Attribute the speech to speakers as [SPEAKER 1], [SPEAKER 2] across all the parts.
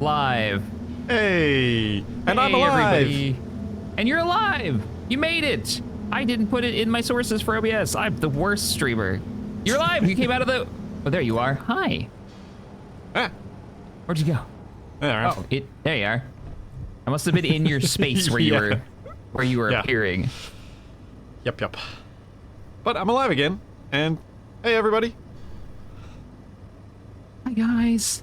[SPEAKER 1] Live.
[SPEAKER 2] Hey, and
[SPEAKER 1] hey,
[SPEAKER 2] I'm alive.
[SPEAKER 1] Everybody. And you're alive. You made it. I didn't put it in my sources for OBS. I'm the worst streamer. You're alive. You came out of the... Oh, there you are. Hi.
[SPEAKER 2] Ah.
[SPEAKER 1] Where'd you go?
[SPEAKER 2] There.
[SPEAKER 1] Oh, there you are. I must have been in your space where you were appearing.
[SPEAKER 2] Yep. But I'm alive again. And hey, everybody.
[SPEAKER 1] Hi, guys.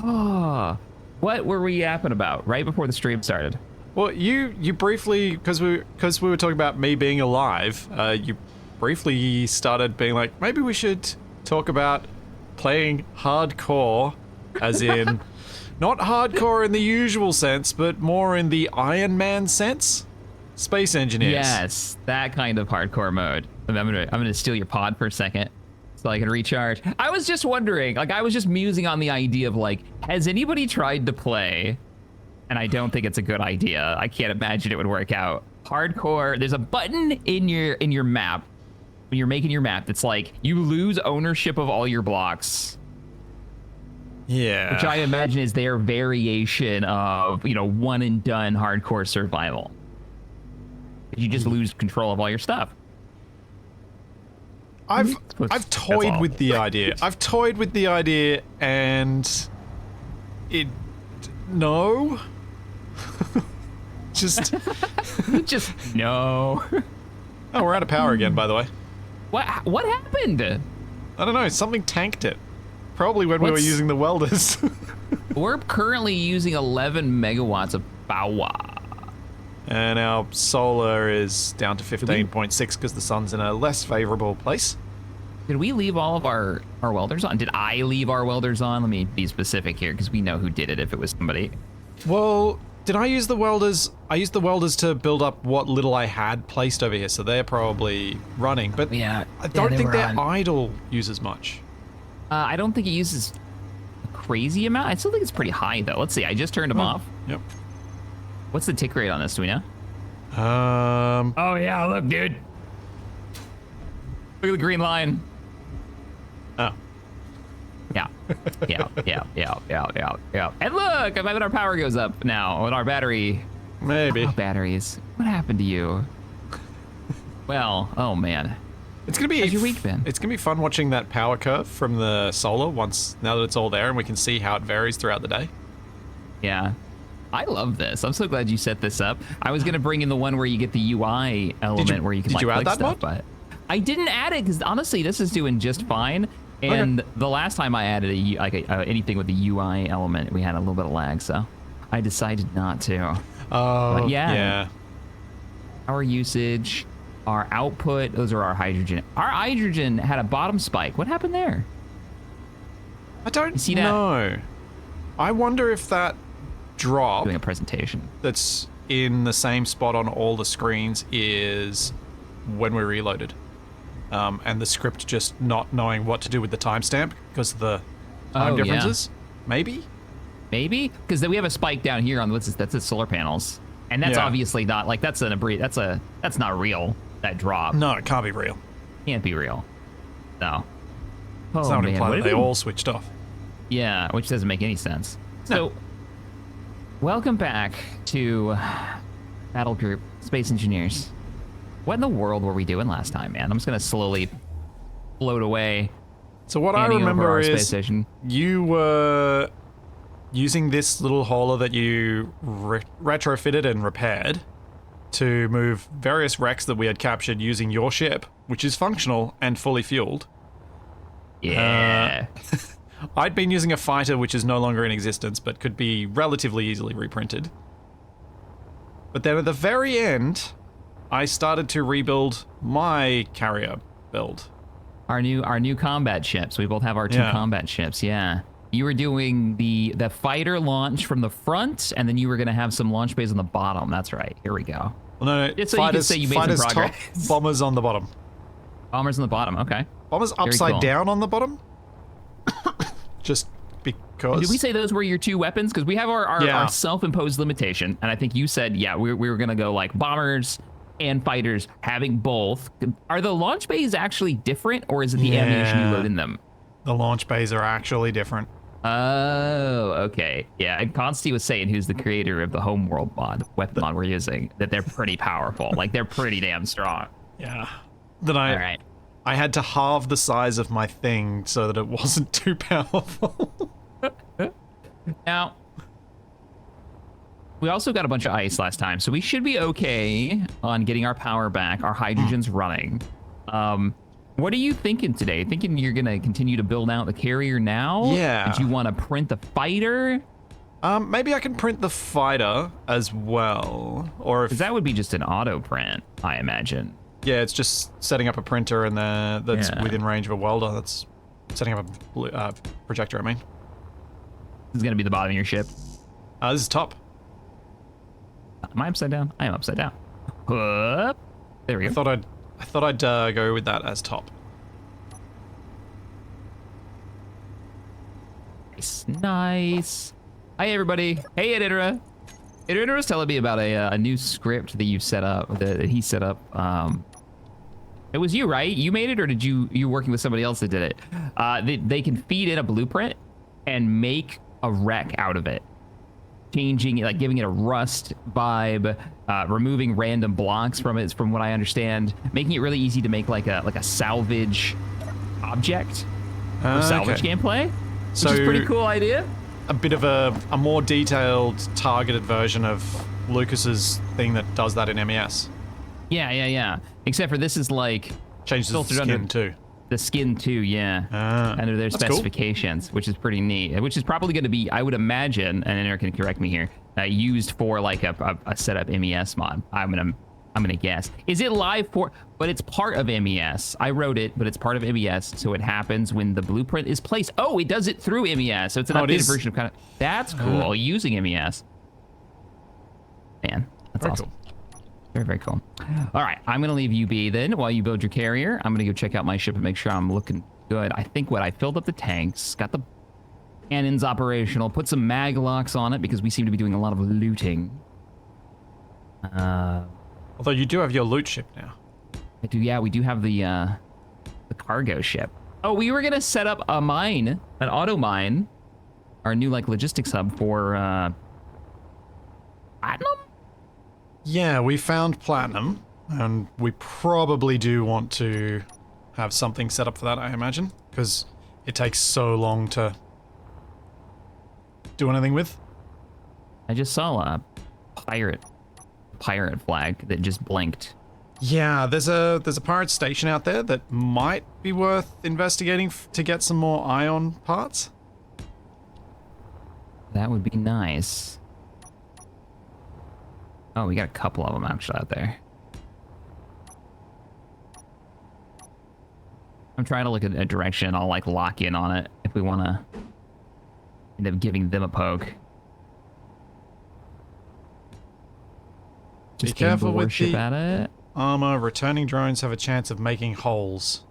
[SPEAKER 1] Oh, what were we yapping about right before the stream started?
[SPEAKER 2] Well, you briefly, because we were talking about me being alive, you briefly started being like, maybe we should talk about playing hardcore, as in not hardcore in the usual sense, but more in the Iron Man sense. Space engineers.
[SPEAKER 1] Yes, that kind of hardcore mode. I'm gonna steal your pod for a second so I can recharge. I was just wondering, like, I was just musing on the idea of, like, has anybody tried to play? And I don't think it's a good idea. I can't imagine it would work out. Hardcore. There's a button in your map when you're making your map that's like you lose ownership of all your blocks.
[SPEAKER 2] Yeah.
[SPEAKER 1] Which I imagine is their variation of, you know, one and done hardcore survival. You just lose control of all your stuff.
[SPEAKER 2] I've toyed with the idea. I've toyed with the idea, and no. just
[SPEAKER 1] no.
[SPEAKER 2] Oh, we're out of power again, by the way.
[SPEAKER 1] What happened?
[SPEAKER 2] I don't know. Something tanked it. Probably when we were using the welders.
[SPEAKER 1] We're currently using 11 megawatts of power.
[SPEAKER 2] And our solar is down to 15.6 because the sun's in a less favorable place.
[SPEAKER 1] Did we leave all of our welders on? Did I leave our welders on? Let me be specific here because we know who did it if it was somebody.
[SPEAKER 2] Well, did I use the welders? I used the welders to build up what little I had placed over here, so they're probably running. But
[SPEAKER 1] yeah,
[SPEAKER 2] I don't think their idle uses much.
[SPEAKER 1] I don't think it uses a crazy amount. I still think it's pretty high, though. Let's see. I just turned them off.
[SPEAKER 2] Yep.
[SPEAKER 1] What's the tick rate on this? Do we know?
[SPEAKER 2] Oh,
[SPEAKER 1] yeah. Look, dude. Look at the green line.
[SPEAKER 2] Oh.
[SPEAKER 1] Yeah. And look, I bet our power goes up now on our battery.
[SPEAKER 2] Maybe.
[SPEAKER 1] Oh, batteries. What happened to you? Well, oh, man.
[SPEAKER 2] It's gonna be
[SPEAKER 1] How's your week been?
[SPEAKER 2] It's gonna be fun watching that power curve from the solar now that it's all there and we can see how it varies throughout the day.
[SPEAKER 1] Yeah, I love this. I'm so glad you set this up. I was gonna bring in the one where you get the UI element where you can like click stuff, but I didn't add it because honestly, this is doing just fine. And the last time I added anything with the UI element, we had a little bit of lag, so I decided not to.
[SPEAKER 2] Oh,
[SPEAKER 1] but yeah. Power usage. Our output, those are our hydrogen. Our hydrogen had a bottom spike. What happened there?
[SPEAKER 2] I don't know. I wonder if that drop
[SPEAKER 1] doing a presentation
[SPEAKER 2] that's in the same spot on all the screens is when we reloaded. And the script just not knowing what to do with the timestamp because of the time differences. Maybe?
[SPEAKER 1] Maybe? Because then we have a spike down here on that's the solar panels. And that's obviously not like that's not real. That drop.
[SPEAKER 2] No, it can't be real.
[SPEAKER 1] Can't be real. No.
[SPEAKER 2] It's not implying that they all switched off.
[SPEAKER 1] Yeah, which doesn't make any sense. So, welcome back to Battlegroup Space Engineers. What in the world were we doing last time, man? I'm just gonna slowly float away.
[SPEAKER 2] So what I remember is you were using this little hauler that you retrofitted and repaired to move various wrecks that we had captured using your ship, which is functional and fully fueled.
[SPEAKER 1] Yeah.
[SPEAKER 2] I'd been using a fighter which is no longer in existence, but could be relatively easily reprinted. But then at the very end, I started to rebuild my carrier build.
[SPEAKER 1] Our new combat ships. We both have our two combat ships, yeah. You were doing the fighter launch from the front, and then you were going to have some launch bays on the bottom. That's right. Here we go.
[SPEAKER 2] Well, no,
[SPEAKER 1] so fighters, you can say you made some progress.
[SPEAKER 2] Top, bombers on the bottom.
[SPEAKER 1] Bombers on the bottom, okay.
[SPEAKER 2] Bombers upside down on the bottom? Just because.
[SPEAKER 1] Did we say those were your two weapons? Because we have our self-imposed limitation, and I think you said, we were going to go like bombers and fighters having both. Are the launch bays actually different, or is it the ammunition you load in them?
[SPEAKER 2] The launch bays are actually different.
[SPEAKER 1] Oh, okay. Yeah, and Consti was saying, who's the creator of the homeworld mod, weapon mod we're using, that they're pretty powerful. Like, they're pretty damn strong.
[SPEAKER 2] Yeah. Then
[SPEAKER 1] All right.
[SPEAKER 2] I had to halve the size of my thing so that it wasn't too powerful.
[SPEAKER 1] Now, we also got a bunch of ice last time, so we should be okay on getting our power back. Our hydrogen's running. What are you thinking today? Thinking you're gonna continue to build out the carrier now?
[SPEAKER 2] Yeah.
[SPEAKER 1] Do you want to print the fighter?
[SPEAKER 2] Maybe I can print the fighter as well, or if
[SPEAKER 1] Because that would be just an auto print, I imagine.
[SPEAKER 2] yeah, it's just setting up a printer in there that's
[SPEAKER 1] Yeah.
[SPEAKER 2] within range of a welder. That's setting up a projector. I mean,
[SPEAKER 1] This is gonna be the bottom of your ship.
[SPEAKER 2] this is top.
[SPEAKER 1] Am I upside down? I am upside down. Whoop. There we
[SPEAKER 2] I
[SPEAKER 1] go.
[SPEAKER 2] thought I'd go with that as top.
[SPEAKER 1] Nice, nice. Hi, everybody. Hey, Idra. Idra was telling me about a new script that you set up, that he set up. It was you, right? You made it, or did you working with somebody else that did it? They can feed in a blueprint and make a wreck out of it. Changing it, like giving it a rust vibe, removing random blocks from it, from what I understand, making it really easy to make like a salvage object or salvage gameplay,
[SPEAKER 2] So
[SPEAKER 1] which is a pretty cool idea.
[SPEAKER 2] a bit of a more detailed, targeted version of Lucas's thing that does that in MES.
[SPEAKER 1] Yeah. Except for this is like
[SPEAKER 2] Changes the
[SPEAKER 1] filtered
[SPEAKER 2] skin
[SPEAKER 1] under
[SPEAKER 2] too.
[SPEAKER 1] the skin too, yeah. Under their
[SPEAKER 2] that's cool.
[SPEAKER 1] specifications, which is pretty neat. Which is probably going to be, I would imagine, and Eric can correct me here, used for like a setup MES mod. I'm gonna guess. Is it live for? But it's part of MES. I wrote it, but it's part of MES, so it happens when the blueprint is placed. Oh, it does it through MES, so it's an
[SPEAKER 2] Oh, it
[SPEAKER 1] updated
[SPEAKER 2] is?
[SPEAKER 1] version of kind of. That's cool. Using MES. Man, that's
[SPEAKER 2] Very
[SPEAKER 1] awesome.
[SPEAKER 2] cool.
[SPEAKER 1] Very, very cool. All right, I'm gonna leave you be then while you build your carrier. I'm gonna go check out my ship and make sure I'm looking good. I think I filled up the tanks, got the cannons operational, put some mag locks on it because we seem to be doing a lot of looting.
[SPEAKER 2] Although you do have your loot ship now.
[SPEAKER 1] Yeah, we do have the cargo ship. Oh, we were gonna set up a mine, an auto mine, our new like logistics hub for platinum.
[SPEAKER 2] Yeah, we found platinum, and we probably do want to have something set up for that, I imagine, because it takes so long to do anything with.
[SPEAKER 1] I just saw a pirate flag that just blinked.
[SPEAKER 2] Yeah, there's a pirate station out there that might be worth investigating to get some more ion parts.
[SPEAKER 1] That would be nice. Oh, we got a couple of them actually out there. I'm trying to look at a direction. I'll like lock in on it if we want to end up giving them a poke. Just
[SPEAKER 2] Be careful
[SPEAKER 1] aim the
[SPEAKER 2] with
[SPEAKER 1] warship
[SPEAKER 2] the
[SPEAKER 1] at it.
[SPEAKER 2] armor. Returning drones have a chance of making holes.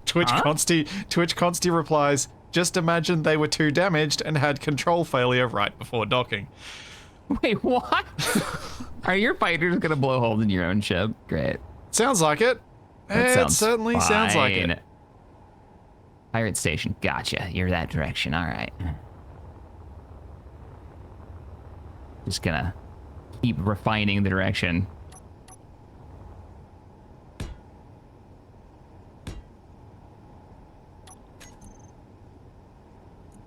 [SPEAKER 2] Twitch Consti replies, just imagine they were too damaged and had control failure right before docking.
[SPEAKER 1] Wait, what? Are your fighters gonna blow holes in your own ship? Great.
[SPEAKER 2] Sounds like it.
[SPEAKER 1] That
[SPEAKER 2] It
[SPEAKER 1] sounds
[SPEAKER 2] certainly sounds like it.
[SPEAKER 1] fine. Pirate station. Gotcha. You're that direction. All right. Just gonna keep refining the direction.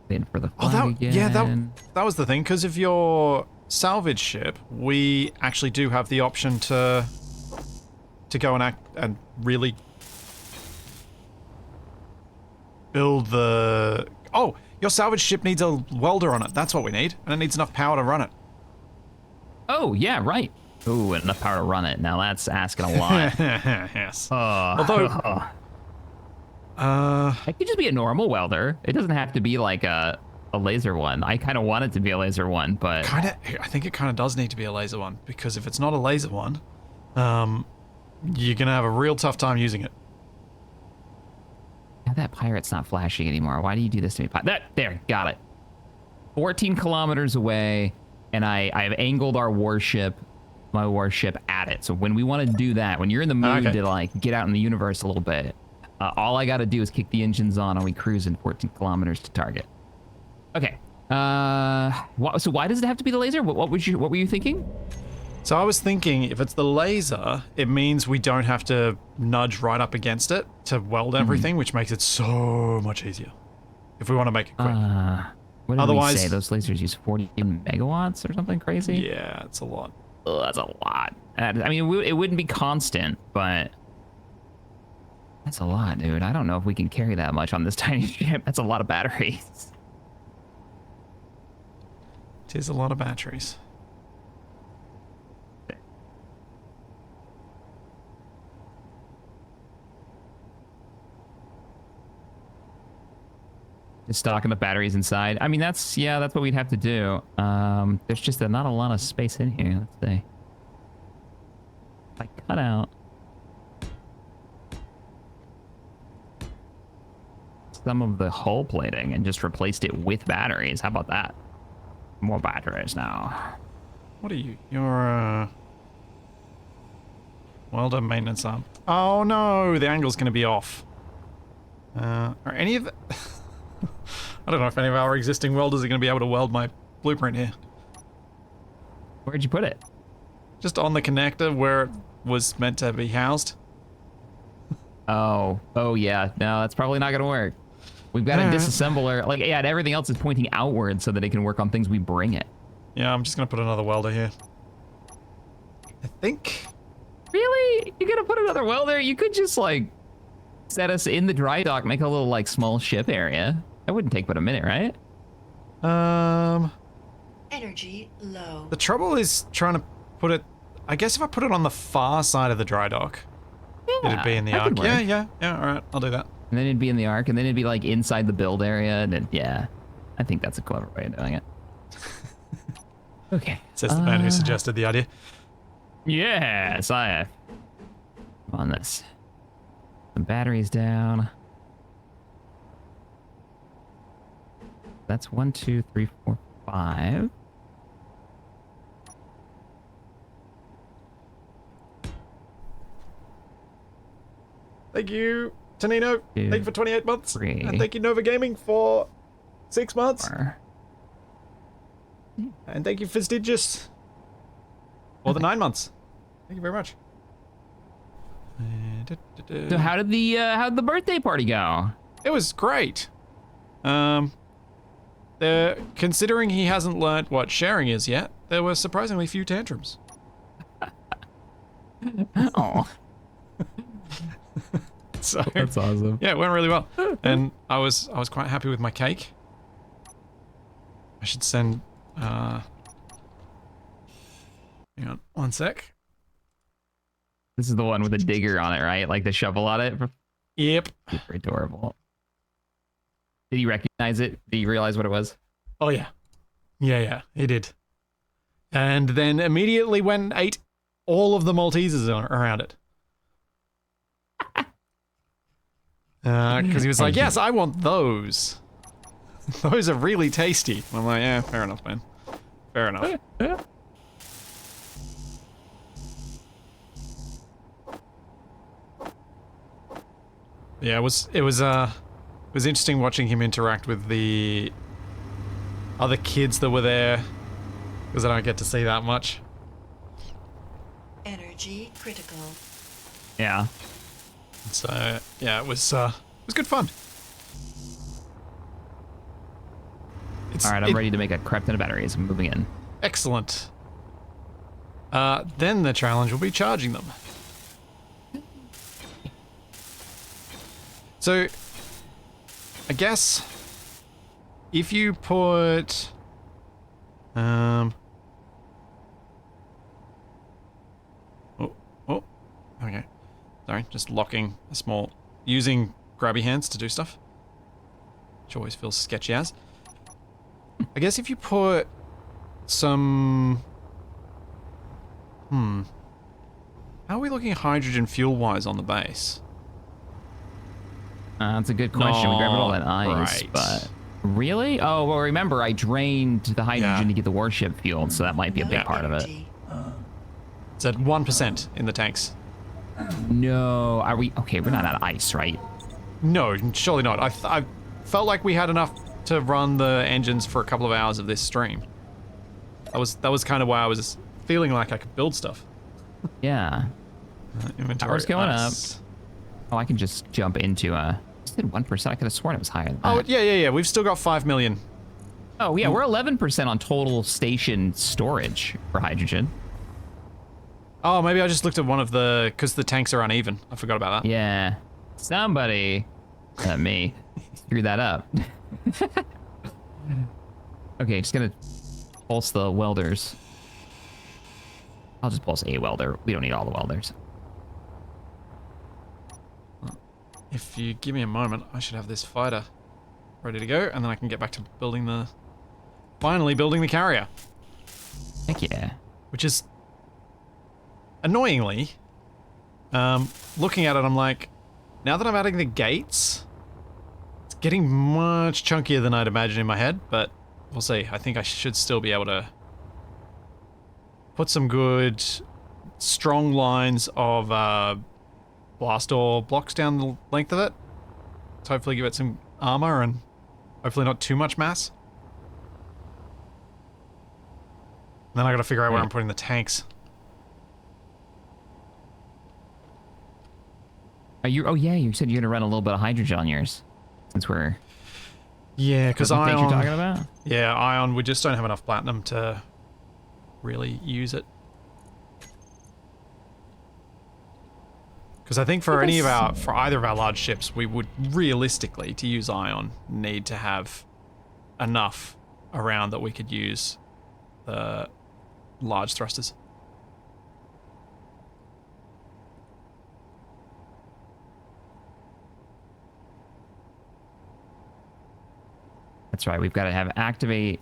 [SPEAKER 1] Waiting for the flag again.
[SPEAKER 2] that was the thing, because of your salvage ship, we actually do have the option to go and act and really build the... Oh, your salvage ship needs a welder on it. That's what we need, and it needs enough power to run it.
[SPEAKER 1] Oh, yeah, right. Ooh, enough power to run it. Now that's asking a lot.
[SPEAKER 2] Yes.
[SPEAKER 1] Although... it could just be a normal welder. It doesn't have to be like a laser one. I kind of want it to be a laser one, but...
[SPEAKER 2] I think it kind of does need to be a laser one, because if it's not a laser one, you're going to have a real tough time using it.
[SPEAKER 1] Now that pirate's not flashing anymore. Why do you do this to me? There, got it. 14 kilometers away, and I've angled our warship, my warship, at it. So when we want to do that, when you're in the mood to like get out in the universe a little bit, All I gotta do is kick the engines on and we cruise in 14 kilometers to target. Okay. So why does it have to be the laser? What were you thinking?
[SPEAKER 2] So I was thinking, if it's the laser, it means we don't have to nudge right up against it to weld everything, which makes it so much easier. If we want to make it quick.
[SPEAKER 1] What did
[SPEAKER 2] Otherwise,
[SPEAKER 1] we say? Those lasers use 40 megawatts or something crazy?
[SPEAKER 2] Yeah, it's a lot.
[SPEAKER 1] Ugh, that's a lot. I mean, it wouldn't be constant, but that's a lot, dude. I don't know if we can carry that much on this tiny ship. That's a lot of batteries.
[SPEAKER 2] It is a lot of batteries.
[SPEAKER 1] Just stocking the batteries inside. I mean, that's what we'd have to do. There's just not a lot of space in here. Let's see. If I cut out some of the hull plating and just replaced it with batteries. How about that? More batteries now.
[SPEAKER 2] What are you? You're welder maintenance arm. Oh no, the angle's going to be off. Are any of the... I don't know if any of our existing welders are going to be able to weld my blueprint here.
[SPEAKER 1] Where'd you put it?
[SPEAKER 2] Just on the connector where it was meant to be housed.
[SPEAKER 1] Oh yeah. No, that's probably not going to work. We've got a disassembler. Like, yeah, and everything else is pointing outward so that it can work on things we bring it.
[SPEAKER 2] Yeah, I'm just going to put another welder here. I think...
[SPEAKER 1] Really? You're going to put another welder? You could just, like, set us in the dry dock, make a little, like, small ship area. That wouldn't take but a minute, right?
[SPEAKER 3] Energy low.
[SPEAKER 2] The trouble is trying to put it... I guess if I put it on the far side of the dry dock, it'd be in the arc. Yeah, alright, I'll do that.
[SPEAKER 1] And then it'd be in the arc, and then it'd be, like, inside the build area, and then, yeah. I think that's a clever way of doing it. Okay.
[SPEAKER 2] Says the man who suggested the idea.
[SPEAKER 1] Yes, I have. On this. Some batteries down. That's 1, 2, 3, 4, 5.
[SPEAKER 2] Thank you, Tonino. Thank you for 28 months.
[SPEAKER 1] 3,
[SPEAKER 2] and thank you, Nova Gaming, for 6 months.
[SPEAKER 1] 4.
[SPEAKER 2] And thank you, Fastidious, for the 9 months. Thank you very much.
[SPEAKER 1] So how did the birthday party go?
[SPEAKER 2] It was great. Considering he hasn't learnt what sharing is yet, there were surprisingly few tantrums.
[SPEAKER 1] Oh.
[SPEAKER 2] So
[SPEAKER 1] That's awesome.
[SPEAKER 2] yeah, it went really well, and I was quite happy with my cake. I should send. Hang on, one sec.
[SPEAKER 1] This is the one with the digger on it, right? Like the shovel on it.
[SPEAKER 2] Yep.
[SPEAKER 1] Super adorable. Did you recognize it? Did you realize what it was?
[SPEAKER 2] Oh yeah, yeah, he did. And then immediately went and ate all of the Maltesers around it. Because he was like, yes, I want those. Those are really tasty. I'm like, yeah, fair enough, man. Fair enough. Yeah, it was interesting watching him interact with the other kids that were there, because I don't get to see that much.
[SPEAKER 3] Energy critical.
[SPEAKER 1] Yeah.
[SPEAKER 2] So yeah, it was good fun.
[SPEAKER 1] All right, I'm ready to make a crap ton of batteries. I'm moving in.
[SPEAKER 2] Excellent. Then the challenge will be charging them. So, I guess if you put okay. Sorry, just locking a small, using grabby hands to do stuff, which always feels sketchy as. I guess if you put some, how are we looking hydrogen fuel-wise on the base?
[SPEAKER 1] That's a good question. We grabbed all that ice,
[SPEAKER 2] right.
[SPEAKER 1] but really? Oh, well, remember I drained the hydrogen to get the warship fueled, so that might be a big part of it.
[SPEAKER 2] It's at 1% in the tanks.
[SPEAKER 1] No, are we? Okay, we're not out of ice, right?
[SPEAKER 2] No, surely not. I felt like we had enough to run the engines for a couple of hours of this stream. That was kind of why I was feeling like I could build stuff.
[SPEAKER 1] Yeah.
[SPEAKER 2] Inventory.
[SPEAKER 1] Power's going
[SPEAKER 2] nice.
[SPEAKER 1] up. Oh, I can just jump into a... I said 1%. I could have sworn it was higher than that.
[SPEAKER 2] Oh, yeah. We've still got 5 million.
[SPEAKER 1] Oh, yeah, we're 11% on total station storage for hydrogen.
[SPEAKER 2] Oh, maybe I just looked at one of the... Because the tanks are uneven. I forgot about that.
[SPEAKER 1] Yeah. Somebody, me, screwed that up. Okay, just gonna pulse the welders. I'll just pulse a welder. We don't need all the welders.
[SPEAKER 2] If you give me a moment, I should have this fighter ready to go, and then I can get back to building the... Finally building the carrier.
[SPEAKER 1] Heck yeah.
[SPEAKER 2] Which is... Annoyingly, looking at it, I'm like, now that I'm adding the gates, it's getting much chunkier than I'd imagine in my head, but we'll see. I think I should still be able to put some good, strong lines of blast door blocks down the length of it to hopefully give it some armor and hopefully not too much mass. And then I gotta figure out where I'm putting the tanks.
[SPEAKER 1] Oh yeah, you said you're gonna run a little bit of hydrogen on yours, since we're...
[SPEAKER 2] Yeah, because Ion...
[SPEAKER 1] you're talking about?
[SPEAKER 2] Yeah, Ion, we just don't have enough platinum to really use it. Because I think for either of our large ships, we would realistically, to use Ion, need to have enough around that we could use the large thrusters.
[SPEAKER 1] That's right, we've got to have activate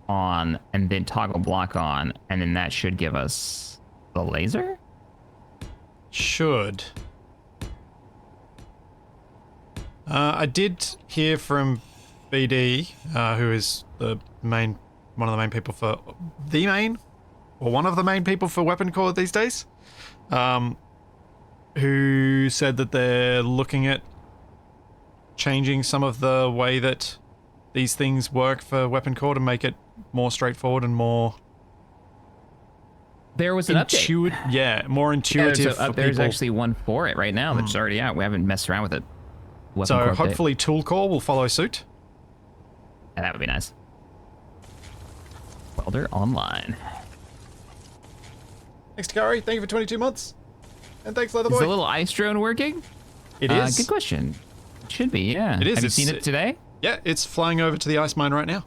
[SPEAKER 1] on and then toggle block on, and then that should give us the laser?
[SPEAKER 2] Should. I did hear from BD, who is one of the main people for one of the main people for Weapon Core these days, who said that they're looking at changing some of the way that these things work for Weapon Core to make it more straightforward and more...
[SPEAKER 1] There was an update.
[SPEAKER 2] Yeah, more intuitive for
[SPEAKER 1] There's
[SPEAKER 2] people.
[SPEAKER 1] actually one for it right now that's already out. We haven't messed around with it. Weapon
[SPEAKER 2] So
[SPEAKER 1] Core
[SPEAKER 2] hopefully Tool Core will follow suit.
[SPEAKER 1] Yeah, that would be nice. Welder online.
[SPEAKER 2] Thanks, Takari. Thank you for 22 months. And thanks,
[SPEAKER 1] Is
[SPEAKER 2] Leatherboy.
[SPEAKER 1] the little ice drone working?
[SPEAKER 2] It is.
[SPEAKER 1] Good question. It should be, yeah.
[SPEAKER 2] It is.
[SPEAKER 1] Have you seen it today?
[SPEAKER 2] Yeah, it's flying over to the ice mine right now.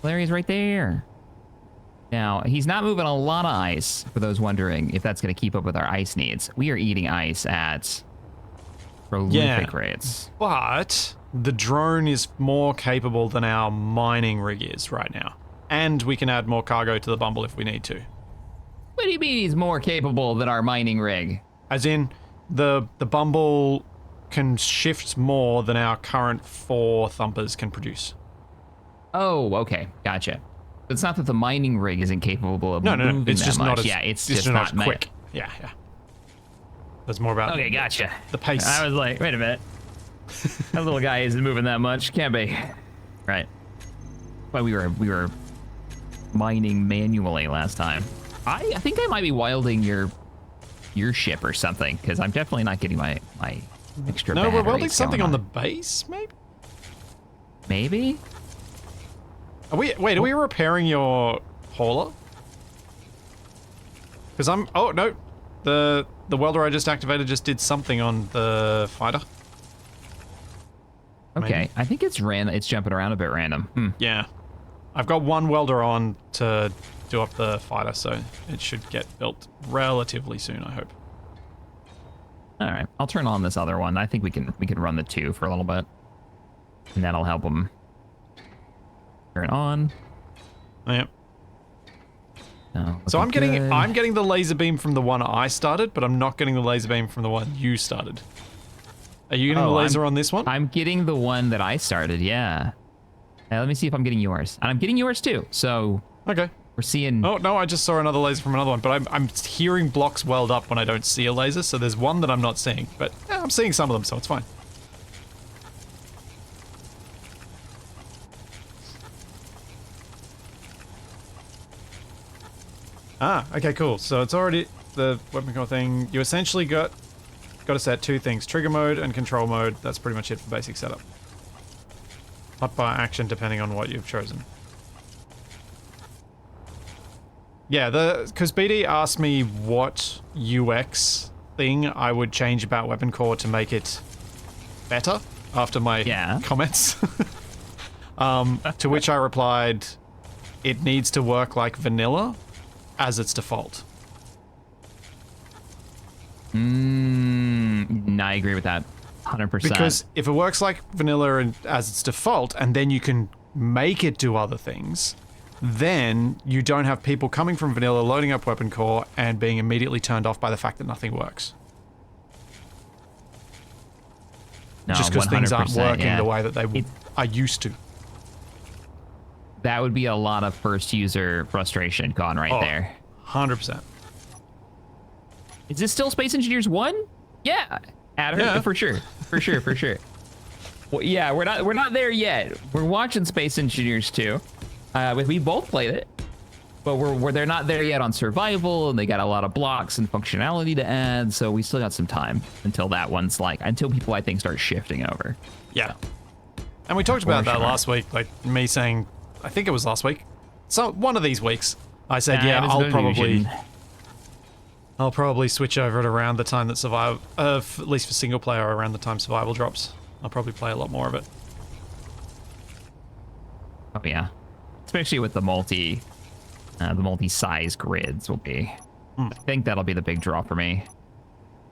[SPEAKER 1] Larry's right there. Now, he's not moving a lot of ice, for those wondering if that's going to keep up with our ice needs. We are eating ice at prolific rates.
[SPEAKER 2] But the drone is more capable than our mining rig is right now. And we can add more cargo to the Bumble if we need to.
[SPEAKER 1] What do you mean he's more capable than our mining rig?
[SPEAKER 2] As in, the Bumble can shift more than our current 4 thumpers can produce.
[SPEAKER 1] Oh, okay. Gotcha. It's not that the mining rig isn't capable of moving
[SPEAKER 2] it's
[SPEAKER 1] that
[SPEAKER 2] just
[SPEAKER 1] much.
[SPEAKER 2] not as,
[SPEAKER 1] Yeah, it's just not
[SPEAKER 2] quick. Yeah. That's more about
[SPEAKER 1] Okay, gotcha.
[SPEAKER 2] the pace.
[SPEAKER 1] I was like, wait a minute. That little guy isn't moving that much. Can't be. Right. But we were mining manually last time. I think I might be wilding your ship or something, because I'm definitely not getting my extra
[SPEAKER 2] No, we're welding
[SPEAKER 1] batteries
[SPEAKER 2] something
[SPEAKER 1] going
[SPEAKER 2] on the base, maybe?
[SPEAKER 1] Maybe?
[SPEAKER 2] Are we repairing your hauler? Because oh no, the welder I just activated just did something on the fighter.
[SPEAKER 1] Okay,
[SPEAKER 2] Maybe.
[SPEAKER 1] I think it's it's jumping around a bit random.
[SPEAKER 2] Yeah. I've got one welder on to do up the fighter, so it should get built relatively soon, I hope.
[SPEAKER 1] All right, I'll turn on this other one. I think we can run the 2 for a little bit, and that'll help them turn on.
[SPEAKER 2] Oh, yeah.
[SPEAKER 1] Oh,
[SPEAKER 2] So I'm
[SPEAKER 1] looking
[SPEAKER 2] getting
[SPEAKER 1] good.
[SPEAKER 2] the laser beam from the one I started, but I'm not getting the laser beam from the one you started. Are you getting the laser on this one?
[SPEAKER 1] I'm getting the one that I started. Yeah. Let me see if I'm getting yours, and I'm getting yours too. So
[SPEAKER 2] Okay.
[SPEAKER 1] we're seeing.
[SPEAKER 2] Oh, no, I just saw another laser from another one, but I'm hearing blocks weld up when I don't see a laser, so there's one that I'm not seeing, but yeah, I'm seeing some of them, so it's fine. Ah, okay, cool. So it's already the weapon core thing. You essentially got to set two things: trigger mode and control mode. That's pretty much it for basic setup. Hotbar action depending on what you've chosen. Yeah, because BD asked me what UX thing I would change about weapon core to make it better after my comments. To which I replied, it needs to work like vanilla as its default.
[SPEAKER 1] I agree with that 100%.
[SPEAKER 2] Because if it works like vanilla and as its default, and then you can make it do other things, then you don't have people coming from vanilla loading up weapon core and being immediately turned off by the fact that nothing works.
[SPEAKER 1] No,
[SPEAKER 2] just because things aren't working the way that they are used to.
[SPEAKER 1] That would be a lot of first user frustration gone right there.
[SPEAKER 2] 100%.
[SPEAKER 1] Is this still Space Engineers 1? Yeah. Add her for sure. For sure, for sure. Well, yeah, we're not there yet. We're watching Space Engineers 2. We both played it. But they're not there yet on survival, and they got a lot of blocks and functionality to add, so we still got some time until that one's until people I think start shifting over.
[SPEAKER 2] Yeah. And we talked about that last week, like me saying, I think it was last week. So one of these weeks, I said, I'll probably switch over at around the time that survival, at least for single player, around the time survival drops. I'll probably play a lot more of it.
[SPEAKER 1] Oh yeah, especially with the multi-size grids will be. I think that'll be the big draw for me.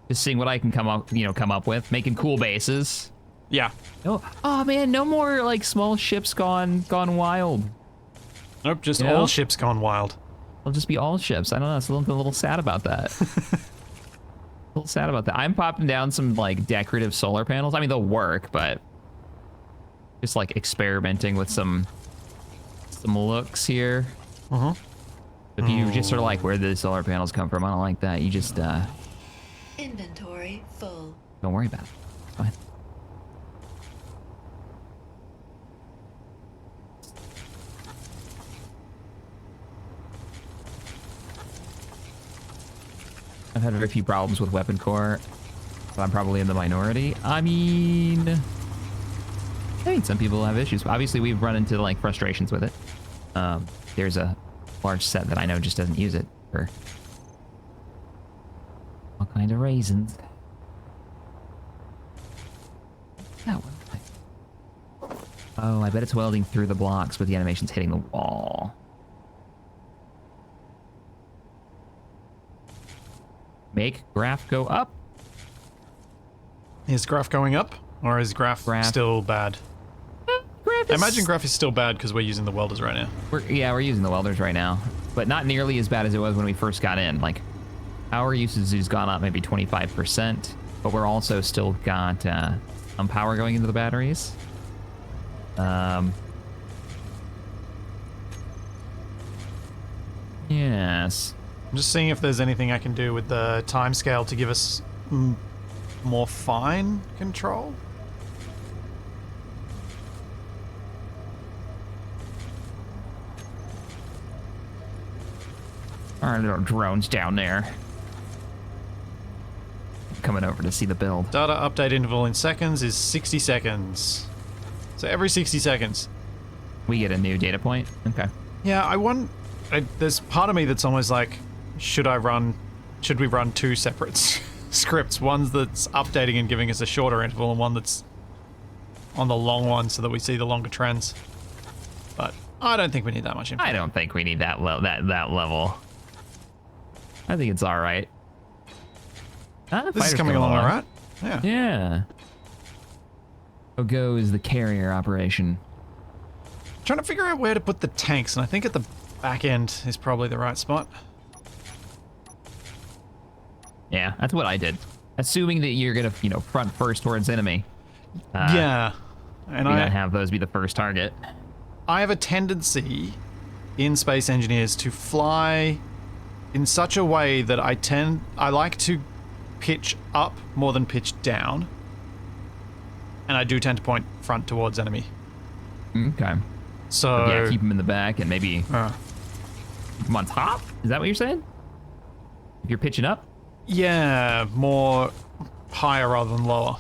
[SPEAKER 1] Just seeing what I can come up with, making cool bases.
[SPEAKER 2] Yeah.
[SPEAKER 1] Oh man, no more like small ships gone wild.
[SPEAKER 2] Nope, just all ships gone wild.
[SPEAKER 1] It'll just be all ships. I don't know. It's a little sad about that. I'm popping down some like decorative solar panels. I mean, they'll work, but just like experimenting with some looks here. If you just sort of like, where did the solar panels come from? I don't like that. You just
[SPEAKER 3] Inventory full.
[SPEAKER 1] don't worry about it. It's fine. I've had very few problems with weapon core, but I'm probably in the minority. I mean, some people have issues. Obviously, we've run into like frustrations with it. There's a large set that I know just doesn't use it for all kind of reasons. That one. Oh, I bet it's welding through the blocks, but the animation's hitting the wall. Make graph go up.
[SPEAKER 2] Is graph going up, or is graph still bad? I imagine graph is still bad because we're using the welders right now.
[SPEAKER 1] We're using the welders right now, but not nearly as bad as it was when we first got in. Like, power usage has gone up maybe 25%, but we're also still got some power going into the batteries. Yes.
[SPEAKER 2] I'm just seeing if there's anything I can do with the timescale to give us more fine control.
[SPEAKER 1] Our little drones down there. Coming over to see the build.
[SPEAKER 2] Data update interval in seconds is 60 seconds. So every 60 seconds.
[SPEAKER 1] We get a new data point? Okay.
[SPEAKER 2] Yeah, there's part of me that's almost like, should we run two separate scripts? One that's updating and giving us a shorter interval, and one that's on the long one so that we see the longer trends. But I don't think we need that much info.
[SPEAKER 1] I don't think we need that level. I think it's all right.
[SPEAKER 2] This is coming along all right. Yeah.
[SPEAKER 1] Yeah. How goes the carrier operation?
[SPEAKER 2] Trying to figure out where to put the tanks, and I think at the back end is probably the right spot.
[SPEAKER 1] Yeah, that's what I did. Assuming that you're gonna, front first towards enemy.
[SPEAKER 2] Yeah. And
[SPEAKER 1] I have those be the first target.
[SPEAKER 2] I have a tendency in Space Engineers to fly in such a way that I like to pitch up more than pitch down. And I do tend to point front towards enemy.
[SPEAKER 1] Okay.
[SPEAKER 2] So
[SPEAKER 1] yeah, keep them in the back and maybe Come on top? Is that what you're saying? If you're pitching up?
[SPEAKER 2] Yeah, more higher rather than lower.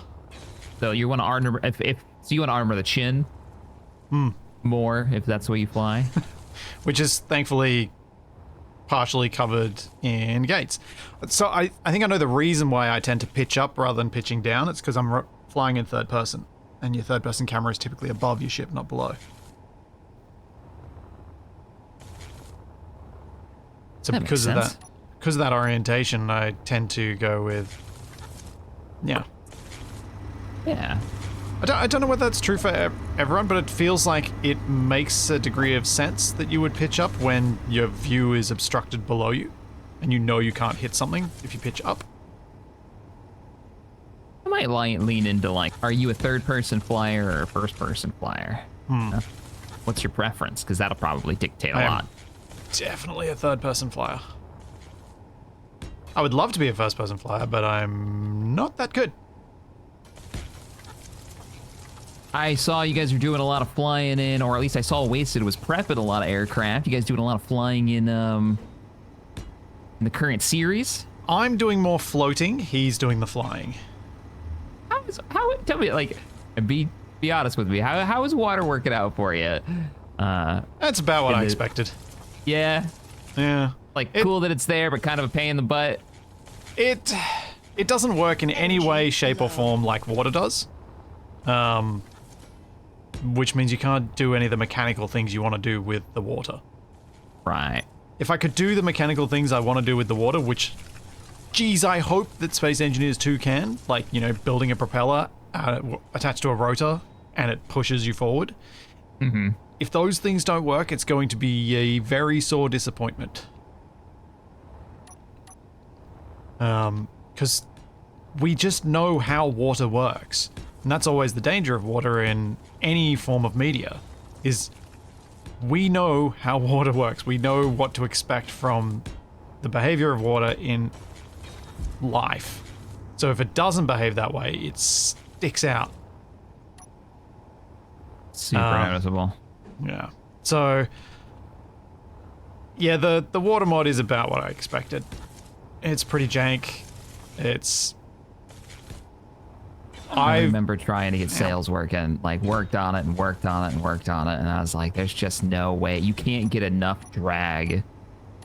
[SPEAKER 1] So you want to armor, so you want to armor the chin more if that's the way you fly.
[SPEAKER 2] Which is thankfully partially covered in gates. So I think I know the reason why I tend to pitch up rather than pitching down. It's because I'm flying in third person, and your third person camera is typically above your ship, not below. So
[SPEAKER 1] That
[SPEAKER 2] because
[SPEAKER 1] makes
[SPEAKER 2] of
[SPEAKER 1] sense.
[SPEAKER 2] because of that orientation, I tend to go with, yeah.
[SPEAKER 1] Yeah.
[SPEAKER 2] I don't know whether that's true for everyone, but it feels like it makes a degree of sense that you would pitch up when your view is obstructed below you, and you know you can't hit something if you pitch up.
[SPEAKER 1] I might lean into like, are you a third-person flyer or a first-person flyer? What's your preference? Because that'll probably dictate a
[SPEAKER 2] I am
[SPEAKER 1] lot.
[SPEAKER 2] definitely a third-person flyer. I would love to be a first-person flyer, but I'm not that good.
[SPEAKER 1] I saw you guys were doing a lot of flying in, or at least I saw Wasted was prepping a lot of aircraft. You guys doing a lot of flying in the current series?
[SPEAKER 2] I'm doing more floating. He's doing the flying.
[SPEAKER 1] Tell me, like, be honest with me. How is water working out for you?
[SPEAKER 2] That's about what I expected.
[SPEAKER 1] Yeah,
[SPEAKER 2] Yeah.
[SPEAKER 1] like cool that it's there, but kind of a pain in the butt.
[SPEAKER 2] It doesn't work in any way, shape, or form like water does. Which means you can't do any of the mechanical things you want to do with the water.
[SPEAKER 1] Right.
[SPEAKER 2] If I could do the mechanical things I want to do with the water, which, geez, I hope that Space Engineers 2 can, like, you know, building a propeller attached to a rotor and it pushes you forward.
[SPEAKER 1] Mm-hmm.
[SPEAKER 2] If those things don't work, it's going to be a very sore disappointment. Because we just know how water works. And that's always the danger of water in any form of media, is we know how water works. We know what to expect from the behavior of water in life. So if it doesn't behave that way, it sticks out.
[SPEAKER 1] Super noticeable.
[SPEAKER 2] Yeah. So, yeah, the water mod is about what I expected. It's pretty jank.
[SPEAKER 1] I remember trying to get sales working, like worked on it and worked on it and worked on it, and I was like, there's just no way. You can't get enough drag,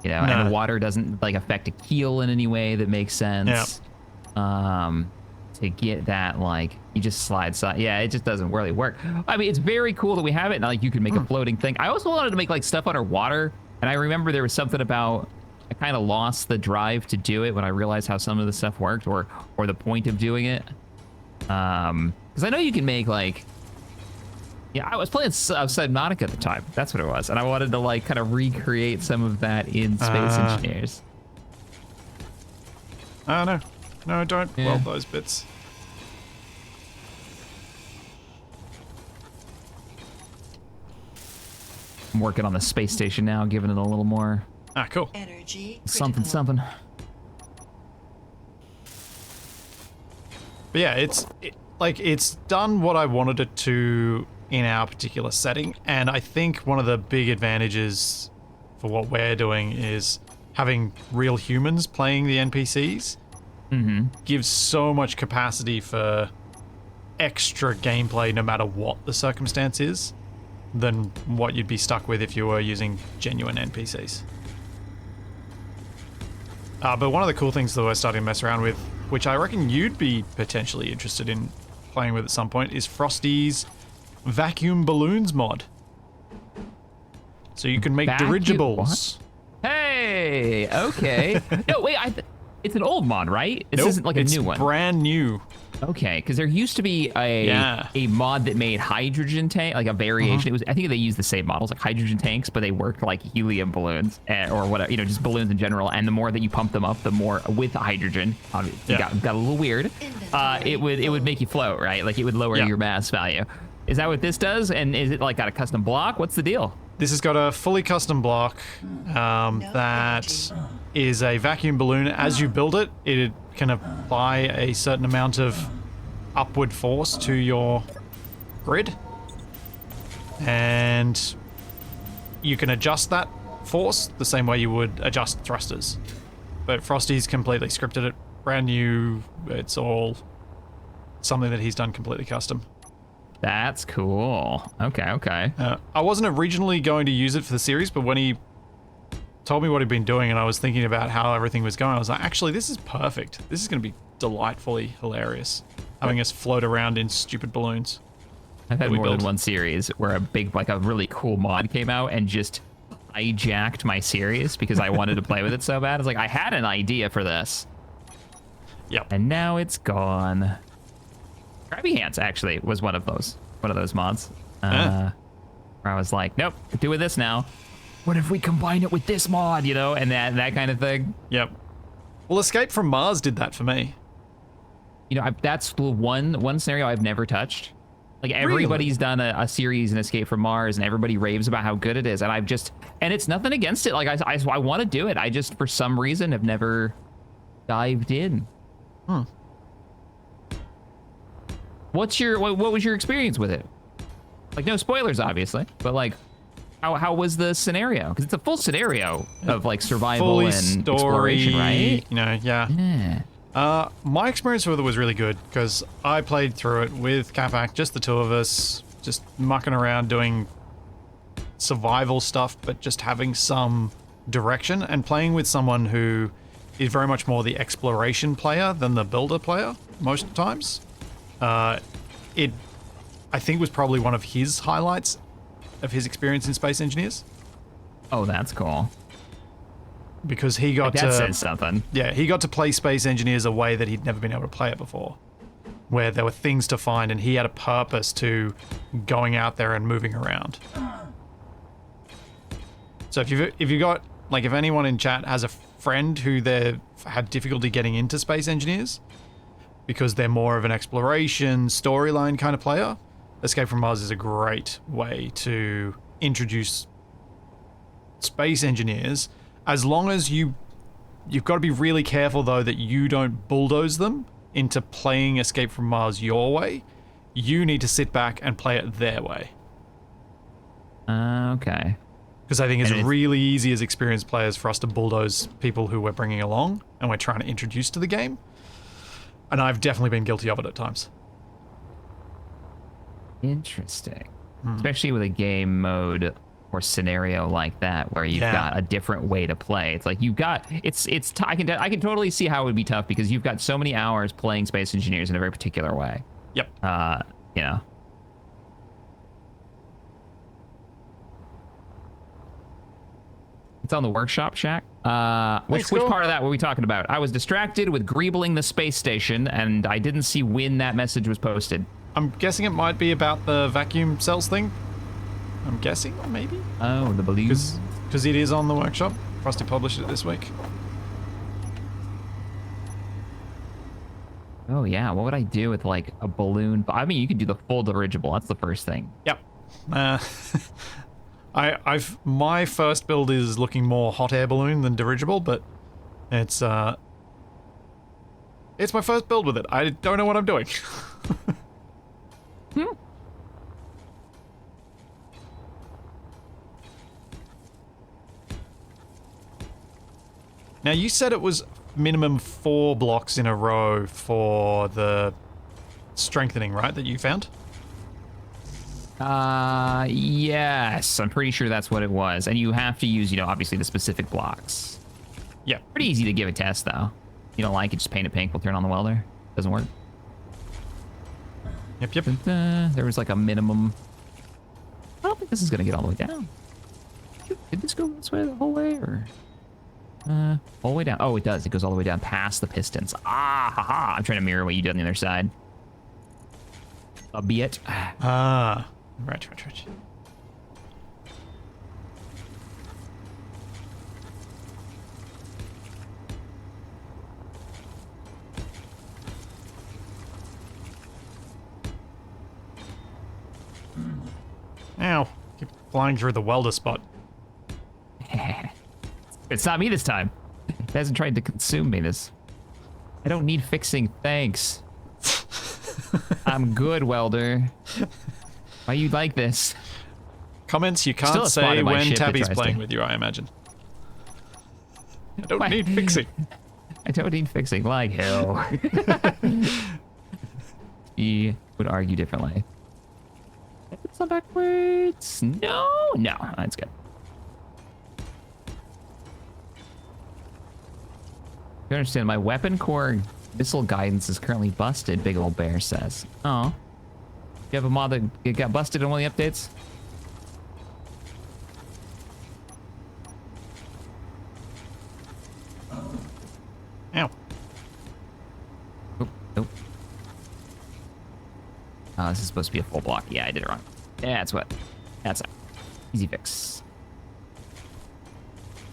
[SPEAKER 1] you know, and water doesn't like affect a keel in any way that makes sense. To get that, like, you just slide. Yeah, it just doesn't really work. I mean, it's very cool that we have it, and like you can make a floating thing. I also wanted to make like stuff underwater, and I remember there was something about I kind of lost the drive to do it when I realized how some of the stuff worked, or the point of doing it. Because I know you can make like, yeah, I was playing Subnautica at the time. That's what it was, and I wanted to like kind of recreate some of that in Space Engineers.
[SPEAKER 2] Oh no, don't weld those bits.
[SPEAKER 1] I'm working on the space station now, giving it a little more
[SPEAKER 2] Cool.
[SPEAKER 3] Energy
[SPEAKER 1] something.
[SPEAKER 2] But yeah, it's done what I wanted it to in our particular setting, and I think one of the big advantages for what we're doing is having real humans playing the NPCs. Gives so much capacity for extra gameplay no matter what the circumstance is than what you'd be stuck with if you were using genuine NPCs. But one of the cool things that we're starting to mess around with, which I reckon you'd be potentially interested in playing with at some point, is Frosty's vacuum balloons mod. So you can make dirigibles.
[SPEAKER 1] Hey, okay. No, wait, it's an old mod, right? This
[SPEAKER 2] Nope,
[SPEAKER 1] isn't like a new one.
[SPEAKER 2] It's brand new.
[SPEAKER 1] Okay, because there used to be a mod that made hydrogen tank, like a variation. It was, I think they used the same models, like hydrogen tanks, but they worked like helium balloons or whatever, you know, just balloons in general. And the more that you pump them up, the more with hydrogen, it got a little weird. It would make you float, right? Like it would lower your mass value. Is that what this does? And is it like got a custom block? What's the deal?
[SPEAKER 2] This has got a fully custom block that is a vacuum balloon. As you build it, it can apply a certain amount of upward force to your grid. And you can adjust that force the same way you would adjust thrusters. But Frosty's completely scripted it, brand new. It's all something that he's done completely custom.
[SPEAKER 1] That's cool. Okay.
[SPEAKER 2] I wasn't originally going to use it for the series, but when he told me what he'd been doing and I was thinking about how everything was going, I was like, actually, this is perfect. This is going to be delightfully hilarious, having us float around in stupid balloons.
[SPEAKER 1] I've had more than one series where a really cool mod came out and just hijacked my series because I wanted to play with it so bad. It's like, I had an idea for this.
[SPEAKER 2] Yep.
[SPEAKER 1] And now it's gone. Grabby Hands actually was one of those mods. Where I was like, nope, doing this now. What if we combine it with this mod, you know, and that kind of thing?
[SPEAKER 2] Yep. Well, Escape from Mars did that for me.
[SPEAKER 1] You know, that's the one scenario I've never touched. Like, everybody's done a series in Escape from Mars, and everybody raves about how good it is, and and it's nothing against it. Like, I want to do it. I just, for some reason, have never dived in. What was your experience with it? Like, no spoilers, obviously, but like, how was the scenario? Because it's a full scenario of like survival
[SPEAKER 2] Fully
[SPEAKER 1] and
[SPEAKER 2] story,
[SPEAKER 1] exploration, right?
[SPEAKER 2] You know, yeah. My experience with it was really good because I played through it with Capac, just the two of us, just mucking around doing survival stuff, but just having some direction and playing with someone who is very much more the exploration player than the builder player most times. It, I think, was probably one of his highlights of his experience in Space Engineers.
[SPEAKER 1] Oh, that's cool.
[SPEAKER 2] Because he got
[SPEAKER 1] that says something.
[SPEAKER 2] Yeah, he got to play Space Engineers a way that he'd never been able to play it before, where there were things to find and he had a purpose to going out there and moving around. So if you got, like, if anyone in chat has a friend who they had difficulty getting into Space Engineers because they're more of an exploration storyline kind of player, Escape from Mars is a great way to introduce Space Engineers. As long as you've got to be really careful, though, that you don't bulldoze them into playing Escape from Mars your way. You need to sit back and play it their way.
[SPEAKER 1] Okay.
[SPEAKER 2] Because I think it's really easy as experienced players for us to bulldoze people who we're bringing along and we're trying to introduce to the game. And I've definitely been guilty of it at times. Interesting.
[SPEAKER 1] Especially with a game mode or scenario like that where you've got a different way to play. It's like you've got I can totally see how it would be tough because you've got so many hours playing Space Engineers in a very particular way.
[SPEAKER 2] Yep.
[SPEAKER 1] You know. It's on the workshop shack. Which part of that were we talking about? I was distracted with greebling the space station and I didn't see when that message was posted.
[SPEAKER 2] I'm guessing it might be about the vacuum cells thing. I'm guessing, maybe?
[SPEAKER 1] Oh, the balloons?
[SPEAKER 2] Because it is on the workshop. Frosty published it this week.
[SPEAKER 1] Oh, yeah. What would I do with, like, a balloon? I mean, you could do the full dirigible. That's the first thing.
[SPEAKER 2] Yep. My first build is looking more hot air balloon than dirigible, but it's my first build with it. I don't know what I'm doing. Now, you said it was minimum 4 blocks in a row for the strengthening, right, that you found?
[SPEAKER 1] Yes. I'm pretty sure that's what it was. And you have to use, you know, obviously the specific blocks.
[SPEAKER 2] Yeah.
[SPEAKER 1] Pretty easy to give a test, though. You don't like it, just paint it pink, we'll turn on the welder. Doesn't work.
[SPEAKER 2] Yep.
[SPEAKER 1] There was like a minimum. I don't think this is going to get all the way down. Did this go this way the whole way, or? All the way down. Oh, it does. It goes all the way down past the pistons. Ah, haha. I'm trying to mirror what you did on the other side. A bit.
[SPEAKER 2] Ah, right. Ow. Keep flying through the welder spot.
[SPEAKER 1] It's not me this time. It hasn't tried to consume me I don't need fixing, thanks. I'm good, welder. Why you like this?
[SPEAKER 2] Comments you can't say when Tabby's playing with you, I imagine. I don't need fixing.
[SPEAKER 1] I don't need fixing, like hell. He would argue differently. It's not backwards. No, that's good. You understand, my weapon core missile guidance is currently busted, Big Ol' Bear says. Oh. You have a mod that got busted in one of the updates?
[SPEAKER 2] Ow.
[SPEAKER 1] Nope. Oh, this is supposed to be a full block. Yeah, I did it wrong. Yeah, that's it. Easy fix.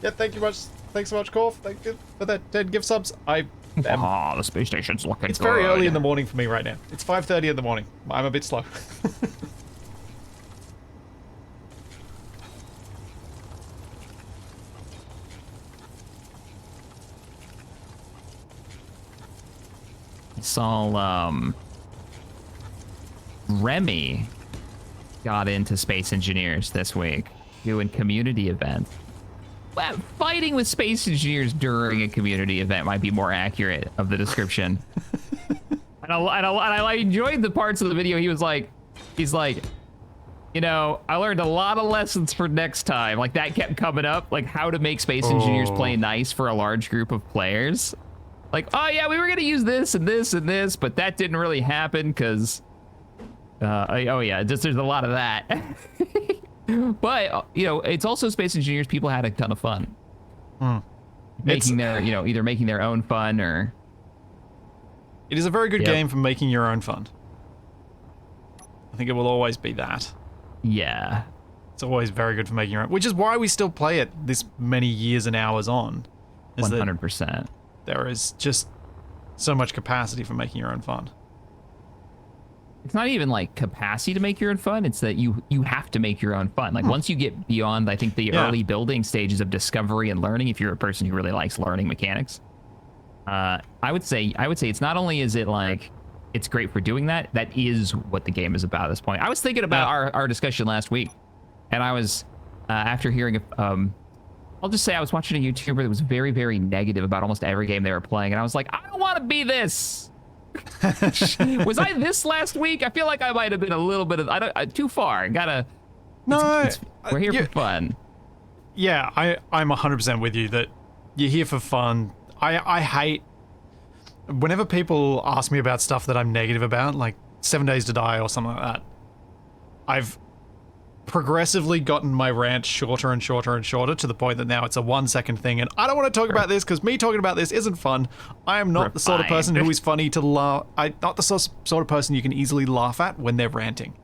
[SPEAKER 2] Yeah, thank you much. Thanks so much, Corf. Thank you for that 10 gift subs.
[SPEAKER 1] The space station's looking
[SPEAKER 2] It's
[SPEAKER 1] good.
[SPEAKER 2] very early in the morning for me right now. It's 5:30 in the morning. I'm a bit slow.
[SPEAKER 1] I saw, Remy got into Space Engineers this week, doing community events. Well, fighting with Space Engineers during a community event might be more accurate of the description. and I enjoyed the parts of the video. He's like, you know, I learned a lot of lessons for next time. Like, that kept coming up, like how to make Space Engineers play nice for a large group of players. Like, oh yeah, we were gonna use this and this and this, but that didn't really happen because, oh yeah, just there's a lot of that. But you know, it's also Space Engineers. People had a ton of fun making their, you know, either making their own fun or.
[SPEAKER 2] It is a very good game for making your own fun. I think it will always be that.
[SPEAKER 1] Yeah.
[SPEAKER 2] It's always very good for making your own, which is why we still play it this many years and hours on.
[SPEAKER 1] 100%.
[SPEAKER 2] There is just so much capacity for making your own fun.
[SPEAKER 1] It's not even like capacity to make your own fun. It's that you have to make your own fun. Like once you get beyond, I think, the early building stages of discovery and learning, if you're a person who really likes learning mechanics, I would say it's not only is it like it's great for doing that. That is what the game is about at this point. I was thinking about our discussion last week, and I was after hearing I'll just say I was watching a YouTuber that was very, very negative about almost every game they were playing, and I was like, I don't want to be this. Was I this last week? I feel like I might have been a little bit of too far. We're here for fun.
[SPEAKER 2] Yeah, I'm 100% with you that you're here for fun. I hate whenever people ask me about stuff that I'm negative about, like 7 Days to Die or something like that. I've progressively gotten my rant shorter and shorter and shorter to the point that now it's a 1 second thing, and I don't want to talk about this because me talking about this isn't fun. I am not the sort of person who is funny to laugh. I'm not the sort of person you can easily laugh at when they're ranting.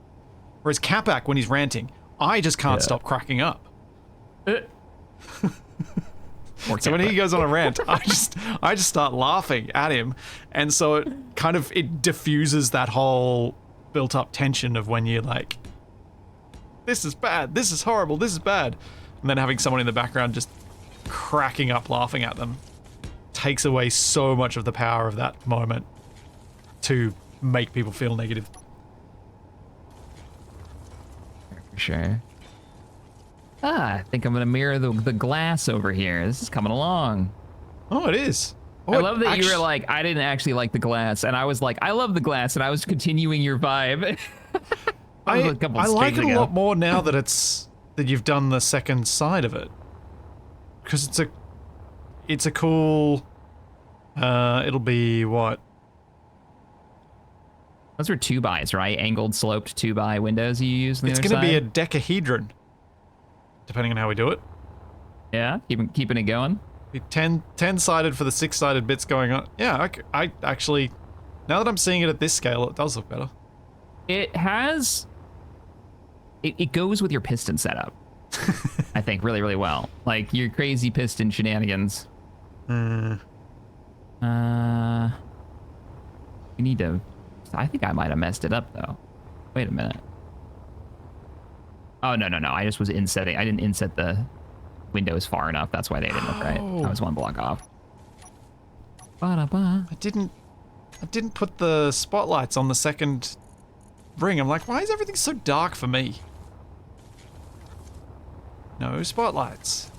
[SPEAKER 2] Whereas Capac, when he's ranting, I just can't stop cracking up. So when he goes on a rant, I just start laughing at him, and so it diffuses that whole built up tension of when you're like, this is bad, this is horrible, this is bad. And then having someone in the background just cracking up laughing at them takes away so much of the power of that moment to make people feel negative.
[SPEAKER 1] For sure. I think I'm going to mirror the glass over here. This is coming along.
[SPEAKER 2] Oh, it is. Oh,
[SPEAKER 1] I love that you were like, I didn't actually like the glass. And I was like, I love the glass. And I was continuing your vibe.
[SPEAKER 2] I like it a lot more now that you've done the second side of it, because it's a cool. It'll be what?
[SPEAKER 1] Those were 2x, right? Angled, sloped 2x windows you use.
[SPEAKER 2] It's going to be a decahedron, depending on how we do it.
[SPEAKER 1] Yeah, keeping it going.
[SPEAKER 2] Be 10-sided for the 6-sided bits going on. Yeah, I actually, now that I'm seeing it at this scale, it does look better.
[SPEAKER 1] It has. It goes with your piston setup, I think, really, really well. Like, your crazy piston shenanigans. We need to... I think I might have messed it up, though. Wait a minute. Oh, no. I just was insetting. I didn't inset the windows far enough. That's why they didn't look right. I was one block off.
[SPEAKER 2] I didn't put the spotlights on the second ring. I'm like, why is everything so dark for me? No spotlights.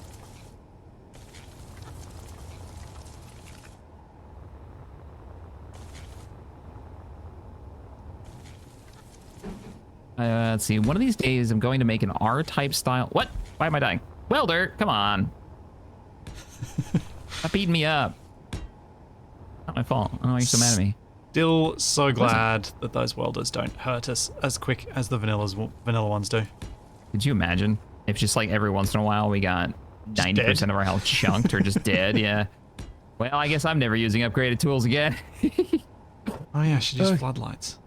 [SPEAKER 1] Let's see. One of these days, I'm going to make an R-type style. What? Why am I dying? Welder, come on. Stop beating me up. Not my fault. I don't know why you're so mad at me.
[SPEAKER 2] Still so glad that those welders don't hurt us as quick as the vanilla ones do.
[SPEAKER 1] Could you imagine if just like every once in a while we got 90% of our health chunked or just dead? Yeah. Well, I guess I'm never using upgraded tools again.
[SPEAKER 2] Oh yeah, I should use floodlights.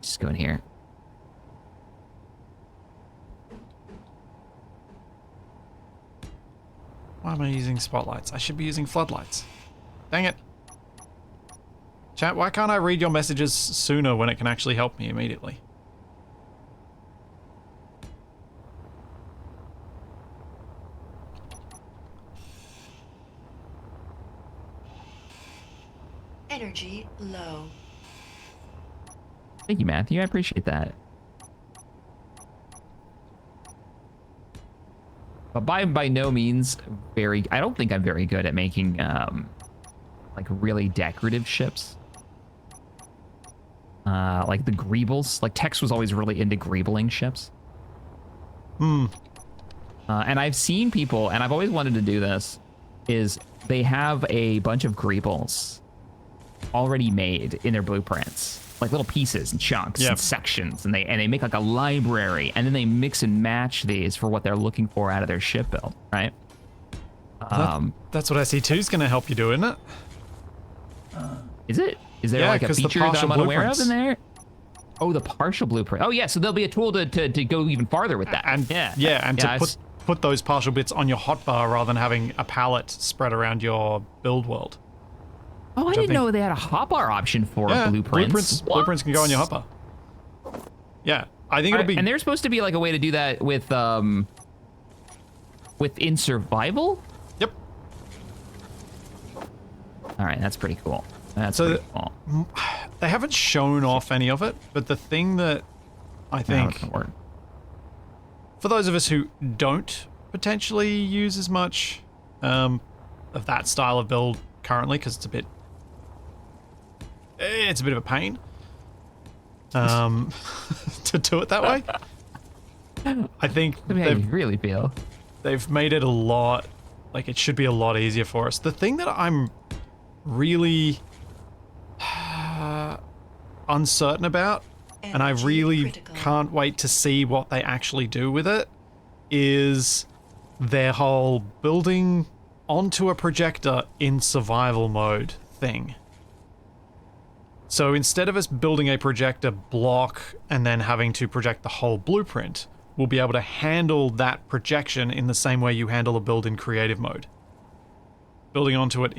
[SPEAKER 1] Just go in here.
[SPEAKER 2] Why am I using spotlights? I should be using floodlights. Dang it. Chat, why can't I read your messages sooner when it can actually help me immediately?
[SPEAKER 3] Energy low.
[SPEAKER 1] Thank you, Matthew. I appreciate that. But by no means I don't think I'm very good at making like really decorative ships. Like the greebles. Like Tex was always really into greebling ships. And I've seen people, and I've always wanted to do this, is they have a bunch of greebles already made in their blueprints. Like little pieces and chunks and sections, and they make like a library, and then they mix and match these for what they're looking for out of their ship build, right?
[SPEAKER 2] That's what SE2 is going to help you do, isn't it?
[SPEAKER 1] Is it? Is there like a feature that I'm unaware of in there? Oh, the partial blueprint. Oh yeah, so there'll be a tool to go even farther with that.
[SPEAKER 2] And to put those partial bits on your hotbar rather than having a palette spread around your build world.
[SPEAKER 1] Oh, I didn't know they had a hotbar option for blueprints.
[SPEAKER 2] Blueprints can go on your hotbar. Yeah, I think it'll be.
[SPEAKER 1] And there's supposed to be like a way to do that within survival.
[SPEAKER 2] Yep.
[SPEAKER 1] All right, that's pretty cool. That's pretty cool.
[SPEAKER 2] They haven't shown off any of it, but the thing that I think for those of us who don't potentially use as much of that style of build currently, because it's a bit of a pain to do it that way. I think
[SPEAKER 1] really feel
[SPEAKER 2] they've made it a lot, like it should be a lot easier for us. The thing that I'm really uncertain about, and I really can't wait to see what they actually do with it, is their whole building onto a projector in survival mode thing. So instead of us building a projector block and then having to project the whole blueprint, we'll be able to handle that projection in the same way you handle a build in creative mode. Building onto it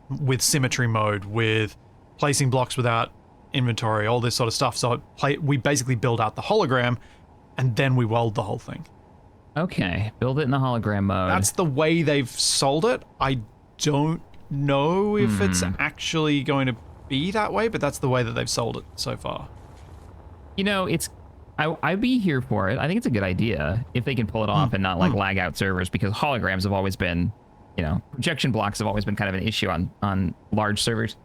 [SPEAKER 2] with symmetry mode, with placing blocks without inventory, all this sort of stuff. So we basically build out the hologram and then we weld the whole thing.
[SPEAKER 1] Okay, build it in the hologram mode.
[SPEAKER 2] That's the way they've sold it. I don't know if it's actually going to be that way, but that's the way that they've sold it so far.
[SPEAKER 1] You know, I'd be here for it. I think it's a good idea if they can pull it off and not like lag out servers, because holograms have always been, you know, projection blocks have always been kind of an issue on large servers.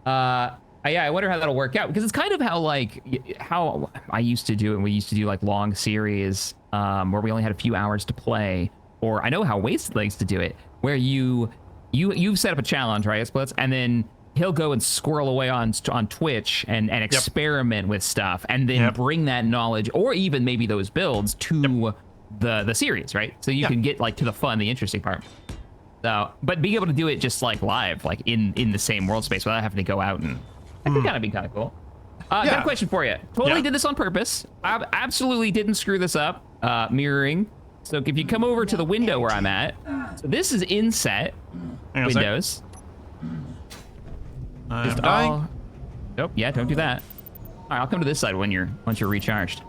[SPEAKER 1] Yeah, I wonder how that'll work out, because it's kind of how I used to do it. We used to do like long series where we only had a few hours to play, or I know how Wasted likes to do it, where you set up a challenge, right, Splits, and then he'll go and squirrel away on Twitch and experiment with stuff, and then bring that knowledge, or even maybe those builds, to the series, right? So you can get like to the fun, the interesting part. So, but being able to do it just like live, like in the same world space without having to go out, and I think that'd be kind of cool. Got a question for you. Totally did this on purpose. I absolutely didn't screw this up. Mirroring. So if you come over to the window where I'm at, so this is inset Windows.
[SPEAKER 2] I'm dying.
[SPEAKER 1] Nope. Yeah, don't do that. All right, I'll come to this side once you're recharged.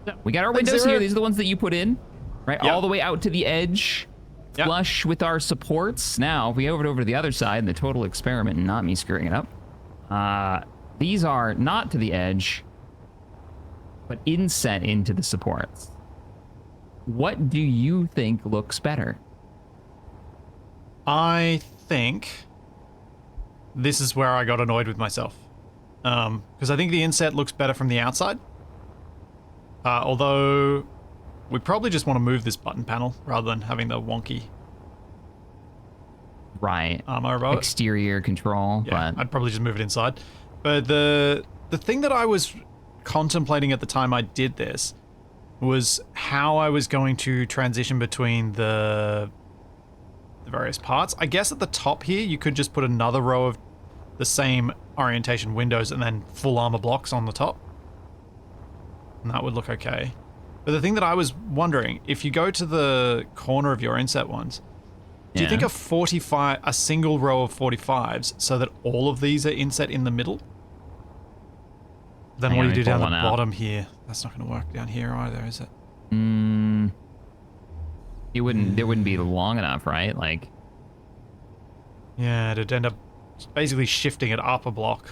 [SPEAKER 1] So we got our windows here. These are the ones that you put in, right? All the way out to the edge, flush with our supports. Now, if we go over to the other side, the total experiment, and not me screwing it up. These are not to the edge, but inset into the supports. What do you think looks better?
[SPEAKER 2] I think this is where I got annoyed with myself. Because I think the inset looks better from the outside. Although, we probably just want to move this button panel rather than having the wonky armor above it.
[SPEAKER 1] Exterior control,
[SPEAKER 2] Yeah,
[SPEAKER 1] but
[SPEAKER 2] I'd probably just move it inside. But the thing that I was contemplating at the time I did this was how I was going to transition between the various parts. I guess at the top here, you could just put another row of the same orientation windows and then full armor blocks on the top. And that would look okay. But the thing that I was wondering, if you go to the corner of your inset ones, do you think a single row of 45s so that all of these are inset in the middle? Then what do you do down the bottom here? That's not going to work down here either, is it?
[SPEAKER 1] It wouldn't be long enough, right? Like,
[SPEAKER 2] yeah, it'd end up basically shifting it up a block,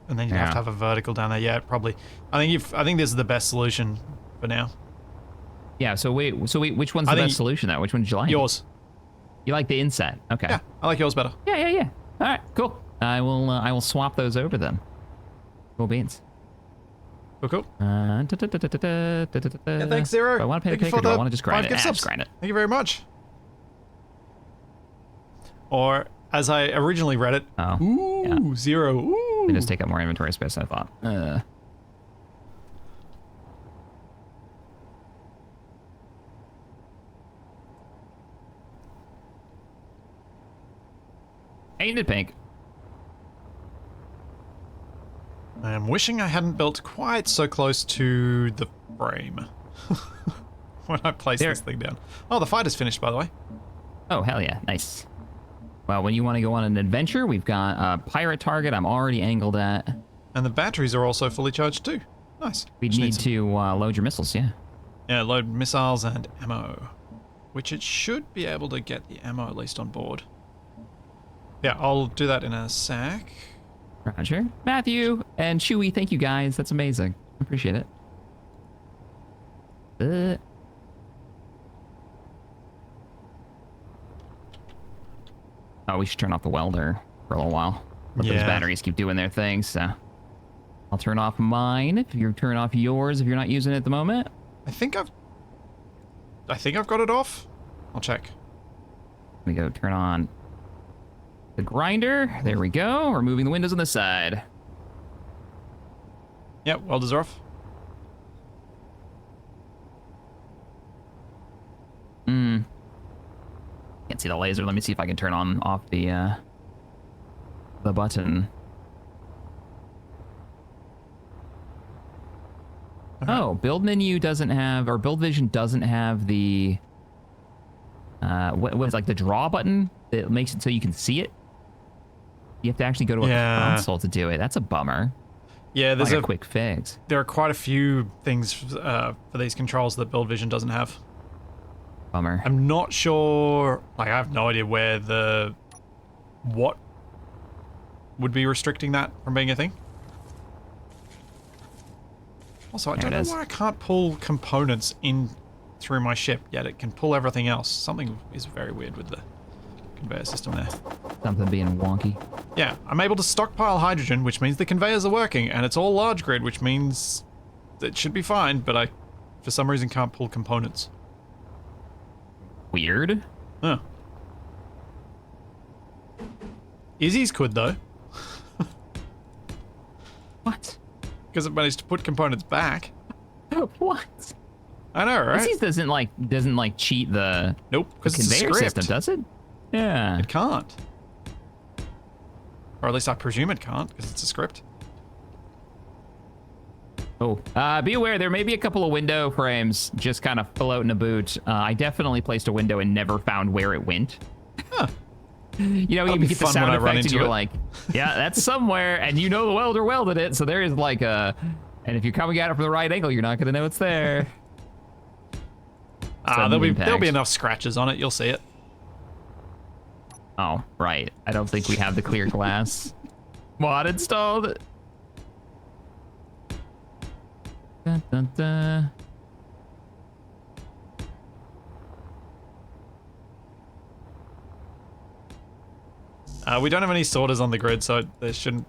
[SPEAKER 2] and then you'd have to have a vertical down there. Yeah, probably. I think this is the best solution for now.
[SPEAKER 1] Yeah. So wait. Which one's the best solution? Though, which one did you like?
[SPEAKER 2] Yours.
[SPEAKER 1] You like the inset? Okay.
[SPEAKER 2] Yeah, I like yours better.
[SPEAKER 1] Yeah. All right, cool. I will swap those over then. Cool beans.
[SPEAKER 2] Cool.
[SPEAKER 1] Yeah,
[SPEAKER 2] Thanks, Zero.
[SPEAKER 1] Do I want to pay the pick or do I want to just grind it? Just grind it.
[SPEAKER 2] Thank you very much. Or, as I originally read it, Zero. Ooh.
[SPEAKER 1] They just take up more inventory space than I thought. Painted pink.
[SPEAKER 2] I am wishing I hadn't built quite so close to the frame when I placed this thing down. Oh, the fight is finished, by the way.
[SPEAKER 1] Oh, hell yeah. Nice. Well, when you want to go on an adventure, we've got a pirate target I'm already angled at.
[SPEAKER 2] And the batteries are also fully charged too. Nice.
[SPEAKER 1] We need to load your missiles, yeah.
[SPEAKER 2] Yeah, load missiles and ammo. Which it should be able to get the ammo at least on board. Yeah, I'll do that in a sec.
[SPEAKER 1] Roger. Matthew and Chewy, thank you guys. That's amazing. Appreciate it. Oh, we should turn off the welder for a little while. Let those batteries keep doing their thing, so. I'll turn off mine if you turn off yours if you're not using it at the moment.
[SPEAKER 2] I think I've got it off. I'll check.
[SPEAKER 1] Let me go turn on the grinder. There we go. We're moving the windows on the side.
[SPEAKER 2] Yep, welders are off.
[SPEAKER 1] Can't see the laser. Let me see if I can turn on off the button. Okay. Oh, build menu doesn't have, or build vision doesn't have the what is like the draw button that makes it so you can see it. You have to actually go to a console to do it. That's a bummer.
[SPEAKER 2] Yeah, there's
[SPEAKER 1] like a quick fix.
[SPEAKER 2] There are quite a few things for these controls that build vision doesn't have.
[SPEAKER 1] Bummer.
[SPEAKER 2] I'm not sure. Like, I have no idea where what would be restricting that from being a thing. Also, I don't know why I can't pull components in through my ship, yet it can pull everything else. Something is very weird with the conveyor system there.
[SPEAKER 1] Something being wonky.
[SPEAKER 2] Yeah, I'm able to stockpile hydrogen, which means the conveyors are working, and it's all large grid, which means it should be fine, but I, for some reason, can't pull components.
[SPEAKER 1] Weird.
[SPEAKER 2] Huh. Izzy's could, though.
[SPEAKER 1] What?
[SPEAKER 2] Because it managed to put components back.
[SPEAKER 1] What?
[SPEAKER 2] I know, right?
[SPEAKER 1] This doesn't like cheat the conveyor system, does it? Yeah.
[SPEAKER 2] It can't. Or at least I presume it can't, because it's a script.
[SPEAKER 1] Oh, be aware, there may be a couple of window frames just kind of floating about. I definitely placed a window and never found where it went.
[SPEAKER 2] Huh.
[SPEAKER 1] You know, you get the sound effect and you're like, yeah, that's somewhere, and you know the welder welded it, so there is like a... And if you're coming at it from the right angle, you're not going to know it's there.
[SPEAKER 2] There'll be enough scratches on it, you'll see it.
[SPEAKER 1] Oh, right. I don't think we have the clear glass mod installed. Dun, dun, dun.
[SPEAKER 2] We don't have any sorters on the grid, so there shouldn't...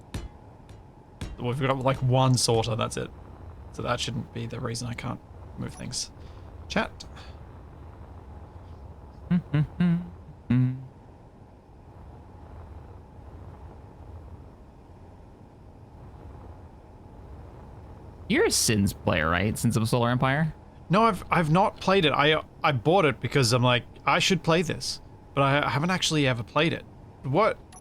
[SPEAKER 2] We've got like one sorter, that's it. So that shouldn't be the reason I can't move things. Chat.
[SPEAKER 1] You're a Sins player, right? Sins of Solar Empire?
[SPEAKER 2] No, I've not played it. I bought it because I'm like, I should play this. But I haven't actually ever played it.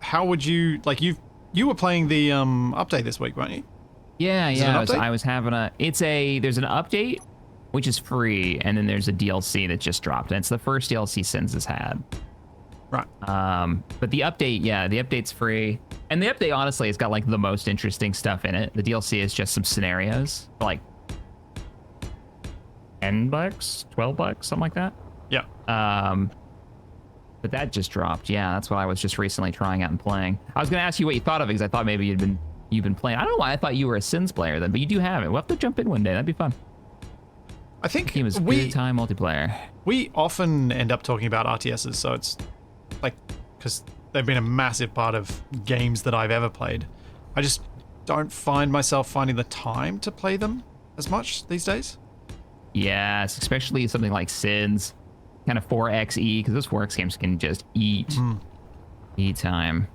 [SPEAKER 2] How would you... Like, you were playing the update this week, weren't you?
[SPEAKER 1] Yeah,
[SPEAKER 2] Is it an update?
[SPEAKER 1] I was having there's an update, which is free, and then there's a DLC that just dropped, and it's the first DLC Sins has had.
[SPEAKER 2] Right.
[SPEAKER 1] But the update, the update's free. And the update, honestly, has got, like, the most interesting stuff in it. The DLC is just some scenarios, like $10, $12, something like that.
[SPEAKER 2] Yeah.
[SPEAKER 1] But that just dropped. Yeah, that's what I was just recently trying out and playing. I was going to ask you what you thought of it, because I thought maybe you've been playing. I don't know why I thought you were a Sins player then, but you do have it. We'll have to jump in one day. That'd be fun.
[SPEAKER 2] I think
[SPEAKER 1] The game is big time multiplayer.
[SPEAKER 2] we often end up talking about RTSs, so it's like, because they've been a massive part of games that I've ever played. I just don't find myself finding the time to play them as much these days.
[SPEAKER 1] Yes, especially something like Sins, kind of 4xe, because those 4x games can just eat time.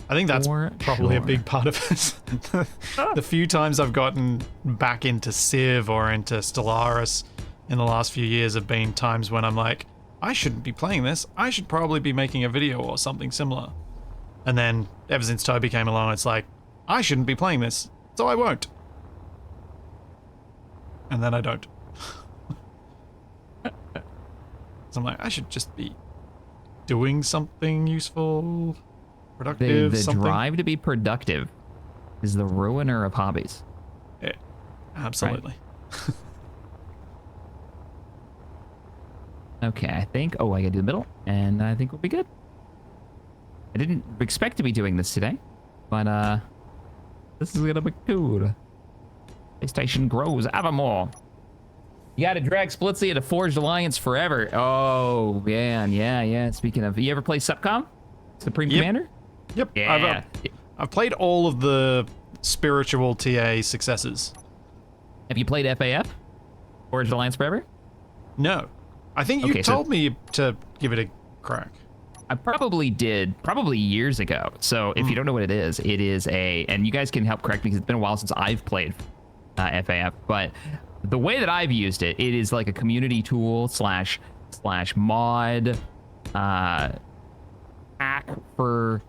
[SPEAKER 2] I think that's
[SPEAKER 1] For
[SPEAKER 2] probably a
[SPEAKER 1] sure.
[SPEAKER 2] big part of it. The few times I've gotten back into Civ or into Stellaris in the last few years have been times when I'm like, I shouldn't be playing this. I should probably be making a video or something similar. And then ever since Toby came along, it's like, I shouldn't be playing this, so I won't. And then I don't. So I'm like, I should just be doing something useful, productive,
[SPEAKER 1] The
[SPEAKER 2] something.
[SPEAKER 1] drive to be productive is the ruiner of hobbies.
[SPEAKER 2] Yeah, absolutely.
[SPEAKER 1] Okay, I think... Oh, I gotta do the middle, and I think we'll be good. I didn't expect to be doing this today, but this is gonna be cool. PlayStation grows evermore. You gotta drag Splitsy into Forged Alliance forever. Oh, man, yeah. Speaking of... You ever play Subcom? Supreme
[SPEAKER 2] Yep.
[SPEAKER 1] Commander?
[SPEAKER 2] Yep.
[SPEAKER 1] Yeah.
[SPEAKER 2] I've played all of the spiritual TA successors.
[SPEAKER 1] Have you played FAF? Forged Alliance Forever?
[SPEAKER 2] No. I think you
[SPEAKER 1] Okay, so-
[SPEAKER 2] told me to give it a crack.
[SPEAKER 1] I probably did, probably years ago. So if you don't know what it is and you guys can help correct me because it's been a while since I've played FAF, but the way that I've used it, it is like a community tool slash mod hack for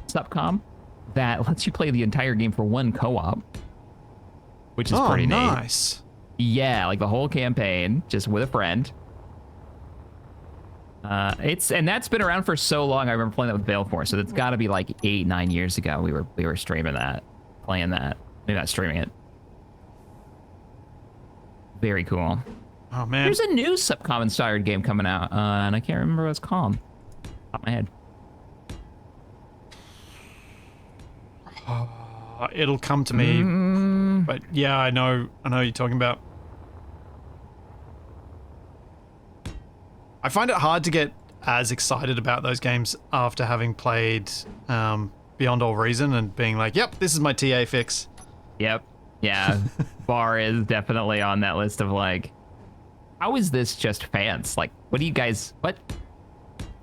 [SPEAKER 1] Subcom that lets you play the entire game for one co-op, which is pretty neat.
[SPEAKER 2] Nice.
[SPEAKER 1] Yeah, like the whole campaign, just with a friend. And that's been around for so long. I remember playing that with Balefore, so it's got to be like 8-9 years ago. We were streaming that, playing that. Maybe not streaming it. Very cool.
[SPEAKER 2] Oh man.
[SPEAKER 1] There's a new Subcom inspired game coming out, and I can't remember what it's called. Top of my head.
[SPEAKER 2] It'll come to me. But yeah, I know what you're talking about. I find it hard to get as excited about those games after having played Beyond All Reason and being like, yep, this is my TA fix.
[SPEAKER 1] Yep. Yeah. Bar is definitely on that list of like, how is this just fans? Like, what do you guys, what?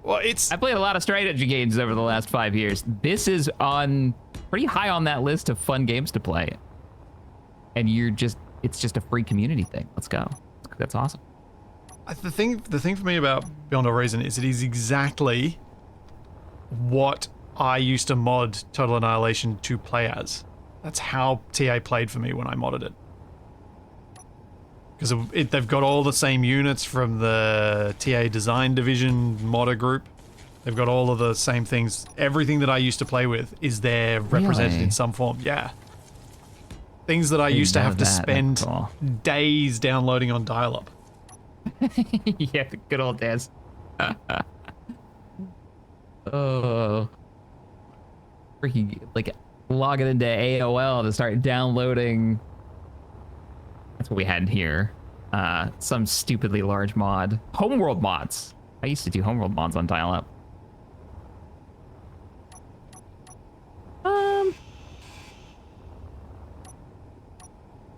[SPEAKER 2] Well, it's...
[SPEAKER 1] I played a lot of strategy games over the last 5 years. This is on pretty high on that list of fun games to play. And it's just a free community thing. Let's go. That's awesome.
[SPEAKER 2] The thing for me about Beyond All Reason is it is exactly what I used to mod Total Annihilation to play as. That's how TA played for me when I modded it. Because they've got all the same units from the TA Design Division modder group. They've got all of the same things. Everything that I used to play with is there represented
[SPEAKER 1] Really?
[SPEAKER 2] in some form. Yeah. Things that I used to
[SPEAKER 1] know
[SPEAKER 2] have to
[SPEAKER 1] that. That's
[SPEAKER 2] spend
[SPEAKER 1] cool.
[SPEAKER 2] days downloading on dial-up.
[SPEAKER 1] Yeah, good old days. Oh. Freaking, like, logging into AOL to start downloading. That's what we had here. Some stupidly large mod. Homeworld mods. I used to do homeworld mods on dial-up.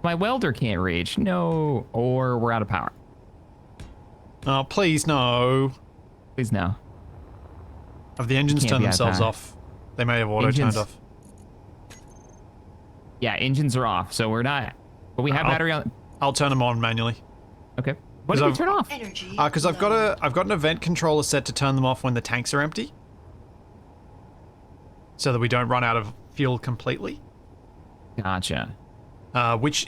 [SPEAKER 1] My welder can't reach. No, or we're out of power.
[SPEAKER 2] Oh, please no.
[SPEAKER 1] Please no.
[SPEAKER 2] Have the engines
[SPEAKER 1] Can't
[SPEAKER 2] turned
[SPEAKER 1] be out of
[SPEAKER 2] themselves
[SPEAKER 1] power.
[SPEAKER 2] off? They may have auto
[SPEAKER 1] Engines-
[SPEAKER 2] turned off.
[SPEAKER 1] Yeah, engines are off, so we're not. But we have battery on.
[SPEAKER 2] I'll turn them on manually.
[SPEAKER 1] Okay. What did we turn off?
[SPEAKER 3] Energy
[SPEAKER 2] Because I've
[SPEAKER 3] low.
[SPEAKER 2] got an event controller set to turn them off when the tanks are empty, so that we don't run out of fuel completely.
[SPEAKER 1] Gotcha.
[SPEAKER 2] Which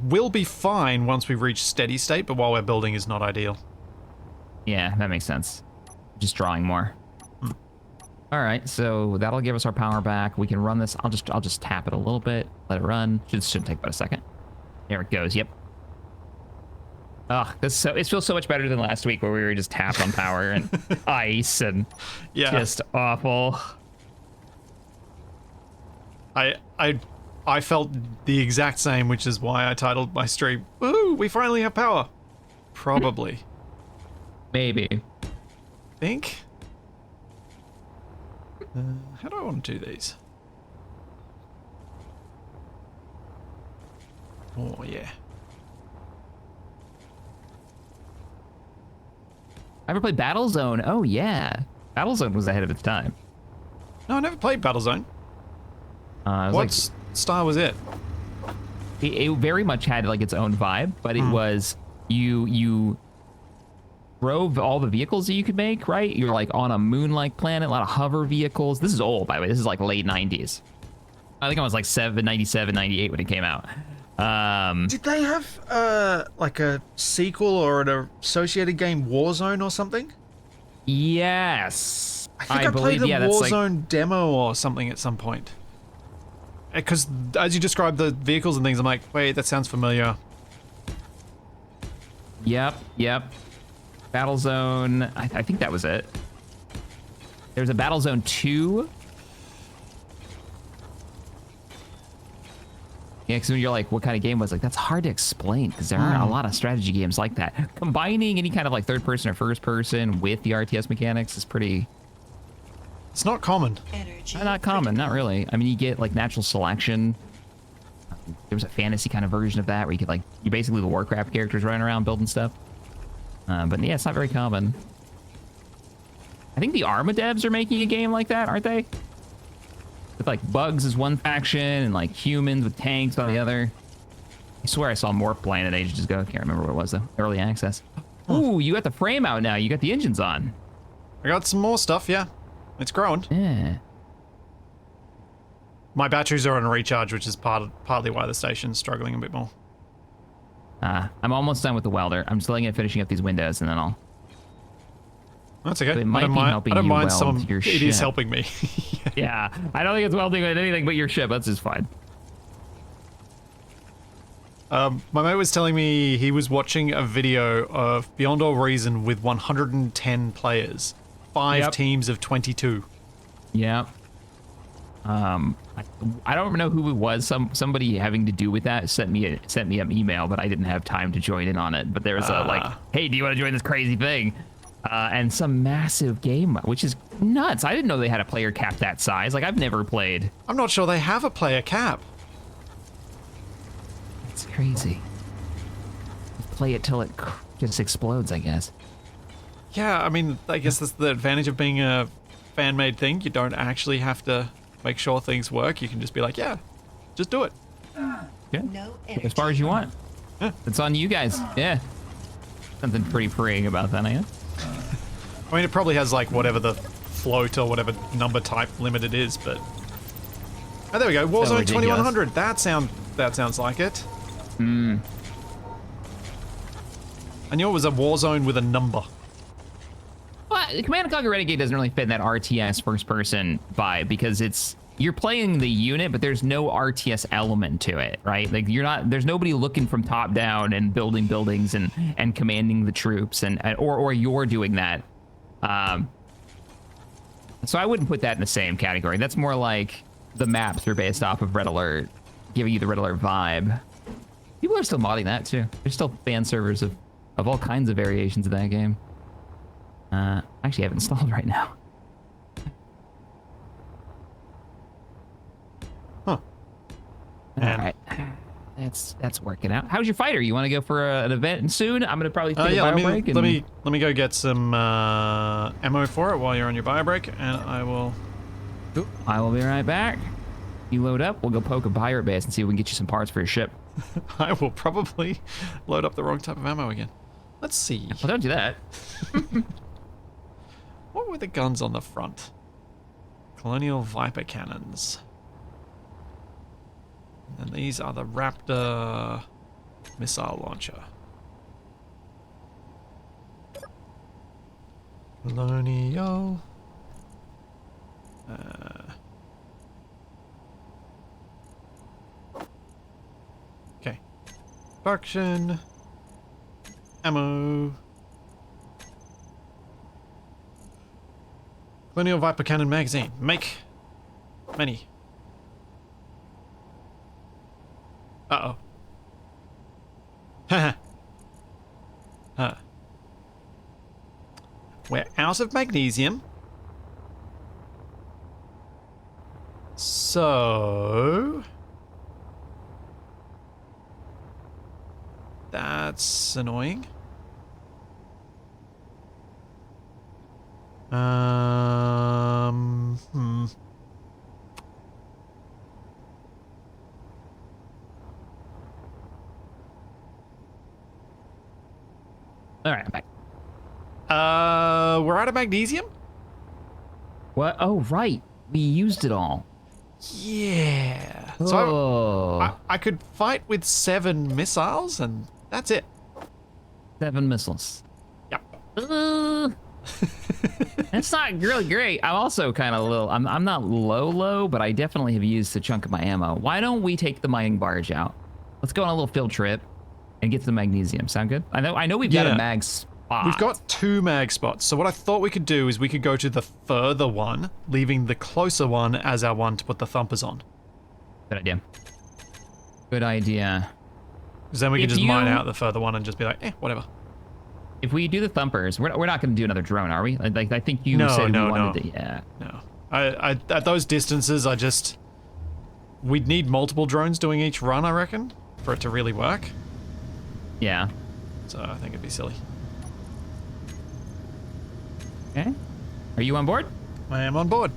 [SPEAKER 2] will be fine once we reach steady state, but while we're building is not ideal.
[SPEAKER 1] Yeah, that makes sense. Just drawing more. All right, so that'll give us our power back. We can run this. I'll just tap it a little bit, let it run. Shouldn't take about a second. There it goes. Yep. Ugh, it feels so much better than last week where we were just tapped on power and ice and
[SPEAKER 2] Yeah.
[SPEAKER 1] just awful.
[SPEAKER 2] I felt the exact same, which is why I titled my stream, "Woohoo, we finally have power." Probably.
[SPEAKER 1] Maybe.
[SPEAKER 2] Think. How do I want to do these? Oh, yeah.
[SPEAKER 1] I ever played Battlezone? Oh yeah, Battlezone was ahead of its time.
[SPEAKER 2] No, I never played Battlezone.
[SPEAKER 1] It was
[SPEAKER 2] What style was it?
[SPEAKER 1] it very much had like its own vibe, but it was you drove all the vehicles that you could make, right? You're like on a moon-like planet, a lot of hover vehicles. This is old, by the way. This is like late 90s. I think I was like 97, 98 when it came out.
[SPEAKER 4] Did they have like a sequel or an associated game, Warzone or something?
[SPEAKER 1] Yes.
[SPEAKER 4] I think I played the
[SPEAKER 1] that's like,
[SPEAKER 2] Warzone demo or something at some point. Because as you described the vehicles and things, I'm like, wait, that sounds familiar.
[SPEAKER 1] Yep. Battlezone, I think that was it. There was a Battlezone 2. Yeah, because when you're like, what kind of game was it? Like, that's hard to explain because there aren't a lot of strategy games like that. Combining any kind of like third person or first person with the RTS mechanics is pretty
[SPEAKER 2] It's not common.
[SPEAKER 3] Energy
[SPEAKER 1] not common, not really. I mean, you get like natural selection. There was a fantasy kind of version of that where you could like, you basically the Warcraft characters running around building stuff. But yeah, it's not very common. I think the Arma devs are making a game like that, aren't they? With like bugs as one faction and like humans with tanks on the other. I swear I saw Morph playing it ages ago. I can't remember what it was though. Early access. Ooh, you got the frame out now. You got the engines on.
[SPEAKER 2] I got some more stuff, yeah. It's growing.
[SPEAKER 1] Yeah.
[SPEAKER 2] My batteries are on recharge, which is partly why the station's struggling a bit more.
[SPEAKER 1] I'm almost done with the welder. I'm just letting it finishing up these windows and then I'll.
[SPEAKER 2] That's okay.
[SPEAKER 1] It might
[SPEAKER 2] I don't
[SPEAKER 1] be
[SPEAKER 2] mind,
[SPEAKER 1] helping
[SPEAKER 2] I don't
[SPEAKER 1] you
[SPEAKER 2] mind
[SPEAKER 1] weld
[SPEAKER 2] some.
[SPEAKER 1] your
[SPEAKER 2] It is
[SPEAKER 1] ship.
[SPEAKER 2] helping me.
[SPEAKER 1] Yeah, I don't think it's welding with anything but your ship. That's just fine.
[SPEAKER 2] My mate was telling me he was watching a video of Beyond All Reason with 110 players, 5
[SPEAKER 1] Yep.
[SPEAKER 2] teams of 22.
[SPEAKER 1] Yeah. I don't know who it was. Somebody having to do with that sent me an email, but I didn't have time to join in on it. But there was a like, hey, do you want to join this crazy thing? And some massive game, which is nuts. I didn't know they had a player cap that size. Like I've never played.
[SPEAKER 2] I'm not sure they have a player cap.
[SPEAKER 1] It's crazy. Play it till it just explodes, I guess.
[SPEAKER 2] Yeah, I mean, I guess that's the advantage of being a fan-made thing. You don't actually have to make sure things work. You can just be like, yeah, just do it.
[SPEAKER 1] Yeah.
[SPEAKER 3] No energy.
[SPEAKER 1] As far as you want.
[SPEAKER 2] Yeah.
[SPEAKER 1] It's on you guys. Yeah. Something pretty freeing about that, I guess.
[SPEAKER 2] I mean, it probably has like whatever the float or whatever number type limit it is, but oh, there we go. Warzone
[SPEAKER 1] ridiculous.
[SPEAKER 2] 2100. That sounds like it.
[SPEAKER 1] Hmm.
[SPEAKER 2] I knew it was a Warzone with a number.
[SPEAKER 1] Well, Command & Conquer Renegade doesn't really fit in that RTS first-person vibe because you're playing the unit, but there's no RTS element to it, right? Like there's nobody looking from top down and building buildings and commanding the troops or you're doing that. So I wouldn't put that in the same category. That's more like the maps are based off of Red Alert, giving you the Red Alert vibe. People are still modding that too. There's still fan servers of all kinds of variations of that game. Actually, I have it installed right now.
[SPEAKER 2] Huh.
[SPEAKER 1] All right. That's working out. How's your fighter? You want to go for an event soon? I'm gonna probably take a bio break.
[SPEAKER 2] Let me go get some ammo for it while you're on your bio break, and I will.
[SPEAKER 1] I will be right back. You load up. We'll go poke a pirate base and see if we can get you some parts for your ship.
[SPEAKER 2] I will probably load up the wrong type of ammo again. Let's see.
[SPEAKER 1] Well, don't do that.
[SPEAKER 2] What were the guns on the front? Colonial Viper cannons. And these are the Raptor missile launcher. Colonial. Okay. Production. Ammo. Colonial Viper cannon magazine. Make many. Uh-oh. Haha. We're out of magnesium. So... that's annoying. Hmm.
[SPEAKER 1] All right, I'm back.
[SPEAKER 2] We're out of magnesium?
[SPEAKER 1] What? Oh, right. We used it all.
[SPEAKER 2] Yeah.
[SPEAKER 1] Oh.
[SPEAKER 2] So I could fight with 7 missiles, and that's it.
[SPEAKER 1] 7 missiles.
[SPEAKER 2] Yep.
[SPEAKER 1] It's not really great. I'm also kind of low. I'm not low, but I definitely have used a chunk of my ammo. Why don't we take the mining barge out? Let's go on a little field trip and get some magnesium. Sound good? I know we've got a mag spot.
[SPEAKER 2] We've got 2 mag spots. So what I thought we could do is we could go to the further one, leaving the closer one as our one to put the thumpers on.
[SPEAKER 1] Good idea. Good idea.
[SPEAKER 2] Because then we can just mine out the further one and just be like, whatever.
[SPEAKER 1] If we do the thumpers, we're not going to do another drone, are we? Like I think you said we wanted to. Yeah.
[SPEAKER 2] No. I at those distances, we'd need multiple drones doing each run, I reckon, for it to really work.
[SPEAKER 1] Yeah.
[SPEAKER 2] So I think it'd be silly.
[SPEAKER 1] Okay. Are you on board?
[SPEAKER 2] I am on board.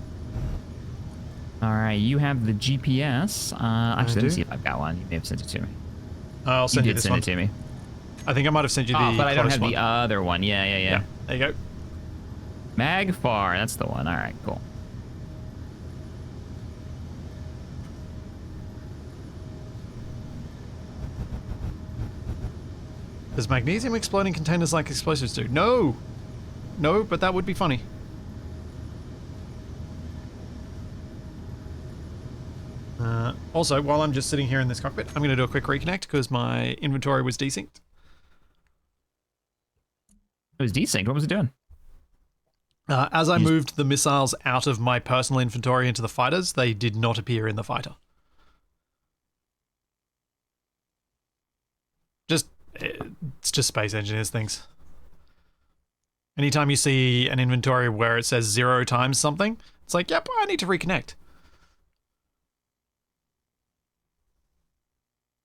[SPEAKER 1] All right. You have the GPS. Actually, let me
[SPEAKER 2] do.
[SPEAKER 1] see if I've got one. You may have sent it to me.
[SPEAKER 2] I'll send you
[SPEAKER 1] did
[SPEAKER 2] this
[SPEAKER 1] send
[SPEAKER 2] one.
[SPEAKER 1] it to me.
[SPEAKER 2] I think I might have sent you the
[SPEAKER 1] but I don't have
[SPEAKER 2] one.
[SPEAKER 1] the other one. Yeah.
[SPEAKER 2] There you go.
[SPEAKER 1] Magfar. That's the one. All right. Cool.
[SPEAKER 2] Does magnesium explode in containers like explosives do? No! No, but that would be funny. Also, while I'm just sitting here in this cockpit, I'm going to do a quick reconnect because my inventory was desynced.
[SPEAKER 1] It was desynced. What was it doing?
[SPEAKER 2] As I moved the missiles out of my personal inventory into the fighters, they did not appear in the fighter. It's just Space Engineers things. Anytime you see an inventory where it says 0 times something, it's like, yep, I need to reconnect.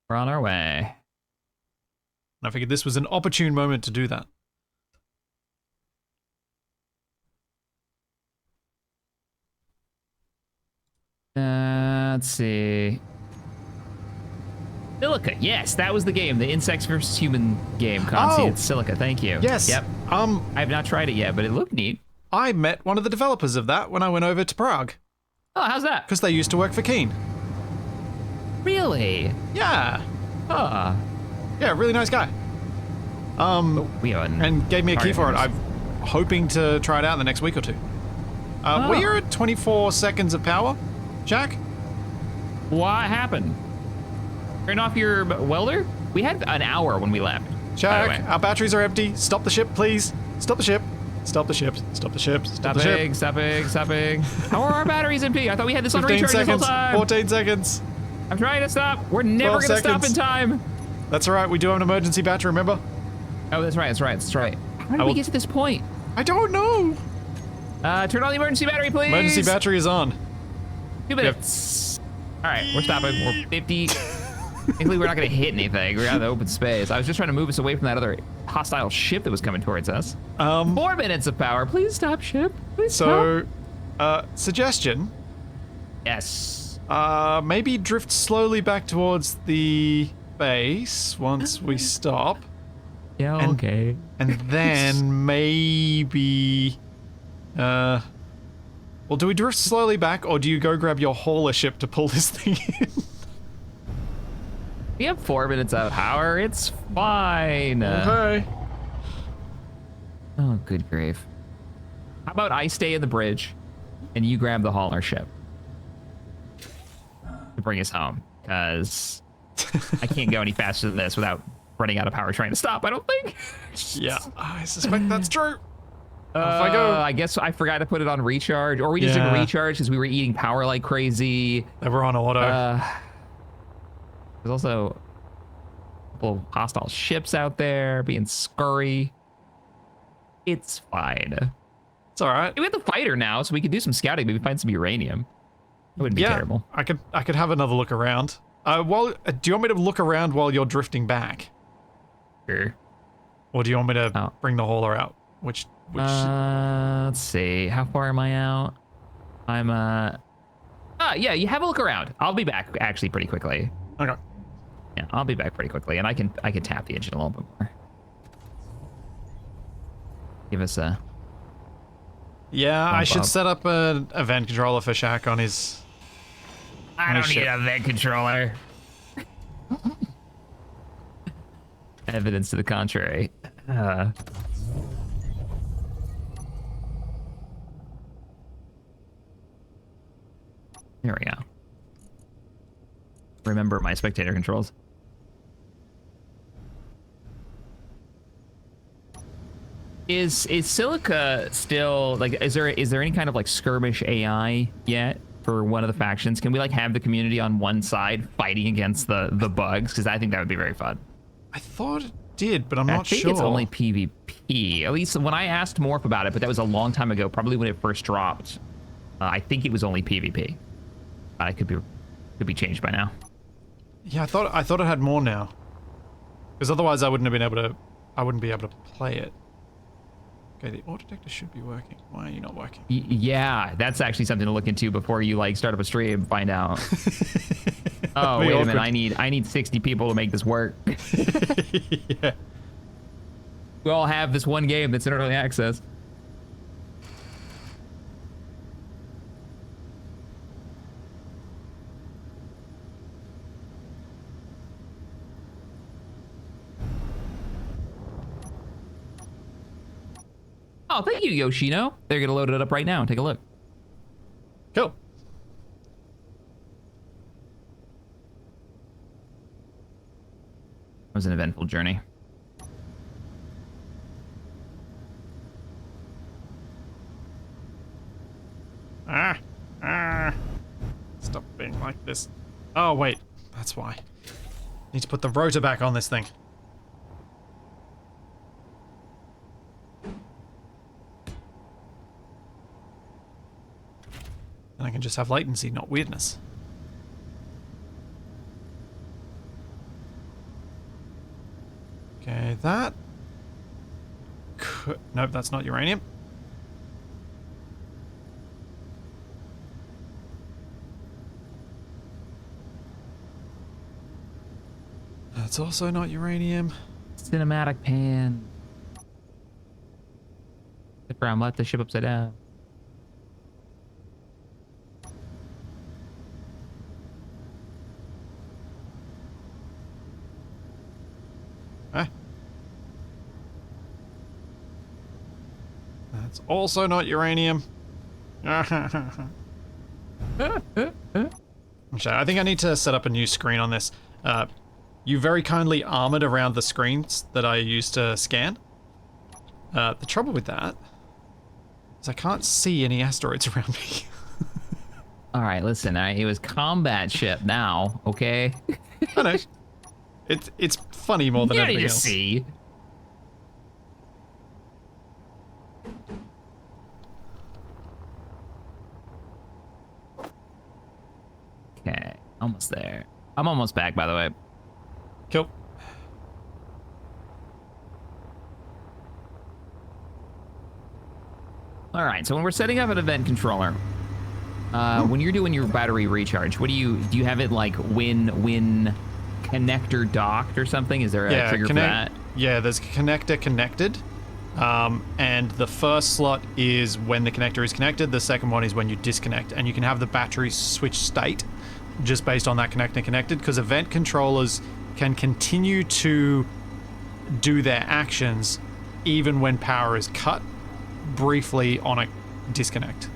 [SPEAKER 1] We're on our way.
[SPEAKER 2] And I figured this was an opportune moment to do that.
[SPEAKER 1] Let's see. Silica, yes, that was the game. The insects versus human game. It's Silica, thank you.
[SPEAKER 2] Yes.
[SPEAKER 1] Yep. I have not tried it yet, but it looked neat.
[SPEAKER 2] I met one of the developers of that when I went over to Prague.
[SPEAKER 1] Oh, how's that?
[SPEAKER 2] Because they used to work for Keen.
[SPEAKER 1] Really?
[SPEAKER 2] Yeah.
[SPEAKER 1] Huh.
[SPEAKER 2] Yeah, really nice guy. And gave me a key for it. I'm hoping to try it out in the next week or two. We're at 24 seconds of power, Jack.
[SPEAKER 1] What happened? Turn off your welder? We had an hour when we left.
[SPEAKER 2] Jack, our batteries are empty. Stop the ship, please. Stop the ship. Stop the ship. Stop the ship. Stop the ship.
[SPEAKER 1] Stopping. How are our batteries empty? I thought we had this on
[SPEAKER 2] 15
[SPEAKER 1] recharge this whole
[SPEAKER 2] seconds.
[SPEAKER 1] time.
[SPEAKER 2] 14 seconds.
[SPEAKER 1] I'm trying to stop. We're never
[SPEAKER 2] 12
[SPEAKER 1] going to stop in
[SPEAKER 2] seconds.
[SPEAKER 1] time.
[SPEAKER 2] That's all right. We do have an emergency battery, remember?
[SPEAKER 1] Oh, that's right. How did we get to this point?
[SPEAKER 2] I don't know.
[SPEAKER 1] Turn on the emergency battery, please.
[SPEAKER 2] Emergency battery is on.
[SPEAKER 1] 2 minutes. All right, we're stopping. We're 50. Thankfully, we're not going to hit anything. We're out of the open space. I was just trying to move us away from that other hostile ship that was coming towards us. 4 minutes of power. Please stop, ship. Please stop.
[SPEAKER 2] So, suggestion.
[SPEAKER 1] Yes.
[SPEAKER 2] Maybe drift slowly back towards the base once we stop.
[SPEAKER 1] Yeah, okay.
[SPEAKER 2] And then maybe... well, do we drift slowly back, or do you go grab your hauler ship to pull this thing in?
[SPEAKER 1] We have 4 minutes of power. It's fine.
[SPEAKER 2] Okay.
[SPEAKER 1] Oh, good grief. How about I stay in the bridge, and you grab the hauler ship to bring us home? Because I can't go any faster than this without running out of power trying to stop, I don't think.
[SPEAKER 2] Yeah, I suspect that's true. If I go...
[SPEAKER 1] I guess I forgot to put it on recharge, or we just didn't recharge because we were eating power like crazy.
[SPEAKER 2] They were on auto.
[SPEAKER 1] There's also a couple of hostile ships out there being scurry. It's fine.
[SPEAKER 2] It's all right.
[SPEAKER 1] We have the fighter now, so we could do some scouting, maybe find some uranium. It wouldn't be terrible.
[SPEAKER 2] I could have another look around. Do you want me to look around while you're drifting back?
[SPEAKER 1] Sure.
[SPEAKER 2] Or do you want me to bring the hauler out? Which
[SPEAKER 1] let's see. How far am I out? I'm yeah, you have a look around. I'll be back actually pretty quickly.
[SPEAKER 2] Okay.
[SPEAKER 1] Yeah, I'll be back pretty quickly, and I can tap the engine a little bit more. Give us a...
[SPEAKER 2] Yeah, I should set up an event controller for Shaq on his...
[SPEAKER 1] I don't need a vent controller. Evidence to the contrary. There we go. Remember my spectator controls. Is Silica still like? Is there any kind of like skirmish AI yet for one of the factions? Can we like have the community on one side fighting against the bugs? Because I think that would be very fun.
[SPEAKER 2] I thought it did, but I'm not sure.
[SPEAKER 1] I think it's only PvP. At least when I asked Morph about it, but that was a long time ago, probably when it first dropped. I think it was only PvP. I could be changed by now.
[SPEAKER 2] Yeah, I thought it had more now. Because otherwise I wouldn't be able to play it. Okay, the auto detector should be working. Why are you not working?
[SPEAKER 1] Yeah, that's actually something to look into before you like start up a stream and find out. Oh, wait a minute, I need 60 people to make this work.
[SPEAKER 2] Yeah.
[SPEAKER 1] We all have this one game that's in early access. Oh, thank you, Yoshino. They're gonna load it up right now and take a look.
[SPEAKER 2] Cool.
[SPEAKER 1] It was an eventful journey.
[SPEAKER 2] Stop being like this. Oh, wait. That's why. Need to put the rotor back on this thing. And I can just have latency, not weirdness. Okay, that... Nope, that's not uranium. That's also not uranium.
[SPEAKER 1] Cinematic pan. Flip around, let the ship upside down.
[SPEAKER 2] That's also not uranium. Actually, I think I need to set up a new screen on this. You very kindly armored around the screens that I used to scan. The trouble with that is I can't see any asteroids around me.
[SPEAKER 1] All right, listen, it was combat ship now, okay?
[SPEAKER 2] I know. It's funny more than
[SPEAKER 1] you
[SPEAKER 2] anything
[SPEAKER 1] need
[SPEAKER 2] else.
[SPEAKER 1] to see. Almost there. I'm almost back, by the way.
[SPEAKER 2] Cool.
[SPEAKER 1] All right, so when we're setting up an event controller, when you're doing your battery recharge, do you have it like when connector docked or something? Is there a trigger for that?
[SPEAKER 2] Yeah, there's a connector connected. And the first slot is when the connector is connected. The second one is when you disconnect. And you can have the battery switch state just based on that connector connected, because event controllers can continue to do their actions even when power is cut briefly on a disconnect.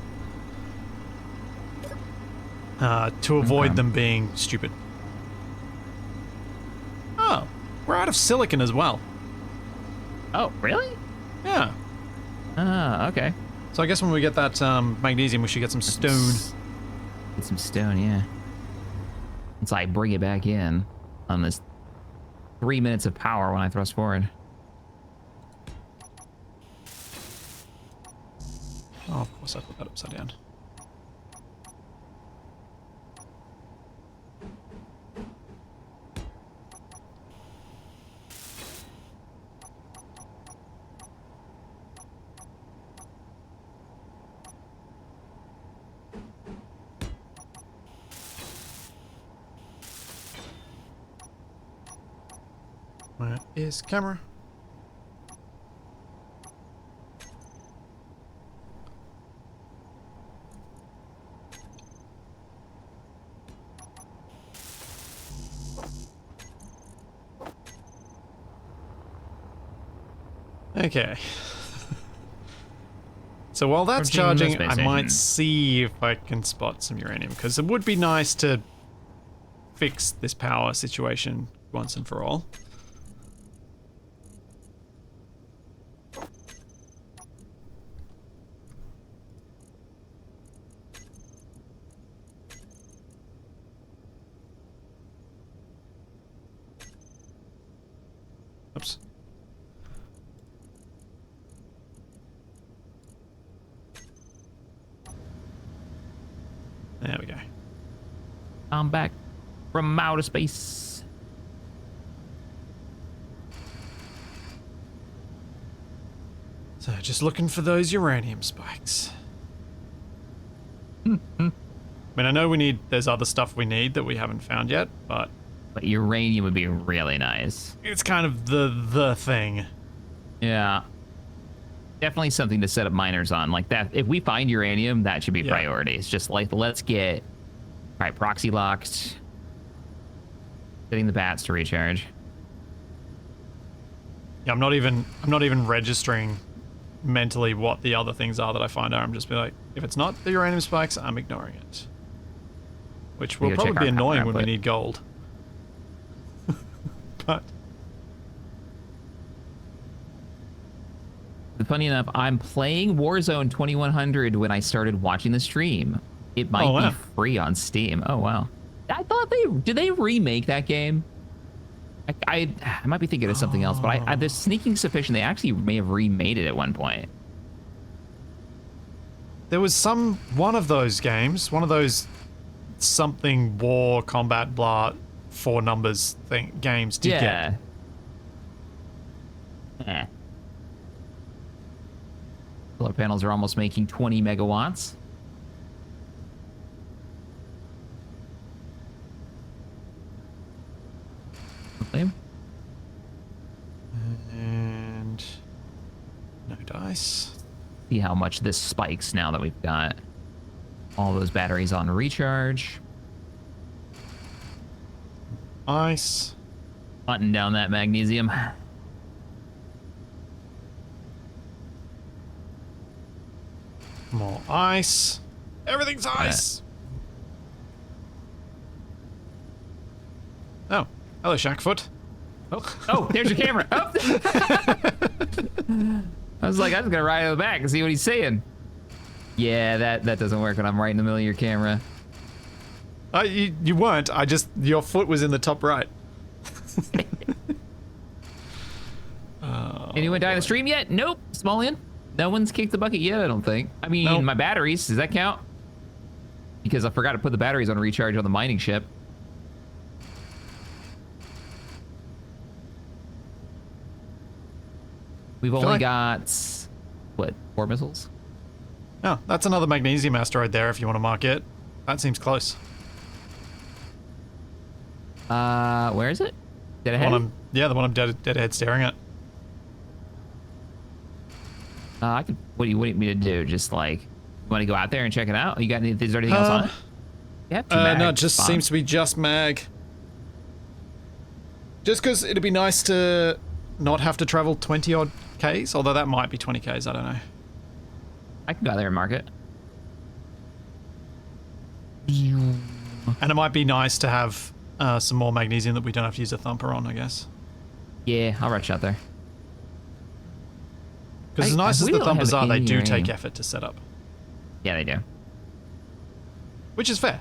[SPEAKER 2] To avoid them being stupid. Oh, we're out of silicon as well.
[SPEAKER 1] Oh, really?
[SPEAKER 2] Yeah.
[SPEAKER 1] Ah, okay.
[SPEAKER 2] So I guess when we get that magnesium, we should get some stone.
[SPEAKER 1] Get some stone, yeah. Once I bring it back in on this 3 minutes of power when I thrust forward.
[SPEAKER 2] Oh, of course I put that upside down. Where is camera? Okay. So while that's charging, I might see if I can spot some uranium, because it would be nice to fix this power situation once and for all. Oops. There we go.
[SPEAKER 1] I'm back from outer space.
[SPEAKER 2] So just looking for those uranium spikes. I mean, I know there's other stuff we need that we haven't found yet, but
[SPEAKER 1] uranium would be really nice.
[SPEAKER 2] it's kind of the thing.
[SPEAKER 1] Yeah. Definitely something to set up miners on. Like that, if we find uranium, that should be priority. It's just like, let's get, all right, proxy locked. Getting the bats to recharge.
[SPEAKER 2] Yeah, I'm not even registering mentally what the other things are that I find out. I'm just be like, if it's not the uranium spikes, I'm ignoring it. Which will probably be annoying when we need gold. But
[SPEAKER 1] funny enough, I'm playing Warzone 2100 when I started watching the stream. It might be free on Steam. Oh, wow. I thought did they remake that game? I might be thinking of something else, but there's sneaking suspicion they actually may have remade it at one point.
[SPEAKER 2] there was one of those games, one of those something war combat blah 4 numbers games did get.
[SPEAKER 1] Yeah. Solar panels are almost making 20 megawatts. Okay.
[SPEAKER 2] And no dice.
[SPEAKER 1] See how much this spikes now that we've got all those batteries on recharge.
[SPEAKER 2] Ice.
[SPEAKER 1] Hunting down that magnesium.
[SPEAKER 2] More ice. Everything's ice. Oh, hello, Shackfoot.
[SPEAKER 1] Oh, there's your camera. Oh. I was like, I'm just gonna ride in the back and see what he's saying. Yeah, that doesn't work when I'm right in the middle of your camera.
[SPEAKER 2] You weren't. Your foot was in the top right.
[SPEAKER 1] Anyone die in the stream yet? Nope. Smallian. No one's kicked the bucket yet, I don't think. I mean,
[SPEAKER 2] Nope.
[SPEAKER 1] my batteries, does that count? Because I forgot to put the batteries on recharge on the mining ship. We've
[SPEAKER 2] feel
[SPEAKER 1] only
[SPEAKER 2] like-
[SPEAKER 1] got, what, 4 missiles?
[SPEAKER 2] Oh, that's another magnesium asteroid there if you want to mark it. That seems close.
[SPEAKER 1] Where is it? Dead
[SPEAKER 2] The
[SPEAKER 1] ahead?
[SPEAKER 2] one the one I'm dead ahead staring at.
[SPEAKER 1] I could. What do you want me to do? Just like, you want to go out there and check it out? You got any? Is there anything else on it? You have 2 mags.
[SPEAKER 2] No, it just
[SPEAKER 1] Fine.
[SPEAKER 2] seems to be just mag. Just because it'd be nice to not have to travel 20 odd Ks, although that might be 20 Ks, I don't know.
[SPEAKER 1] I can go out there and mark it.
[SPEAKER 2] And it might be nice to have some more magnesium that we don't have to use a thumper on, I guess.
[SPEAKER 1] Yeah, I'll rush out there.
[SPEAKER 2] Because as nice as
[SPEAKER 1] we
[SPEAKER 2] the
[SPEAKER 1] don't have
[SPEAKER 2] thumpers are, they
[SPEAKER 1] any
[SPEAKER 2] do take
[SPEAKER 1] uranium.
[SPEAKER 2] effort to set up.
[SPEAKER 1] Yeah, they do.
[SPEAKER 2] Which is fair.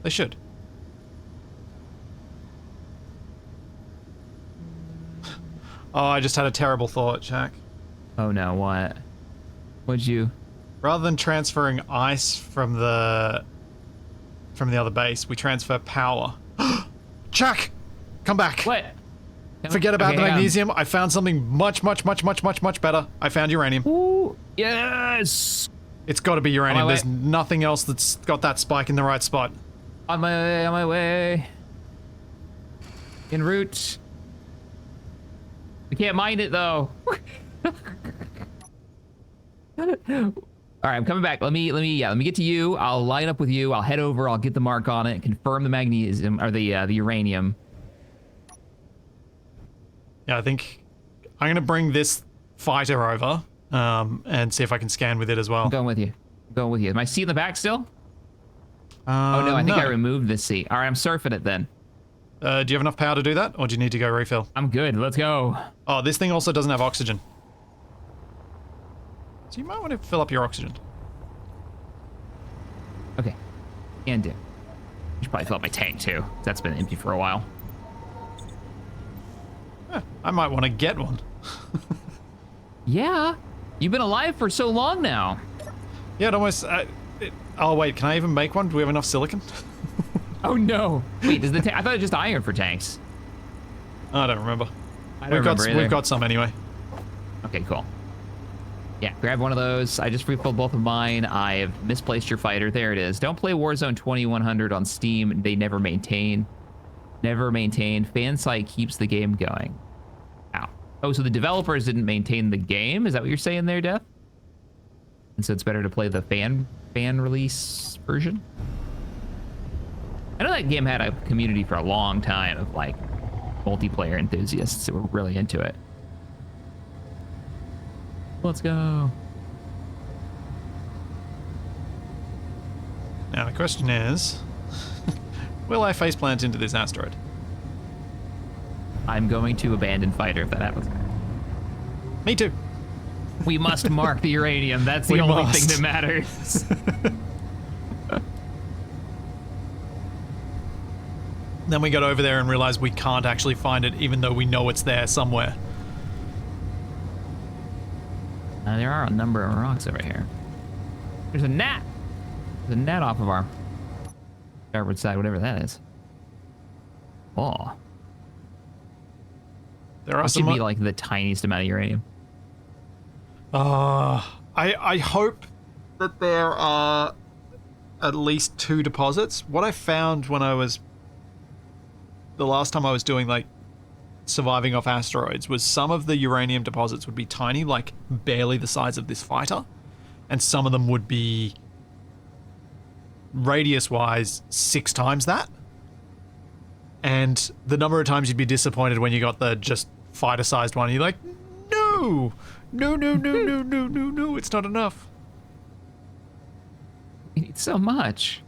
[SPEAKER 2] They should. Oh, I just had a terrible thought, Jack.
[SPEAKER 1] Oh no, what? What'd you?
[SPEAKER 2] Rather than transferring ice from the other base, we transfer power. Jack! Come back!
[SPEAKER 1] What?
[SPEAKER 2] Forget about
[SPEAKER 1] Okay,
[SPEAKER 2] the
[SPEAKER 1] hang on.
[SPEAKER 2] magnesium. I found something much better. I found uranium.
[SPEAKER 1] Ooh, yes!
[SPEAKER 2] It's got to be uranium.
[SPEAKER 1] way.
[SPEAKER 2] There's nothing else that's got that spike in the right spot.
[SPEAKER 1] On my way, on my way. En route. We can't mine it though. All right, I'm coming back. Let me get to you. I'll line up with you. I'll head over. I'll get the mark on it. Confirm the magnesium or the uranium.
[SPEAKER 2] Yeah, I think I'm gonna bring this fighter over and see if I can scan with it as well.
[SPEAKER 1] I'm going with you. I'm going with you. Is my seat in the back still? Oh no, I think I removed this seat. All right, I'm surfing it then.
[SPEAKER 2] Do you have enough power to do that, or do you need to go refill?
[SPEAKER 1] I'm good. Let's go.
[SPEAKER 2] Oh, this thing also doesn't have oxygen. So you might want to fill up your oxygen.
[SPEAKER 1] Okay. Can do. I should probably fill up my tank too. That's been empty for a while.
[SPEAKER 2] I might want to get one.
[SPEAKER 1] Yeah. You've been alive for so long now.
[SPEAKER 2] Yeah, it almost... oh, wait, can I even make one? Do we have enough silicon?
[SPEAKER 1] Oh no. Wait, does the I thought it was just iron for tanks.
[SPEAKER 2] I don't remember.
[SPEAKER 1] I don't remember either.
[SPEAKER 2] We've got some anyway.
[SPEAKER 1] Okay, cool. Yeah, grab one of those. I just refilled both of mine. I've misplaced your fighter. There it is. Don't play Warzone 2100 on Steam. They never maintain. Never maintain. Fansite keeps the game going. Ow. Oh, so the developers didn't maintain the game? Is that what you're saying there, Death? And so it's better to play the fan release version? I know that game had a community for a long time of like multiplayer enthusiasts who were really into it. Let's go.
[SPEAKER 2] Now, the question is... will I faceplant into this asteroid?
[SPEAKER 1] I'm going to abandon fighter if that happens.
[SPEAKER 2] Me too.
[SPEAKER 1] We must mark the uranium. That's the
[SPEAKER 2] We
[SPEAKER 1] only
[SPEAKER 2] must.
[SPEAKER 1] thing that matters.
[SPEAKER 2] Then we got over there and realized we can't actually find it, even though we know it's there somewhere.
[SPEAKER 1] There are a number of rocks over here. There's a gnat. There's a gnat off of our starboard side, whatever that is. Oh,
[SPEAKER 2] There are
[SPEAKER 1] that
[SPEAKER 2] some...
[SPEAKER 1] should be like the tiniest amount of uranium.
[SPEAKER 2] I hope that there are at least 2 deposits. What I found when I was... the last time I was doing, like, surviving off asteroids was some of the uranium deposits would be tiny, like barely the size of this fighter. And some of them would be, radius-wise, 6 times that. And the number of times you'd be disappointed when you got the just fighter-sized one, you're like, no! No, it's not enough.
[SPEAKER 1] We need so much.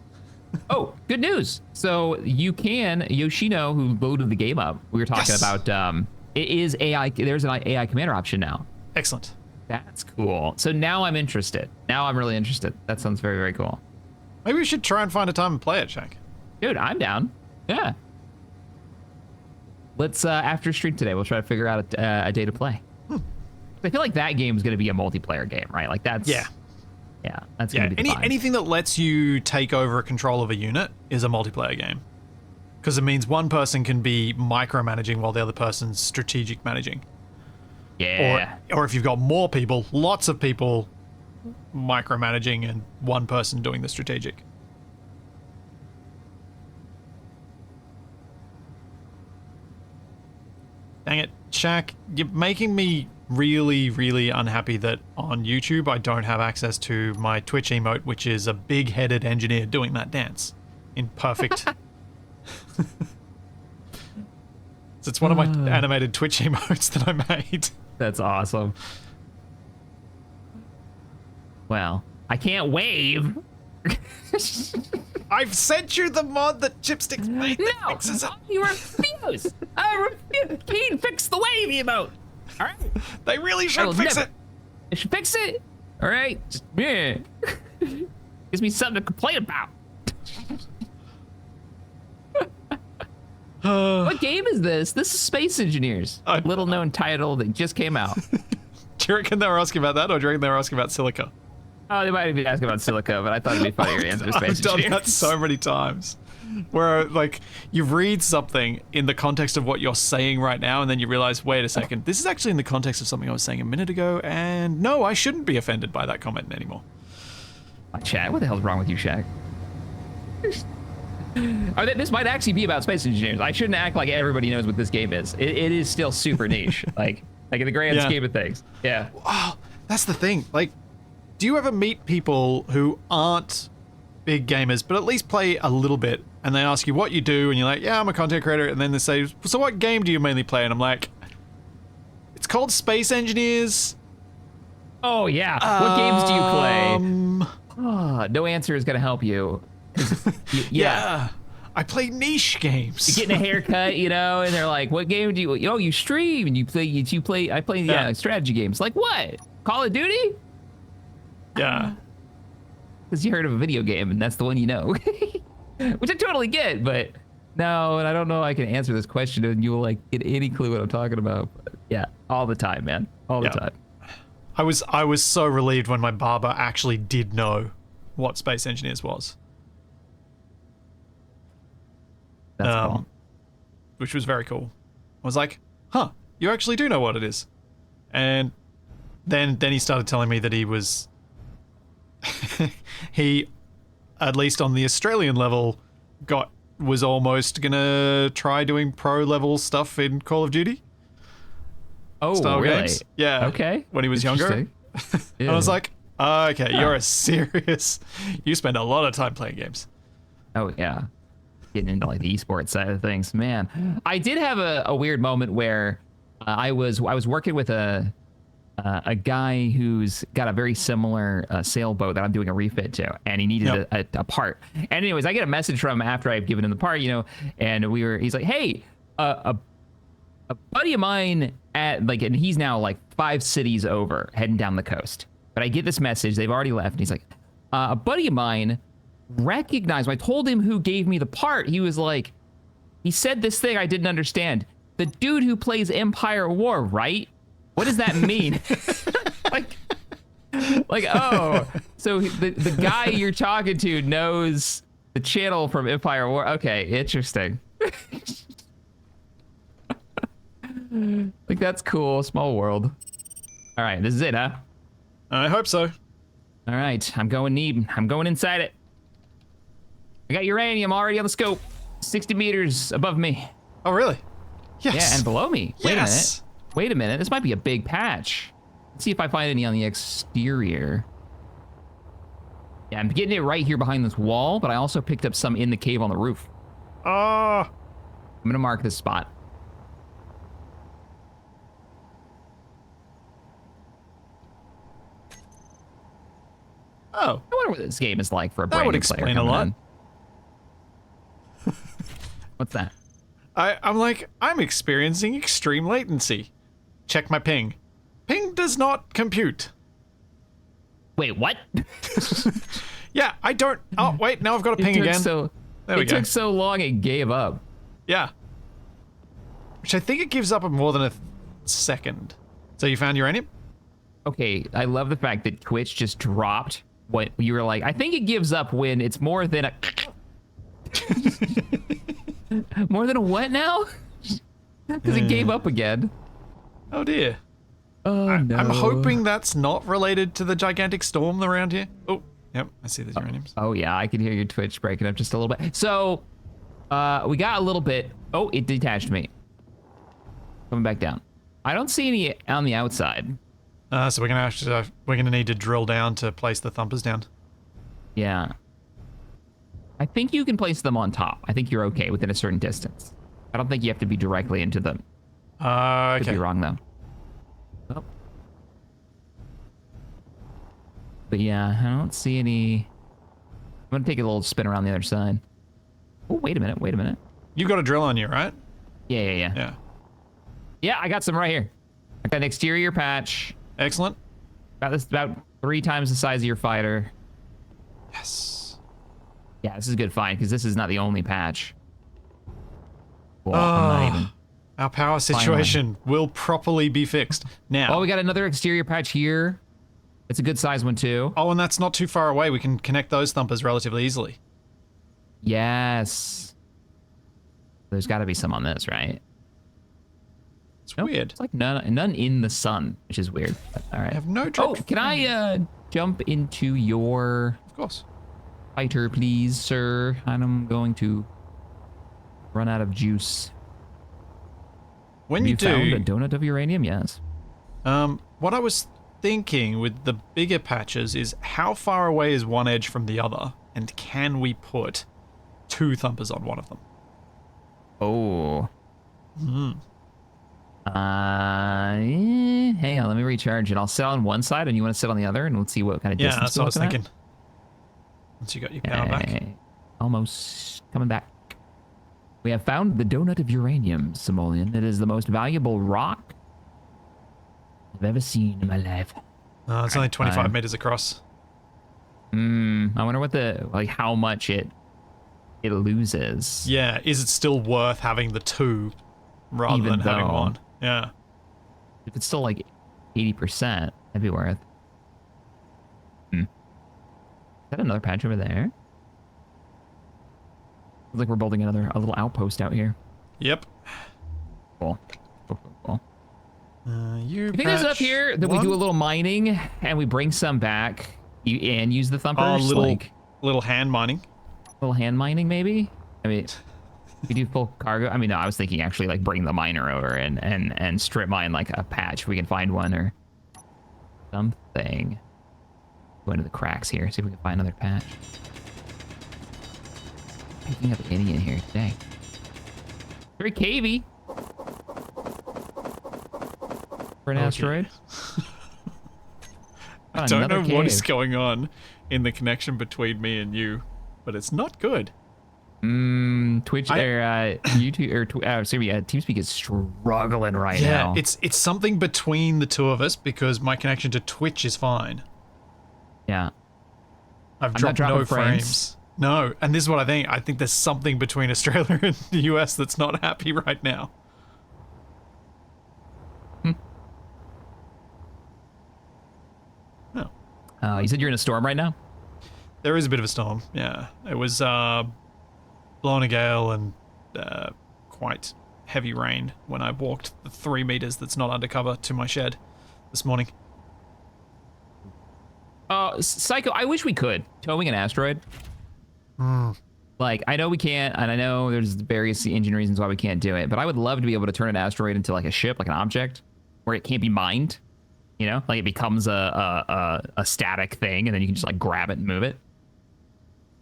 [SPEAKER 1] Oh, good news. So you can, Yoshino, who loaded the game up, we were talking
[SPEAKER 2] Yes.
[SPEAKER 1] about, it is AI, there's an AI commander option now.
[SPEAKER 2] Excellent.
[SPEAKER 1] That's cool. So now I'm interested. Now I'm really interested. That sounds very, very cool.
[SPEAKER 2] Maybe we should try and find a time and play it, Shank.
[SPEAKER 1] Dude, I'm down. Yeah. Let's, after stream today, we'll try to figure out a day to play. I feel like that game is going to be a multiplayer game, right? Like that's...
[SPEAKER 2] Yeah.
[SPEAKER 1] Yeah, that's
[SPEAKER 2] Yeah,
[SPEAKER 1] going to be the vibe.
[SPEAKER 2] anything that lets you take over control of a unit is a multiplayer game. Because it means one person can be micromanaging while the other person's strategic managing.
[SPEAKER 1] Yeah.
[SPEAKER 2] Or if you've got more people, lots of people micromanaging and one person doing the strategic. Dang it, Shaq, you're making me really, really unhappy that on YouTube I don't have access to my Twitch emote, which is a big-headed engineer doing that dance in perfect... So it's one of my animated Twitch emotes that I made.
[SPEAKER 1] That's awesome. Well, I can't wave.
[SPEAKER 2] I've sent you the mod that Chipsticks made that
[SPEAKER 1] No,
[SPEAKER 2] fixes it.
[SPEAKER 1] you refuse. I refuse. Keen, fix the wave emote. All right.
[SPEAKER 2] They really
[SPEAKER 1] I
[SPEAKER 2] should
[SPEAKER 1] will
[SPEAKER 2] fix
[SPEAKER 1] never-
[SPEAKER 2] it.
[SPEAKER 1] They should fix it. All right. Just, yeah. Gives me something to complain about. What game is this? This is Space Engineers. Little known title that just came out.
[SPEAKER 2] Do you reckon they were asking about that, or do you reckon they were asking about Silica?
[SPEAKER 1] Oh, they might have been asking about Silica, but I thought it'd be funnier to answer Space
[SPEAKER 2] I've done
[SPEAKER 1] Engineers.
[SPEAKER 2] that so many times. Where, like, you read something in the context of what you're saying right now, and then you realize, wait a second, this is actually in the context of something I was saying a minute ago, and no, I shouldn't be offended by that comment anymore.
[SPEAKER 1] Shaq, what the hell's wrong with you, Shaq? Oh, this might actually be about Space Engineers. I shouldn't act like everybody knows what this game is. It is still super niche, like in the grand
[SPEAKER 2] Yeah.
[SPEAKER 1] scheme of things. Yeah.
[SPEAKER 2] Oh, that's the thing. Like, do you ever meet people who aren't big gamers, but at least play a little bit, and they ask you what you do, and you're like, yeah, I'm a content creator, and then they say, so what game do you mainly play? And I'm like, it's called Space Engineers.
[SPEAKER 1] Oh yeah. What games do you play? No answer is gonna help you.
[SPEAKER 2] Yeah. I play niche games.
[SPEAKER 1] You're getting a haircut, you know, and they're like, "What game do you? Oh, you stream and you play. I play strategy games. Like what? Call of Duty?
[SPEAKER 2] Yeah.
[SPEAKER 1] Because you heard of a video game and that's the one you know, which I totally get. But no, and I don't know. I can answer this question and you will like get any clue what I'm talking about. But yeah, all the time, man, all the time.
[SPEAKER 2] I was so relieved when my barber actually did know what Space Engineers was.
[SPEAKER 1] That's cool.
[SPEAKER 2] Which was very cool. I was like, huh, you actually do know what it is. And then he started telling me that he was he, at least on the Australian level, was almost gonna try doing pro level stuff in Call of Duty
[SPEAKER 1] Oh,
[SPEAKER 2] style
[SPEAKER 1] really?
[SPEAKER 2] games. Yeah.
[SPEAKER 1] Okay.
[SPEAKER 2] When he was younger.
[SPEAKER 1] Interesting.
[SPEAKER 2] And I was like, okay, you're a serious, you spend a lot of time playing games.
[SPEAKER 1] Oh yeah, getting into like the esports side of things, man. I did have a weird moment where I was working with a guy who's got a very similar sailboat that I'm doing a refit to, and he needed a part. And anyways, I get a message from him after I've given him the part, you know, and he's like, hey, a buddy of mine and he's now like 5 cities over heading down the coast. But I get this message, they've already left, and he's like, a buddy of mine recognized, when I told him who gave me the part, he was like, he said this thing I didn't understand. The dude who plays Empire War, right? What does that mean? like, oh, so the guy you're talking to knows the channel from Empire War. Okay, interesting. Like, that's cool. Small world. All right, this is it, huh?
[SPEAKER 2] I hope so.
[SPEAKER 1] All right, I'm going Neeb. I'm going inside it. I got uranium already on the scope. 60 meters above me.
[SPEAKER 2] Oh, really? Yes.
[SPEAKER 1] Yeah, and below me. Wait
[SPEAKER 2] Yes.
[SPEAKER 1] a minute. Wait a minute. This might be a big patch. Let's see if I find any on the exterior. Yeah, I'm getting it right here behind this wall, but I also picked up some in the cave on the roof.
[SPEAKER 2] Ah.
[SPEAKER 1] I'm gonna mark this spot.
[SPEAKER 2] Oh.
[SPEAKER 1] I wonder what this game is like for a
[SPEAKER 2] That
[SPEAKER 1] brand
[SPEAKER 2] would
[SPEAKER 1] new player
[SPEAKER 2] explain a
[SPEAKER 1] coming
[SPEAKER 2] lot.
[SPEAKER 1] in. What's that?
[SPEAKER 2] I'm experiencing extreme latency. Check my ping. Ping does not compute.
[SPEAKER 1] Wait, what?
[SPEAKER 2] Yeah, I don't. Oh, wait, now I've got a ping again. There we
[SPEAKER 1] It
[SPEAKER 2] go.
[SPEAKER 1] took so long it gave up.
[SPEAKER 2] Yeah. Which I think it gives up in more than a second. So you found uranium?
[SPEAKER 1] Okay, I love the fact that Twitch just dropped what you were like. I think it gives up when it's more than a... More than a what now? Because it gave up again.
[SPEAKER 2] Oh dear.
[SPEAKER 1] Oh, no.
[SPEAKER 2] I'm hoping that's not related to the gigantic storm around here. Oh, yep, I see the uraniums.
[SPEAKER 1] Oh, yeah, I can hear your Twitch breaking up just a little bit. So, we got a little bit. Oh, it detached me. Coming back down. I don't see any on the outside.
[SPEAKER 2] So we're gonna need to drill down to place the thumpers down.
[SPEAKER 1] Yeah. I think you can place them on top. I think you're okay within a certain distance. I don't think you have to be directly into them.
[SPEAKER 2] Okay.
[SPEAKER 1] Could be wrong, though. Oh. But yeah, I don't see any... I'm gonna take a little spin around the other side. Oh, wait a minute.
[SPEAKER 2] You've got a drill on you, right?
[SPEAKER 1] Yeah.
[SPEAKER 2] Yeah.
[SPEAKER 1] Yeah, I got some right here. I got an exterior patch.
[SPEAKER 2] Excellent.
[SPEAKER 1] About 3 times the size of your fighter.
[SPEAKER 2] Yes.
[SPEAKER 1] Yeah, this is a good find, because this is not the only patch. Well, I'm not even...
[SPEAKER 2] Our power situation will properly be fixed. Now.
[SPEAKER 1] Oh, we got another exterior patch here. It's a good size one, too.
[SPEAKER 2] Oh, and that's not too far away. We can connect those thumpers relatively easily.
[SPEAKER 1] Yes. There's got to be some on this, right?
[SPEAKER 2] It's weird.
[SPEAKER 1] It's like none in the sun, which is weird. But, all right.
[SPEAKER 2] I have no
[SPEAKER 1] Oh,
[SPEAKER 2] drop.
[SPEAKER 1] can I jump into your
[SPEAKER 2] Of course.
[SPEAKER 1] fighter, please, sir? I'm going to run out of juice.
[SPEAKER 2] When
[SPEAKER 1] Have
[SPEAKER 2] you
[SPEAKER 1] you found a
[SPEAKER 2] do,
[SPEAKER 1] donut of uranium? Yes.
[SPEAKER 2] what I was thinking with the bigger patches is how far away is one edge from the other, and can we put 2 thumpers on one of them?
[SPEAKER 1] Oh. Hang on, let me recharge it. I'll sit on one side, and you want to sit on the other, and let's see what kind of distance.
[SPEAKER 2] Yeah, that's what I was
[SPEAKER 1] we're looking at.
[SPEAKER 2] thinking. Once you got your power back.
[SPEAKER 1] Okay. Almost coming back. We have found the donut of uranium, Simoleon. It is the most valuable rock I've ever seen in my life.
[SPEAKER 2] It's only 25 meters across.
[SPEAKER 1] I wonder what how much it loses.
[SPEAKER 2] Yeah, is it still worth having the 2 rather
[SPEAKER 1] Even
[SPEAKER 2] than having
[SPEAKER 1] though-
[SPEAKER 2] 1? Yeah.
[SPEAKER 1] If it's still like 80%, that'd be worth. Is that another patch over there? Looks like we're building a little outpost out here.
[SPEAKER 2] Yep.
[SPEAKER 1] Cool.
[SPEAKER 2] You
[SPEAKER 1] think there's enough here that we do a little mining and we bring some back and use the thumpers?
[SPEAKER 2] Little hand mining.
[SPEAKER 1] Little hand mining, maybe? I mean, we do full cargo. I mean, no, I was thinking actually like bring the miner over and strip mine like a patch if we can find one or something. Go into the cracks here, see if we can find another patch. Picking up any in here today. Very cavey. For an asteroid.
[SPEAKER 2] I don't know what is going on in the connection between me and you, but it's not good.
[SPEAKER 1] Twitch or YouTube or TeamSpeak is struggling right now.
[SPEAKER 2] Yeah, it's something between the two of us because my connection to Twitch is fine.
[SPEAKER 1] Yeah.
[SPEAKER 2] I've
[SPEAKER 1] I'm not
[SPEAKER 2] dropped no
[SPEAKER 1] dropping
[SPEAKER 2] frames. No, and this is what I think. I think there's something between Australia and the US that's not happy right now.
[SPEAKER 1] Oh, you said you're in a storm right now?
[SPEAKER 2] There is a bit of a storm, yeah. It was blowing a gale and quite heavy rain when I walked the 3 meters that's not undercover to my shed this morning.
[SPEAKER 1] Psycho, I wish we could. Towing an asteroid. Like, I know we can't, and I know there's various engine reasons why we can't do it, but I would love to be able to turn an asteroid into like a ship, like an object, where it can't be mined. You know, like it becomes a static thing, and then you can just like grab it and move it.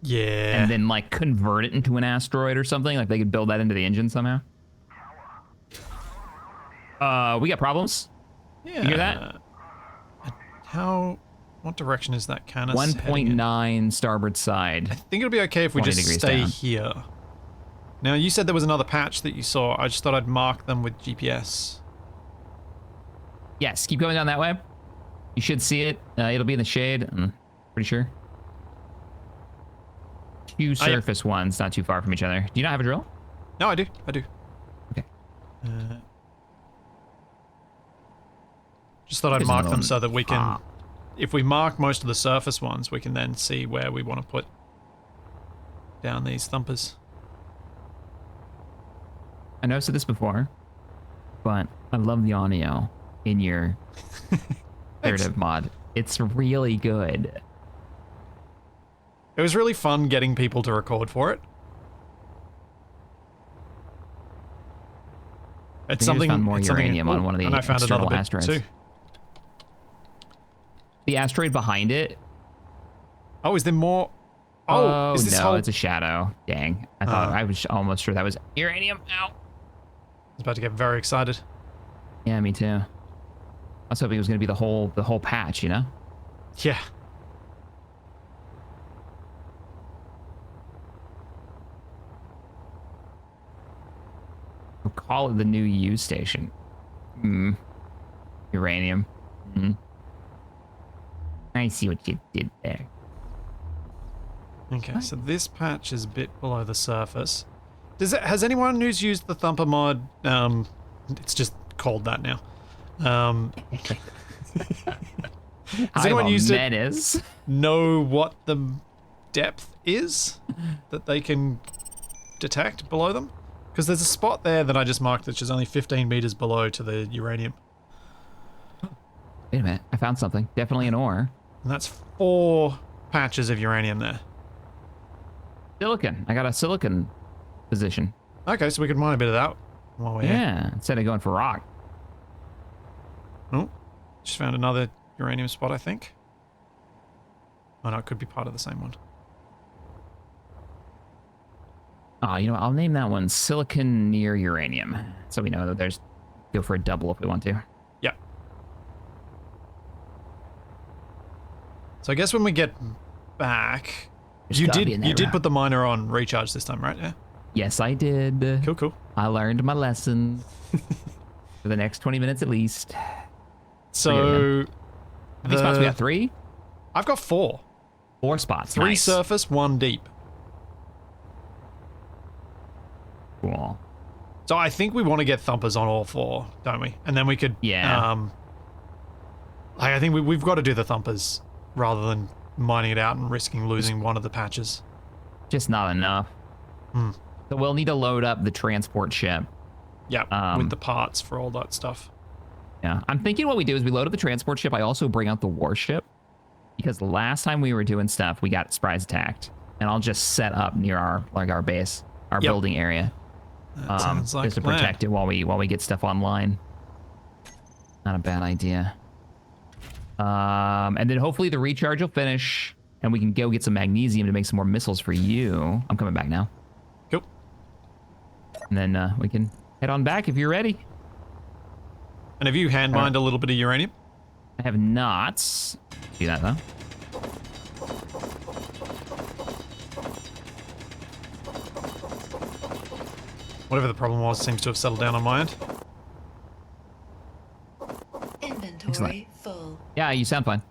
[SPEAKER 2] Yeah.
[SPEAKER 1] And then like convert it into an asteroid or something. Like they could build that into the engine somehow. We got problems.
[SPEAKER 2] Yeah.
[SPEAKER 1] You hear that?
[SPEAKER 2] What direction is that cannon?
[SPEAKER 1] 1.9 starboard side.
[SPEAKER 2] I think it'll be okay if we
[SPEAKER 1] 20
[SPEAKER 2] just
[SPEAKER 1] degrees
[SPEAKER 2] stay
[SPEAKER 1] down.
[SPEAKER 2] here. Now, you said there was another patch that you saw. I just thought I'd mark them with GPS.
[SPEAKER 1] Yes, keep going down that way. You should see it. It'll be in the shade. I'm pretty sure. 2 surface ones, not too far from each other. Do you not have a drill?
[SPEAKER 2] No, I do.
[SPEAKER 1] Okay.
[SPEAKER 2] Just thought I'd
[SPEAKER 1] There's
[SPEAKER 2] mark them
[SPEAKER 1] another
[SPEAKER 2] so that we can...
[SPEAKER 1] one.
[SPEAKER 2] If we mark most of the surface ones, we can then see where we want to put down these thumpers.
[SPEAKER 1] I know I've said this before, but I love the audio in your narrative mod. It's really good.
[SPEAKER 2] It was really fun getting people to record for it. It's
[SPEAKER 1] I
[SPEAKER 2] something.
[SPEAKER 1] found more
[SPEAKER 2] it's something-
[SPEAKER 1] uranium on one of the
[SPEAKER 2] and I found
[SPEAKER 1] external
[SPEAKER 2] another bit
[SPEAKER 1] asteroids.
[SPEAKER 2] too.
[SPEAKER 1] The asteroid behind it.
[SPEAKER 2] Oh, is there more? Oh, is this
[SPEAKER 1] no,
[SPEAKER 2] whole?
[SPEAKER 1] it's a shadow. Dang. I was almost sure that was uranium. Ow.
[SPEAKER 2] I was about to get very excited.
[SPEAKER 1] Yeah, me too. I was hoping it was going to be the whole patch, you know?
[SPEAKER 2] Yeah.
[SPEAKER 1] We'll call it the new U station. Uranium. I see what you did there.
[SPEAKER 2] Okay, so this patch is a bit below the surface. Has anyone who's used the Thumper mod, it's just called that now. Has anyone used it know what the depth is that they can detect below them? Because there's a spot there that I just marked which is only 15 meters below to the uranium.
[SPEAKER 1] Wait a minute, I found something. Definitely an ore.
[SPEAKER 2] And that's 4 patches of uranium there.
[SPEAKER 1] Silicon. I got a silicon position.
[SPEAKER 2] Okay, so we could mine a bit of that while we're here.
[SPEAKER 1] Yeah, instead of going for rock.
[SPEAKER 2] Oh, just found another uranium spot, I think. Oh no, it could be part of the same one.
[SPEAKER 1] Oh, you know what? I'll name that one silicon near uranium. So we know that there's go for a double if we want to.
[SPEAKER 2] Yep. So I guess when we get back,
[SPEAKER 1] There's
[SPEAKER 2] you
[SPEAKER 1] gotta be in there,
[SPEAKER 2] did
[SPEAKER 1] right?
[SPEAKER 2] put the miner on recharge this time, right? Yeah.
[SPEAKER 1] Yes, I did.
[SPEAKER 2] Cool, cool.
[SPEAKER 1] I learned my lesson for the next 20 minutes at least.
[SPEAKER 2] So
[SPEAKER 1] How many spots we got? 3?
[SPEAKER 2] I've got 4.
[SPEAKER 1] 4 spots.
[SPEAKER 2] 3
[SPEAKER 1] Nice.
[SPEAKER 2] surface, 1 deep.
[SPEAKER 1] Cool.
[SPEAKER 2] So I think we want to get thumpers on all 4, don't we? And then we could,
[SPEAKER 1] Yeah.
[SPEAKER 2] I think we've got to do the thumpers rather than mining it out and risking losing one of the patches.
[SPEAKER 1] Just not enough. So we'll need to load up the transport ship.
[SPEAKER 2] Yeah, with the parts for all that stuff.
[SPEAKER 1] Yeah. I'm thinking what we do is we load up the transport ship. I also bring out the warship. Because the last time we were doing stuff, we got surprise attacked. And I'll just set up near our base, our building area.
[SPEAKER 2] That sounds like
[SPEAKER 1] just to
[SPEAKER 2] a plan.
[SPEAKER 1] protect it while we get stuff online. Not a bad idea. And then hopefully the recharge will finish and we can go get some magnesium to make some more missiles for you. I'm coming back now.
[SPEAKER 2] Cool.
[SPEAKER 1] And then we can head on back if you're ready.
[SPEAKER 2] And have you hand mined a little bit of uranium?
[SPEAKER 1] I have not. Do that though.
[SPEAKER 2] Whatever the problem was seems to have settled down on my end.
[SPEAKER 3] Inventory full.
[SPEAKER 1] Yeah, you sound fine.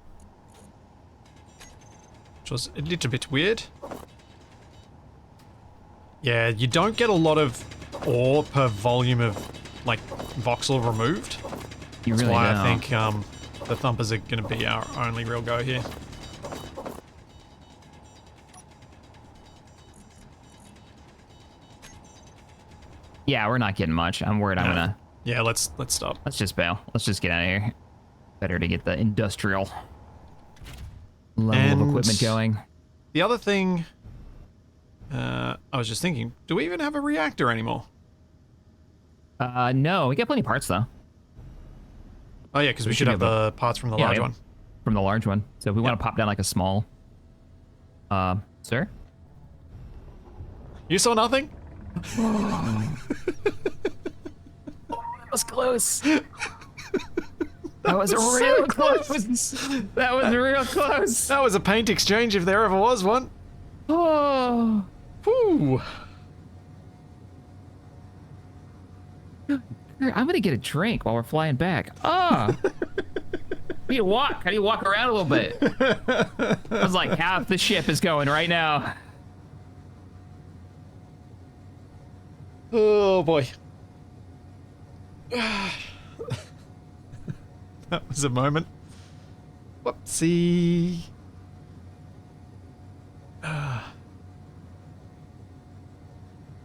[SPEAKER 2] Which was a little bit weird. Yeah, you don't get a lot of ore per volume of, like, voxel removed.
[SPEAKER 1] You
[SPEAKER 2] That's
[SPEAKER 1] really
[SPEAKER 2] why
[SPEAKER 1] don't.
[SPEAKER 2] I think the thumpers are going to be our only real go here.
[SPEAKER 1] Yeah, we're not getting much. I'm worried I'm gonna.
[SPEAKER 2] Yeah, let's stop.
[SPEAKER 1] Let's just bail. Let's just get out of here. Better to get the industrial level of equipment going.
[SPEAKER 2] The other thing, I was just thinking, do we even have a reactor anymore?
[SPEAKER 1] No, we got plenty of parts though.
[SPEAKER 2] Oh yeah, because we
[SPEAKER 1] We
[SPEAKER 2] should
[SPEAKER 1] should
[SPEAKER 2] have
[SPEAKER 1] have
[SPEAKER 2] the parts from the
[SPEAKER 1] Yeah,
[SPEAKER 2] large
[SPEAKER 1] we-
[SPEAKER 2] one.
[SPEAKER 1] From the large one. So if we want to pop down like a small, sir?
[SPEAKER 2] You saw nothing?
[SPEAKER 1] That was close. That was real close. That was real close.
[SPEAKER 2] That was a paint exchange if there ever was one.
[SPEAKER 1] Oh.
[SPEAKER 2] Whew.
[SPEAKER 1] I'm gonna get a drink while we're flying back. Ah. How do you walk? How do you walk around a little bit? I was like, half the ship is going right now.
[SPEAKER 2] Oh boy. That was a moment. Whoopsie.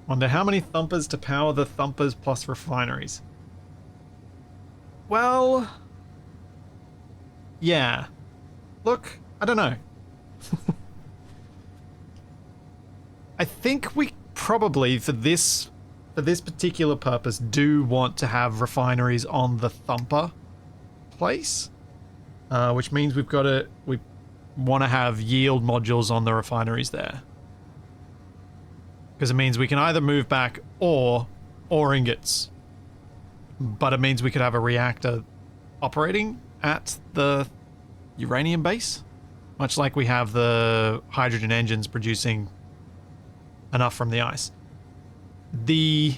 [SPEAKER 2] Wonder how many thumpers to power the thumpers plus refineries. Well, yeah. Look, I don't know. I think we probably, for this particular purpose, do want to have refineries on the Thumper place, which means we want to have yield modules on the refineries there, because it means we can either move back or ingots, but it means we could have a reactor operating at the uranium base, much like we have the hydrogen engines producing enough from the ice. The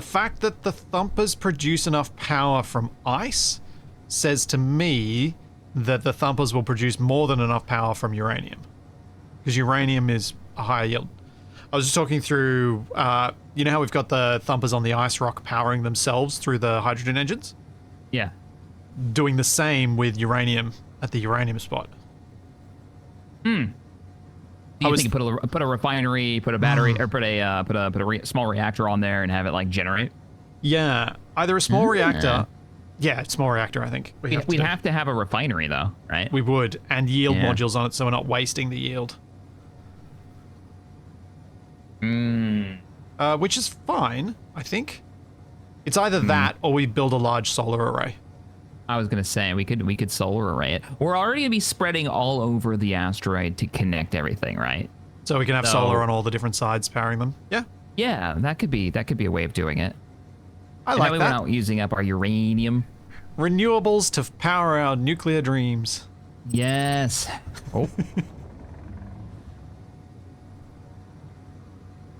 [SPEAKER 2] fact that the Thumpers produce enough power from ice says to me that the Thumpers will produce more than enough power from uranium, because uranium is a higher yield. I was just talking through, you know how we've got the Thumpers on the ice rock powering themselves through the hydrogen engines?
[SPEAKER 1] Yeah.
[SPEAKER 2] Doing the same with uranium at the uranium spot.
[SPEAKER 1] Do you think you put a refinery, put a battery, or put a small reactor on there and have it like generate?
[SPEAKER 2] Yeah, either a small reactor. Yeah, small reactor. I think
[SPEAKER 1] We'd have to have a refinery though, right?
[SPEAKER 2] We would, and yield modules on it, so we're not wasting the yield. Which is fine, I think. It's either that or we build a large solar array.
[SPEAKER 1] I was gonna say we could solar array it. We're already gonna be spreading all over the asteroid to connect everything, right?
[SPEAKER 2] So we can have solar on all the different sides powering them. Yeah.
[SPEAKER 1] Yeah, that could be a way of doing it.
[SPEAKER 2] I like
[SPEAKER 1] that way
[SPEAKER 2] that.
[SPEAKER 1] We're not using up our uranium.
[SPEAKER 2] Renewables to power our nuclear dreams.
[SPEAKER 1] Yes. Oh.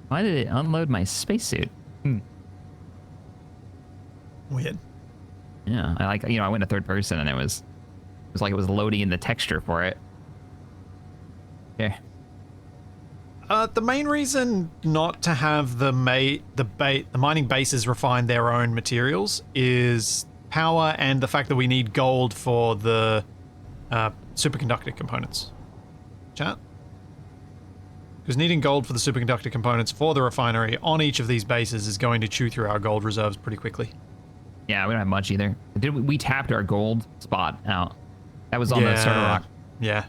[SPEAKER 1] Why did it unload my spacesuit?
[SPEAKER 2] Weird.
[SPEAKER 1] Yeah, I went to third person and it was like it was loading in the texture for it. Yeah.
[SPEAKER 2] The main reason not to have the mining bases refine their own materials is power and the fact that we need gold for the superconductor components. Chat? Because needing gold for the superconductor components for the refinery on each of these bases is going to chew through our gold reserves pretty quickly.
[SPEAKER 1] Yeah, we don't have much either. We tapped our gold spot out. That was on the starter rock.
[SPEAKER 2] Yeah.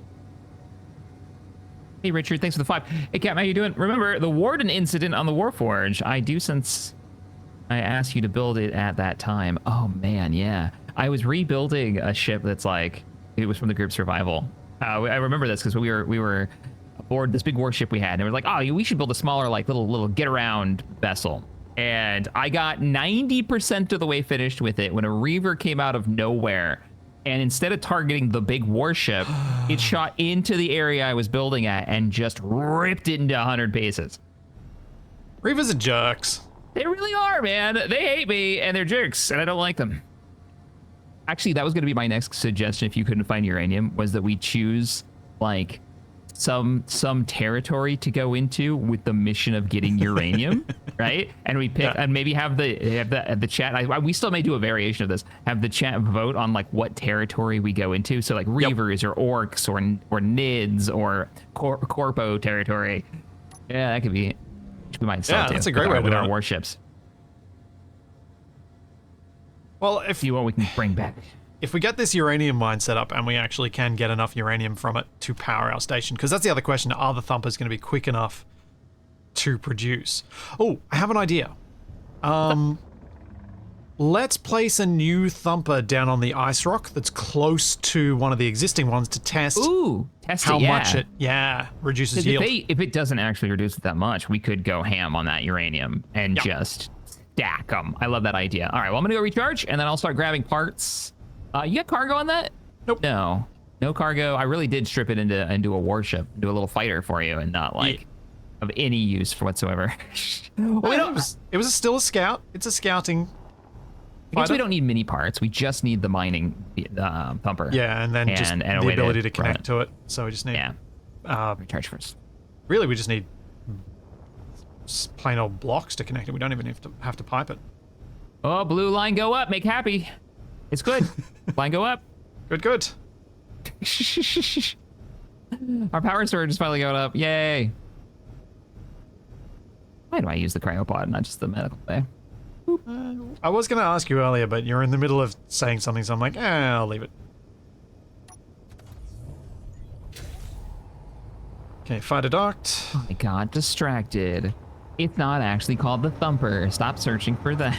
[SPEAKER 1] Hey, Richard, thanks for the 5. Hey, Cap, how you doing? Remember the Warden incident on the Warforge? I do, since I asked you to build it at that time. Oh, man, yeah. I was rebuilding a ship that's like, it was from the group Survival. I remember this because we were aboard this big warship we had, and it was like, oh, we should build a smaller, like, little get-around vessel. And I got 90% of the way finished with it when a Reaver came out of nowhere. And instead of targeting the big warship, it shot into the area I was building at and just ripped it into 100 pieces.
[SPEAKER 2] Reavers are jerks.
[SPEAKER 1] They really are, man. They hate me, and they're jerks, and I don't like them. Actually, that was going to be my next suggestion if you couldn't find uranium, was that we choose, like, some territory to go into with the mission of getting uranium, right? And we pick and maybe have the chat. We still may do a variation of this. Have the chat vote on like what territory we go into. So like Reavers or Orcs or Nids or Corpo territory. Yeah, that could be. We might sell
[SPEAKER 2] that's a great way
[SPEAKER 1] with our warships.
[SPEAKER 2] Well,
[SPEAKER 1] see what we can bring back.
[SPEAKER 2] If we get this uranium mine set up and we actually can get enough uranium from it to power our station, because that's the other question, are the Thumpers going to be quick enough to produce? Oh, I have an idea. Let's place a new Thumper down on the ice rock that's close to one of the existing ones to test how much it reduces yield.
[SPEAKER 1] If it doesn't actually reduce it that much, we could go ham on that uranium and just stack them. I love that idea. All right, well, I'm going to go recharge, and then I'll start grabbing parts. You got cargo on that?
[SPEAKER 2] Nope.
[SPEAKER 1] No cargo. I really did strip it into a warship, into a little fighter for you, and not like of any use for whatsoever.
[SPEAKER 2] Well, it was still a scout. It's a scouting.
[SPEAKER 1] I guess we don't need mini parts. We just need the mining pumper.
[SPEAKER 2] Yeah, and then just the ability to connect to it. So we just need
[SPEAKER 1] recharge first.
[SPEAKER 2] Really, we just need plain old blocks to connect it. We don't even have to pipe it.
[SPEAKER 1] Oh, blue line go up. Make happy. It's good. Line go up.
[SPEAKER 2] Good.
[SPEAKER 1] Our power storage is finally going up. Yay. Why do I use the cryopod, not just the medical bay?
[SPEAKER 2] I was going to ask you earlier, but you're in the middle of saying something, so I'm like, I'll leave it. Okay, fighter docked.
[SPEAKER 1] I got distracted. It's not actually called the Thumper. Stop searching for that.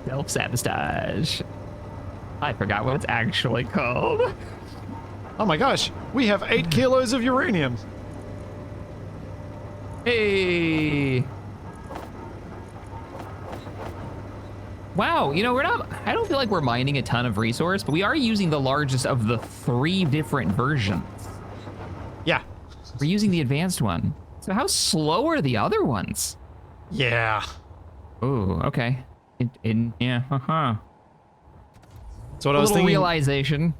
[SPEAKER 1] Self-sabotage. I forgot what it's actually called.
[SPEAKER 2] Oh my gosh, we have 8 kilos of uranium.
[SPEAKER 1] Hey. Wow, you know, I don't feel like we're mining a ton of resource, but we are using the largest of the 3 different versions.
[SPEAKER 2] Yeah.
[SPEAKER 1] We're using the advanced one. So how slow are the other ones?
[SPEAKER 2] Yeah.
[SPEAKER 1] Oh, okay. Yeah,
[SPEAKER 2] So what
[SPEAKER 1] A
[SPEAKER 2] I was
[SPEAKER 1] little
[SPEAKER 2] thinking
[SPEAKER 1] realization.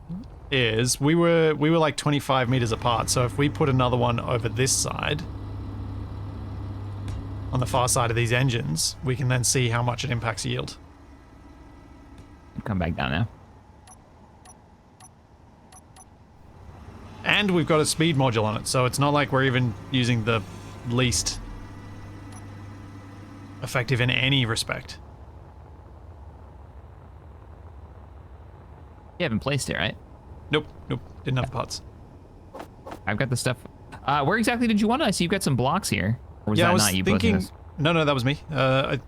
[SPEAKER 2] is we were like 25 meters apart, so if we put another one over this side, on the far side of these engines, we can then see how much it impacts yield.
[SPEAKER 1] Come back down now.
[SPEAKER 2] And we've got a speed module on it, so it's not like we're even using the least effective in any respect.
[SPEAKER 1] You haven't placed it, right?
[SPEAKER 2] Nope, didn't have the parts.
[SPEAKER 1] I've got the stuff. Where exactly did you want it? I see you've got some blocks here. Or was
[SPEAKER 2] Yeah,
[SPEAKER 1] that
[SPEAKER 2] I was
[SPEAKER 1] not you
[SPEAKER 2] thinking.
[SPEAKER 1] posting this?
[SPEAKER 2] No, that was me. I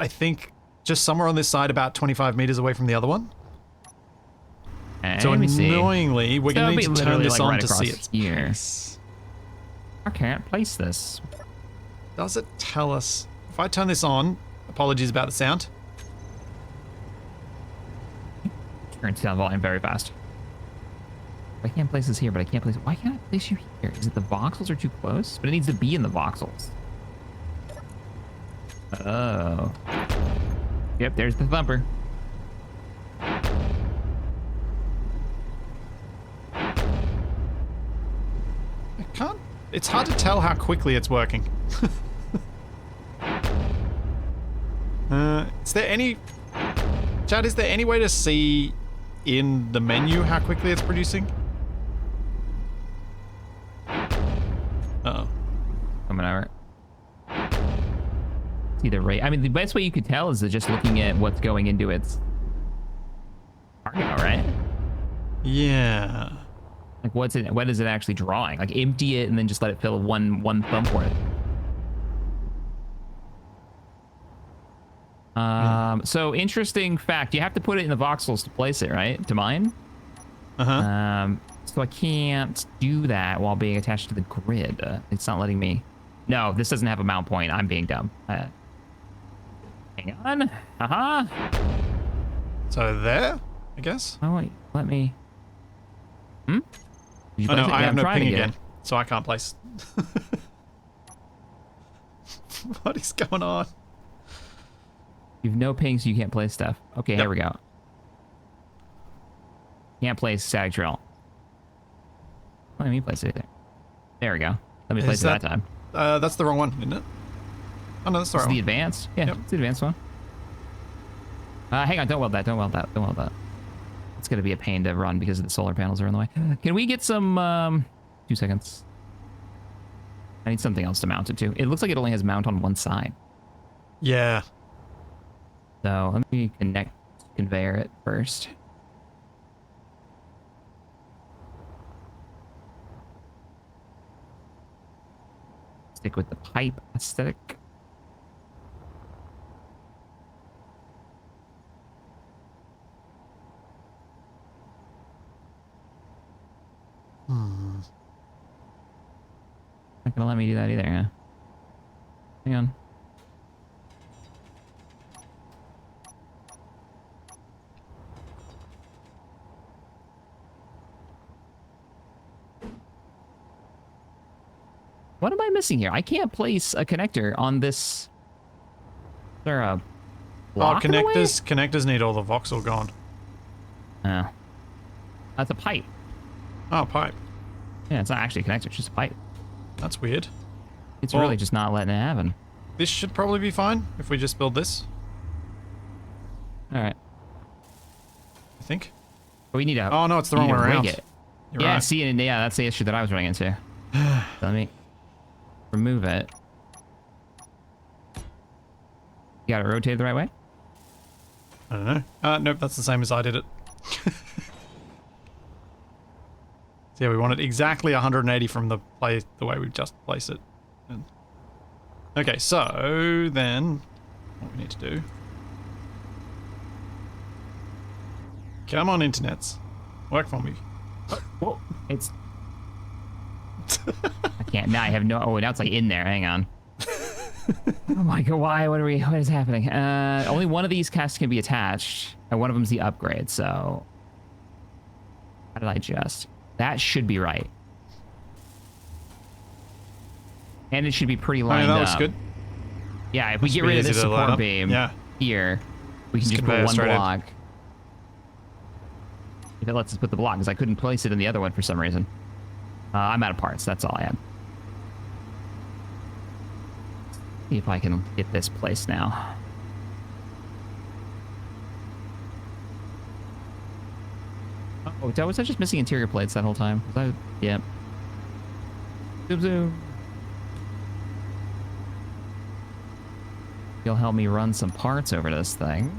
[SPEAKER 2] think just somewhere on this side, about 25 meters away from the other one. So
[SPEAKER 1] let me see.
[SPEAKER 2] annoyingly, we're
[SPEAKER 1] So
[SPEAKER 2] going to
[SPEAKER 1] it'll
[SPEAKER 2] need
[SPEAKER 1] be
[SPEAKER 2] to turn
[SPEAKER 1] literally,
[SPEAKER 2] this
[SPEAKER 1] like,
[SPEAKER 2] on
[SPEAKER 1] right
[SPEAKER 2] to see
[SPEAKER 1] across
[SPEAKER 2] it.
[SPEAKER 1] here.
[SPEAKER 2] Yes.
[SPEAKER 1] I can't place this.
[SPEAKER 2] Does it tell us? If I turn this on, apologies about the sound.
[SPEAKER 1] Turn down volume very fast. I can't place this here, but I can't place. Why can't I place you here? Is it the voxels are too close? But it needs to be in the voxels. Oh. Yep, there's the Thumper.
[SPEAKER 2] I can't. It's hard to tell how quickly it's working. Is there any... Chad, is there any way to see in the menu how quickly it's producing? Uh-oh.
[SPEAKER 1] Coming over. See the rate. I mean, the best way you could tell is just looking at what's going into its cargo, right?
[SPEAKER 2] Yeah.
[SPEAKER 1] Like, what is it actually drawing? Like, empty it and then just let it fill one thump worth. So interesting fact. You have to put it in the voxels to place it, right? To mine. So I can't do that while being attached to the grid. It's not letting me. No, this doesn't have a mount point. I'm being dumb. Hang on.
[SPEAKER 2] So there, I guess?
[SPEAKER 1] Oh, wait. Let me. Did you
[SPEAKER 2] Oh no,
[SPEAKER 1] place it?
[SPEAKER 2] I
[SPEAKER 1] Yeah,
[SPEAKER 2] have
[SPEAKER 1] I'm
[SPEAKER 2] no
[SPEAKER 1] trying to
[SPEAKER 2] ping
[SPEAKER 1] get
[SPEAKER 2] again,
[SPEAKER 1] it.
[SPEAKER 2] so I can't place. What is going on?
[SPEAKER 1] You've no ping, so you can't place stuff. Okay, here we go. Can't place static drill. Let me place it there. There we go. Let me place it that time.
[SPEAKER 2] That's the wrong one, isn't it? Oh no, that's the
[SPEAKER 1] This
[SPEAKER 2] right
[SPEAKER 1] is the
[SPEAKER 2] one.
[SPEAKER 1] advanced? Yeah,
[SPEAKER 2] Yep.
[SPEAKER 1] it's the advanced one. Hang on, don't weld that, don't weld that, don't weld that. It's gonna be a pain to run because the solar panels are in the way. Can we get some, 2 seconds. I need something else to mount it to. It looks like it only has mount on one side.
[SPEAKER 2] Yeah.
[SPEAKER 1] So let me conveyor it first. Stick with the pipe aesthetic. Not gonna let me do that either, huh? Hang on. What am I missing here? I can't place a connector on this. Is there a block in the way?
[SPEAKER 2] Connectors need all the voxel gone.
[SPEAKER 1] Oh. That's a pipe.
[SPEAKER 2] Oh, pipe.
[SPEAKER 1] Yeah, it's not actually a connector, it's just a pipe.
[SPEAKER 2] That's weird.
[SPEAKER 1] It's
[SPEAKER 2] Well-
[SPEAKER 1] really just not letting it happen.
[SPEAKER 2] This should probably be fine if we just build this,
[SPEAKER 1] Alright.
[SPEAKER 2] I think.
[SPEAKER 1] But we need to.
[SPEAKER 2] Oh no, it's the wrong way around.
[SPEAKER 1] Rig it.
[SPEAKER 2] You're
[SPEAKER 1] Yeah,
[SPEAKER 2] right.
[SPEAKER 1] see, and yeah, that's the issue that I was running into. Let me remove it. You got it rotated the right way?
[SPEAKER 2] I don't know. Nope, that's the same as I did it. So yeah, we want it exactly 180 from the way we just placed it. Okay, so then what we need to do. Come on, internets. Work for me.
[SPEAKER 1] Whoa, it's... I can't, now I have no, oh, now it's like in there, hang on. Oh my god, why, what is happening? Only one of these casts can be attached, and one of them's the upgrade, so... How did I adjust? That should be right. And it should be pretty lined up.
[SPEAKER 2] That looks good.
[SPEAKER 1] Yeah, if we get rid of this support beam here, we can just put one block. If it lets us put the block, because I couldn't place it in the other one for some reason. I'm out of parts, that's all I had. See if I can get this placed now. Oh, was I just missing interior plates that whole time? Yeah. Zoom zoom. You'll help me run some parts over this thing.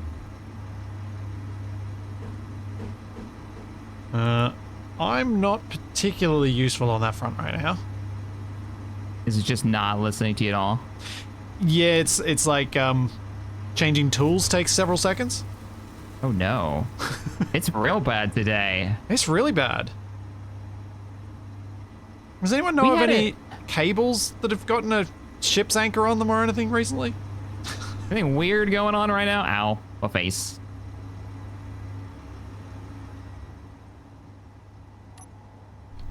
[SPEAKER 2] I'm not particularly useful on that front right now.
[SPEAKER 1] Is it just not listening to you at all?
[SPEAKER 2] Yeah, it's like changing tools takes several seconds.
[SPEAKER 1] Oh no. It's real bad today.
[SPEAKER 2] It's really bad. Does anyone know of any cables that have gotten a ship's anchor on them or anything recently?
[SPEAKER 1] Anything weird going on right now? Ow, my face.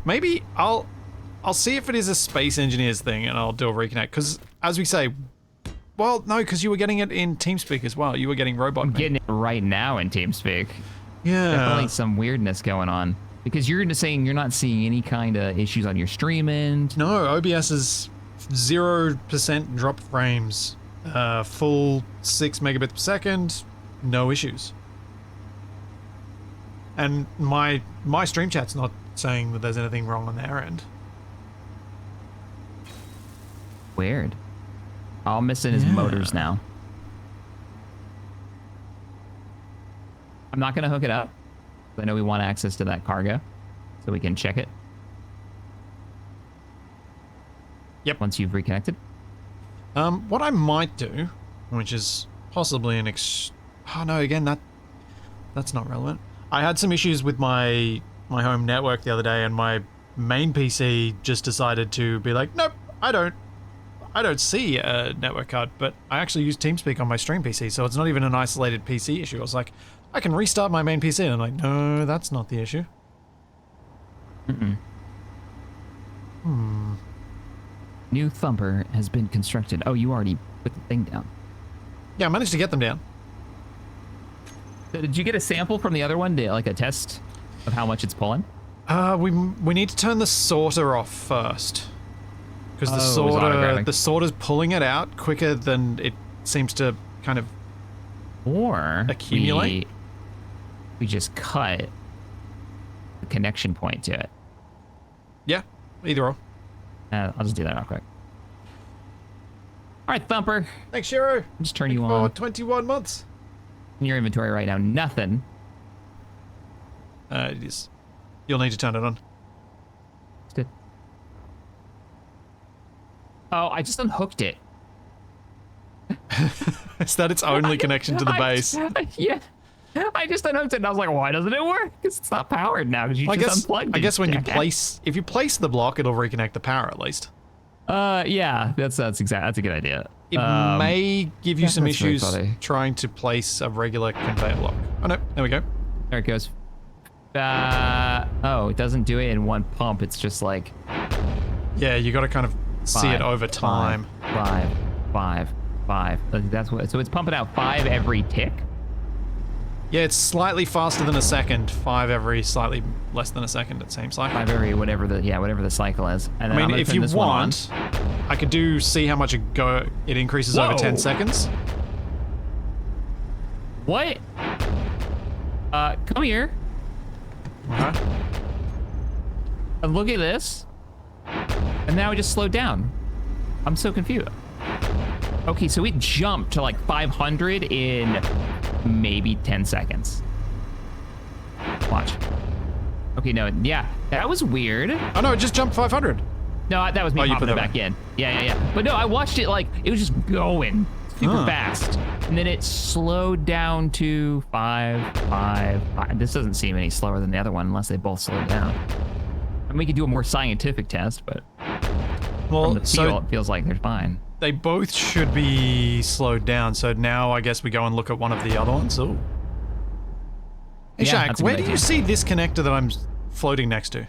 [SPEAKER 2] Maybe I'll see if it is a space engineer's thing and I'll do a reconnect. Because as we say, well, no, because you were getting it in TeamSpeak as well. You were getting robot.
[SPEAKER 1] I'm getting it right now in TeamSpeak.
[SPEAKER 2] Yeah.
[SPEAKER 1] Definitely some weirdness going on. Because you're just saying you're not seeing any kind of issues on your stream end.
[SPEAKER 2] No, OBS is 0% drop frames. Full 6 megabits per second, no issues. And my stream chat's not saying that there's anything wrong on their end.
[SPEAKER 1] Weird. All I'm missing is motors now. I'm not going to hook it up. I know we want access to that cargo, so we can check it.
[SPEAKER 2] Yep.
[SPEAKER 1] Once you've reconnected.
[SPEAKER 2] What I might do, which is possibly an oh no, again, that's not relevant. I had some issues with my home network the other day, and my main PC just decided to be like, nope, I don't see a network card, but I actually use TeamSpeak on my stream PC, so it's not even an isolated PC issue. I was like, I can restart my main PC, and I'm like, no, that's not the issue.
[SPEAKER 1] New thumper has been constructed. Oh, you already put the thing down.
[SPEAKER 2] Yeah, I managed to get them down.
[SPEAKER 1] Did you get a sample from the other one, like a test of how much it's pulling?
[SPEAKER 2] We need to turn the sorter off first. Because the sorter's pulling it out quicker than it seems to kind of accumulate.
[SPEAKER 1] We just cut the connection point to it.
[SPEAKER 2] Yeah, either or.
[SPEAKER 1] I'll just do that real quick. All right, Thumper.
[SPEAKER 2] Thanks, Shiro.
[SPEAKER 1] Just turn you on.
[SPEAKER 2] 21 months.
[SPEAKER 1] In your inventory right now, nothing.
[SPEAKER 2] It is. You'll need to turn it on.
[SPEAKER 1] It's good. Oh, I just unhooked it.
[SPEAKER 2] Is that its only connection to the base?
[SPEAKER 1] Yeah. I just unhooked it and I was like, why doesn't it work? Because it's not powered now because you just unplugged it.
[SPEAKER 2] I guess when if you place the block, it'll reconnect the power at least.
[SPEAKER 1] Yeah, that's a good idea.
[SPEAKER 2] It may give you some issues trying to place a regular conveyor block. Oh no, there we go.
[SPEAKER 1] There it goes. Oh, it doesn't do it in one pump. It's just like...
[SPEAKER 2] Yeah, you got to kind of see it over time.
[SPEAKER 1] Five. That's what. So it's pumping out 5 every tick.
[SPEAKER 2] Yeah, it's slightly faster than a second. 5 every slightly less than a second, it seems like.
[SPEAKER 1] 5 every whatever the cycle is. And
[SPEAKER 2] I mean, if you want, I could see how much it increases over 10 seconds.
[SPEAKER 1] What? Come here.
[SPEAKER 2] Okay.
[SPEAKER 1] And look at this. And now it just slowed down. I'm so confused. Okay, so it jumped to like 500 in maybe 10 seconds. Watch. Okay, no, yeah, that was weird.
[SPEAKER 2] Oh no, it just jumped 500.
[SPEAKER 1] No, that was me popping it back in. Yeah. But no, I watched it like, it was just going super fast. And then it slowed down to 5. This doesn't seem any slower than the other one unless they both slowed down. I mean, we could do a more scientific test, but from the feel, it feels like they're fine.
[SPEAKER 2] They both should be slowed down, so now I guess we go and look at one of the other ones. Oh. Hey,
[SPEAKER 1] Yeah,
[SPEAKER 2] Shaq, where do you see this connector that I'm floating next to?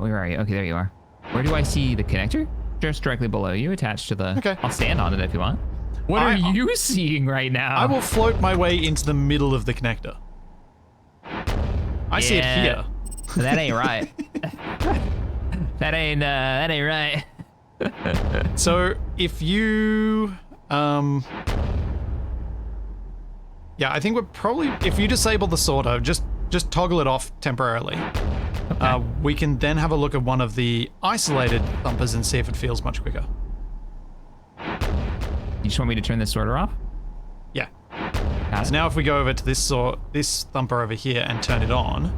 [SPEAKER 1] Where are you? Okay, there you are. Where do I see the connector? Just directly below you, attached to the...
[SPEAKER 2] Okay.
[SPEAKER 1] I'll stand on it if you want. What are you seeing right now?
[SPEAKER 2] I will float my way into the middle of the connector. I see it here.
[SPEAKER 1] That ain't right. that ain't right.
[SPEAKER 2] So if you, yeah, I think we're probably, if you disable the sorter, just toggle it off temporarily. Okay. We can then have a look at one of the isolated thumpers and see if it feels much quicker.
[SPEAKER 1] You just want me to turn this sorter off?
[SPEAKER 2] Yeah.
[SPEAKER 1] Got
[SPEAKER 2] So
[SPEAKER 1] it.
[SPEAKER 2] now if we go over to this thumper over here and turn it on,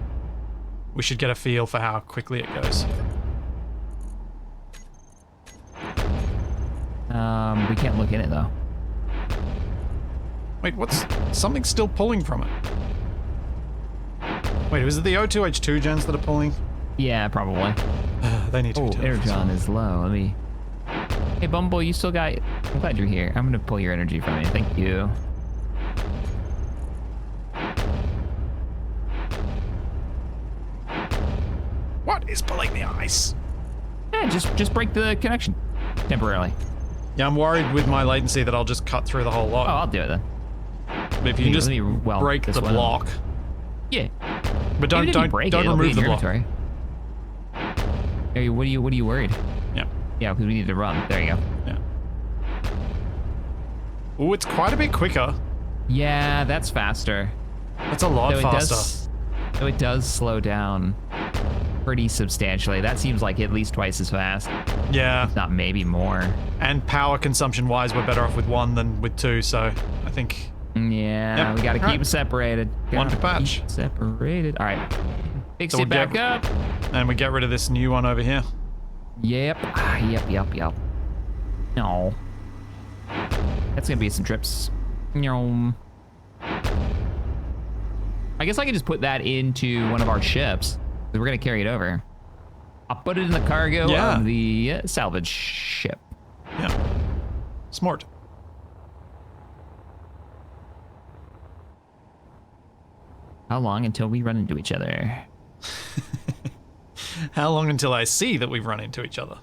[SPEAKER 2] we should get a feel for how quickly it goes.
[SPEAKER 1] We can't look in it though.
[SPEAKER 2] Wait, something's still pulling from it. Wait, is it the O2H2 gens that are pulling?
[SPEAKER 1] Yeah, probably.
[SPEAKER 2] They need to be turned off.
[SPEAKER 1] Energon is low. Let me... Hey, Bumble, you still got... I'm glad you're here. I'm gonna pull your energy from you. Thank you.
[SPEAKER 2] What is pulling the ice?
[SPEAKER 1] Yeah, just break the connection temporarily.
[SPEAKER 2] Yeah, I'm worried with my latency that I'll just cut through the whole
[SPEAKER 1] Oh,
[SPEAKER 2] lot.
[SPEAKER 1] I'll do it then.
[SPEAKER 2] But if you can just
[SPEAKER 1] Let me weld
[SPEAKER 2] break
[SPEAKER 1] this
[SPEAKER 2] the
[SPEAKER 1] one up.
[SPEAKER 2] block.
[SPEAKER 1] Yeah.
[SPEAKER 2] But
[SPEAKER 1] Even if you
[SPEAKER 2] don't
[SPEAKER 1] break it, it'll be
[SPEAKER 2] remove
[SPEAKER 1] in
[SPEAKER 2] the
[SPEAKER 1] your
[SPEAKER 2] block.
[SPEAKER 1] inventory. Hey, what are you worried?
[SPEAKER 2] Yeah.
[SPEAKER 1] Yeah, because we need to run. There you go.
[SPEAKER 2] Yeah. Ooh, it's quite a bit quicker.
[SPEAKER 1] Yeah, that's faster.
[SPEAKER 2] That's a lot faster.
[SPEAKER 1] Though it does slow down pretty substantially. That seems like at least twice as fast,
[SPEAKER 2] Yeah.
[SPEAKER 1] if not maybe more.
[SPEAKER 2] And power consumption wise, we're better off with one than with two, so I think
[SPEAKER 1] Yeah,
[SPEAKER 2] Yep.
[SPEAKER 1] we gotta keep
[SPEAKER 2] Alright.
[SPEAKER 1] them separated.
[SPEAKER 2] One
[SPEAKER 1] Gotta
[SPEAKER 2] to patch.
[SPEAKER 1] keep separated. All right. Fix
[SPEAKER 2] So
[SPEAKER 1] it
[SPEAKER 2] we'll
[SPEAKER 1] back
[SPEAKER 2] get-
[SPEAKER 1] up.
[SPEAKER 2] and we get rid of this new one over here.
[SPEAKER 1] Yep. Yep. No. That's gonna be some trips. No. I guess I could just put that into one of our ships. We're gonna carry it over. I'll put it in the cargo
[SPEAKER 2] Yeah.
[SPEAKER 1] of the salvage ship.
[SPEAKER 2] Yeah. Smart.
[SPEAKER 1] How long until we run into each other?
[SPEAKER 2] How long until I see that we've run into each other?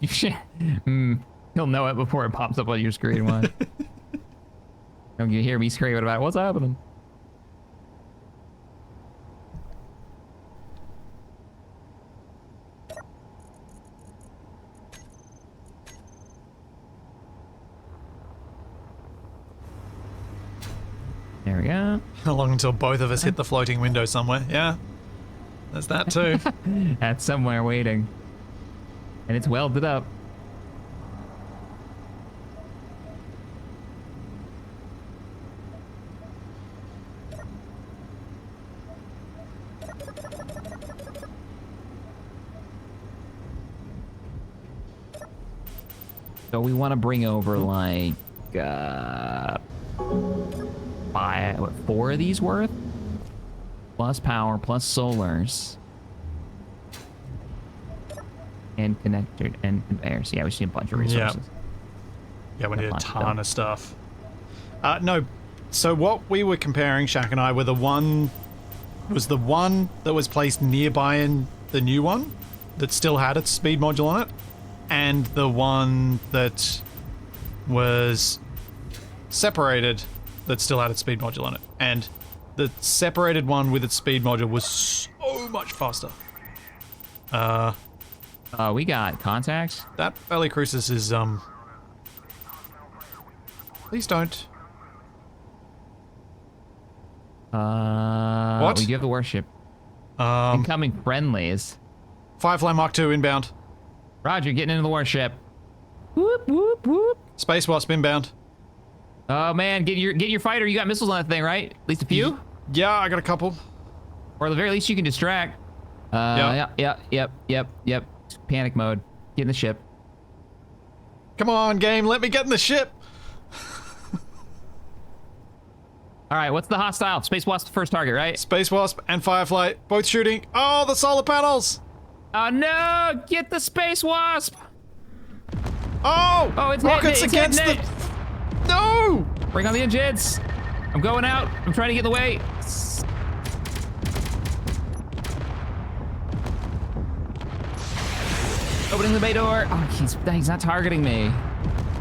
[SPEAKER 1] You'll know it before it pops up on your screen. One. Don't you hear me screaming about what's happening? There we go.
[SPEAKER 2] How long until both of us hit the floating window somewhere? Yeah. There's that too.
[SPEAKER 1] That's somewhere waiting. And it's welded up. So we want to bring over like 4 of these worth? Plus power, plus solars. And connector and conveyors. Yeah, we see a bunch of resources.
[SPEAKER 2] Yeah, we need a
[SPEAKER 1] bunch of
[SPEAKER 2] ton
[SPEAKER 1] them.
[SPEAKER 2] of stuff. No, so what we were comparing, Shaq and I, were the one that was placed nearby in the new one that still had its speed module on it, and the one that was separated that still had its speed module on it. And the separated one with its speed module was so much faster.
[SPEAKER 1] We got contacts.
[SPEAKER 2] That Belly Crucis is, please don't.
[SPEAKER 1] What? We do have the warship. Incoming friendlies.
[SPEAKER 2] Firefly Mark II inbound.
[SPEAKER 1] Roger, getting into the warship. Whoop, whoop, whoop.
[SPEAKER 2] Space Wasp inbound.
[SPEAKER 1] Oh man, get your fighter. You got missiles on that thing, right? At least a few?
[SPEAKER 2] Yeah, I got a couple.
[SPEAKER 1] Or at the very least you can distract. Yep. Panic mode. Get in the ship.
[SPEAKER 2] Come on, game, let me get in the ship.
[SPEAKER 1] Alright, what's the hostile? Space Wasp's the first target, right?
[SPEAKER 2] Space Wasp and Firefly, both shooting. Oh, the solar panels!
[SPEAKER 1] Oh no! Get the Space Wasp!
[SPEAKER 2] Oh!
[SPEAKER 1] Oh, it's
[SPEAKER 2] rockets
[SPEAKER 1] hitting it, it's
[SPEAKER 2] against
[SPEAKER 1] hitting
[SPEAKER 2] the... No!
[SPEAKER 1] Bring on the engines! I'm going out. I'm trying to get in the way. Opening the bay door. Oh, he's not targeting me.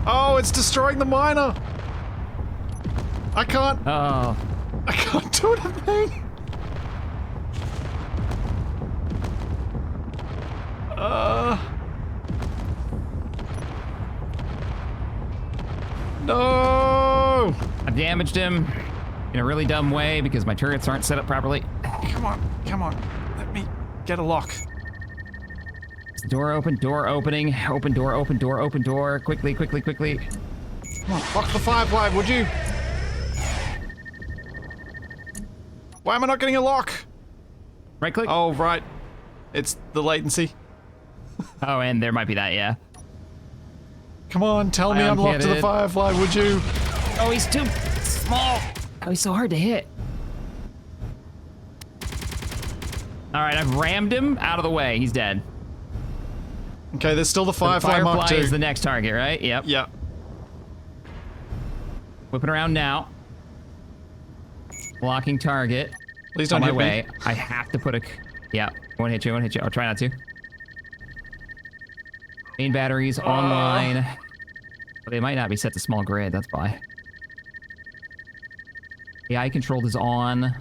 [SPEAKER 2] Oh, it's destroying the miner! I can't do anything! No!
[SPEAKER 1] I damaged him in a really dumb way because my turrets aren't set up properly.
[SPEAKER 2] Come on. Let me get a lock.
[SPEAKER 1] Door open, door opening. Open door, open door, open door. Quickly.
[SPEAKER 2] Come on, lock the Firefly, would you? Why am I not getting a lock?
[SPEAKER 1] Right click.
[SPEAKER 2] Oh, right. It's the latency.
[SPEAKER 1] Oh, and there might be that, yeah.
[SPEAKER 2] Come on, tell me
[SPEAKER 1] I
[SPEAKER 2] I'm
[SPEAKER 1] don't
[SPEAKER 2] locked
[SPEAKER 1] get
[SPEAKER 2] to the
[SPEAKER 1] it.
[SPEAKER 2] Firefly, would you?
[SPEAKER 1] Oh, he's too small. Oh, he's so hard to hit. All right, I've rammed him out of the way. He's dead.
[SPEAKER 2] Okay, there's still the
[SPEAKER 1] The
[SPEAKER 2] Firefly Mark II.
[SPEAKER 1] is the next target, right? Yep.
[SPEAKER 2] Yeah.
[SPEAKER 1] Whipping around now. Blocking target.
[SPEAKER 2] Please
[SPEAKER 1] On
[SPEAKER 2] don't
[SPEAKER 1] my
[SPEAKER 2] hit me.
[SPEAKER 1] way. I have to put a... Yeah, won't hit you. I'll try not to. Main batteries online. But they might not be set to small grid, that's why. AI controlled is on.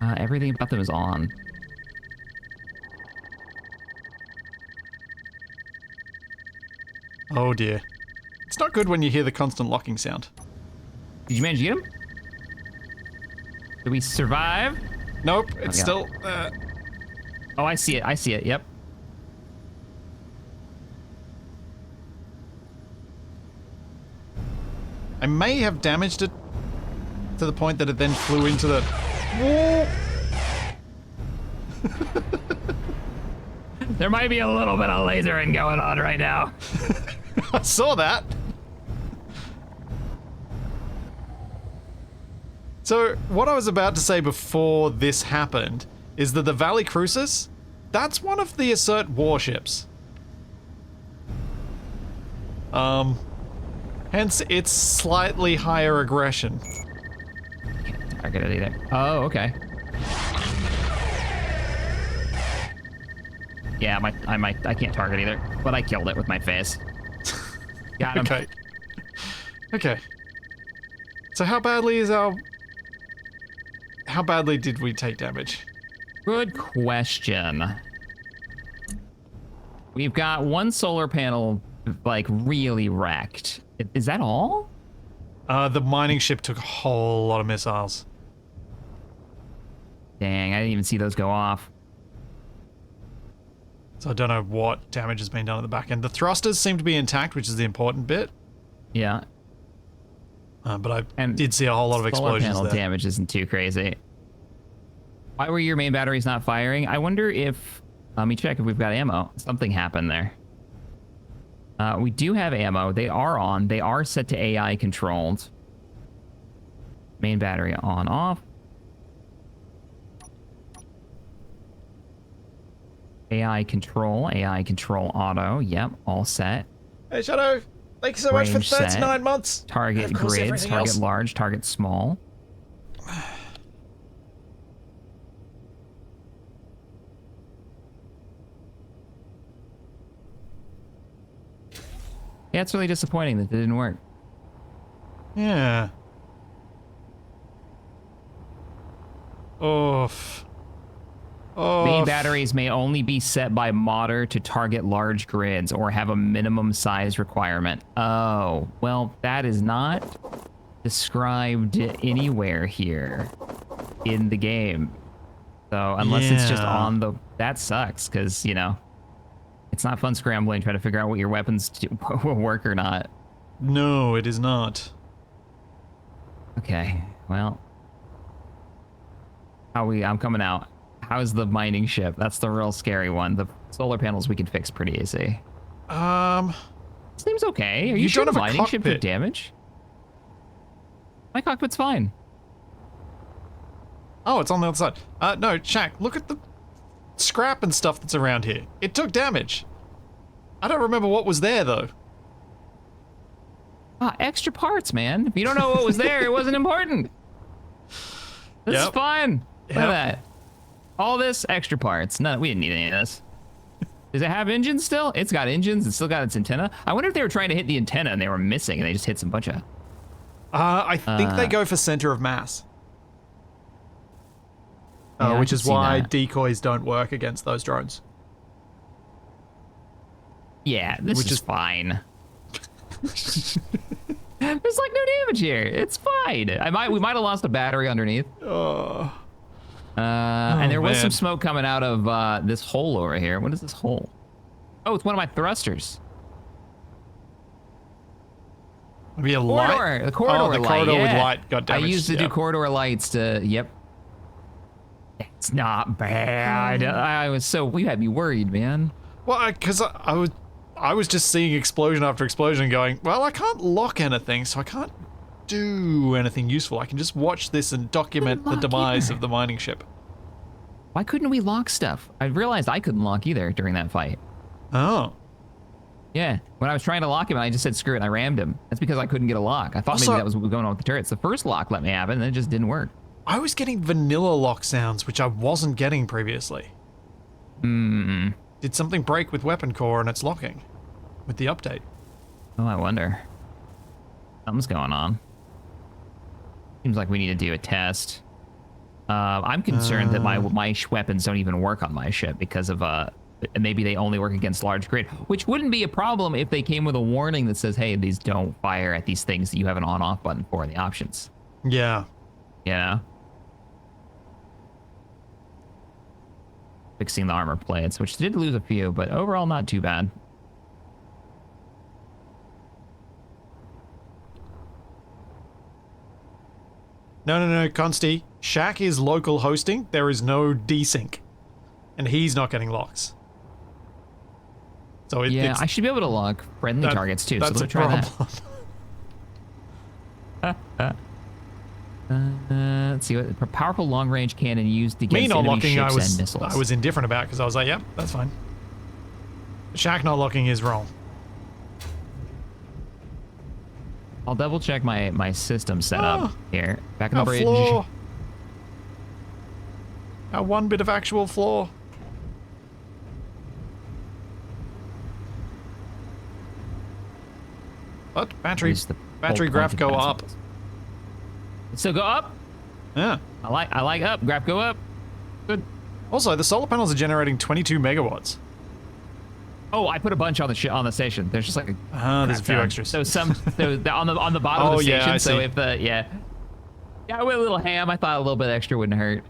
[SPEAKER 1] Everything about them is on.
[SPEAKER 2] Oh dear. It's not good when you hear the constant locking sound.
[SPEAKER 1] Did you manage to get him? Did we survive?
[SPEAKER 2] Nope, it's
[SPEAKER 1] yeah.
[SPEAKER 2] still...
[SPEAKER 1] Oh, I see it, yep.
[SPEAKER 2] I may have damaged it to the point that it then flew into the... Whoa!
[SPEAKER 1] There might be a little bit of lasering going on right now.
[SPEAKER 2] I saw that. So, what I was about to say before this happened is that the Valley Crucis, that's one of the Assert warships. Hence its slightly higher aggression.
[SPEAKER 1] Can't target it either. Oh, okay. Yeah, I can't target either, but I killed it with my face. Got him.
[SPEAKER 2] Okay. Okay. So how badly did we take damage?
[SPEAKER 1] Good question. We've got one solar panel, like, really wrecked. Is that all?
[SPEAKER 2] The mining ship took a whole lot of missiles.
[SPEAKER 1] Dang, I didn't even see those go off.
[SPEAKER 2] So I don't know what damage has been done at the back end. The thrusters seem to be intact, which is the important bit.
[SPEAKER 1] Yeah.
[SPEAKER 2] But I
[SPEAKER 1] And
[SPEAKER 2] did see a whole lot of
[SPEAKER 1] solar
[SPEAKER 2] explosions
[SPEAKER 1] panel
[SPEAKER 2] there.
[SPEAKER 1] damage isn't too crazy. Why were your main batteries not firing? I wonder if... Let me check if we've got ammo. Something happened there. We do have ammo. They are on. They are set to AI controlled. Main battery on, off. AI control auto. Yep, all set.
[SPEAKER 2] Hey, Shadow! Thank you so much for
[SPEAKER 1] Range set.
[SPEAKER 2] 39 months!
[SPEAKER 1] Target
[SPEAKER 2] And of course
[SPEAKER 1] grids,
[SPEAKER 2] everything
[SPEAKER 1] target
[SPEAKER 2] else.
[SPEAKER 1] large, target small. Yeah, it's really disappointing that it didn't work.
[SPEAKER 2] Yeah. Oof.
[SPEAKER 1] Main batteries may only be set by modder to target large grids or have a minimum size requirement. Oh, well, that is not described anywhere here in the game. So unless it's just
[SPEAKER 2] Yeah.
[SPEAKER 1] on the, that sucks because you know, it's not fun scrambling trying to figure out what your weapons will work or not.
[SPEAKER 2] No, it is not.
[SPEAKER 1] Okay, well, I'm coming out. How's the mining ship? That's the real scary one. The solar panels we can fix pretty easy. Seems okay. Are
[SPEAKER 2] You
[SPEAKER 1] you sure the
[SPEAKER 2] don't have a
[SPEAKER 1] mining ship
[SPEAKER 2] cockpit.
[SPEAKER 1] took damage? My cockpit's fine.
[SPEAKER 2] Oh, it's on the other side. No, Shaq, look at the scrap and stuff that's around here. It took damage. I don't remember what was there, though.
[SPEAKER 1] Ah, extra parts, man. If you don't know what was there, it wasn't important. This is
[SPEAKER 2] Yep.
[SPEAKER 1] fine. Look at
[SPEAKER 2] Yep.
[SPEAKER 1] that. All this extra parts. No, we didn't need any of this. Does it have engines still? It's got engines. It's still got its antenna. I wonder if they were trying to hit the antenna and they were missing and they just hit some bunch of...
[SPEAKER 2] I think they go for center of mass.
[SPEAKER 1] Yeah, I
[SPEAKER 2] Which
[SPEAKER 1] can
[SPEAKER 2] is
[SPEAKER 1] see
[SPEAKER 2] why
[SPEAKER 1] that.
[SPEAKER 2] decoys don't work against those drones.
[SPEAKER 1] Yeah, this
[SPEAKER 2] Which
[SPEAKER 1] is
[SPEAKER 2] is-
[SPEAKER 1] fine. There's like no damage here. It's fine. We might have lost a battery underneath. And there was some
[SPEAKER 2] man.
[SPEAKER 1] smoke coming out of this hole over here. What is this hole? Oh, it's one of my thrusters.
[SPEAKER 2] Maybe a light?
[SPEAKER 1] Corridor. The corridor
[SPEAKER 2] Oh, the
[SPEAKER 1] light.
[SPEAKER 2] corridor with
[SPEAKER 1] yeah.
[SPEAKER 2] light got
[SPEAKER 1] I
[SPEAKER 2] damaged.
[SPEAKER 1] used to do corridor lights to. Yep. It's not bad. You had me worried, man.
[SPEAKER 2] Well, because I was just seeing explosion after explosion going, well, I can't lock anything, so I can't do anything useful. I can just watch this and document the
[SPEAKER 1] lock
[SPEAKER 2] demise
[SPEAKER 1] either.
[SPEAKER 2] of the mining ship.
[SPEAKER 1] Why couldn't we lock stuff? I realized I couldn't lock either during that fight.
[SPEAKER 2] Oh.
[SPEAKER 1] Yeah, when I was trying to lock him, I just said screw it, and I rammed him. That's because I couldn't get a lock. I thought
[SPEAKER 2] Also-
[SPEAKER 1] maybe that was what was going on with the turrets. The first lock let me have it, and it just didn't work.
[SPEAKER 2] I was getting vanilla lock sounds, which I wasn't getting previously. Did something break with Weapon Core and it's locking with the update?
[SPEAKER 1] Oh, I wonder. Something's going on. Seems like we need to do a test. I'm concerned that my weapons don't even work on my ship because of maybe they only work against large grid, which wouldn't be a problem if they came with a warning that says, hey, these don't fire at these things that you have an on-off button for in the options.
[SPEAKER 2] Yeah.
[SPEAKER 1] You know? Fixing the armor plates, which did lose a few, but overall not too bad.
[SPEAKER 2] No, Consti. Shaq is local hosting. There is no desync. And he's not getting locks. So
[SPEAKER 1] Yeah,
[SPEAKER 2] it's,
[SPEAKER 1] I should be able to lock friendly targets too, so
[SPEAKER 2] that's
[SPEAKER 1] let's
[SPEAKER 2] a
[SPEAKER 1] try
[SPEAKER 2] problem.
[SPEAKER 1] that. Let's see what powerful long range cannon used against
[SPEAKER 2] Me not
[SPEAKER 1] enemy
[SPEAKER 2] locking,
[SPEAKER 1] ships and missiles.
[SPEAKER 2] I was indifferent about because I was like, yep, that's fine. Shaq not locking is wrong.
[SPEAKER 1] I'll double check my system setup here. Back in the
[SPEAKER 2] Our
[SPEAKER 1] bridge.
[SPEAKER 2] floor. Our one bit of actual floor. What? Battery
[SPEAKER 1] Is the
[SPEAKER 2] battery
[SPEAKER 1] whole
[SPEAKER 2] graph
[SPEAKER 1] point
[SPEAKER 2] go
[SPEAKER 1] of
[SPEAKER 2] up.
[SPEAKER 1] pencils. So go up.
[SPEAKER 2] Yeah.
[SPEAKER 1] I like up. Graph go up. Good.
[SPEAKER 2] Also, the solar panels are generating 22 megawatts.
[SPEAKER 1] Oh, I put a bunch on the station. There's just like a
[SPEAKER 2] There's a
[SPEAKER 1] crap
[SPEAKER 2] few
[SPEAKER 1] ton.
[SPEAKER 2] extras.
[SPEAKER 1] So on the bottom
[SPEAKER 2] Oh,
[SPEAKER 1] of the
[SPEAKER 2] yeah,
[SPEAKER 1] station.
[SPEAKER 2] I
[SPEAKER 1] So
[SPEAKER 2] see.
[SPEAKER 1] if the yeah, I went a little ham. I thought a little bit extra wouldn't hurt.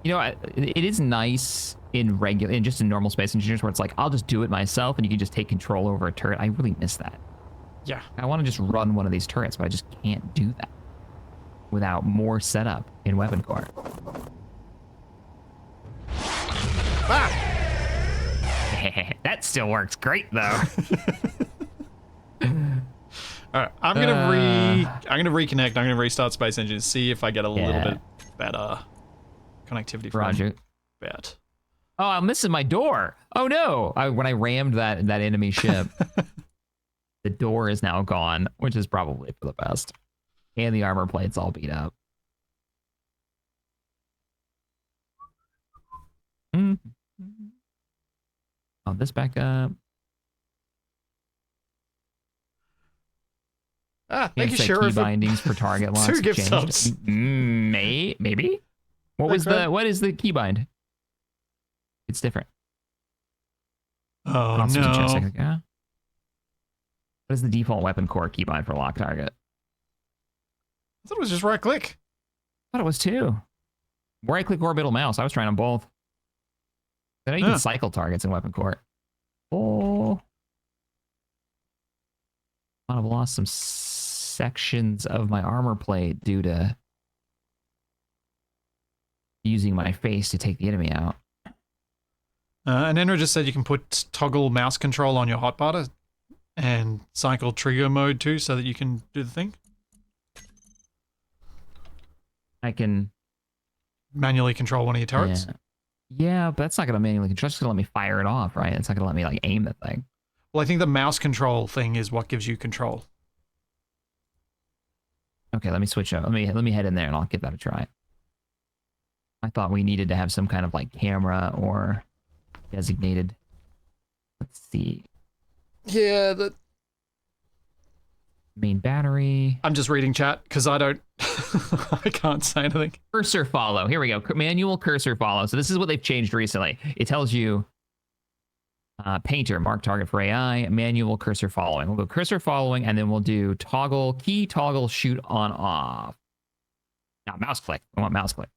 [SPEAKER 1] You know, it is nice in just in normal space engineers where it's like I'll just do it myself and you can just take control over a turret. I really miss that.
[SPEAKER 2] Yeah.
[SPEAKER 1] I want to just run one of these turrets, but I just can't do that without more setup in Weapon Core.
[SPEAKER 2] Ah!
[SPEAKER 1] That still works great though.
[SPEAKER 2] All right, I'm gonna reconnect. I'm gonna restart Space Engine, see if I get a little
[SPEAKER 1] Yeah.
[SPEAKER 2] bit better connectivity from
[SPEAKER 1] Roger.
[SPEAKER 2] Bet.
[SPEAKER 1] Oh, I'm missing my door. Oh no! When I rammed that enemy ship, the door is now gone, which is probably for the best. And the armor plate's all beat up. Oh, this back up.
[SPEAKER 2] Thank you,
[SPEAKER 1] Set
[SPEAKER 2] Sheriff.
[SPEAKER 1] key bindings for target locks.
[SPEAKER 2] Two gift
[SPEAKER 1] changed.
[SPEAKER 2] subs.
[SPEAKER 1] Maybe. What
[SPEAKER 2] Thanks, man.
[SPEAKER 1] what is the keybind? It's different.
[SPEAKER 2] Oh
[SPEAKER 1] I'll switch it a
[SPEAKER 2] no.
[SPEAKER 1] second ago. What is the default weapon core keybind for lock target?
[SPEAKER 2] I thought it was just right click.
[SPEAKER 1] thought it was 2. Right-click orbital mouse. I was trying them both. I know you can cycle targets in weapon court. Oh. I've lost some sections of my armor plate due to using my face to take the enemy out.
[SPEAKER 2] And Enra just said you can put toggle mouse control on your hotbar and cycle trigger mode too, so that you can do the thing.
[SPEAKER 1] I can
[SPEAKER 2] Manually control one of your turrets.
[SPEAKER 1] Yeah, but that's not going to manually control. It's just going to let me fire it off, right? It's not going to let me like aim the thing.
[SPEAKER 2] Well, I think the mouse control thing is what gives you control.
[SPEAKER 1] Okay, let me switch up. Let me head in there and I'll give that a try. I thought we needed to have some kind of like camera or designated. Let's see.
[SPEAKER 2] Yeah, the
[SPEAKER 1] Main battery.
[SPEAKER 2] I'm just reading chat because I don't. I can't say anything.
[SPEAKER 1] Cursor follow. Here we go. Manual cursor follow. So this is what they've changed recently. It tells you painter, mark target for AI, manual cursor following. We'll go cursor following and then we'll do toggle, key toggle, shoot on off. Now mouse click. I want mouse click.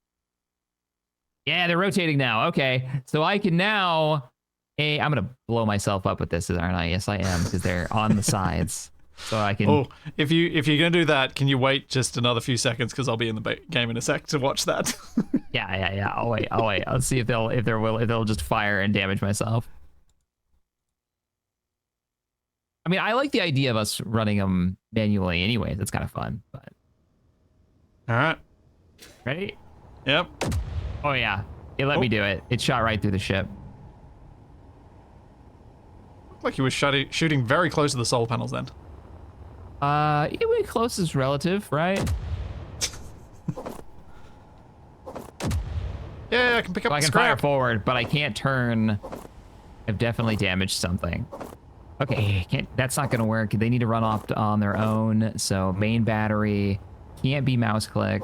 [SPEAKER 1] Yeah, they're rotating now. Okay. So I can now, I'm going to blow myself up with this, aren't I? Yes, I am, because they're on the sides. So I can.
[SPEAKER 2] Oh, if you're gonna do that, can you wait just another few seconds? Because I'll be in the game in a sec to watch that.
[SPEAKER 1] Yeah. I'll wait. I'll see if they'll just fire and damage myself. I mean, I like the idea of us running them manually anyway. That's kind of fun. But
[SPEAKER 2] all right,
[SPEAKER 1] ready?
[SPEAKER 2] Yep.
[SPEAKER 1] Oh yeah, it let me do it. It shot right through the ship.
[SPEAKER 2] Looked like you were shooting very close to the solar panels then.
[SPEAKER 1] Close is relative, right?
[SPEAKER 2] Yeah, I can pick up.
[SPEAKER 1] So I
[SPEAKER 2] the
[SPEAKER 1] can fire
[SPEAKER 2] scrap.
[SPEAKER 1] forward, but I can't turn. I've definitely damaged something. Okay, that's not going to work. They need to run off on their own. So main battery can't be mouse click.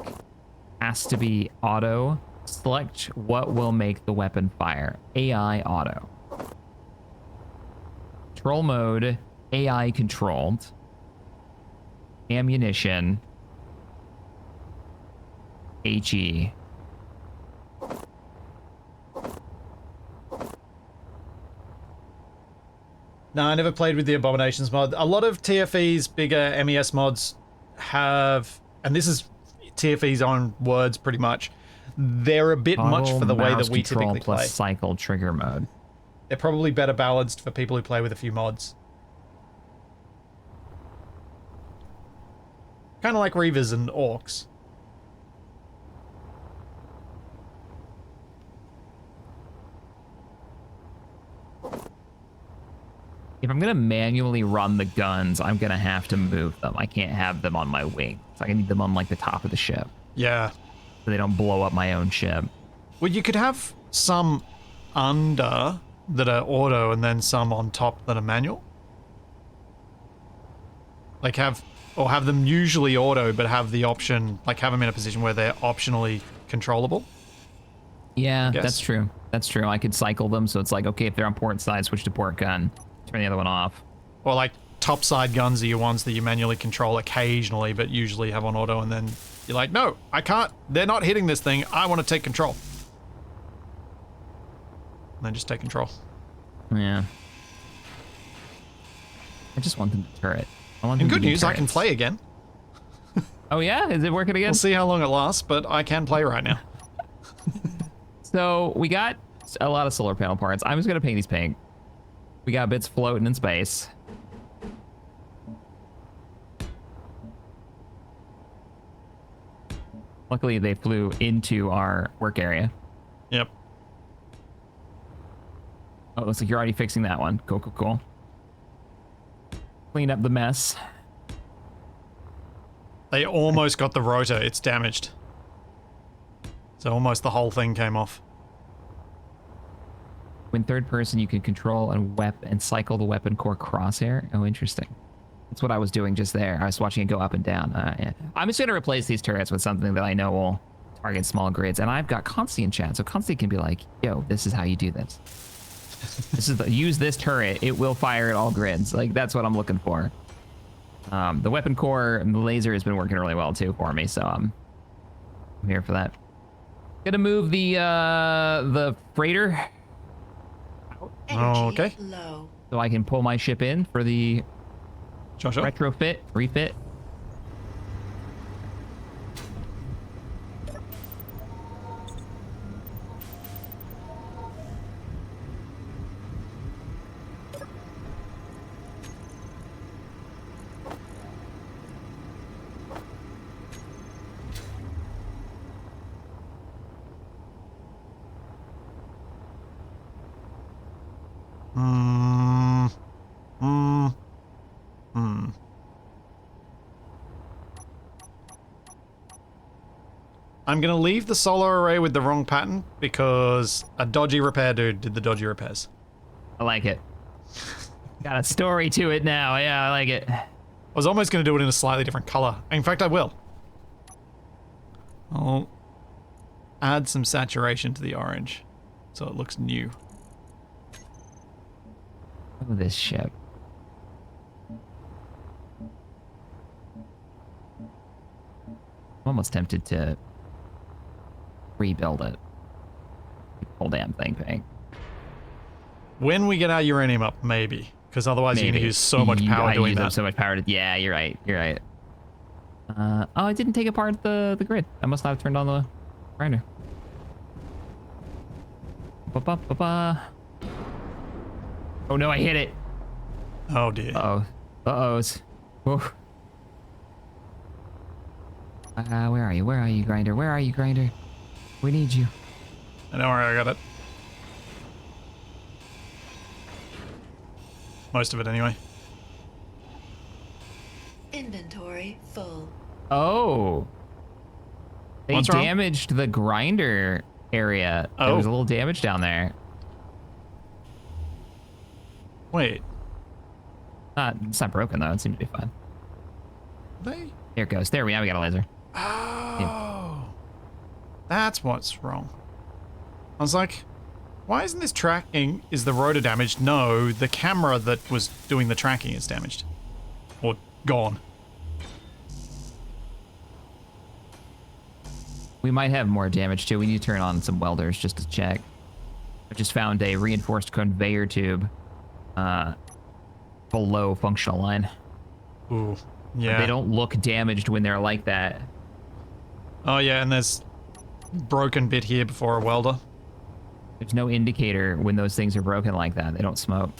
[SPEAKER 1] Has to be auto. Select what will make the weapon fire. AI auto. Control mode, AI controlled. Ammunition. HE.
[SPEAKER 2] No, I never played with the Abominations mod. A lot of TFE's bigger MES mods have, and this is TFE's own words pretty much, they're a bit much for the way that we typically
[SPEAKER 1] plus
[SPEAKER 2] play.
[SPEAKER 1] Cycle trigger mode.
[SPEAKER 2] They're probably better balanced for people who play with a few mods. Kind of like Reavers and Orcs.
[SPEAKER 1] If I'm going to manually run the guns, I'm going to have to move them. I can't have them on my wing. So I need them on like the top of the ship.
[SPEAKER 2] Yeah.
[SPEAKER 1] So they don't blow up my own ship.
[SPEAKER 2] Well, you could have some under that are auto and then some on top that are manual. Like have them usually auto, but have the option, like have them in a position where they're optionally controllable.
[SPEAKER 1] Yeah, that's true. That's true. I could cycle them. So it's like, okay, if they're on port side, switch to port gun. Turn the other one off.
[SPEAKER 2] Or like top side guns are your ones that you manually control occasionally, but usually have on auto, and then you're like, no, I can't. They're not hitting this thing. I want to take control. And then just take control.
[SPEAKER 1] Yeah. I just want them to turret.
[SPEAKER 2] In good news, I can play again.
[SPEAKER 1] Oh yeah? Is it working again?
[SPEAKER 2] We'll see how long it lasts, but I can play right now.
[SPEAKER 1] So we got a lot of solar panel parts. I'm just going to paint these pink. We got bits floating in space. Luckily, they flew into our work area.
[SPEAKER 2] Yep.
[SPEAKER 1] Oh, looks like you're already fixing that one. Cool. Clean up the mess.
[SPEAKER 2] They almost got the rotor. It's damaged. So almost the whole thing came off.
[SPEAKER 1] When third person, you can control and cycle the weapon core crosshair. Oh, interesting. That's what I was doing just there. I was watching it go up and down. Yeah. I'm just going to replace these turrets with something that I know will target small grids. And I've got Consti in chat, so Consti can be like, yo, this is how you do this. Use this turret. It will fire at all grids. Like, that's what I'm looking for. The weapon core and the laser has been working really well, too, for me. So I'm I'm here for that. Gonna move the freighter
[SPEAKER 3] Energy
[SPEAKER 2] Okay.
[SPEAKER 3] low.
[SPEAKER 1] so I can pull my ship in for the
[SPEAKER 2] Sure.
[SPEAKER 1] retrofit, refit.
[SPEAKER 2] Hmm. Hmm. Hmm. I'm gonna leave the solar array with the wrong pattern because a dodgy repair dude did the dodgy repairs.
[SPEAKER 1] I like it. Got a story to it now. Yeah, I like it.
[SPEAKER 2] I was almost gonna do it in a slightly different color. In fact, I will. I'll add some saturation to the orange so it looks new.
[SPEAKER 1] Look at this ship. I'm almost tempted to rebuild it. Whole damn thing pink.
[SPEAKER 2] When we get our uranium up, maybe. Because otherwise you're going to use so much power
[SPEAKER 1] I
[SPEAKER 2] doing
[SPEAKER 1] use up
[SPEAKER 2] that.
[SPEAKER 1] so much power. Yeah, you're right. You're right. Oh, I didn't take apart the grid. I must not have turned on the grinder. Ba-ba-ba-ba. Oh no, I hit it.
[SPEAKER 2] Oh dear.
[SPEAKER 1] Uh-oh. Uh-ohs. Whoa. Where are you? Where are you, grinder? Where are you, grinder? We need you.
[SPEAKER 2] I know where I got it. Most of it anyway.
[SPEAKER 3] Inventory full.
[SPEAKER 1] Oh. They
[SPEAKER 2] What's wrong?
[SPEAKER 1] damaged the grinder area. There
[SPEAKER 2] Oh.
[SPEAKER 1] was a little damage down there.
[SPEAKER 2] Wait.
[SPEAKER 1] It's not broken though. It seemed to be fine.
[SPEAKER 2] They?
[SPEAKER 1] Here it goes. There we got a laser.
[SPEAKER 2] Oh. That's what's wrong. I was like, why isn't this tracking? Is the rotor damaged? No, the camera that was doing the tracking is damaged. Or gone.
[SPEAKER 1] We might have more damage too. We need to turn on some welders just to check. I just found a reinforced conveyor tube below functional line.
[SPEAKER 2] Ooh. Yeah.
[SPEAKER 1] They don't look damaged when they're like that.
[SPEAKER 2] Oh yeah, and there's broken bit here before a welder.
[SPEAKER 1] There's no indicator when those things are broken like that. They don't smoke.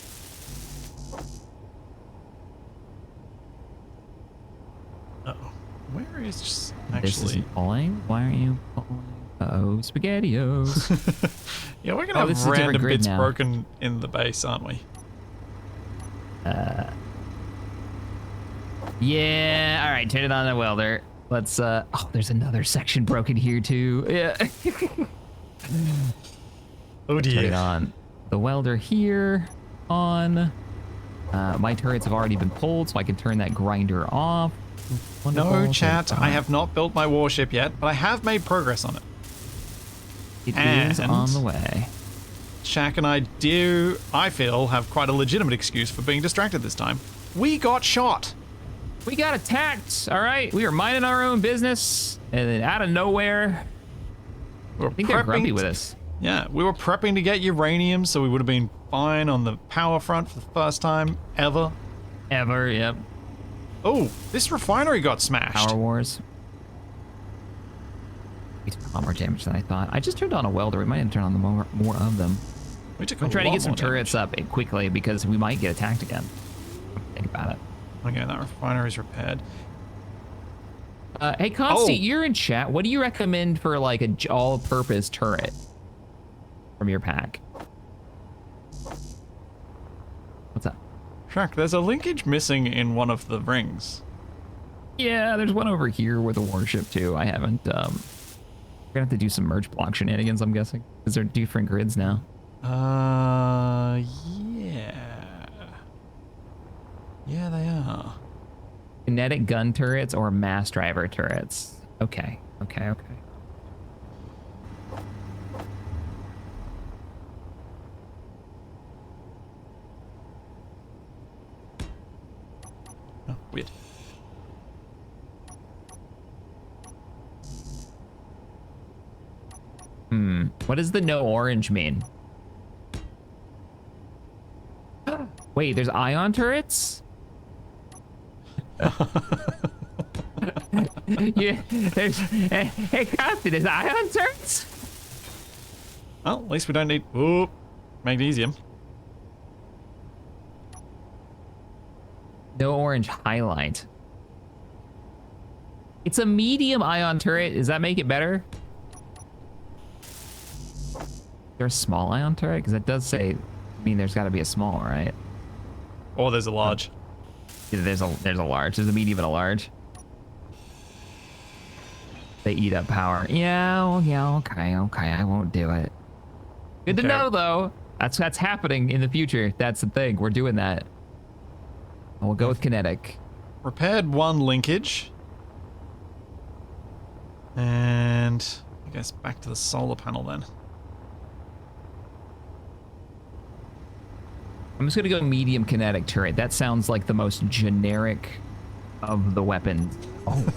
[SPEAKER 2] Uh-oh. Where is
[SPEAKER 1] This
[SPEAKER 2] actually...
[SPEAKER 1] isn't pulling? Why aren't you pulling? Uh-oh, SpaghettiOs.
[SPEAKER 2] Yeah, we're gonna
[SPEAKER 1] Oh, this
[SPEAKER 2] have
[SPEAKER 1] is a different
[SPEAKER 2] random
[SPEAKER 1] grid
[SPEAKER 2] bits
[SPEAKER 1] now.
[SPEAKER 2] broken in the base, aren't we?
[SPEAKER 1] Yeah, all right, turn it on the welder. Let's, oh, there's another section broken here too. Yeah.
[SPEAKER 2] Oh
[SPEAKER 1] Turn it
[SPEAKER 2] dear.
[SPEAKER 1] on. The welder here, on. My turrets have already been pulled, so I can turn that grinder off. Wonderful.
[SPEAKER 2] No, chat,
[SPEAKER 1] Turn it
[SPEAKER 2] I
[SPEAKER 1] on.
[SPEAKER 2] have not built my warship yet, but I have made progress on it.
[SPEAKER 1] It is
[SPEAKER 2] and-
[SPEAKER 1] on the way.
[SPEAKER 2] Shaq and I feel, have quite a legitimate excuse for being distracted this time. We got shot!
[SPEAKER 1] We got attacked, all right? We were minding our own business, and then out of nowhere,
[SPEAKER 2] We were
[SPEAKER 1] I think they're grumpy
[SPEAKER 2] prepping
[SPEAKER 1] with
[SPEAKER 2] to-
[SPEAKER 1] us.
[SPEAKER 2] Yeah, we were prepping to get uranium, so we would have been fine on the power front for the first time ever.
[SPEAKER 1] Ever, yep.
[SPEAKER 2] Oh, this refinery got smashed.
[SPEAKER 1] Power Wars. We took a lot more damage than I thought. I just turned on a welder. We might have to turn on the more of them.
[SPEAKER 2] We took
[SPEAKER 1] I'm
[SPEAKER 2] a
[SPEAKER 1] trying to
[SPEAKER 2] lot
[SPEAKER 1] get some
[SPEAKER 2] more
[SPEAKER 1] turrets up quickly because we might get attacked again. Think about it.
[SPEAKER 2] damage. Okay, that refinery's repaired.
[SPEAKER 1] Hey, Consti,
[SPEAKER 2] Oh.
[SPEAKER 1] you're in chat. What do you recommend for like a all-purpose turret from your pack? What's up?
[SPEAKER 2] Shaq, there's a linkage missing in one of the rings.
[SPEAKER 1] Yeah, there's one over here with a warship too. I haven't. We're gonna have to do some merge block shenanigans, I'm guessing, because they're different grids now.
[SPEAKER 2] Yeah. Yeah, they are.
[SPEAKER 1] Kinetic gun turrets or mass driver turrets. Okay.
[SPEAKER 2] Oh, weird.
[SPEAKER 1] What does the no orange mean? Wait, there's ion turrets? Yeah, hey, Captain, there's ion turrets?
[SPEAKER 2] Well, at least we don't need... Ooh, magnesium.
[SPEAKER 1] No orange highlight. It's a medium ion turret. Does that make it better? Is there a small ion turret? Because it does say, I mean, there's got to be a small, right?
[SPEAKER 2] Or there's a large.
[SPEAKER 1] Yeah, there's a large. There's a medium and a large. They eat up power. Yeah, well, yeah, okay. I won't do it. Good to know, though. That's happening in the future. That's the thing. We're doing that. We'll go with kinetic.
[SPEAKER 2] Repaired one linkage. And I guess back to the solar panel then.
[SPEAKER 1] I'm just gonna go medium kinetic turret. That sounds like the most generic of the weapons.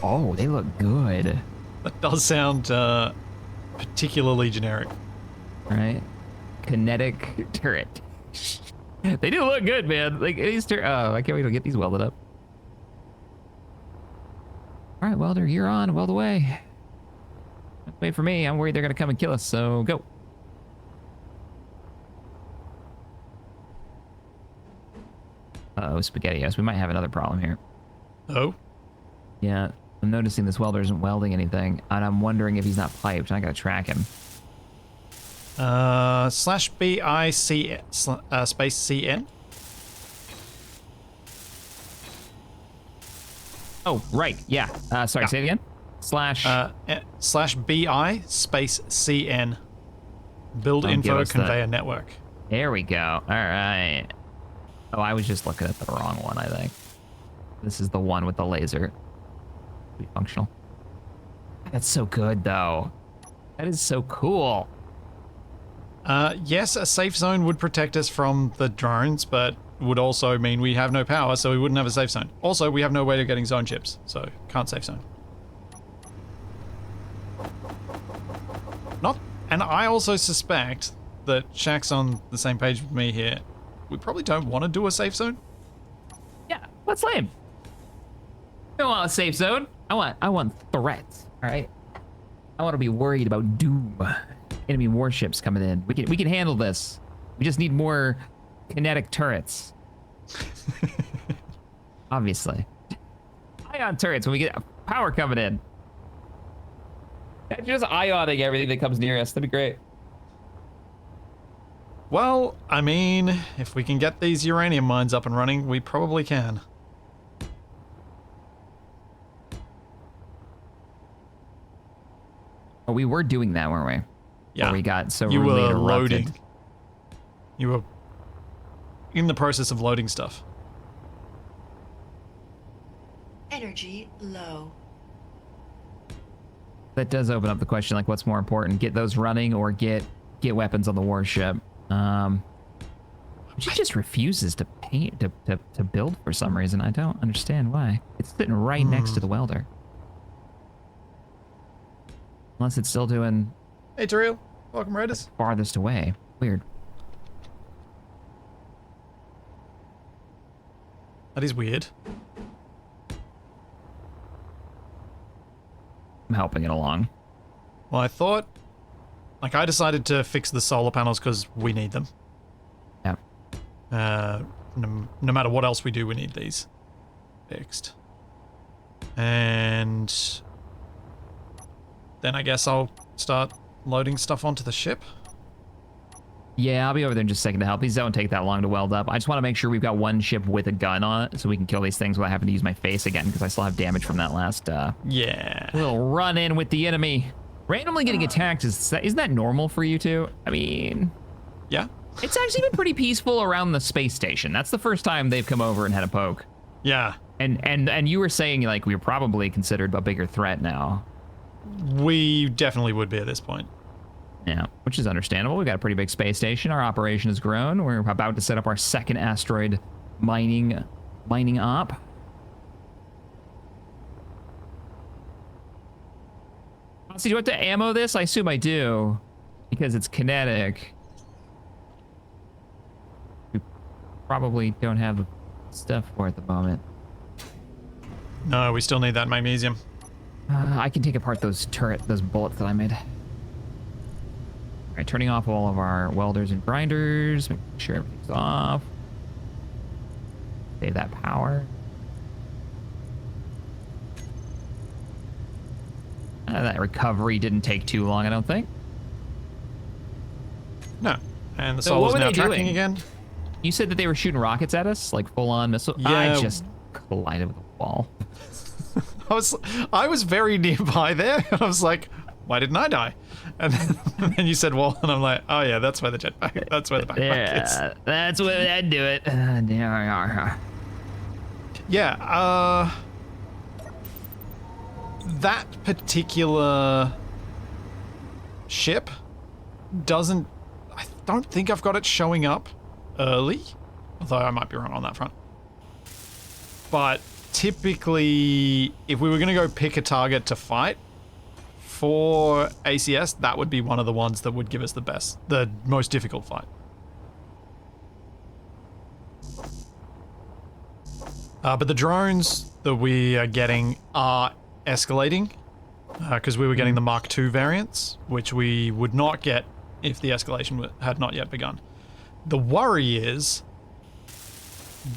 [SPEAKER 1] Oh, they look good.
[SPEAKER 2] That does sound particularly generic.
[SPEAKER 1] Right? Kinetic turret. They do look good, man. Like these oh, I can't wait to get these welded up. All right, welder, you're on. Weld away. Wait for me. I'm worried they're gonna come and kill us. So go. Uh-oh, SpaghettiOs. We might have another problem here.
[SPEAKER 2] Oh?
[SPEAKER 1] Yeah, I'm noticing this welder isn't welding anything, and I'm wondering if he's not piped. I gotta track him.
[SPEAKER 2] /BIC space CN.
[SPEAKER 1] Oh, right. Yeah. Sorry, say it again.
[SPEAKER 2] /BI space CN. Build
[SPEAKER 1] Don't give
[SPEAKER 2] info
[SPEAKER 1] us
[SPEAKER 2] conveyor
[SPEAKER 1] that.
[SPEAKER 2] network.
[SPEAKER 1] There we go. All right. Oh, I was just looking at the wrong one, I think. This is the one with the laser. Be functional. That's so good, though. That is so cool.
[SPEAKER 2] Yes, a safe zone would protect us from the drones, but would also mean we have no power, so we wouldn't have a safe zone. Also, we have no way of getting zone chips, so can't safe zone. And I also suspect that Shaq's on the same page with me here. We probably don't want to do a safe zone.
[SPEAKER 1] Yeah, that's lame. I don't want a safe zone. I want threats. All right. I want to be worried about doom. Enemy warships coming in. We can handle this. We just need more kinetic turrets. Obviously. Ion turrets when we get power coming in. Just ioning everything that comes near us. That'd be great.
[SPEAKER 2] Well, I mean, if we can get these uranium mines up and running, we probably can.
[SPEAKER 1] Oh, we were doing that, weren't we?
[SPEAKER 2] Yeah.
[SPEAKER 1] Or we got so
[SPEAKER 2] You
[SPEAKER 1] rudely
[SPEAKER 2] were
[SPEAKER 1] interrupted.
[SPEAKER 2] loading. You were in the process of loading stuff.
[SPEAKER 3] Energy low.
[SPEAKER 1] That does open up the question, like, what's more important? Get those running or get weapons on the warship? She just refuses to paint, to build for some reason. I don't understand why. It's sitting right next to the welder. Unless it's still doing
[SPEAKER 2] Hey, Tariel. Welcome, Raiders.
[SPEAKER 1] farthest away. Weird.
[SPEAKER 2] That is weird.
[SPEAKER 1] I'm helping it along.
[SPEAKER 2] Well, I decided to fix the solar panels because we need them.
[SPEAKER 1] Yeah.
[SPEAKER 2] No matter what else we do, we need these fixed. And then I guess I'll start loading stuff onto the ship.
[SPEAKER 1] Yeah, I'll be over there in just a second to help. These don't take that long to weld up. I just want to make sure we've got one ship with a gun on it so we can kill these things without having to use my face again because I still have damage from that last
[SPEAKER 2] Yeah.
[SPEAKER 1] little run in with the enemy. Randomly getting attacked, isn't that normal for you two? I mean,
[SPEAKER 2] Yeah.
[SPEAKER 1] it's actually been pretty peaceful around the space station. That's the first time they've come over and had a poke.
[SPEAKER 2] Yeah.
[SPEAKER 1] And you were saying like we were probably considered a bigger threat now.
[SPEAKER 2] We definitely would be at this point.
[SPEAKER 1] Yeah, which is understandable. We've got a pretty big space station. Our operation has grown. We're about to set up our second asteroid mining op. See, do you have to ammo this? I assume I do. because it's kinetic, we probably don't have the stuff for it at the moment.
[SPEAKER 2] No, we still need that magnesium.
[SPEAKER 1] I can take apart those bullets that I made. All right, turning off all of our welders and grinders, make sure everything's off. Save that power. That recovery didn't take too long, I don't think.
[SPEAKER 2] No. And the
[SPEAKER 1] So
[SPEAKER 2] solar's
[SPEAKER 1] what were
[SPEAKER 2] now
[SPEAKER 1] they
[SPEAKER 2] tracking
[SPEAKER 1] doing?
[SPEAKER 2] again.
[SPEAKER 1] You said that they were shooting rockets at us, like full-on missile.
[SPEAKER 2] Yeah.
[SPEAKER 1] I just collided with a wall.
[SPEAKER 2] I was very nearby there, and I was like, why didn't I die? And then you said wall, and I'm like, oh yeah, that's where the jetpack, that's where the backpack is.
[SPEAKER 1] Yeah, that's where I'd do it.
[SPEAKER 2] Yeah, that particular ship doesn't, I don't think I've got it showing up early, although I might be wrong on that front. But typically, if we were going to go pick a target to fight for ACS, that would be one of the ones that would give us the most difficult fight. But the drones that we are getting are escalating because we were getting the Mark II variants, which we would not get if the escalation had not yet begun. The worry is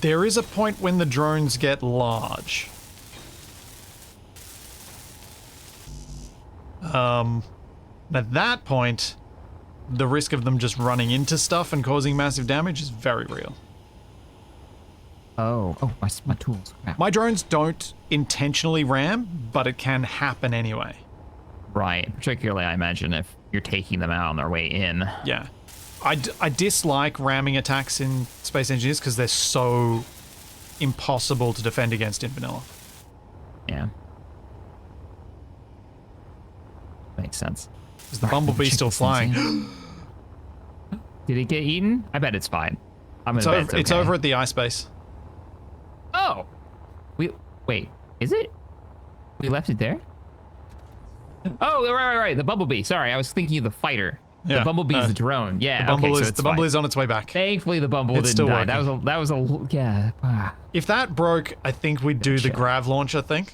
[SPEAKER 2] there is a point when the drones get large. At that point, the risk of them just running into stuff and causing massive damage is very real.
[SPEAKER 1] Oh, my tools. Crap.
[SPEAKER 2] My drones don't intentionally ram, but it can happen anyway.
[SPEAKER 1] Right, particularly I imagine if you're taking them out on their way in.
[SPEAKER 2] Yeah. I dislike ramming attacks in Space Engineers because they're so impossible to defend against in vanilla.
[SPEAKER 1] Yeah. Makes sense.
[SPEAKER 2] Is the bumblebee still flying?
[SPEAKER 1] Did it get eaten? I bet it's fine. I'm gonna bet it's okay.
[SPEAKER 2] It's over at the ice base.
[SPEAKER 1] Oh! Wait, is it? We left it there? Oh, right. The bumblebee. Sorry, I was thinking of the fighter.
[SPEAKER 2] Yeah,
[SPEAKER 1] the bumblebee's the drone. Yeah,
[SPEAKER 2] the bumble
[SPEAKER 1] okay,
[SPEAKER 2] is
[SPEAKER 1] so it's
[SPEAKER 2] the bumble
[SPEAKER 1] fine.
[SPEAKER 2] is on its way back.
[SPEAKER 1] Thankfully, the bumble
[SPEAKER 2] It's
[SPEAKER 1] didn't
[SPEAKER 2] still
[SPEAKER 1] die.
[SPEAKER 2] working.
[SPEAKER 1] That was a yeah.
[SPEAKER 2] If that broke, I think we'd do the grav launcher thing.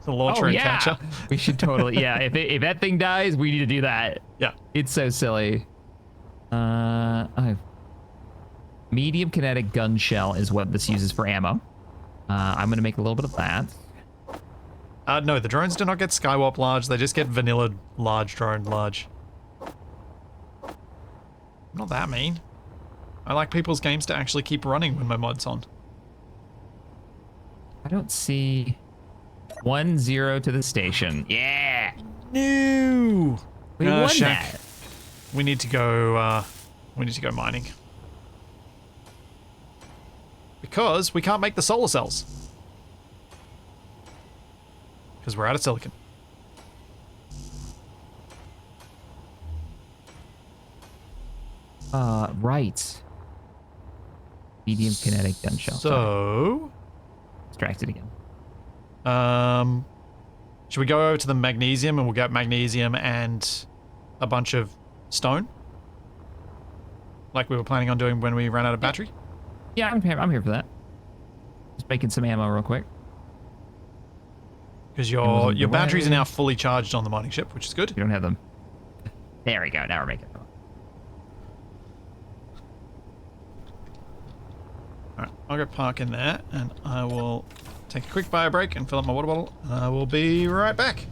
[SPEAKER 2] The launcher and catcher.
[SPEAKER 1] We should totally. Yeah, if that thing dies, we need to do that.
[SPEAKER 2] Yeah.
[SPEAKER 1] It's so silly. I have medium kinetic gun shell is what this uses for ammo. I'm gonna make a little bit of that.
[SPEAKER 2] No, the drones do not get Skywarp large. They just get vanilla large drone large. Not that mean. I like people's games to actually keep running when my mod's on.
[SPEAKER 1] I don't see 1-0 to the station. Yeah.
[SPEAKER 2] No.
[SPEAKER 1] We won
[SPEAKER 2] Shaq.
[SPEAKER 1] that.
[SPEAKER 2] We need to go. We need to go mining because we can't make the solar cells because we're out of silicon.
[SPEAKER 1] Right. Medium kinetic gun shell.
[SPEAKER 2] So,
[SPEAKER 1] Distracted again.
[SPEAKER 2] should we go over to the magnesium and we'll get magnesium and a bunch of stone, like we were planning on doing when we ran out of battery?
[SPEAKER 1] Yeah, I'm here for that. Just making some ammo real quick.
[SPEAKER 2] Because your batteries are now fully charged on the mining ship, which is good.
[SPEAKER 1] You don't have them. There we go. Now we're making them.
[SPEAKER 2] Alright, I'll go park in there, and I will take a quick bio break and fill up my water bottle, and I will be right back.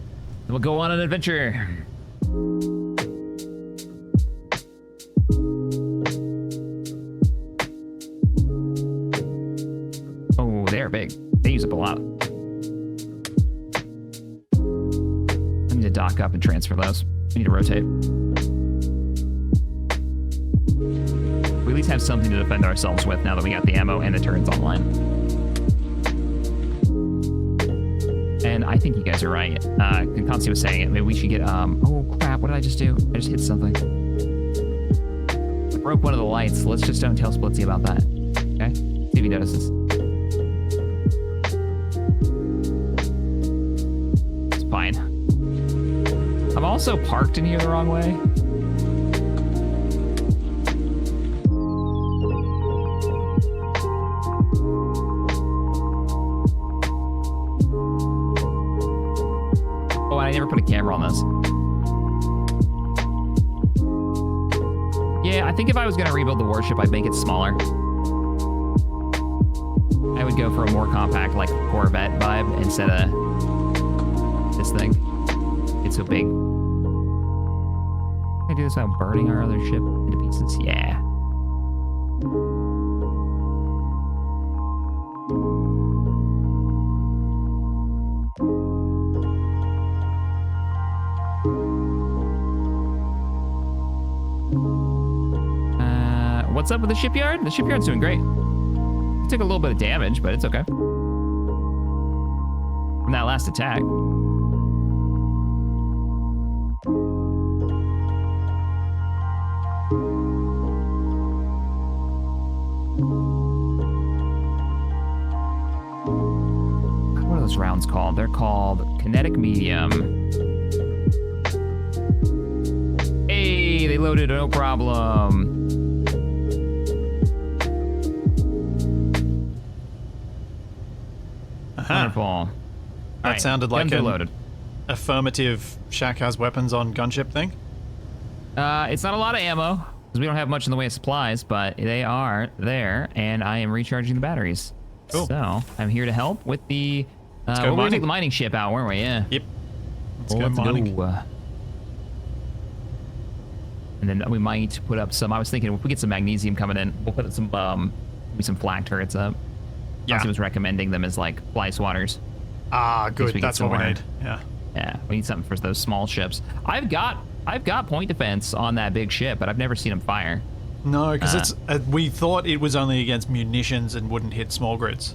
[SPEAKER 1] We'll go on an adventure. Oh, they're big. They use up a lot. I need to dock up and transfer those. We need to rotate. We at least have something to defend ourselves with now that we got the ammo and the turrets online. And I think you guys are right. Constancy was saying it. Maybe we should get, oh crap, what did I just do? I just hit something. I broke one of the lights. Let's just don't tell Splitsy about that. Okay? See if he notices. It's fine. I'm also parked in here the wrong way. Oh, I never put a camera on this. Yeah, I think if I was going to rebuild the warship, I'd make it smaller. I would go for a more compact, like, Corvette vibe instead of this thing. It's so big. Can I do this without burning our other ship into pieces? Yeah. What's up with the shipyard? The shipyard's doing great. It took a little bit of damage, but it's okay. From that last attack. What are those rounds called? They're called kinetic medium. Hey, they loaded, no problem. Wonderful.
[SPEAKER 2] That sounded like an
[SPEAKER 1] loaded.
[SPEAKER 2] affirmative Shaq has weapons on gunship thing.
[SPEAKER 1] It's not a lot of ammo, because we don't have much in the way of supplies, but they are there, and I am recharging the batteries.
[SPEAKER 2] Cool.
[SPEAKER 1] So, I'm here to help with the...
[SPEAKER 2] go
[SPEAKER 1] we were gonna
[SPEAKER 2] mining.
[SPEAKER 1] take the mining ship out, weren't we? Yeah.
[SPEAKER 2] Yep. Let's
[SPEAKER 1] Well,
[SPEAKER 2] go mining.
[SPEAKER 1] go. And then we might put up some... I was thinking if we get some magnesium coming in, we'll put some maybe some flak turrets up.
[SPEAKER 2] Yeah.
[SPEAKER 1] He was recommending them as like fly swatters.
[SPEAKER 2] Ah, good.
[SPEAKER 1] get
[SPEAKER 2] That's
[SPEAKER 1] some
[SPEAKER 2] what we
[SPEAKER 1] more.
[SPEAKER 2] need. Yeah.
[SPEAKER 1] Yeah, we need something for those small ships. I've got point defense on that big ship, but I've never seen them fire.
[SPEAKER 2] No, because it's we thought it was only against munitions and wouldn't hit small grids.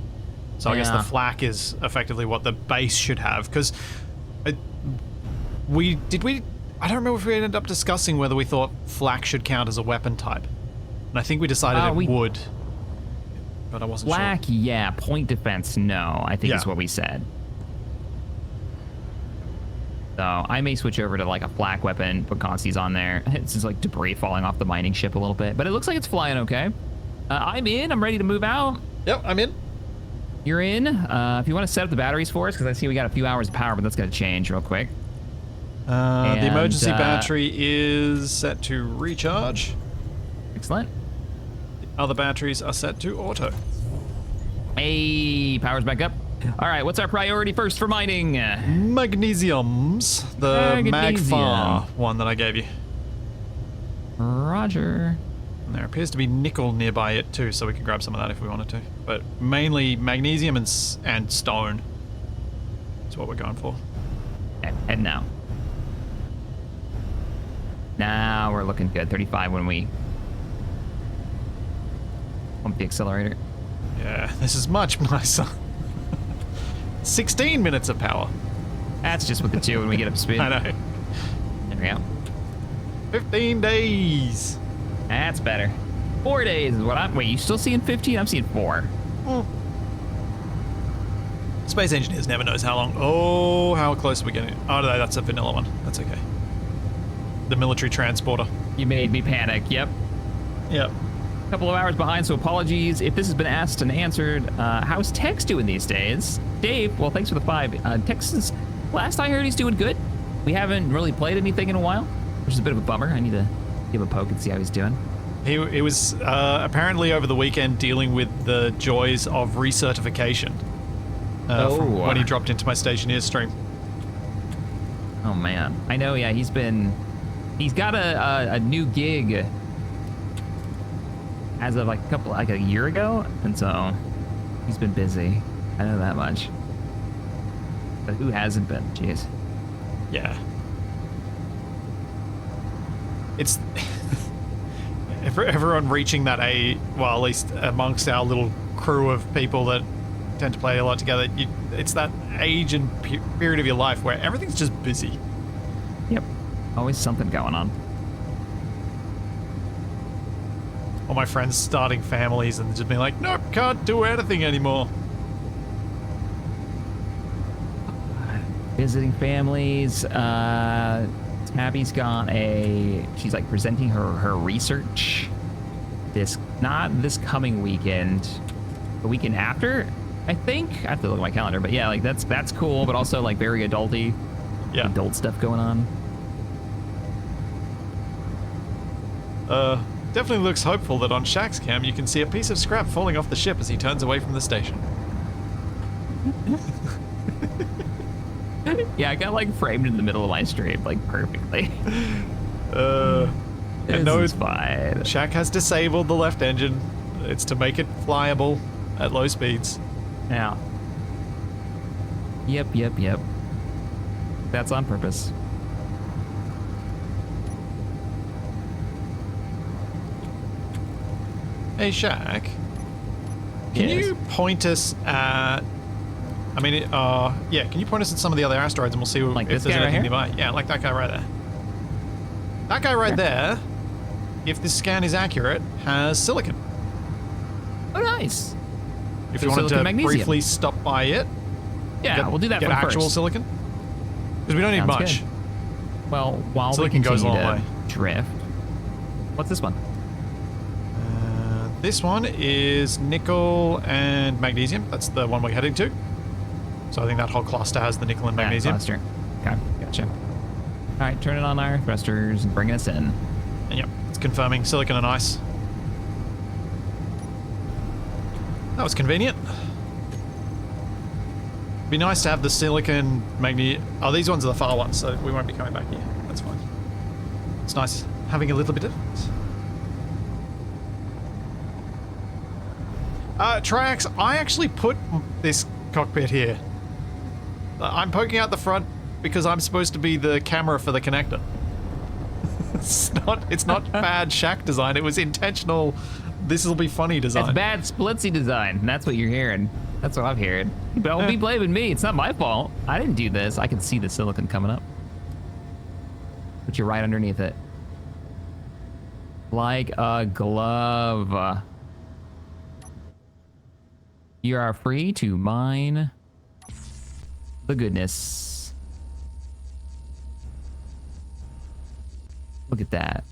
[SPEAKER 2] So I guess
[SPEAKER 1] Yeah.
[SPEAKER 2] the flak is effectively what the base should have. Because we I don't remember if we ended up discussing whether we thought flak should count as a weapon type, and I think we decided it would. But I wasn't
[SPEAKER 1] Flak,
[SPEAKER 2] sure.
[SPEAKER 1] yeah. Point defense, no. I think
[SPEAKER 2] Yeah.
[SPEAKER 1] is what we said. So I may switch over to like a flak weapon, put consies on there. It's just like debris falling off the mining ship a little bit, but it looks like it's flying okay. I'm in. I'm ready to move out.
[SPEAKER 2] Yep, I'm in.
[SPEAKER 1] You're in. If you want to set up the batteries for us, because I see we got a few hours of power, but that's going to change real quick.
[SPEAKER 2] The emergency
[SPEAKER 1] And,
[SPEAKER 2] battery is set to recharge.
[SPEAKER 1] Excellent.
[SPEAKER 2] Other batteries are set to auto.
[SPEAKER 1] Hey, power's back up. All right, what's our priority first for mining?
[SPEAKER 2] Magnesiums. The
[SPEAKER 1] Magnesium.
[SPEAKER 2] Magfar one that I gave you.
[SPEAKER 1] Roger.
[SPEAKER 2] And there appears to be nickel nearby it too, so we can grab some of that if we wanted to. But mainly magnesium and stone. That's what we're going for.
[SPEAKER 1] Head now. Now we're looking good. 35 when we pump the accelerator.
[SPEAKER 2] Yeah, this is much nicer. 16 minutes of power.
[SPEAKER 1] That's just with the two when we get up to speed.
[SPEAKER 2] I know.
[SPEAKER 1] There we go.
[SPEAKER 2] 15 days.
[SPEAKER 1] That's better. 4 days is what I'm... Wait, you still seeing 15? I'm seeing 4.
[SPEAKER 2] Space engineers never knows how long. Oh, how close are we getting? Oh, no, that's a vanilla one. That's okay. The military transporter.
[SPEAKER 1] You made me panic. Yep.
[SPEAKER 2] Yep.
[SPEAKER 1] Couple of hours behind, so apologies if this has been asked and answered. How's Tex doing these days? Dave, well, thanks for the 5. Tex is, last I heard, he's doing good. We haven't really played anything in a while, which is a bit of a bummer. I need to give him a poke and see how he's doing.
[SPEAKER 2] He was apparently over the weekend dealing with the joys of recertification from when he dropped into my Stationeer stream.
[SPEAKER 1] Oh, man. I know, yeah, he's got a new gig as of like a year ago, and so he's been busy. I know that much. But who hasn't been? Jeez.
[SPEAKER 2] Yeah. It's everyone reaching that age, well, at least amongst our little crew of people that tend to play a lot together, it's that age and period of your life where everything's just busy.
[SPEAKER 1] Yep. Always something going on.
[SPEAKER 2] All my friends starting families and just being like, nope, can't do anything anymore.
[SPEAKER 1] Visiting families. Tabby's got she's like presenting her research not this coming weekend, the weekend after, I think. I have to look at my calendar, but yeah, like that's cool, but also like very adulty.
[SPEAKER 2] Yeah.
[SPEAKER 1] Adult stuff going on.
[SPEAKER 2] Definitely looks hopeful that on Shaq's cam you can see a piece of scrap falling off the ship as he turns away from the station.
[SPEAKER 1] Yeah, I got like framed in the middle of my stream, like perfectly.
[SPEAKER 2] And no,
[SPEAKER 1] it's fine.
[SPEAKER 2] Shaq has disabled the left engine. It's to make it flyable at low speeds.
[SPEAKER 1] Yeah. Yep. That's on purpose.
[SPEAKER 2] Hey, Shaq. Can
[SPEAKER 1] Yes.
[SPEAKER 2] you point us at... I mean, yeah, can you point us at some of the other asteroids and we'll see
[SPEAKER 1] Like
[SPEAKER 2] if
[SPEAKER 1] this
[SPEAKER 2] there's
[SPEAKER 1] guy right
[SPEAKER 2] anything
[SPEAKER 1] here?
[SPEAKER 2] nearby? Yeah, like that guy right there. That guy right there, if this scan is accurate, has silicon.
[SPEAKER 1] Oh, nice.
[SPEAKER 2] If
[SPEAKER 1] So
[SPEAKER 2] you wanted
[SPEAKER 1] silicon
[SPEAKER 2] to
[SPEAKER 1] magnesium.
[SPEAKER 2] briefly stop by it,
[SPEAKER 1] Yeah, we'll do that
[SPEAKER 2] get
[SPEAKER 1] one
[SPEAKER 2] actual
[SPEAKER 1] first.
[SPEAKER 2] silicon. Because we don't need
[SPEAKER 1] Sounds
[SPEAKER 2] much.
[SPEAKER 1] good. Well, while
[SPEAKER 2] Silicon
[SPEAKER 1] we
[SPEAKER 2] goes a
[SPEAKER 1] continue
[SPEAKER 2] long
[SPEAKER 1] to
[SPEAKER 2] way.
[SPEAKER 1] drift. What's this one?
[SPEAKER 2] This one is nickel and magnesium. That's the one we're heading to. So I think that whole cluster has the nickel and magnesium.
[SPEAKER 1] Cluster. Okay, gotcha. All right, turn it on our thrusters and bringing us in.
[SPEAKER 2] And yep, it's confirming silicon and ice. That was convenient. Be nice to have the silicon Oh, these ones are the far ones, so we won't be coming back here. That's fine. It's nice having a little bit of it. Triax, I actually put this cockpit here. I'm poking out the front because I'm supposed to be the camera for the connector. It's not bad Shaq design. It was intentional. This will be funny design.
[SPEAKER 1] It's bad splitsy design. And that's what you're hearing. That's what I'm hearing. Don't be blaming me. It's not my fault. I didn't do this. I can see the silicon coming up. Put you right underneath it. Like a glove. You are free to mine the goodness. Look at that.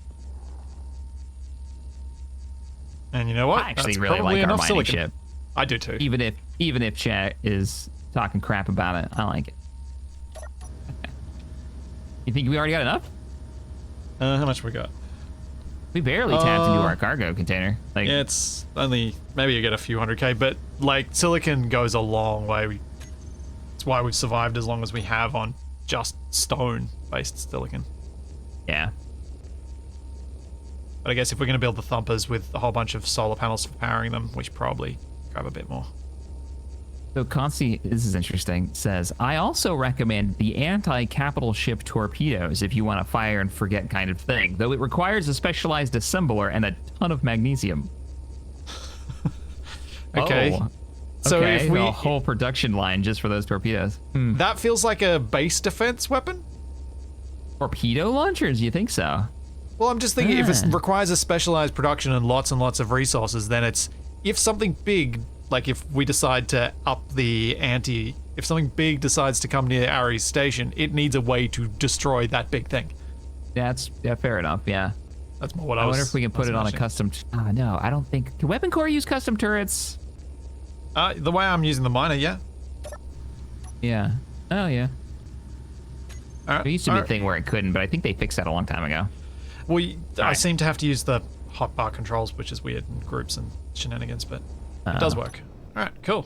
[SPEAKER 2] And you know what?
[SPEAKER 1] I actually
[SPEAKER 2] That's
[SPEAKER 1] really
[SPEAKER 2] probably
[SPEAKER 1] like our
[SPEAKER 2] enough
[SPEAKER 1] mining
[SPEAKER 2] silicon.
[SPEAKER 1] ship.
[SPEAKER 2] I do too.
[SPEAKER 1] Even if chat is talking crap about it, I like it. You think we already got enough?
[SPEAKER 2] How much we got?
[SPEAKER 1] We barely tapped into our cargo container. Like,
[SPEAKER 2] Yeah, it's only maybe you get a few 100K, but like silicon goes a long way. It's why we've survived as long as we have on just stone-based silicon.
[SPEAKER 1] yeah.
[SPEAKER 2] But I guess if we're going to build the thumpers with a whole bunch of solar panels for powering them, we should probably grab a bit more.
[SPEAKER 1] So Consti, this is interesting, says, I also recommend the anti-capital ship torpedoes if you want a fire and forget kind of thing, though it requires a specialized assembler and a ton of magnesium.
[SPEAKER 2] Okay.
[SPEAKER 1] Oh,
[SPEAKER 2] So
[SPEAKER 1] okay,
[SPEAKER 2] if we...
[SPEAKER 1] a whole production line just for those torpedoes.
[SPEAKER 2] That feels like a base defense weapon?
[SPEAKER 1] Torpedo launchers? You think so?
[SPEAKER 2] Well, I'm just thinking if it requires a specialized production and lots of resources, then it's... If something big, like if we decide to up the ante, if something big decides to come near Ari's station, it needs a way to destroy that big thing.
[SPEAKER 1] Yeah, fair enough, yeah.
[SPEAKER 2] That's more what
[SPEAKER 1] I
[SPEAKER 2] I was...
[SPEAKER 1] wonder if we can put it on a
[SPEAKER 2] imagining.
[SPEAKER 1] custom... no, I don't think... Can Weapon Core use custom turrets?
[SPEAKER 2] The way I'm using the miner, yeah.
[SPEAKER 1] Yeah. Oh, yeah.
[SPEAKER 2] Alright,
[SPEAKER 1] There used to be a
[SPEAKER 2] alright.
[SPEAKER 1] thing where it couldn't, but I think they fixed that a long time ago.
[SPEAKER 2] Well, I
[SPEAKER 1] Alright.
[SPEAKER 2] seem to have to use the hotbar controls, which is weird in groups and shenanigans, but it does work. Alright, cool.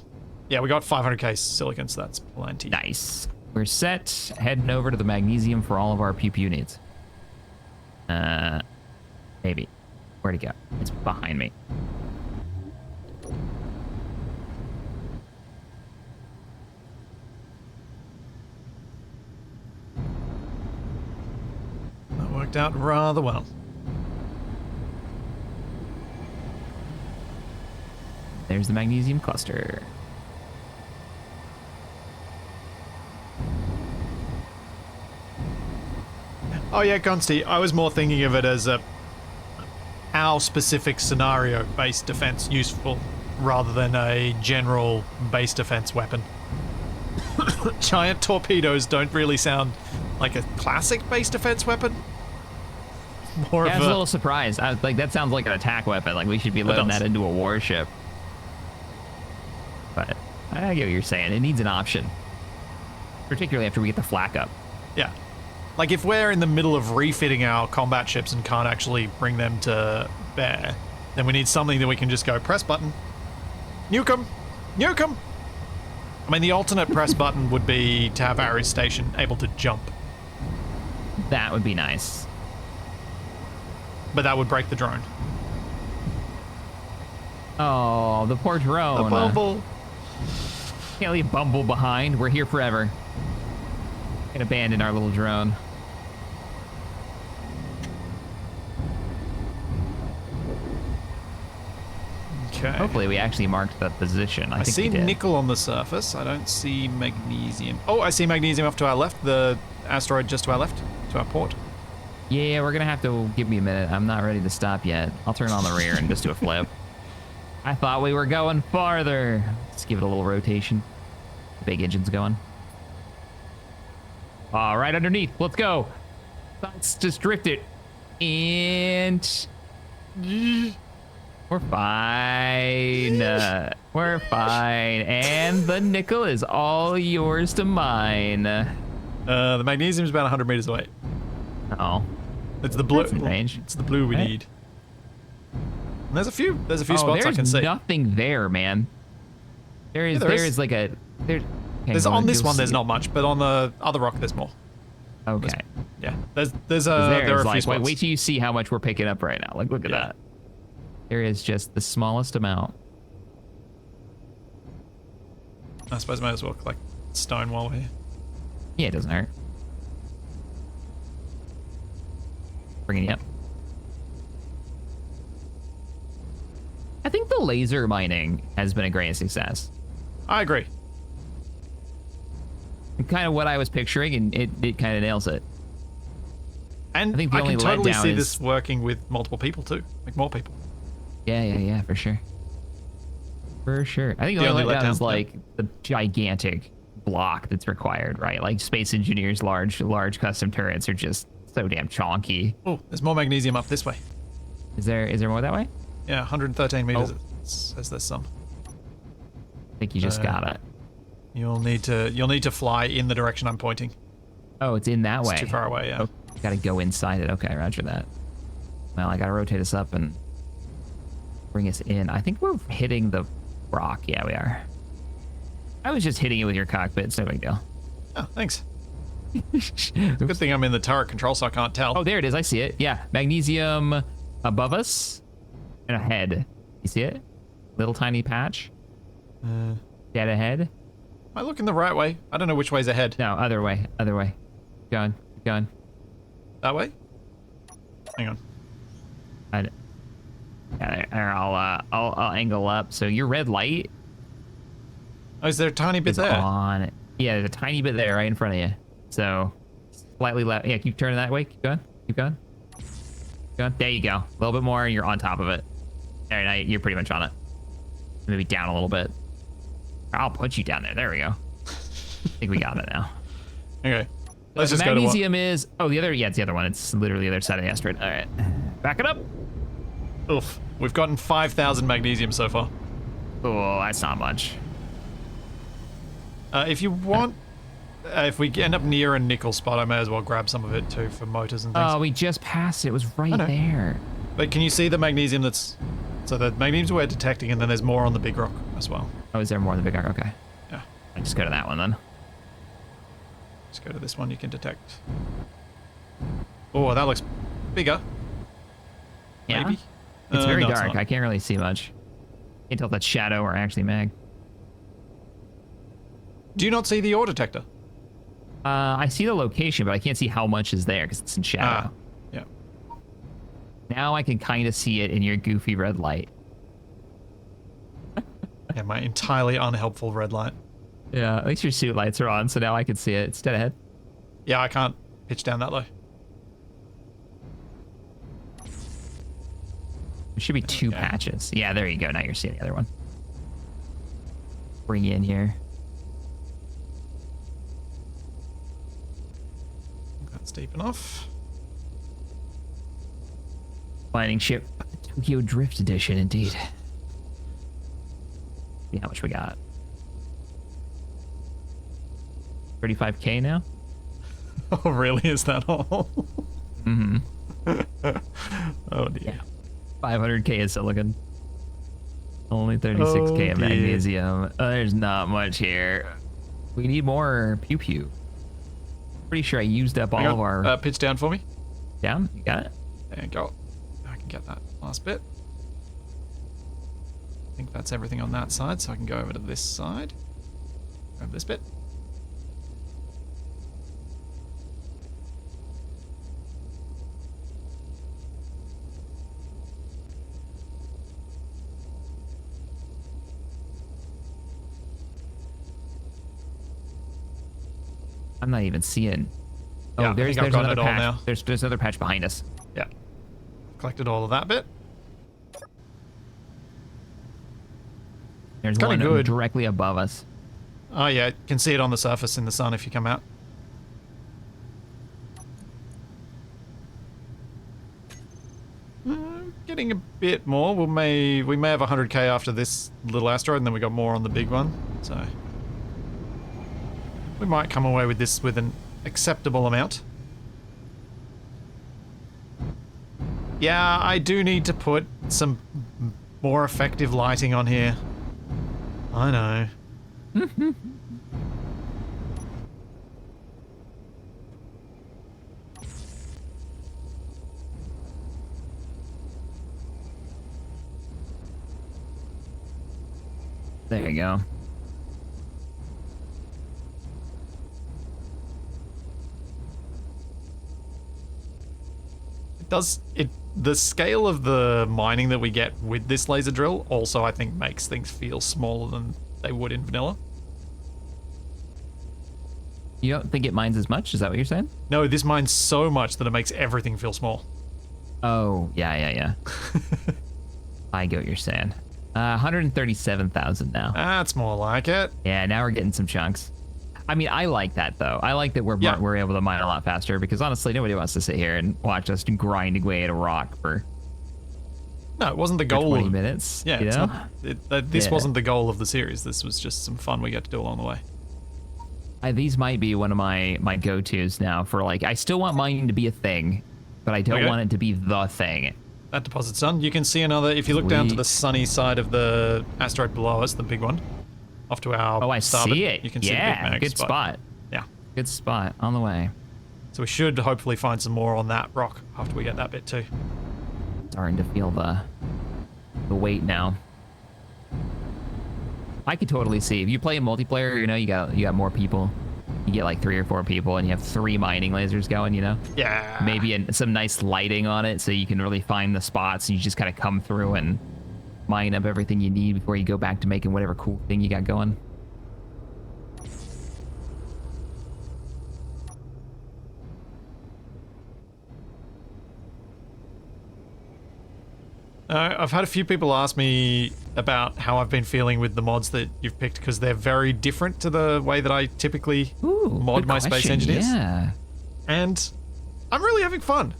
[SPEAKER 2] Yeah, we got 500k silicon, so that's plenty.
[SPEAKER 1] Nice. We're set. Heading over to the magnesium for all of our pew needs. Maybe. Where'd it go? It's behind me.
[SPEAKER 2] That worked out rather well.
[SPEAKER 1] There's the magnesium cluster.
[SPEAKER 2] Oh yeah, Consti, I was more thinking of it as a our specific scenario-based defense useful rather than a general base defense weapon. Giant torpedoes don't really sound like a classic base defense weapon. More
[SPEAKER 1] Yeah, I
[SPEAKER 2] of
[SPEAKER 1] was a little surprised. I was like, that sounds like an attack weapon. Like we should be loading
[SPEAKER 2] does.
[SPEAKER 1] that into a warship. But I get what you're saying. It needs an option, particularly after we get the flak up.
[SPEAKER 2] Yeah. Like if we're in the middle of refitting our combat ships and can't actually bring them to bear, then we need something that we can just go press button, nuke 'em, nuke 'em. I mean, the alternate press button would be to have Ares Station able to jump,
[SPEAKER 1] That would be nice.
[SPEAKER 2] but that would break the drone.
[SPEAKER 1] Oh, the poor drone.
[SPEAKER 2] The bubble.
[SPEAKER 1] Can't leave Bumble behind. We're here forever. Can't abandon our little drone.
[SPEAKER 2] Okay.
[SPEAKER 1] Hopefully we actually marked the position. I
[SPEAKER 2] I
[SPEAKER 1] think
[SPEAKER 2] see
[SPEAKER 1] we did.
[SPEAKER 2] nickel on the surface. I don't see magnesium. Oh, I see magnesium off to our left. The asteroid just to our left, to our port.
[SPEAKER 1] Yeah, we're gonna have to give me a minute. I'm not ready to stop yet. I'll turn on the rear and just do a flip. I thought we were going farther. Let's give it a little rotation. The big engine's going. All right, underneath. Let's go. Let's just drift it. And we're fine. We're fine. And the nickel is all yours to mine.
[SPEAKER 2] The magnesium's about 100 meters away.
[SPEAKER 1] Oh.
[SPEAKER 2] It's the blue.
[SPEAKER 1] That's in range.
[SPEAKER 2] It's the blue we
[SPEAKER 1] Right.
[SPEAKER 2] need. And there's a few spots I
[SPEAKER 1] there's
[SPEAKER 2] can see.
[SPEAKER 1] nothing there, man. There is,
[SPEAKER 2] Yeah, there
[SPEAKER 1] there
[SPEAKER 2] is.
[SPEAKER 1] is like a, there. Okay,
[SPEAKER 2] There's
[SPEAKER 1] hold
[SPEAKER 2] on this
[SPEAKER 1] you'll
[SPEAKER 2] one. There's
[SPEAKER 1] see.
[SPEAKER 2] not much, but on the other rock, there's more.
[SPEAKER 1] Okay.
[SPEAKER 2] Yeah, there are
[SPEAKER 1] There's
[SPEAKER 2] a few
[SPEAKER 1] like,
[SPEAKER 2] spots.
[SPEAKER 1] wait till you see how much we're picking up right now. Like, look at
[SPEAKER 2] Yeah.
[SPEAKER 1] that. There is just the smallest amount.
[SPEAKER 2] I suppose I might as well collect stone while we're here.
[SPEAKER 1] Yeah, it doesn't hurt. Bringing you up. I think the laser mining has been a great success.
[SPEAKER 2] I agree.
[SPEAKER 1] Kind of what I was picturing, and it kind of nails it.
[SPEAKER 2] And
[SPEAKER 1] I think the
[SPEAKER 2] I
[SPEAKER 1] only
[SPEAKER 2] can totally
[SPEAKER 1] letdown
[SPEAKER 2] see
[SPEAKER 1] is-
[SPEAKER 2] this working with multiple people too, like more people.
[SPEAKER 1] Yeah, for sure. For sure. I think
[SPEAKER 2] The
[SPEAKER 1] the only
[SPEAKER 2] only
[SPEAKER 1] letdown
[SPEAKER 2] letdown,
[SPEAKER 1] is
[SPEAKER 2] yeah.
[SPEAKER 1] like the gigantic block that's required, right? Like Space Engineers large custom turrets are just so damn chonky.
[SPEAKER 2] Oh, there's more magnesium up this way.
[SPEAKER 1] Is there more that way?
[SPEAKER 2] Yeah, 113 meters.
[SPEAKER 1] Oh.
[SPEAKER 2] It says there's some.
[SPEAKER 1] I think you just got it.
[SPEAKER 2] You'll need to fly in the direction I'm pointing.
[SPEAKER 1] Oh, it's in that way.
[SPEAKER 2] It's too far away. Yeah.
[SPEAKER 1] Oh, gotta go inside it. Okay, roger that. Well, I gotta rotate us up and bring us in. I think we're hitting the rock. Yeah, we are. I was just hitting it with your cockpit. It's no big deal.
[SPEAKER 2] Oh, thanks. Good thing I'm in the turret control, so I can't tell.
[SPEAKER 1] Oh, there it is. I see it. Yeah, magnesium above us and ahead. You see it? Little tiny patch. Dead ahead.
[SPEAKER 2] Am I looking the right way? I don't know which way's ahead.
[SPEAKER 1] No, other way. Other way. Keep going.
[SPEAKER 2] That way? Hang on.
[SPEAKER 1] Yeah, there, I'll angle up. So your red light
[SPEAKER 2] Oh, is there a tiny bit
[SPEAKER 1] is
[SPEAKER 2] there?
[SPEAKER 1] on. Yeah, there's a tiny bit there right in front of you. So slightly left. Yeah, keep turning that way. Keep going. There you go. A little bit more, and you're on top of it. There, now you're pretty much on it. Maybe down a little bit. I'll put you down there. There we go. I think we got it now.
[SPEAKER 2] Okay. Let's
[SPEAKER 1] The
[SPEAKER 2] just go to
[SPEAKER 1] magnesium is. Oh, the other. Yeah, it's the other one. It's literally the other side of the asteroid. All right, back it up.
[SPEAKER 2] Oof. We've gotten 5,000 magnesium so far.
[SPEAKER 1] Oh, that's not much.
[SPEAKER 2] If you want, if we end up near a nickel spot, I may as well grab some of it too for motors and things.
[SPEAKER 1] Oh, we just passed it. It was right
[SPEAKER 2] I know.
[SPEAKER 1] there.
[SPEAKER 2] But can you see the magnesium that's... So the magnesium's we're detecting, and then there's more on the big rock as well.
[SPEAKER 1] Oh, is there more in the big arc? Okay.
[SPEAKER 2] Yeah.
[SPEAKER 1] I just go to that one then.
[SPEAKER 2] Let's go to this one you can detect. Oh, that looks bigger.
[SPEAKER 1] Yeah.
[SPEAKER 2] Maybe?
[SPEAKER 1] It's very
[SPEAKER 2] no, it's
[SPEAKER 1] dark.
[SPEAKER 2] not.
[SPEAKER 1] I can't really see much. Can't tell if that's shadow or actually mag.
[SPEAKER 2] Do you not see the ore detector?
[SPEAKER 1] I see the location, but I can't see how much is there because it's in shadow.
[SPEAKER 2] Yeah.
[SPEAKER 1] Now I can kind of see it in your goofy red light.
[SPEAKER 2] Yeah, my entirely unhelpful red light.
[SPEAKER 1] Yeah, at least your suit lights are on, so now I can see it. It's dead ahead.
[SPEAKER 2] Yeah, I can't pitch down that low.
[SPEAKER 1] There should be two
[SPEAKER 2] Okay.
[SPEAKER 1] patches. Yeah, there you go. Now you're seeing the other one. Bring you in here.
[SPEAKER 2] deep enough.
[SPEAKER 1] Mining ship. Tokyo Drift Edition, indeed. See how much we got. 35K now?
[SPEAKER 2] Oh, really? Is that all?
[SPEAKER 1] Mm-hmm.
[SPEAKER 2] Oh, dear.
[SPEAKER 1] Yeah. 500K of silicon. Only 36K of
[SPEAKER 2] dear.
[SPEAKER 1] magnesium. There's not much here. We need more pew pew. Pretty sure I used up all
[SPEAKER 2] Hang
[SPEAKER 1] of
[SPEAKER 2] on,
[SPEAKER 1] our...
[SPEAKER 2] pitch down for me.
[SPEAKER 1] Down? You got it?
[SPEAKER 2] There you go. I can get that last bit. I think that's everything on that side, so I can go over to this side. Grab this bit.
[SPEAKER 1] I'm not even seeing... Oh,
[SPEAKER 2] Yeah, I
[SPEAKER 1] there's
[SPEAKER 2] think I've gotten
[SPEAKER 1] another
[SPEAKER 2] it all
[SPEAKER 1] patch.
[SPEAKER 2] now.
[SPEAKER 1] There's another patch behind us.
[SPEAKER 2] Yeah. Collected all of that bit.
[SPEAKER 1] There's
[SPEAKER 2] Kinda
[SPEAKER 1] one
[SPEAKER 2] good.
[SPEAKER 1] directly above us.
[SPEAKER 2] Oh yeah, you can see it on the surface in the sun if you come out. Getting a bit more. We may have 100k after this little asteroid, and then we got more on the big one. So we might come away with this with an acceptable amount. Yeah, I do need to put some more effective lighting on here. I know.
[SPEAKER 1] There you go.
[SPEAKER 2] The scale of the mining that we get with this laser drill also, I think, makes things feel smaller than they would in vanilla.
[SPEAKER 1] You don't think it mines as much? Is that what you're saying?
[SPEAKER 2] No, this mines so much that it makes everything feel small.
[SPEAKER 1] Oh, yeah. I get what you're saying. 137,000 now.
[SPEAKER 2] That's more like it.
[SPEAKER 1] Yeah, now we're getting some chunks. I mean, I like that, though. I like that we're able to mine a lot faster, because honestly, nobody wants to sit here and watch us grind away at a rock for
[SPEAKER 2] No, it wasn't the goal
[SPEAKER 1] 20
[SPEAKER 2] of...
[SPEAKER 1] minutes.
[SPEAKER 2] Yeah,
[SPEAKER 1] you
[SPEAKER 2] it's
[SPEAKER 1] know?
[SPEAKER 2] not, this
[SPEAKER 1] Yeah.
[SPEAKER 2] wasn't the goal of the series. This was just some fun we got to do along the way.
[SPEAKER 1] These might be one of my go-tos now for, like, I still want mining to be a thing, but I don't
[SPEAKER 2] Okay.
[SPEAKER 1] want it to be the thing.
[SPEAKER 2] That deposit's done. You can see another... If you look down to
[SPEAKER 1] Sweet.
[SPEAKER 2] the sunny side of the asteroid below us, the big one, off to our
[SPEAKER 1] Oh, I
[SPEAKER 2] starboard,
[SPEAKER 1] see it.
[SPEAKER 2] You can see the Big
[SPEAKER 1] Yeah,
[SPEAKER 2] Mag
[SPEAKER 1] good spot.
[SPEAKER 2] Yeah.
[SPEAKER 1] Good spot. On the way.
[SPEAKER 2] So we should hopefully find some more on that rock after we get that bit too.
[SPEAKER 1] Starting to feel the weight now. I could totally see if you play in multiplayer, you know, you got more people. You get like 3 or 4 people, and you have 3 mining lasers going. You know,
[SPEAKER 2] Yeah.
[SPEAKER 1] maybe some nice lighting on it, so you can really find the spots, and you just kind of come through and mine up everything you need before you go back to making whatever cool thing you got going.
[SPEAKER 2] I've had a few people ask me about how I've been feeling with the mods that you've picked, because they're very different to the way that I typically mod
[SPEAKER 1] good
[SPEAKER 2] my Space
[SPEAKER 1] question.
[SPEAKER 2] Engineers.
[SPEAKER 1] Yeah.
[SPEAKER 2] And I'm really having fun.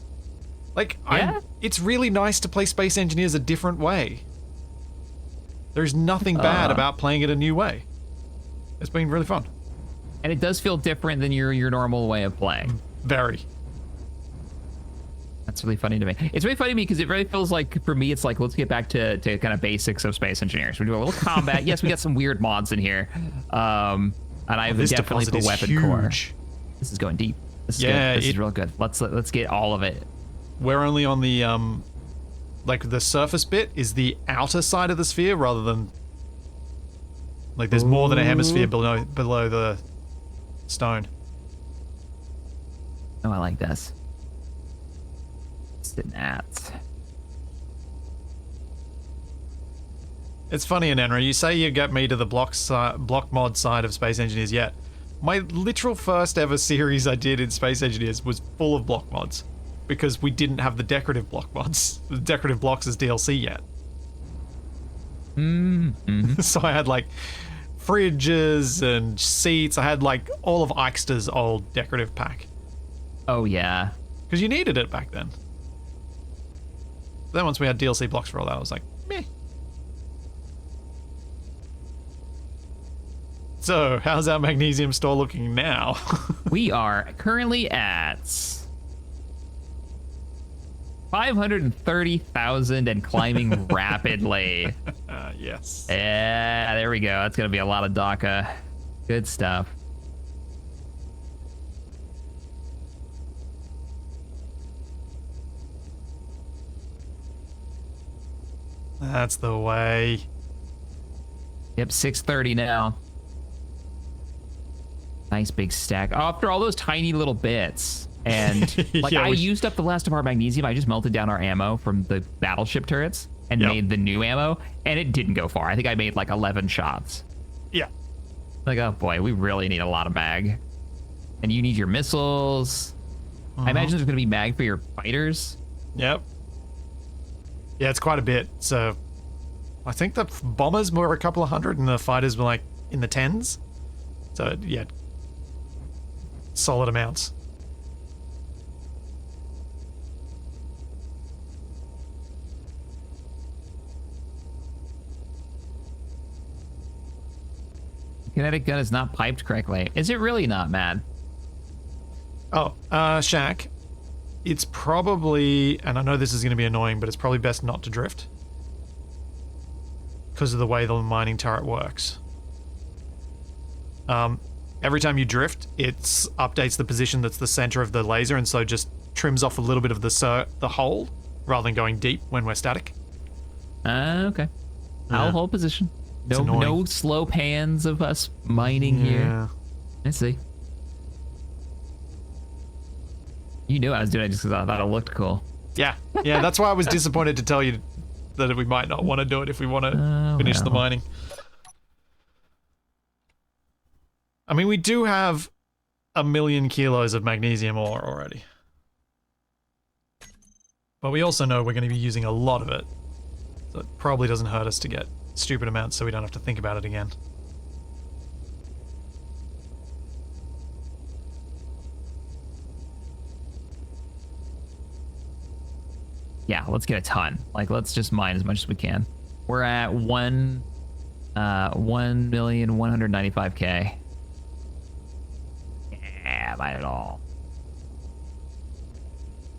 [SPEAKER 2] Like,
[SPEAKER 1] Yeah?
[SPEAKER 2] it's really nice to play Space Engineers a different way. There's nothing bad about playing it a new way. It's been really fun.
[SPEAKER 1] And it does feel different than your normal way of playing.
[SPEAKER 2] Very.
[SPEAKER 1] That's really funny to me. It's really funny to me because it really feels like, for me, it's like, let's get back to kind of basics of Space Engineers. We do a little combat. Yes, we got some weird mods in here. And I've
[SPEAKER 2] This
[SPEAKER 1] definitely
[SPEAKER 2] deposit
[SPEAKER 1] put
[SPEAKER 2] is
[SPEAKER 1] weapon core.
[SPEAKER 2] huge.
[SPEAKER 1] This is going deep. This is
[SPEAKER 2] Yeah,
[SPEAKER 1] good. This is real good. Let's get all of it.
[SPEAKER 2] We're only on the, like, the surface bit is the outer side of the sphere rather than... Like, there's more than a hemisphere below the stone.
[SPEAKER 1] Oh, I like this. Sitting at.
[SPEAKER 2] It's funny, Anenra, you say you get me to the block mod side of Space Engineers yet. My literal first ever series I did in Space Engineers was full of block mods, because we didn't have the decorative block mods, the decorative blocks as DLC yet. So I had like fridges and seats. I had like all of Ikester's old decorative pack.
[SPEAKER 1] Oh, yeah.
[SPEAKER 2] Because you needed it back then. Then once we had DLC blocks for all that, I was like, meh. So, how's our magnesium store looking now?
[SPEAKER 1] We are currently at 530,000 and climbing rapidly.
[SPEAKER 2] Yes.
[SPEAKER 1] Yeah, there we go. That's going to be a lot of DACA. Good stuff.
[SPEAKER 2] That's the way.
[SPEAKER 1] Yep, 630 now. Nice big stack. Oh, after all those tiny little bits. And like
[SPEAKER 2] Yeah,
[SPEAKER 1] I used up the last of our magnesium. I just melted down our ammo from the battleship turrets and made the new ammo. And it didn't go far. I think I made like 11 shots.
[SPEAKER 2] Yeah.
[SPEAKER 1] Like, oh boy, we really need a lot of mag. And you need your missiles. I imagine there's going to be mag for your fighters.
[SPEAKER 2] Yep. Yeah, it's quite a bit. So I think the bombers were a couple of hundred and the fighters were like in the tens. So yeah, solid amounts.
[SPEAKER 1] Kinetic gun is not piped correctly. Is it really not, Matt?
[SPEAKER 2] Oh, Shaq. It's probably, and I know this is going to be annoying, but it's probably best not to drift. Because of the way the mining turret works. Every time you drift, it updates the position that's the center of the laser, and so just trims off a little bit of the hole, rather than going deep when we're static.
[SPEAKER 1] Okay. I'll hold position.
[SPEAKER 2] annoying.
[SPEAKER 1] No slow pans of us mining here. I see. You knew I was doing it just because I thought it looked cool.
[SPEAKER 2] Yeah, that's why I was disappointed to tell you that we might not want to do it if we want to finish the mining. I mean, we do have 1 million kilos of magnesium ore already. But we also know we're going to be using a lot of it. So it probably doesn't hurt us to get stupid amounts so we don't have to think about it again.
[SPEAKER 1] Yeah, let's get a ton. Like, let's just mine as much as we can. We're at 1,195,000. Yeah, mine it all.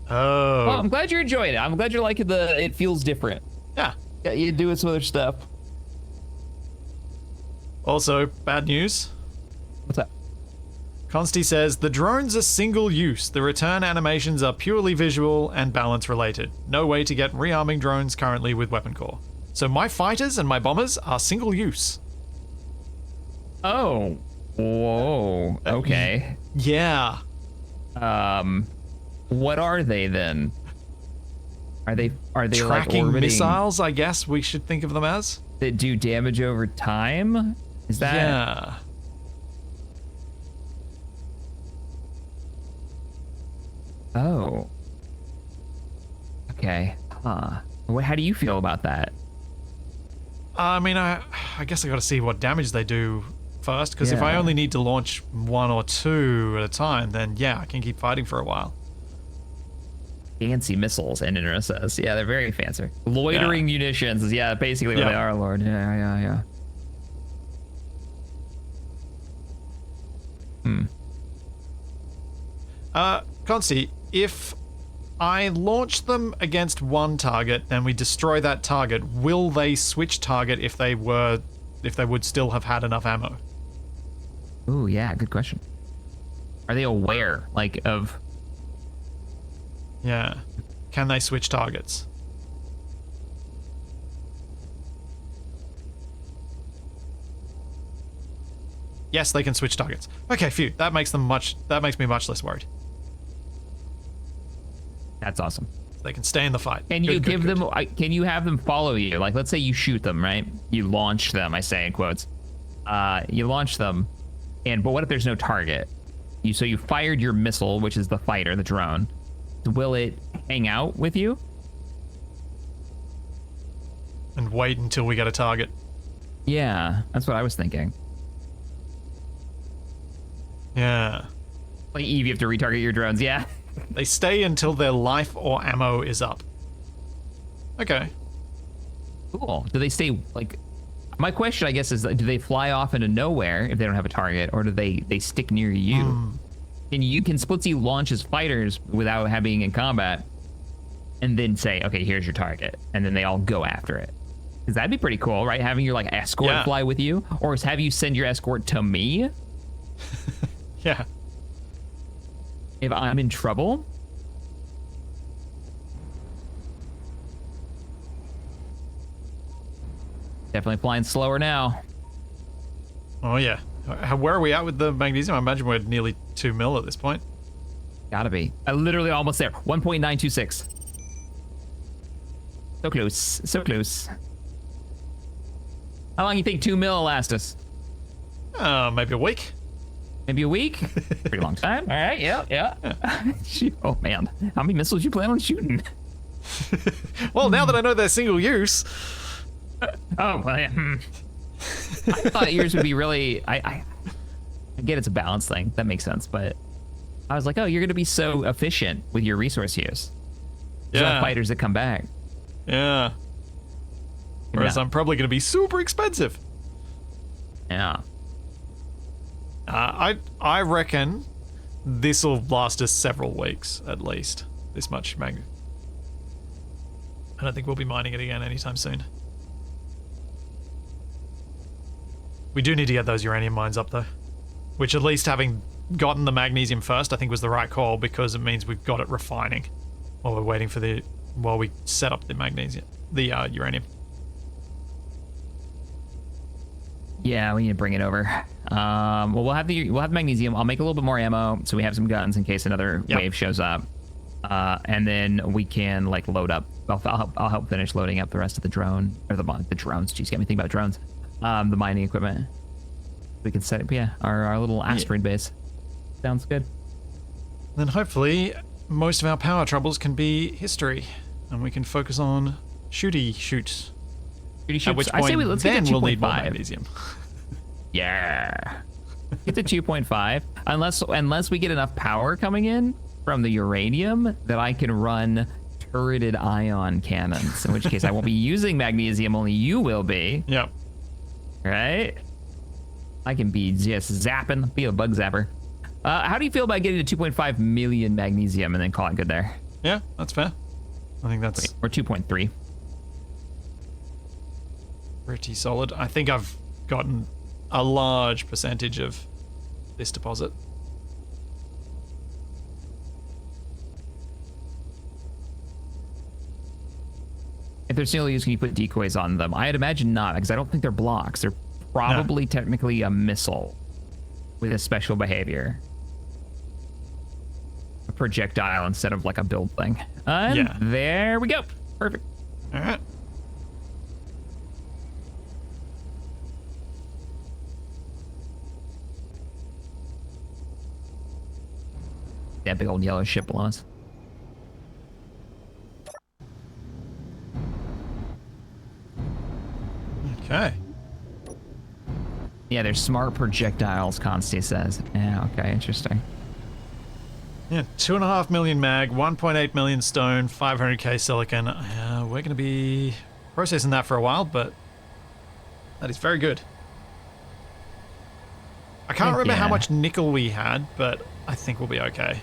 [SPEAKER 2] Oh.
[SPEAKER 1] Well, I'm glad you're enjoying it. I'm glad you're liking it feels different.
[SPEAKER 2] Yeah.
[SPEAKER 1] Yeah, you doing some other stuff.
[SPEAKER 2] Also, bad news.
[SPEAKER 1] What's up?
[SPEAKER 2] Consti says, the drones are single use. The return animations are purely visual and balance related. No way to get rearming drones currently with weapon core. So my fighters and my bombers are single use.
[SPEAKER 1] Oh. Whoa. Okay.
[SPEAKER 2] Yeah.
[SPEAKER 1] What are they then? Are they
[SPEAKER 2] Tracking
[SPEAKER 1] like orbiting
[SPEAKER 2] missiles, I guess we should think of them as?
[SPEAKER 1] that do damage over time? Is that?
[SPEAKER 2] Yeah.
[SPEAKER 1] Oh. Okay. Huh. How do you feel about that?
[SPEAKER 2] I mean, I guess I gotta see what damage they do first, because if I
[SPEAKER 1] Yeah.
[SPEAKER 2] only need to launch 1 or 2 at a time, then yeah, I can keep fighting for a while.
[SPEAKER 1] Fancy missiles, Endener says. Yeah, they're very fancy. Loitering munitions is, basically what they are, Lord. Yeah.
[SPEAKER 2] Consti, if I launch them against one target and we destroy that target, will they switch target if they would still have had enough ammo?
[SPEAKER 1] Ooh, yeah, good question. Are they aware, like, of...
[SPEAKER 2] Yeah. Can they switch targets? Yes, they can switch targets. Okay, phew. That makes me much less worried.
[SPEAKER 1] That's awesome.
[SPEAKER 2] They can stay in the fight.
[SPEAKER 1] Can you give them? Can you have them follow you? Like, let's say you shoot them, right? You launch them. I say in quotes. You launch them, but what if there's no target? So you fired your missile, which is the fighter, the drone. Will it hang out with you?
[SPEAKER 2] And wait until we get a target.
[SPEAKER 1] Yeah, that's what I was thinking.
[SPEAKER 2] Yeah.
[SPEAKER 1] Like Eve, you have to retarget your drones. Yeah.
[SPEAKER 2] They stay until their life or ammo is up. Okay.
[SPEAKER 1] Cool. Do they stay, like... My question, I guess, is, do they fly off into nowhere if they don't have a target, or do they stick near you? Can Splitsy launch his fighters without having in combat, and then say, okay, here's your target, and then they all go after it? Because that'd be pretty cool, right? Having your, like, escort fly with you, or have you send your escort to me?
[SPEAKER 2] Yeah.
[SPEAKER 1] If I'm in trouble? Definitely flying slower now.
[SPEAKER 2] Oh, yeah. Where are we at with the magnesium? I imagine we're nearly 2 mil at this point.
[SPEAKER 1] Gotta be. Literally almost there. 1.926. So close. So close. How long do you think 2 mil will last us?
[SPEAKER 2] Maybe a week.
[SPEAKER 1] Maybe a week? Pretty long time. All right, yeah. Oh, man. How many missiles you plan on shooting?
[SPEAKER 2] Well, now that I know they're single use.
[SPEAKER 1] Oh, well, yeah. I thought yours would be really... I get it's a balance thing. That makes sense, but I was like, oh, you're going to be so efficient with your resource use. There's no fighters that come back.
[SPEAKER 2] Yeah. Whereas I'm probably going to be super expensive.
[SPEAKER 1] Yeah.
[SPEAKER 2] I reckon this will last us several weeks at least. This much mag. I don't think we'll be mining it again anytime soon. We do need to get those uranium mines up though, which at least having gotten the magnesium first, I think was the right call, because it means we've got it refining while we're waiting for while we set up the magnesium, the uranium.
[SPEAKER 1] Yeah, we need to bring it over. Well, we'll have magnesium. I'll make a little bit more ammo so we have some guns in case another wave shows up. And then we can like load up. I'll help finish loading up the rest of the drone or the drones. Jeez, got me thinking about drones. The mining equipment. We can set up, our little asteroid base. Sounds good.
[SPEAKER 2] Then hopefully most of our power troubles can be history, and we can focus on shooty shoots. At which point,
[SPEAKER 1] let's get to
[SPEAKER 2] we'll need more
[SPEAKER 1] 2.5.
[SPEAKER 2] magnesium.
[SPEAKER 1] Yeah. Get to 2.5. Unless we get enough power coming in from the uranium that I can run turreted ion cannons, in which case I won't be using magnesium, only you will be.
[SPEAKER 2] Yep.
[SPEAKER 1] Right? I can be just zapping, be a bug zapper. How do you feel about getting to 2.5 million magnesium and then call it good there?
[SPEAKER 2] Yeah, that's fair. I think that's...
[SPEAKER 1] Or 2.3.
[SPEAKER 2] Pretty solid. I think I've gotten a large percentage of this deposit.
[SPEAKER 1] If they're single use, can you put decoys on them? I'd imagine not, because I don't think they're blocks. They're probably technically a missile with a special behavior. A projectile instead of like a build thing. And there we go. Perfect.
[SPEAKER 2] All right.
[SPEAKER 1] That big old yellow ship below us.
[SPEAKER 2] Okay.
[SPEAKER 1] Yeah, they're smart projectiles, Consti says. Yeah, okay, interesting.
[SPEAKER 2] Yeah, 2.5 million mag, 1.8 million stone, 500k silicon. We're going to be processing that for a while, but that is very good. I can't remember how much nickel we had, but I think we'll be okay.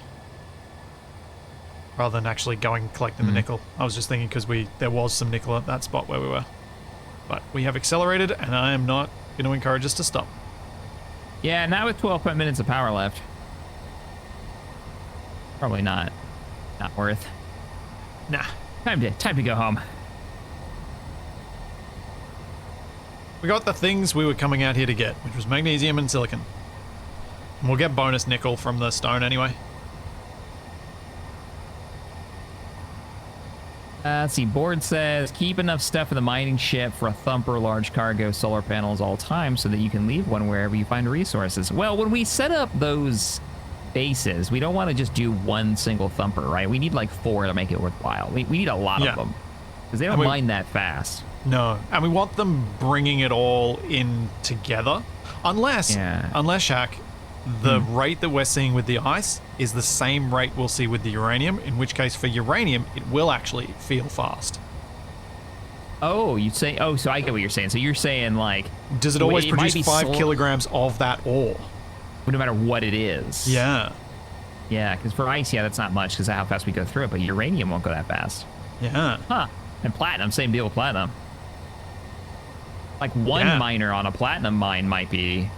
[SPEAKER 2] Rather than actually going and collecting the nickel. I was just thinking because there was some nickel at that spot where we were. But we have accelerated, and I am not going to encourage us to stop.
[SPEAKER 1] Yeah, now with 12 minutes of power left. Probably not worth.
[SPEAKER 2] Nah.
[SPEAKER 1] Time to go home.
[SPEAKER 2] We got the things we were coming out here to get, which was magnesium and silicon. And we'll get bonus nickel from the stone anyway.
[SPEAKER 1] Let's see, board says, keep enough stuff in the mining ship for a thumper, large cargo, solar panels all time so that you can leave one wherever you find resources. Well, when we set up those bases, we don't want to just do one single thumper, right? We need like 4 to make it worthwhile. We need a lot of them because they don't mine that fast.
[SPEAKER 2] No, and we want them bringing it all in together. Unless, Shaq, the rate that we're seeing with the ice is the same rate we'll see with the uranium, in which case for uranium, it will actually feel fast.
[SPEAKER 1] Oh, you say, oh, so I get what you're saying. So you're saying like,
[SPEAKER 2] Does it always
[SPEAKER 1] might
[SPEAKER 2] produce
[SPEAKER 1] be
[SPEAKER 2] 5 kilograms of that ore?
[SPEAKER 1] no matter what it is.
[SPEAKER 2] Yeah.
[SPEAKER 1] Yeah, because for ice, yeah, that's not much because of how fast we go through it, but uranium won't go that fast.
[SPEAKER 2] Yeah.
[SPEAKER 1] Huh. And platinum, same deal with platinum. Like one
[SPEAKER 2] Yeah.
[SPEAKER 1] miner on a platinum mine might be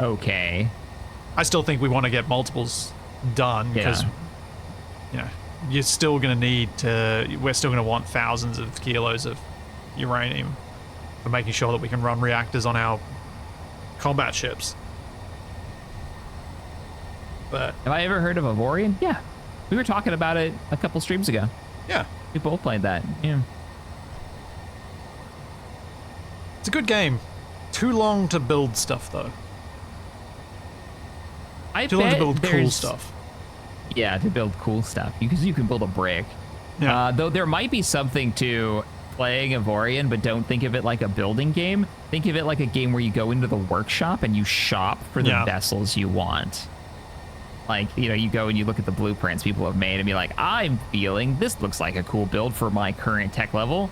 [SPEAKER 1] okay.
[SPEAKER 2] I still think we want to get multiples done because, you know, you're still going to need to, we're still going to want thousands of kilos of uranium for making sure that we can run reactors on our combat ships. But
[SPEAKER 1] Have I ever heard of Avorion? Yeah. We were talking about it a couple streams ago.
[SPEAKER 2] yeah,
[SPEAKER 1] We both played that. Yeah.
[SPEAKER 2] it's a good game. Too long to build stuff though.
[SPEAKER 1] I
[SPEAKER 2] Too long to
[SPEAKER 1] bet
[SPEAKER 2] build cool
[SPEAKER 1] there's-
[SPEAKER 2] stuff.
[SPEAKER 1] Yeah, to build cool stuff. Because you can build a brick.
[SPEAKER 2] Yeah.
[SPEAKER 1] Though there might be something to playing Avorion, but don't think of it like a building game. Think of it like a game where you go into the workshop and you shop for the
[SPEAKER 2] Yeah.
[SPEAKER 1] vessels you want. Like, you know, you go and you look at the blueprints people have made and be like, I'm feeling this looks like a cool build for my current tech level.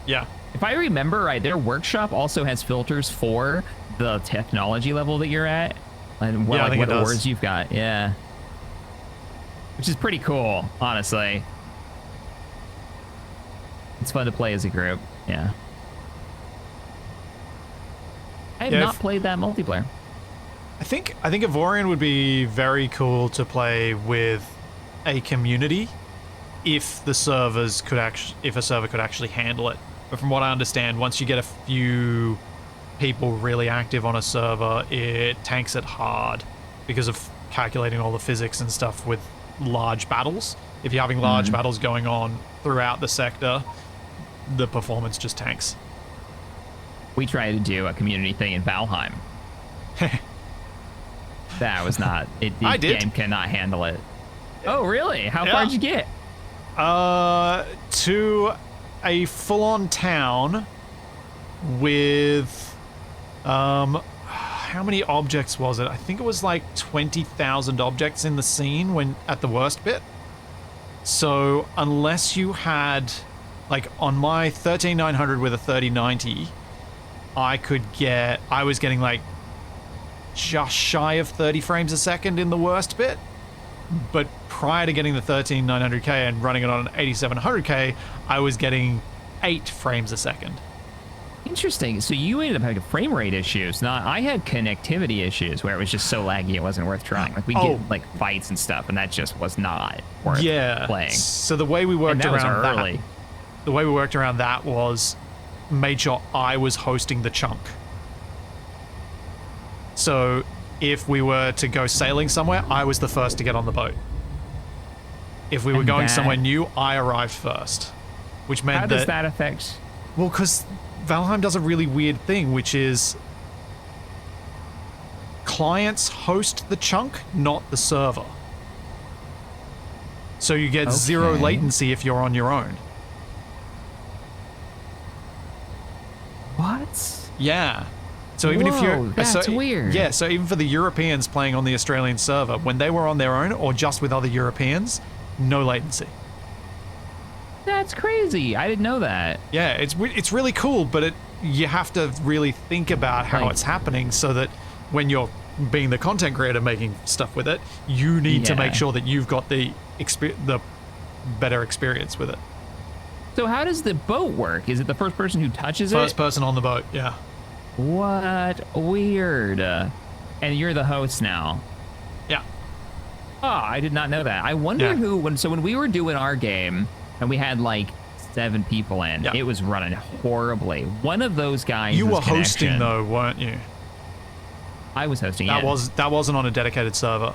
[SPEAKER 2] Yeah.
[SPEAKER 1] If I remember right, their workshop also has filters for the technology level that you're at and what,
[SPEAKER 2] Yeah, I
[SPEAKER 1] like
[SPEAKER 2] think
[SPEAKER 1] what
[SPEAKER 2] it does.
[SPEAKER 1] ores you've got. Yeah. Which is pretty cool, honestly. It's fun to play as a group. Yeah. I have
[SPEAKER 2] Yeah,
[SPEAKER 1] not
[SPEAKER 2] if-
[SPEAKER 1] played that multiplayer.
[SPEAKER 2] I think Avorion would be very cool to play with a community if the servers could actually, if a server could actually handle it. But from what I understand, once you get a few people really active on a server, it tanks it hard because of calculating all the physics and stuff with large battles. If you're having large battles going on throughout the sector, the performance just tanks.
[SPEAKER 1] We tried to do a community thing in Valheim. That was not. The
[SPEAKER 2] I did.
[SPEAKER 1] game cannot handle it. Oh, really? How
[SPEAKER 2] Yeah.
[SPEAKER 1] far did you get?
[SPEAKER 2] To a full-on town with, how many objects was it? I think it was like 20,000 objects in the scene when at the worst bit. So unless you had, like on my 13900 with a 3090, I was getting like just shy of 30 frames a second in the worst bit. But prior to getting the 13900K and running it on an 8700K, I was getting 8 frames a second.
[SPEAKER 1] Interesting. So you ended up having frame rate issues. Not. I had connectivity issues where it was just so laggy it wasn't worth trying. Like we get like fights and stuff, and that just was not worth playing.
[SPEAKER 2] So the way we
[SPEAKER 1] And
[SPEAKER 2] worked
[SPEAKER 1] that was
[SPEAKER 2] around
[SPEAKER 1] early.
[SPEAKER 2] the way we worked around that was made sure I was hosting the chunk. So if we were to go sailing somewhere, I was the first to get on the boat. If we were
[SPEAKER 1] And
[SPEAKER 2] going
[SPEAKER 1] that-
[SPEAKER 2] somewhere new, I arrived first, which meant
[SPEAKER 1] How does that affect?
[SPEAKER 2] well, because Valheim does a really weird thing, which is clients host the chunk, not the server. So you get 0
[SPEAKER 1] Okay.
[SPEAKER 2] latency if you're on your own.
[SPEAKER 1] What?
[SPEAKER 2] Yeah. So even if you're
[SPEAKER 1] Whoa, that's weird.
[SPEAKER 2] Yeah, so even for the Europeans playing on the Australian server, when they were on their own or just with other Europeans, no latency.
[SPEAKER 1] That's crazy. I didn't know that.
[SPEAKER 2] Yeah, it's really cool, but you have to really think about how
[SPEAKER 1] Like-
[SPEAKER 2] it's happening so that when you're being the content creator making stuff with it, you need to make
[SPEAKER 1] Yeah.
[SPEAKER 2] sure that you've got the better experience with it.
[SPEAKER 1] So how does the boat work? Is it the first person who touches
[SPEAKER 2] First
[SPEAKER 1] it?
[SPEAKER 2] person on the boat, yeah.
[SPEAKER 1] What? Weird. And you're the host now.
[SPEAKER 2] Yeah.
[SPEAKER 1] Oh, I did not know that. I wonder
[SPEAKER 2] Yeah.
[SPEAKER 1] when we were doing our game and we had like 7 people in,
[SPEAKER 2] Yeah.
[SPEAKER 1] it was running horribly. One of those guys.
[SPEAKER 2] You were hosting though, weren't you?
[SPEAKER 1] I was hosting.
[SPEAKER 2] That
[SPEAKER 1] yeah.
[SPEAKER 2] that wasn't on a dedicated server.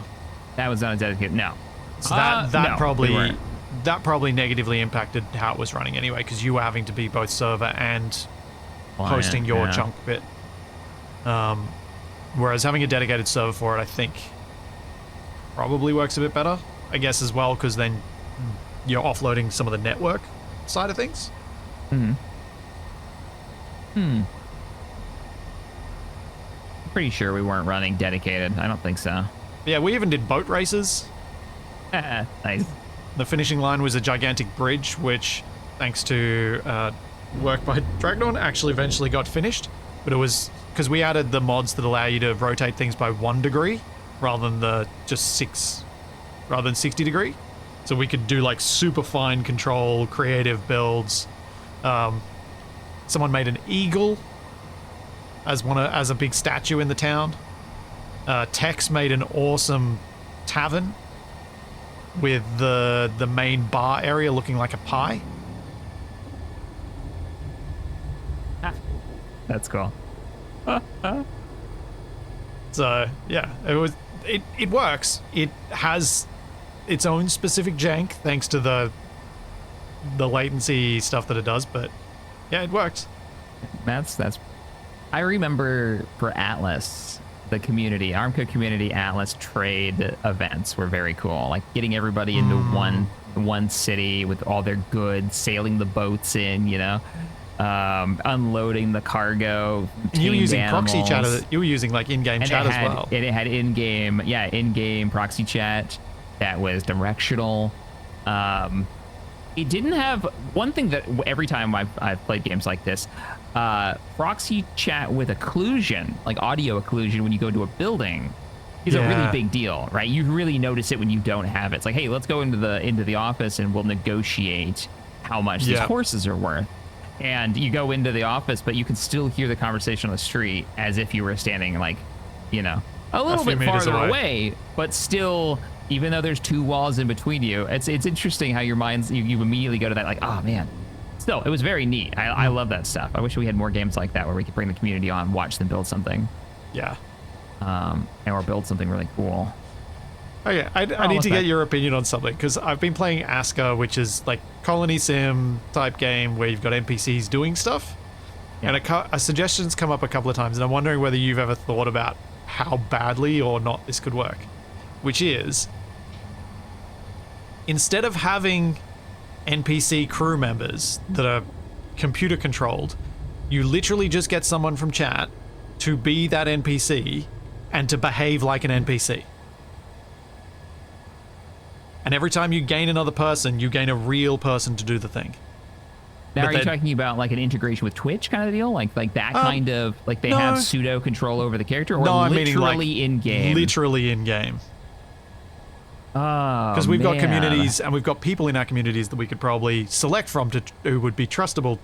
[SPEAKER 1] That was not a dedicated. No.
[SPEAKER 2] So that
[SPEAKER 1] No,
[SPEAKER 2] probably
[SPEAKER 1] we weren't.
[SPEAKER 2] that probably negatively impacted how it was running anyway, because you were having to be both server and hosting your
[SPEAKER 1] Yeah.
[SPEAKER 2] chunk bit. Whereas having a dedicated server for it, I think, probably works a bit better, I guess, as well, because then you're offloading some of the network side of things.
[SPEAKER 1] Pretty sure we weren't running dedicated. I don't think so.
[SPEAKER 2] Yeah, we even did boat races.
[SPEAKER 1] Nice.
[SPEAKER 2] The finishing line was a gigantic bridge, which, thanks to work by Dragnon, actually eventually got finished. But it was because we added the mods that allow you to rotate things by 1 degree rather than rather than 60 degree. So we could do like super fine control, creative builds. Someone made an eagle as a big statue in the town. Tex made an awesome tavern with the main bar area looking like a pie.
[SPEAKER 1] That's cool.
[SPEAKER 2] So yeah, it works. It has its own specific jank thanks to the latency stuff that it does, but yeah, it works.
[SPEAKER 1] That's. I remember for Atlas, the community, Armco community Atlas trade events were very cool. Like getting everybody into one city with all their goods, sailing the boats in, you know, unloading the cargo.
[SPEAKER 2] You were using
[SPEAKER 1] animals.
[SPEAKER 2] proxy chat. You were using like in-game chat as well.
[SPEAKER 1] And it had in-game proxy chat that was directional. It didn't have one thing that every time I've played games like this, proxy chat with occlusion, like audio occlusion when you go to a building, is a really big deal, right? You really notice it when you don't have it. It's like, hey, let's go into the office and we'll negotiate how much these horses are worth. And you go into the office, but you can still hear the conversation on the street as if you were standing, like, you know, a little bit farther away, but still, even though there's 2 walls in between you, it's interesting how your minds, you immediately go to that, like, oh man. Still, it was very neat. I love that stuff. I wish we had more games like that where we could bring the community on, watch them build something.
[SPEAKER 2] Yeah.
[SPEAKER 1] Or build something really cool.
[SPEAKER 2] Oh yeah, I need to get your opinion on something, because I've been playing Aska, which is like colony sim type game where you've got NPCs doing stuff. Yeah. And a suggestion's come up a couple of times, and I'm wondering whether you've ever thought about how badly or not this could work. Which is, instead of having NPC crew members that are computer controlled, you literally just get someone from chat to be that NPC and to behave like an NPC. And every time you gain another person, you gain a real person to do the thing.
[SPEAKER 1] Now, are you talking about like an integration with Twitch kind of deal? Like that kind of, like they have pseudo control over the character? Or literally in-game?
[SPEAKER 2] Literally in-game.
[SPEAKER 1] Oh,
[SPEAKER 2] because we've got communities, and we've got people in our communities that we could probably select from who would be trustable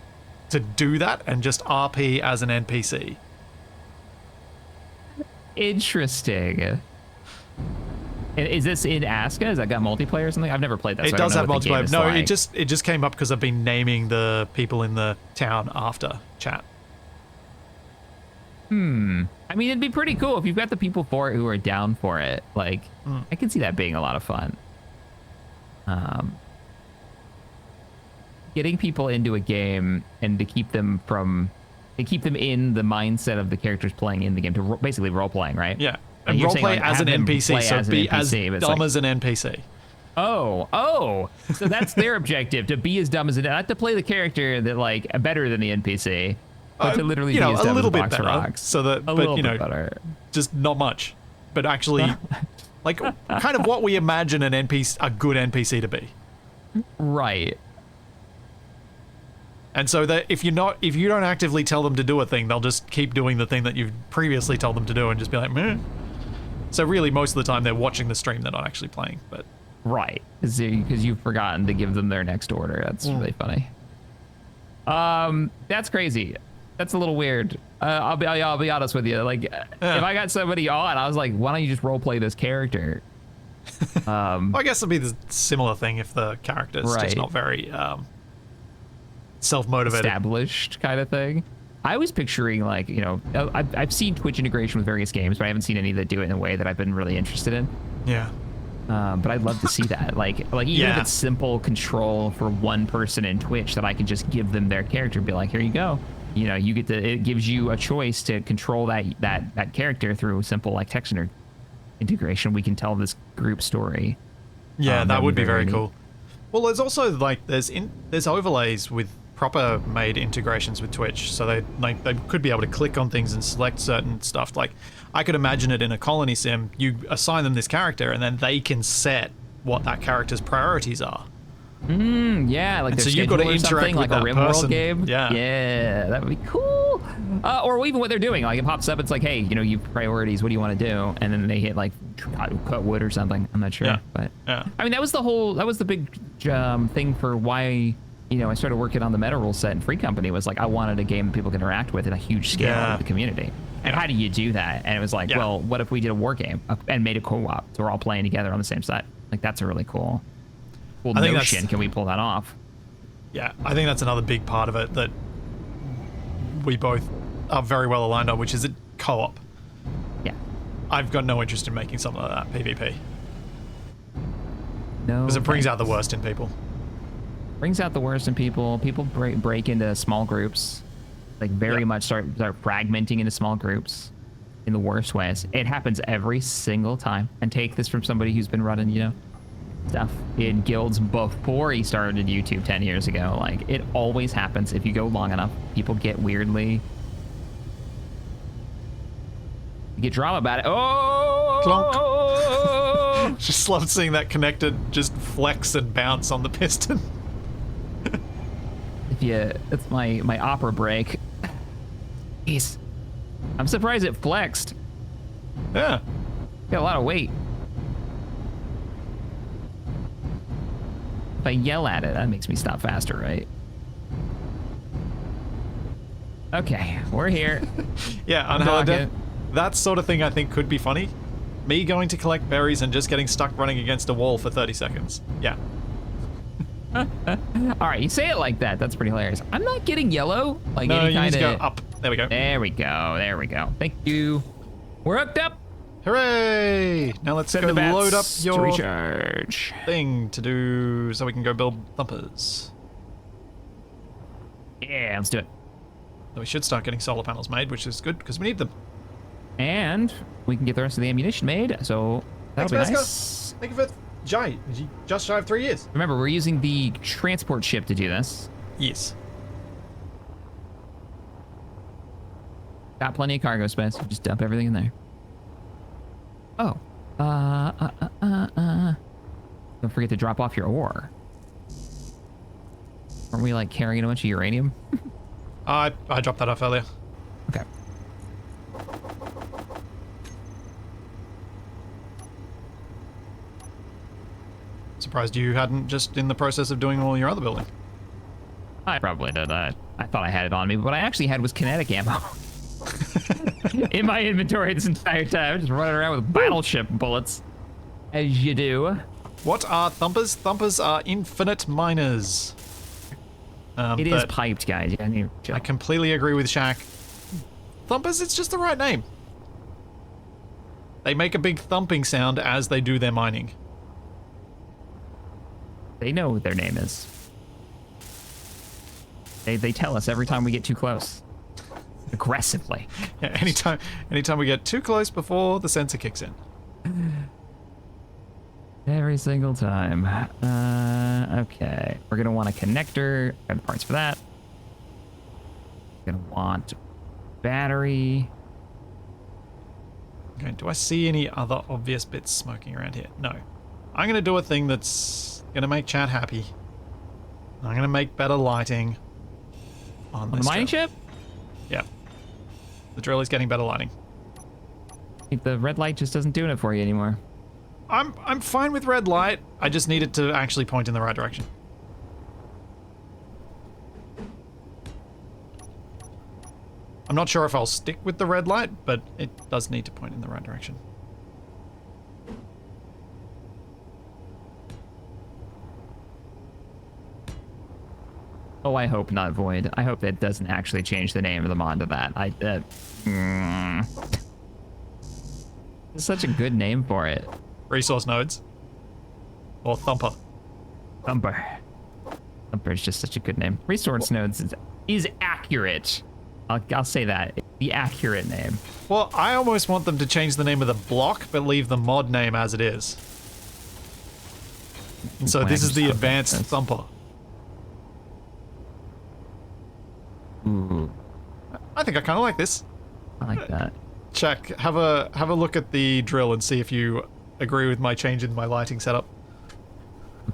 [SPEAKER 2] to do that and just RP as an NPC.
[SPEAKER 1] Interesting. Is this in Aska? Has that got multiplayer or something? I've never played that.
[SPEAKER 2] It does have multiplayer. No, it just came up because I've been naming the people in the town after chat.
[SPEAKER 1] I mean, it'd be pretty cool if you've got the people for it who are down for it. Like, I can see that being a lot of fun. Getting people into a game and to keep them in the mindset of the characters playing in the game, to basically role playing, right?
[SPEAKER 2] Yeah. And roleplay as an NPC, so be as dumb as an NPC.
[SPEAKER 1] Oh, so that's their objective, to be as dumb as not to play the character that like better than the NPC, but to literally be as dumb as a box of rocks.
[SPEAKER 2] So that, better. Just not much, but actually, like kind of what we imagine a good NPC to be.
[SPEAKER 1] Right.
[SPEAKER 2] And so that if you don't actively tell them to do a thing, they'll just keep doing the thing that you've previously told them to do and just be like, meh. So really, most of the time, they're watching the stream, they're not actually playing. But
[SPEAKER 1] right, because you've forgotten to give them their next order. That's really funny. That's crazy. That's a little weird. I'll be honest with you. Like, if I got somebody on, I was like, why don't you just role play this character?
[SPEAKER 2] Well, I guess it'd be the similar thing if the character's just not very self-motivated,
[SPEAKER 1] established kind of thing. I was picturing, like, you know, I've seen Twitch integration with various games, but I haven't seen any that do it in a way that I've been really interested in.
[SPEAKER 2] Yeah.
[SPEAKER 1] But I'd love to see that. Like even if it's simple control for one person in Twitch, that I can just give them their character and be like, here you go. You know, it gives you a choice to control that character through simple like text integration. We can tell this group story.
[SPEAKER 2] Yeah, that would be very cool. Well, there's also like there's overlays with proper made integrations with Twitch, so they could be able to click on things and select certain stuff. Like, I could imagine it in a colony sim. You assign them this character, and then they can set what that character's priorities are.
[SPEAKER 1] Yeah, like
[SPEAKER 2] And
[SPEAKER 1] their
[SPEAKER 2] so you've got to
[SPEAKER 1] schedule or
[SPEAKER 2] interact
[SPEAKER 1] something,
[SPEAKER 2] with
[SPEAKER 1] like a
[SPEAKER 2] that
[SPEAKER 1] RimWorld
[SPEAKER 2] person.
[SPEAKER 1] game.
[SPEAKER 2] Yeah.
[SPEAKER 1] That would be cool. Or even what they're doing, like it pops up, it's like, hey, you know, you have priorities. What do you want to do? And then they hit like cut wood or something. I'm not sure,
[SPEAKER 2] Yeah.
[SPEAKER 1] but
[SPEAKER 2] Yeah.
[SPEAKER 1] I mean, that was the big thing for why, you know, I started working on the meta rule set in Free Company. Was like I wanted a game people could interact with in a huge scale
[SPEAKER 2] Yeah.
[SPEAKER 1] with the community. And
[SPEAKER 2] Yeah.
[SPEAKER 1] how do you do that? And it was like,
[SPEAKER 2] Yeah.
[SPEAKER 1] well, what if we did a war game and made a co-op so we're all playing together on the same set? Like that's a really cool
[SPEAKER 2] I think
[SPEAKER 1] notion.
[SPEAKER 2] that's-
[SPEAKER 1] Can we pull that off?
[SPEAKER 2] Yeah, I think that's another big part of it that we both are very well aligned on, which is a co-op.
[SPEAKER 1] Yeah.
[SPEAKER 2] I've got no interest in making something like that PvP
[SPEAKER 1] No.
[SPEAKER 2] because it brings out the worst in people.
[SPEAKER 1] Brings out the worst in people. People break into small groups, like very much start fragmenting into small groups in the worst ways. It happens every single time. And take this from somebody who's been running, you know, stuff in guilds before he started YouTube 10 years ago. Like it always happens if you go long enough. People get weirdly. You get drama about it. Oh!
[SPEAKER 2] Just love seeing that connector just flex and bounce on the piston.
[SPEAKER 1] It's my opera break. Jeez. I'm surprised it flexed.
[SPEAKER 2] Yeah.
[SPEAKER 1] Got a lot of weight. If I yell at it, that makes me stop faster, right? Okay, we're here.
[SPEAKER 2] Yeah,
[SPEAKER 1] I'm
[SPEAKER 2] Unhallowed
[SPEAKER 1] talking.
[SPEAKER 2] Death. That sort of thing I think could be funny. Me going to collect berries and just getting stuck running against a wall for 30 seconds. Yeah.
[SPEAKER 1] All right, you say it like that. That's pretty hilarious. I'm not getting yellow. Like
[SPEAKER 2] No,
[SPEAKER 1] any
[SPEAKER 2] you need
[SPEAKER 1] kind
[SPEAKER 2] to
[SPEAKER 1] of.
[SPEAKER 2] go up. There we go.
[SPEAKER 1] There we go. There we go. Thank you. We're hooked up.
[SPEAKER 2] Hooray! Now let's
[SPEAKER 1] Send
[SPEAKER 2] go
[SPEAKER 1] the bats
[SPEAKER 2] load up
[SPEAKER 1] to
[SPEAKER 2] your
[SPEAKER 1] recharge.
[SPEAKER 2] thing to do so we can go build thumpers.
[SPEAKER 1] Yeah, let's do it.
[SPEAKER 2] We should start getting solar panels made, which is good because we need them.
[SPEAKER 1] And we can get the rest of the ammunition made. So that'll
[SPEAKER 2] Thanks,
[SPEAKER 1] be
[SPEAKER 2] Masco.
[SPEAKER 1] nice.
[SPEAKER 2] Thank you for just shy of 3 years.
[SPEAKER 1] Remember, we're using the transport ship to do this.
[SPEAKER 2] Yes.
[SPEAKER 1] Got plenty of cargo space. Just dump everything in there. Oh. Don't forget to drop off your ore. Aren't we like carrying a bunch of uranium?
[SPEAKER 2] I dropped that off earlier.
[SPEAKER 1] Okay.
[SPEAKER 2] Surprised you hadn't just in the process of doing all your other building.
[SPEAKER 1] I probably did that. I thought I had it on me, but what I actually had was kinetic ammo. In my inventory this entire time, just running around with battleship bullets. As you do.
[SPEAKER 2] What are thumpers? Thumpers are infinite miners.
[SPEAKER 1] It is
[SPEAKER 2] but
[SPEAKER 1] piped, guys. I need to
[SPEAKER 2] I completely agree with Shaq. Thumpers, it's just the right name. They make a big thumping sound as they do their mining.
[SPEAKER 1] They know what their name is. They tell us every time we get too close. Aggressively.
[SPEAKER 2] Yeah, anytime we get too close before the sensor kicks in.
[SPEAKER 1] Every single time. Okay. We're gonna want a connector. Got the parts for that. Gonna want battery.
[SPEAKER 2] Okay, do I see any other obvious bits smoking around here? No. I'm gonna do a thing that's gonna make chat happy. I'm gonna make better lighting on
[SPEAKER 1] On the
[SPEAKER 2] this
[SPEAKER 1] mining
[SPEAKER 2] drill.
[SPEAKER 1] ship?
[SPEAKER 2] Yeah. The drill is getting better lighting.
[SPEAKER 1] I think the red light just doesn't do it for you anymore.
[SPEAKER 2] I'm fine with red light. I just need it to actually point in the right direction. I'm not sure if I'll stick with the red light, but it does need to point in the right direction.
[SPEAKER 1] Oh, I hope not Void. I hope that doesn't actually change the name of the mod to that. It's such a good name for it.
[SPEAKER 2] Resource nodes. Or Thumper.
[SPEAKER 1] Thumper. Thumper is just such a good name. Resource nodes is accurate. I'll say that. The accurate name.
[SPEAKER 2] Well, I almost want them to change the name of the block, but leave the mod name as it is. And so this is the advanced Thumper.
[SPEAKER 1] Ooh,
[SPEAKER 2] I think I kind of like this.
[SPEAKER 1] I like that.
[SPEAKER 2] Check. Have a look at the drill and see if you agree with my change in my lighting setup.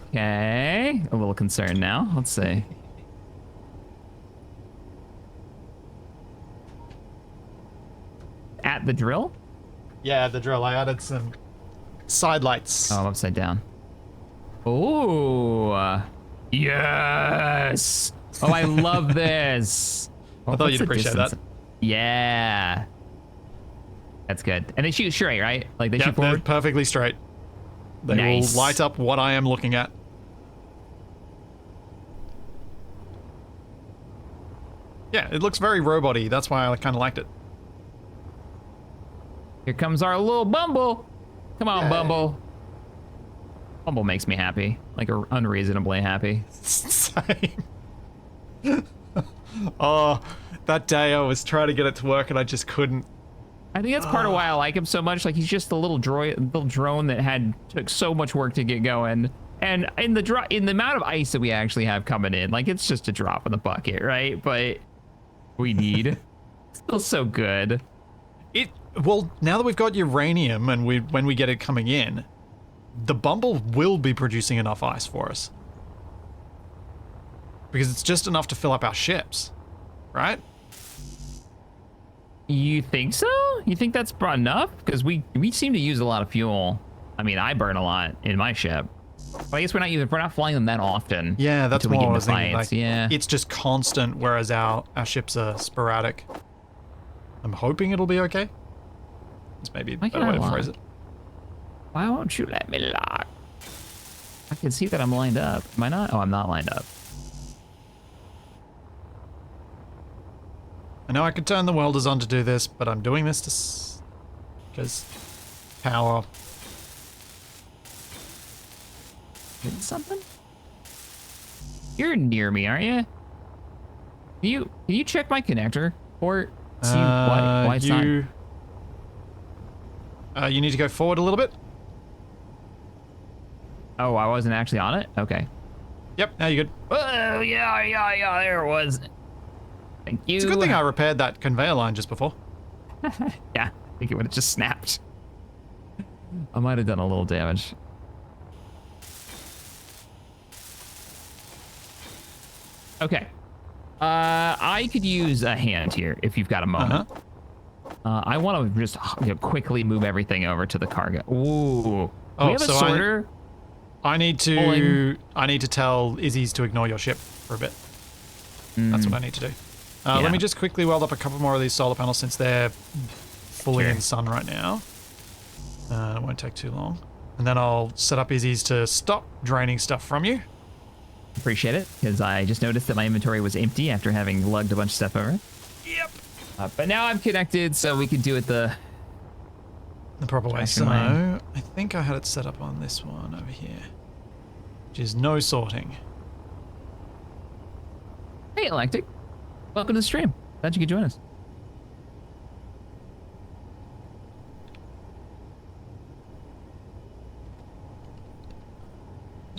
[SPEAKER 1] Okay, a little concerned now. Let's see. At the drill?
[SPEAKER 2] Yeah, the drill. I added some side lights.
[SPEAKER 1] Oh, I'm upside down. Ooh. Yes. Oh, I love this.
[SPEAKER 2] I thought you'd appreciate that.
[SPEAKER 1] Yeah. That's good. And they shoot straight, right? Like they shoot
[SPEAKER 2] They're
[SPEAKER 1] forward?
[SPEAKER 2] perfectly straight. They
[SPEAKER 1] Nice.
[SPEAKER 2] will light up what I am looking at. Yeah, it looks very robot-y. That's why I kind of liked it.
[SPEAKER 1] Here comes our little Bumble. Come on,
[SPEAKER 2] Yay.
[SPEAKER 1] Bumble. Bumble makes me happy. Like unreasonably happy.
[SPEAKER 2] Same. Oh, that day I was trying to get it to work and I just couldn't.
[SPEAKER 1] I think that's part of why I like him so much. Like he's just the little drone that took so much work to get going. And in the amount of ice that we actually have coming in, like it's just a drop in the bucket, right? But we need still so good.
[SPEAKER 2] Well, now that we've got uranium and when we get it coming in, the Bumble will be producing enough ice for us. Because it's just enough to fill up our ships, right?
[SPEAKER 1] You think so? You think that's enough? Because we seem to use a lot of fuel. I mean, I burn a lot in my ship. But I guess we're not flying them that often.
[SPEAKER 2] Yeah, that's
[SPEAKER 1] until we
[SPEAKER 2] what
[SPEAKER 1] get
[SPEAKER 2] I was
[SPEAKER 1] into
[SPEAKER 2] thinking.
[SPEAKER 1] fights.
[SPEAKER 2] Like,
[SPEAKER 1] Yeah.
[SPEAKER 2] it's just constant, whereas our ships are sporadic. I'm hoping it'll be okay. It's maybe a
[SPEAKER 1] Why
[SPEAKER 2] better
[SPEAKER 1] can't
[SPEAKER 2] way
[SPEAKER 1] I
[SPEAKER 2] to phrase
[SPEAKER 1] lock?
[SPEAKER 2] it.
[SPEAKER 1] Why won't you let me lock? I can see that I'm lined up. Am I not? Oh, I'm not lined up.
[SPEAKER 2] I know I could turn the welders on to do this, but I'm doing this because power.
[SPEAKER 1] Hit something? You're near me, aren't you? Can you check my connector port? See why it's not.
[SPEAKER 2] You need to go forward a little bit.
[SPEAKER 1] Oh, I wasn't actually on it? Okay.
[SPEAKER 2] Yep, now you're good.
[SPEAKER 1] Oh, yeah, there it was. Thank you.
[SPEAKER 2] It's a good thing I repaired that conveyor line just before.
[SPEAKER 1] Yeah, I think it would have just snapped. I might have done a little damage. Okay. I could use a hand here if you've got a moment. I want to just quickly move everything over to the cargo. Ooh. Do we have a sorter?
[SPEAKER 2] I need to tell Izzy's to ignore your ship for a bit. That's what I need to do.
[SPEAKER 1] Yeah.
[SPEAKER 2] Let me just quickly weld up a couple more of these solar panels since they're fully in the sun right now. It won't take too long. And then I'll set up Izzy's to stop draining stuff from you.
[SPEAKER 1] Appreciate it, because I just noticed that my inventory was empty after having lugged a bunch of stuff over.
[SPEAKER 2] Yep.
[SPEAKER 1] But now I'm connected, so we can do it the
[SPEAKER 2] proper way. So I think I had it set up on this one over here, which is no sorting.
[SPEAKER 1] Hey, Electric. Welcome to the stream. Glad you could join us.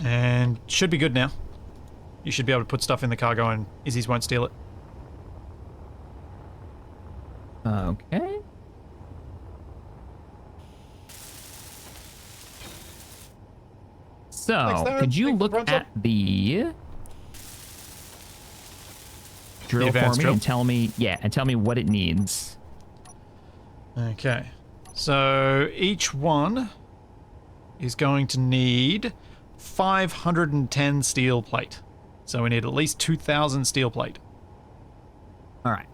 [SPEAKER 2] And should be good now. You should be able to put stuff in the cargo and Izzy's won't steal it.
[SPEAKER 1] Okay. So,
[SPEAKER 2] Thanks,
[SPEAKER 1] could you
[SPEAKER 2] Thanks,
[SPEAKER 1] look
[SPEAKER 2] runs
[SPEAKER 1] at
[SPEAKER 2] up.
[SPEAKER 1] the drill for
[SPEAKER 2] advanced
[SPEAKER 1] me
[SPEAKER 2] drill?
[SPEAKER 1] and tell me what it needs.
[SPEAKER 2] Okay. So each one is going to need 510 steel plate. So we need at least 2,000 steel plate.
[SPEAKER 1] All right.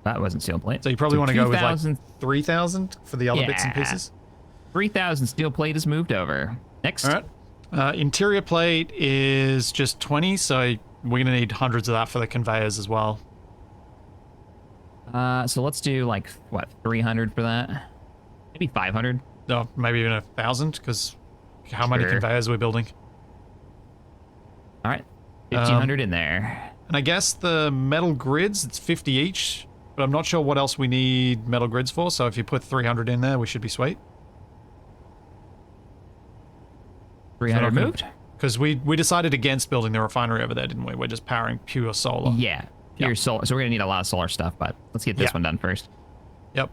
[SPEAKER 1] That wasn't steel plate.
[SPEAKER 2] So you probably want to go with like
[SPEAKER 1] 2,000
[SPEAKER 2] 3,000 for the other bits and
[SPEAKER 1] Yeah.
[SPEAKER 2] pieces.
[SPEAKER 1] 3,000 steel plate is moved over. Next.
[SPEAKER 2] All right. Interior plate is just 20, so we're going to need hundreds of that for the conveyors as well.
[SPEAKER 1] So let's do like, what, 300 for that? Maybe 500?
[SPEAKER 2] No, maybe even 1,000, because how many
[SPEAKER 1] Sure.
[SPEAKER 2] conveyors are we building?
[SPEAKER 1] All right. 1,500 in there.
[SPEAKER 2] And I guess the metal grids, it's 50 each, but I'm not sure what else we need metal grids for, so if you put 300 in there, we should be sweet.
[SPEAKER 1] 300
[SPEAKER 2] gonna-
[SPEAKER 1] moved?
[SPEAKER 2] Because we decided against building the refinery over there, didn't we? We're just powering pure solar.
[SPEAKER 1] Yeah. Your solar. So we're gonna need a lot of solar stuff, but let's get this
[SPEAKER 2] Yeah.
[SPEAKER 1] one done first.
[SPEAKER 2] Yep.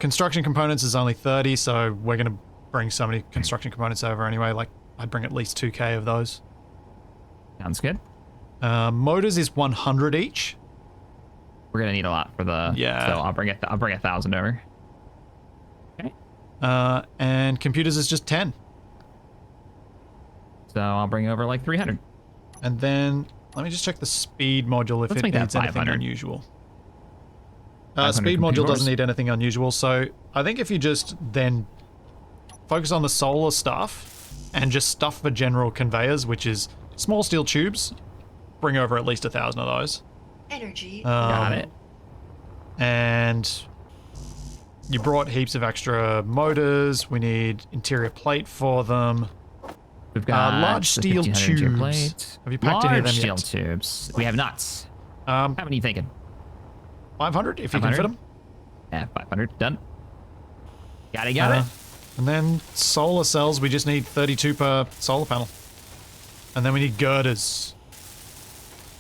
[SPEAKER 2] Construction components is only 30, so we're going to bring so many construction components over anyway. Like, I'd bring at least 2k of those.
[SPEAKER 1] Sounds good.
[SPEAKER 2] Motors is 100 each.
[SPEAKER 1] We're gonna need a lot for the.
[SPEAKER 2] Yeah.
[SPEAKER 1] So I'll bring 1,000 over. Okay.
[SPEAKER 2] And computers is just 10.
[SPEAKER 1] So I'll bring over like 300.
[SPEAKER 2] And then, let me just check the speed module if
[SPEAKER 1] Let's
[SPEAKER 2] it
[SPEAKER 1] make that
[SPEAKER 2] needs anything
[SPEAKER 1] 500.
[SPEAKER 2] unusual.
[SPEAKER 1] 500
[SPEAKER 2] Speed module
[SPEAKER 1] computers.
[SPEAKER 2] doesn't need anything unusual, so I think if you just then focus on the solar stuff and just stuff for general conveyors, which is small steel tubes, bring over at least 1,000 of those.
[SPEAKER 3] Energy
[SPEAKER 1] Got it.
[SPEAKER 2] And you brought heaps of extra motors. We need interior plate for them.
[SPEAKER 1] We've got
[SPEAKER 2] large
[SPEAKER 1] the
[SPEAKER 2] steel
[SPEAKER 1] 1,500 inch
[SPEAKER 2] tubes.
[SPEAKER 1] plate.
[SPEAKER 2] Have you packed any of
[SPEAKER 1] Large
[SPEAKER 2] them
[SPEAKER 1] steel
[SPEAKER 2] yet?
[SPEAKER 1] tubes. We have nuts. How many are you thinking?
[SPEAKER 2] 500 if you can fit
[SPEAKER 1] 500?
[SPEAKER 2] them.
[SPEAKER 1] Yeah, 500. Done. Got it.
[SPEAKER 2] And then solar cells, we just need 32 per solar panel. And then we need girders.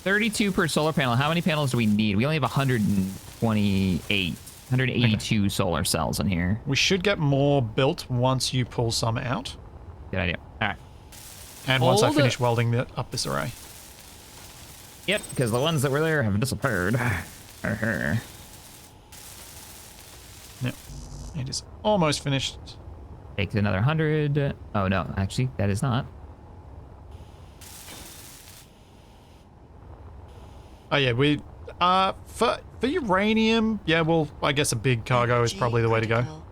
[SPEAKER 1] 32 per solar panel. How many panels do we need? We only have 182 solar cells in here.
[SPEAKER 2] We should get more built once you pull some out.
[SPEAKER 1] Good idea. All right.
[SPEAKER 2] And once I
[SPEAKER 1] Hold
[SPEAKER 2] finish
[SPEAKER 1] it.
[SPEAKER 2] welding up this array.
[SPEAKER 1] Yep, because the ones that were there have disappeared.
[SPEAKER 2] Yep. It is almost finished.
[SPEAKER 1] Takes another 100. Oh, no. Actually, that is not.
[SPEAKER 2] Oh yeah, we for uranium, yeah, well, I guess a big cargo is probably the way to go.
[SPEAKER 3] critical.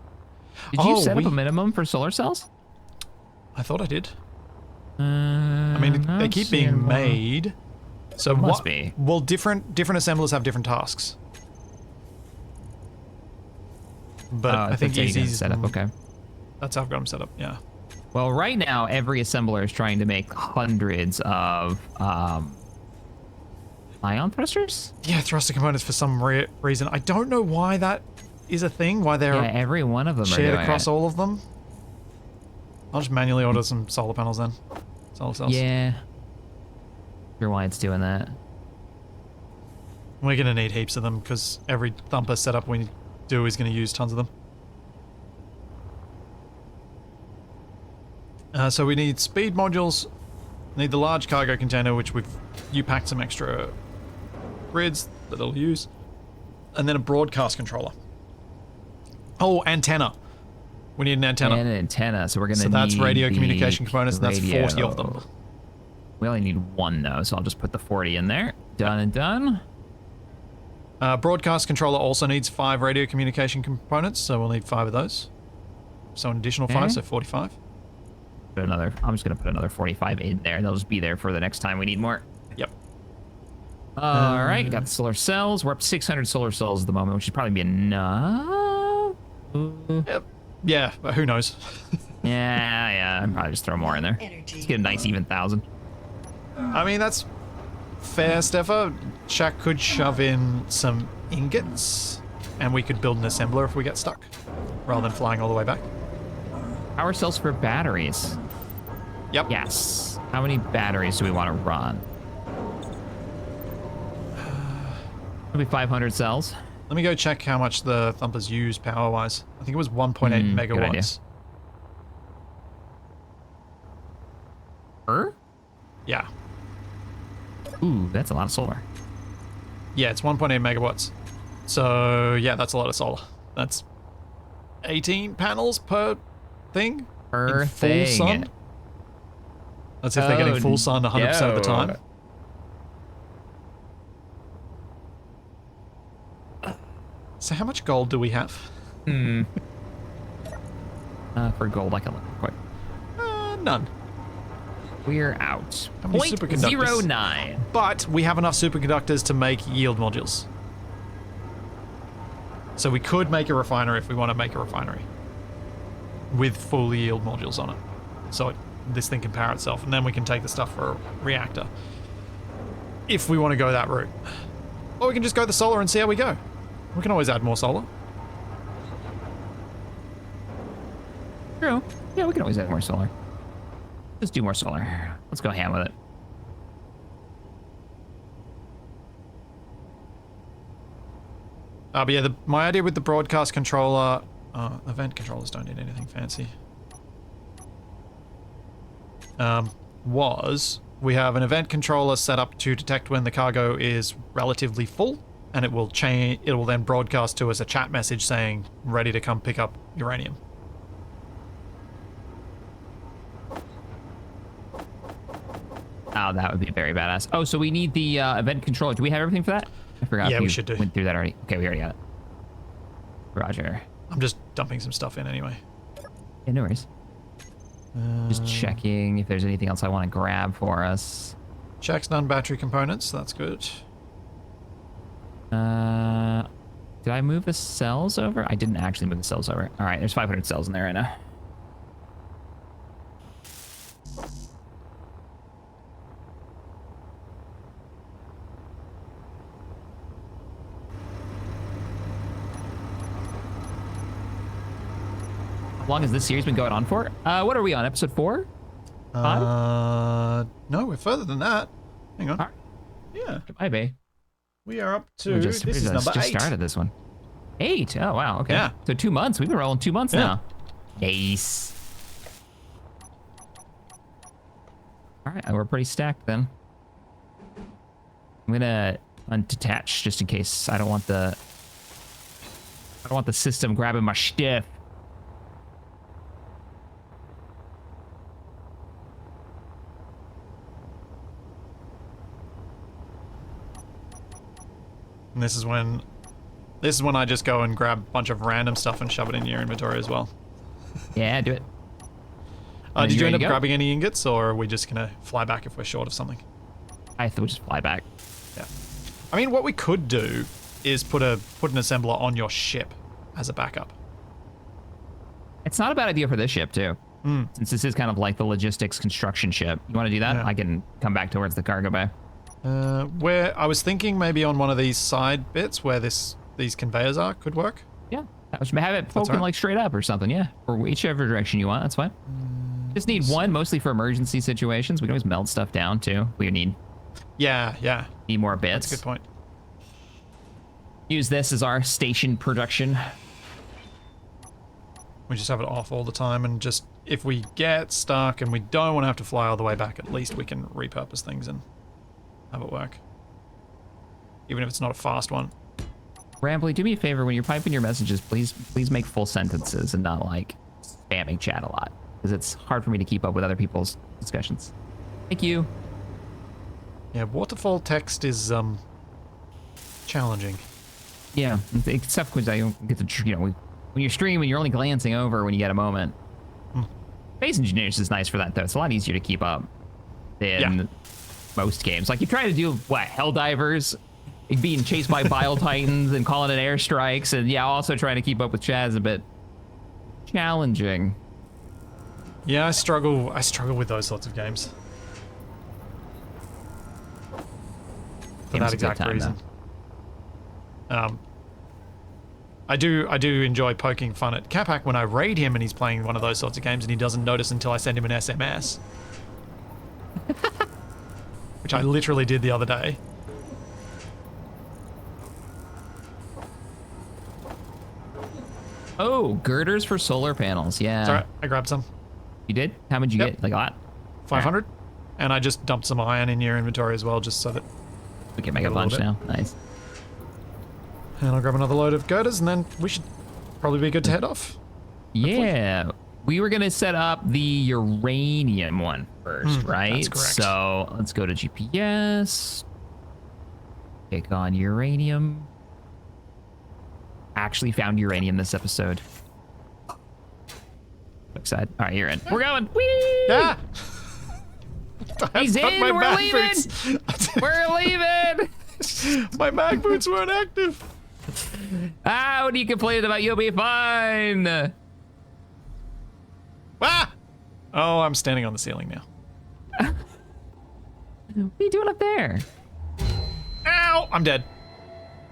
[SPEAKER 1] Did you
[SPEAKER 2] Oh,
[SPEAKER 1] set up a minimum for solar cells?
[SPEAKER 2] I thought I did. I mean, they keep being made. So
[SPEAKER 1] Must
[SPEAKER 2] what?
[SPEAKER 1] be.
[SPEAKER 2] Well, different assemblers have different tasks. But I think Easy's
[SPEAKER 1] set up. Okay.
[SPEAKER 2] That's how I've got them set up. Yeah.
[SPEAKER 1] Well, right now, every assembler is trying to make hundreds of ion thrusters.
[SPEAKER 2] Yeah, thruster components for some reason. I don't know why that is a thing. Why they're
[SPEAKER 1] Yeah, every one of them are
[SPEAKER 2] shared
[SPEAKER 1] doing
[SPEAKER 2] across
[SPEAKER 1] it.
[SPEAKER 2] all of them. I'll just manually order some solar panels then. Solar cells.
[SPEAKER 1] Yeah. Sure why it's doing that.
[SPEAKER 2] We're gonna need heaps of them because every thumper setup we do is gonna use tons of them. So we need speed modules. Need the large cargo container, which you packed some extra grids that they'll use, and then a broadcast controller. Oh, antenna. We need an antenna.
[SPEAKER 1] And an antenna, so we're gonna.
[SPEAKER 2] So that's
[SPEAKER 1] need
[SPEAKER 2] radio
[SPEAKER 1] the
[SPEAKER 2] communication components, and that's 40
[SPEAKER 1] radio.
[SPEAKER 2] of them.
[SPEAKER 1] We only need one though, so I'll just put the 40 in there. Done and done.
[SPEAKER 2] Broadcast controller also needs 5 radio communication components, so we'll need 5 of those. So an additional 5,
[SPEAKER 1] Okay.
[SPEAKER 2] so 45.
[SPEAKER 1] Put another. I'm just gonna put another 45 in there. They'll just be there for the next time we need more.
[SPEAKER 2] Yep.
[SPEAKER 1] All right, got the solar cells. We're up 600 solar cells at the moment, which should probably be enough.
[SPEAKER 2] Yep. Yeah, but who knows?
[SPEAKER 1] Yeah. I'd probably just throw more in there.
[SPEAKER 3] Energy.
[SPEAKER 1] Let's get a nice even 1,000.
[SPEAKER 2] I mean, that's fair, Steffa. Shaq could shove in some ingots, and we could build an assembler if we get stuck, rather than flying all the way back.
[SPEAKER 1] Power cells for batteries.
[SPEAKER 2] Yep.
[SPEAKER 1] Yes. How many batteries do we want to run? It'll be 500 cells.
[SPEAKER 2] Let me go check how much the thumpers use power-wise. I think it was 1.8
[SPEAKER 1] good idea.
[SPEAKER 2] megawatts. Yeah.
[SPEAKER 1] Ooh, that's a lot of solar.
[SPEAKER 2] Yeah, it's 1.8 megawatts. So, yeah, that's a lot of solar. That's 18 panels per thing?
[SPEAKER 1] Per
[SPEAKER 2] in full
[SPEAKER 1] thing.
[SPEAKER 2] sun? That's if they're getting full sun 100% of the time. So how much gold do we have?
[SPEAKER 1] For gold, I can look quick.
[SPEAKER 2] None.
[SPEAKER 1] We're out.
[SPEAKER 2] How many superconductors?
[SPEAKER 1] 0.09.
[SPEAKER 2] But we have enough superconductors to make yield modules. So we could make a refinery if we want to make a refinery. With full yield modules on it. So this thing can power itself, and then we can take the stuff for a reactor. If we want to go that route. Or we can just go the solar and see how we go. We can always add more solar.
[SPEAKER 1] True. Yeah, we can always add more solar. Let's do more solar. Let's go ham with it.
[SPEAKER 2] But yeah, my idea with the broadcast controller, event controllers don't need anything fancy. Was we have an event controller set up to detect when the cargo is relatively full, and it will change. It will then broadcast to us a chat message saying, "Ready to come pick up uranium."
[SPEAKER 1] Oh, that would be very badass. Oh, so we need the event controller. Do we have everything for that? I forgot.
[SPEAKER 2] Yeah,
[SPEAKER 1] if
[SPEAKER 2] we
[SPEAKER 1] you
[SPEAKER 2] should do.
[SPEAKER 1] Went through that already. Okay, we already got it. Roger.
[SPEAKER 2] I'm just dumping some stuff in anyway.
[SPEAKER 1] Yeah, no worries. Just checking if there's anything else I want to grab for us.
[SPEAKER 2] Checks non-battery components. That's good.
[SPEAKER 1] Did I move the cells over? I didn't actually move the cells over. All right, there's 500 cells in there right now. How long has this series been going on for? What are we on? Episode 4? 5?
[SPEAKER 2] No, we're further than that. Hang on.
[SPEAKER 1] All right.
[SPEAKER 4] Yeah,
[SPEAKER 1] Bye, babe.
[SPEAKER 4] we are up to.
[SPEAKER 1] We
[SPEAKER 4] This is number
[SPEAKER 1] just
[SPEAKER 4] 8.
[SPEAKER 1] started this one. 8? Oh, wow. Okay.
[SPEAKER 2] Yeah.
[SPEAKER 1] So 2 months. We've been rolling 2 months
[SPEAKER 2] Yeah.
[SPEAKER 1] now. Nice. All right. We're pretty stacked then. I'm gonna undetach just in case I don't want the system grabbing my stuff.
[SPEAKER 2] And this is when I just go and grab a bunch of random stuff and shove it in your inventory as well.
[SPEAKER 1] Yeah, do it.
[SPEAKER 2] Did you
[SPEAKER 1] ready
[SPEAKER 2] end up
[SPEAKER 1] to go?
[SPEAKER 2] grabbing any ingots, or are we just gonna fly back if we're short of something?
[SPEAKER 1] I thought we'd just fly back.
[SPEAKER 2] Yeah. I mean, what we could do is put an assembler on your ship as a backup.
[SPEAKER 1] It's not a bad idea for this ship too. Since this is kind of like the logistics construction ship. You want to do that?
[SPEAKER 2] Yeah.
[SPEAKER 1] I can come back towards the cargo bay.
[SPEAKER 2] Where I was thinking maybe on one of these side bits where these conveyors are could work.
[SPEAKER 1] Yeah. Have it poking
[SPEAKER 2] alright.
[SPEAKER 1] like straight up or something, yeah. Or whichever direction you want, that's fine. Just need one, mostly for emergency situations. We can always melt stuff down too. We need
[SPEAKER 2] Yeah.
[SPEAKER 1] more bits.
[SPEAKER 2] That's a good point.
[SPEAKER 1] Use this as our station production.
[SPEAKER 2] We just have it off all the time, and just if we get stuck and we don't want to have to fly all the way back, at least we can repurpose things and have it work. Even if it's not a fast one.
[SPEAKER 1] Rambly, do me a favor when you're piping your messages, please make full sentences and not like spamming chat a lot, because it's hard for me to keep up with other people's discussions. Thank you.
[SPEAKER 2] Yeah, waterfall text is challenging.
[SPEAKER 1] Yeah, it's tough because I don't get to, when you're streaming, you're only glancing over when you get a moment. Space Engineers is nice for that though. It's a lot easier to keep up than most games. Like you try to do Helldivers, being chased by Bile Titans and calling in airstrikes, and also trying to keep up with Chaz a bit challenging.
[SPEAKER 2] Yeah, I struggle with those sorts of games. For
[SPEAKER 1] Game's
[SPEAKER 2] that
[SPEAKER 1] a good
[SPEAKER 2] exact
[SPEAKER 1] time,
[SPEAKER 2] reason. I do enjoy poking fun at Capac when I raid him and he's playing one of those sorts of games and he doesn't notice until I send him an SMS. Which I literally did the other day.
[SPEAKER 1] Oh, girders for solar panels. Yeah.
[SPEAKER 2] It's alright, I grabbed some.
[SPEAKER 1] You did? How much you
[SPEAKER 2] Yep.
[SPEAKER 1] get? Like a lot?
[SPEAKER 2] 500. And I just dumped some iron in your inventory as well, just so that...
[SPEAKER 1] We can make a
[SPEAKER 2] A little
[SPEAKER 1] bunch
[SPEAKER 2] bit.
[SPEAKER 1] now. Nice.
[SPEAKER 2] And I'll grab another load of girders and then we should probably be good to head off.
[SPEAKER 1] Yeah. We were going to set up the uranium one first, right?
[SPEAKER 2] that's correct.
[SPEAKER 1] So let's go to GPS. Click on uranium. Actually found uranium this episode. Excited. All right, you're in. We're going. Whee!
[SPEAKER 2] Yeah!
[SPEAKER 1] He's
[SPEAKER 2] Fuck
[SPEAKER 1] in.
[SPEAKER 2] my
[SPEAKER 1] We're
[SPEAKER 2] mag
[SPEAKER 1] leaving.
[SPEAKER 2] boots.
[SPEAKER 1] We're leaving.
[SPEAKER 2] My mag boots weren't active.
[SPEAKER 1] What are you complaining about? You'll be fine.
[SPEAKER 2] Ah! Oh, I'm standing on the ceiling now.
[SPEAKER 1] What are you doing up there?
[SPEAKER 2] Ow! I'm dead.